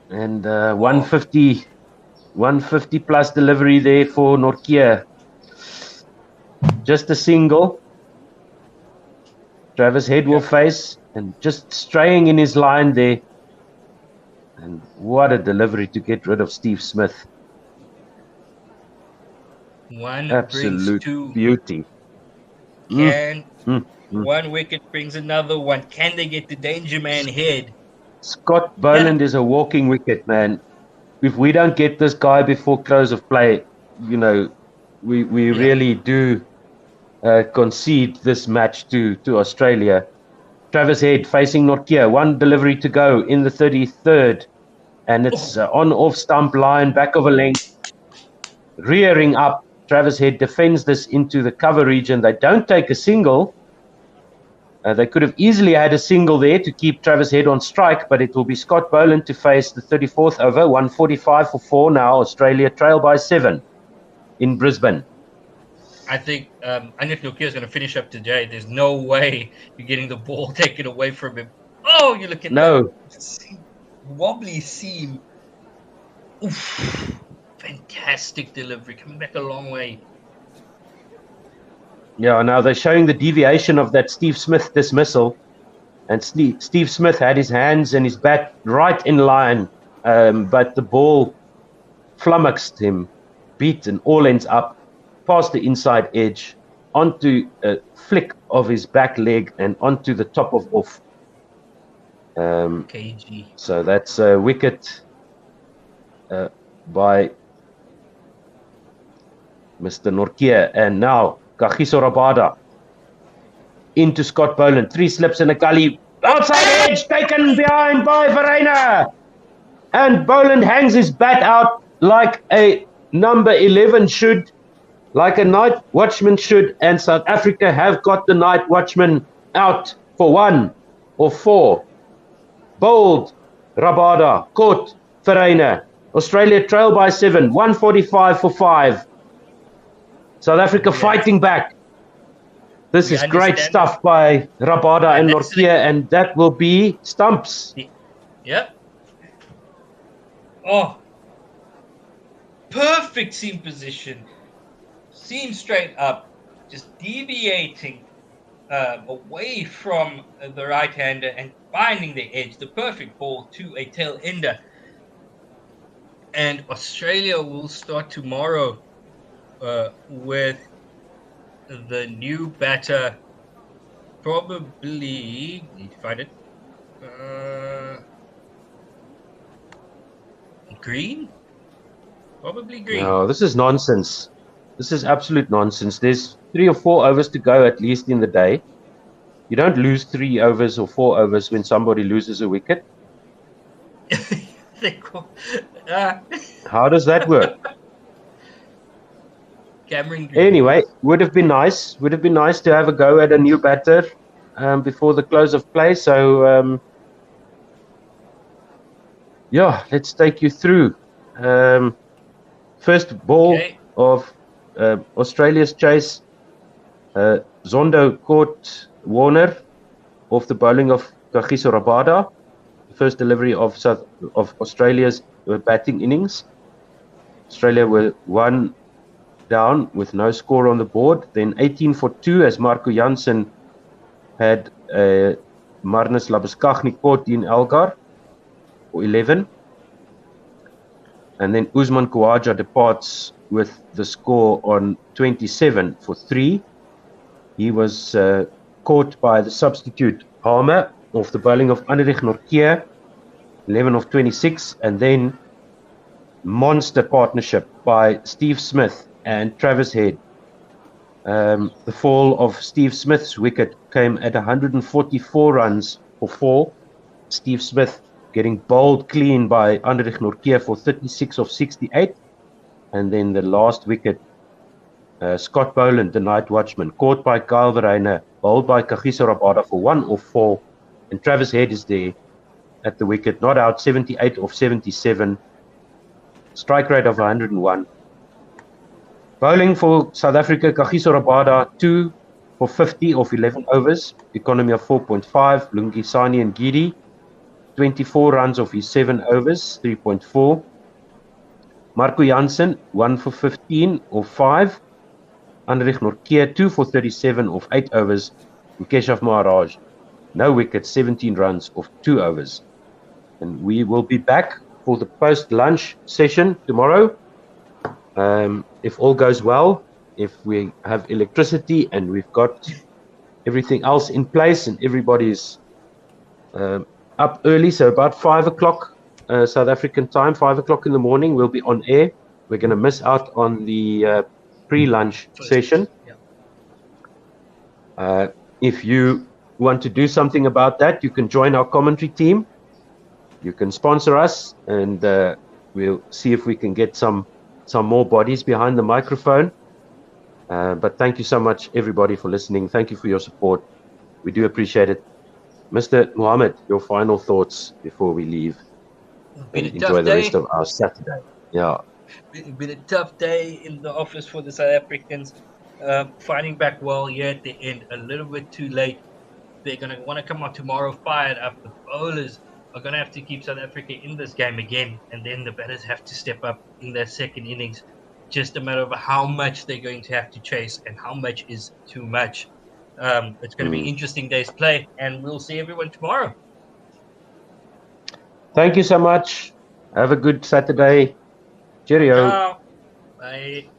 And 150 plus delivery there for Nortje. Just a single. Travis Head will face, and just straying in his line there. And what a delivery to get rid of Steve Smith. One absolute brings 2. Beauty. One wicket brings another one. Can they get the danger man Head? Scott Boland is a walking wicket, man. If we don't get this guy before close of play, we really do concede this match to Australia. Travis Head facing Nortje. 1 delivery to go in the 33rd. And it's on off stump line, back of a length. Rearing up. Travis Head defends this into the cover region. They don't take a single. They could have easily had a single there to keep Travis Head on strike, but it will be Scott Boland to face the 34th over, 145 for 4 now. Australia trail by 7 in Brisbane. I think Anish Nokia is going to finish up today. There's no way you're getting the ball taken away from him. Oh, you look at No. that wobbly seam. Oof. Fantastic delivery. Coming back a long way. Yeah, now they're showing the deviation of that Steve Smith dismissal. And Steve Smith had his hands and his bat right in line, but the ball flummoxed him, beat and all ends up past the inside edge, onto a flick of his back leg and onto the top of off. KG. So that's a wicket by Mr. Nortje. And now Kagiso Rabada into Scott Boland. 3 slips and a gully. Outside edge, taken behind by Verreynne. And Boland hangs his bat out like a number 11 should, like a night watchman should. And South Africa have got the night watchman out for 1 or 4. Bold, Rabada, caught, Verreynne. Australia trail by 7, 145 for 5. South Africa fighting back. This is great stuff by Rabada and Nortje, and that will be stumps. Yep. Oh. Perfect seam position. Seam straight up. Just deviating away from the right-hander and finding the edge. The perfect ball to a tail ender. And Australia will start tomorrow with the new batter, probably, need to find it, Green? Probably Green. No, this is nonsense. This is absolute nonsense. There's 3 or 4 overs to go at least in the day. You don't lose 3 overs or 4 overs when somebody loses a wicket. How does that work? Cameron Green. Anyway, would have been nice. Would have been nice to have a go at a new batter before the close of play. So, yeah, let's take you through. First ball of Australia's chase. Zondo caught Warner off the bowling of Kagiso Rabada. First delivery of Australia's batting innings. Australia were 1 down with no score on the board. Then 18 for 2 as Marco Jansen had Marnus Labuschagne caught in Elgar for 11. And then Usman Khawaja departs with the score on 27 for 3. He was caught by the substitute Palmer off the bowling of Anish Nortje, 11 of 26. And then monster partnership by Steve Smith and Travis Head. The fall of Steve Smith's wicket came at 144 runs for 4. Steve Smith getting bowled clean by Anish Nortje for 36 of 68. And then the last wicket, Scott Boland, the night watchman, caught by Kyle Verreynne, bowled by Kagiso Rabada for 1 of 4. And Travis Head is there at the wicket, not out, 78 of 77. Strike rate of 101. Bowling for South Africa, Kagiso Rabada, 2 for 50 of 11 overs, economy of 4.5. Lungisani and Gidi, 24 runs of his 7 overs, 3.4. Marco Jansen, 1 for 15 of 5. Anish Nortje, 2 for 37 of 8 overs. And Keshav Maharaj, no wickets, 17 runs of 2 overs. And we will be back for the post-lunch session tomorrow. If all goes well, if we have electricity and we've got everything else in place and everybody's up early, so about 5 o'clock South African time, 5 o'clock in the morning, we'll be on air. We're going to miss out on the pre-lunch session. If you want to do something about that, you can join our commentary team. You can sponsor us, and we'll see if we can get some more bodies behind the microphone. But thank you so much, everybody, for listening. Thank you for your support. We do appreciate it. Mr. Mohammed, your final thoughts before we leave Been and a tough enjoy the day. rest of our Saturday. Yeah. Been a tough day in the office for the South Africans. Fighting back well here at the end, a little bit too late. They're going to want to come out tomorrow fired up. The bowlers are going to have to keep South Africa in this game again, and then the batters have to step up in their second innings. Just a matter of how much they're going to have to chase and how much is too much. It's going to be interesting day's play, and we'll see everyone tomorrow. Thank you so much. Have a good Saturday. Cheerio. Ciao. Bye.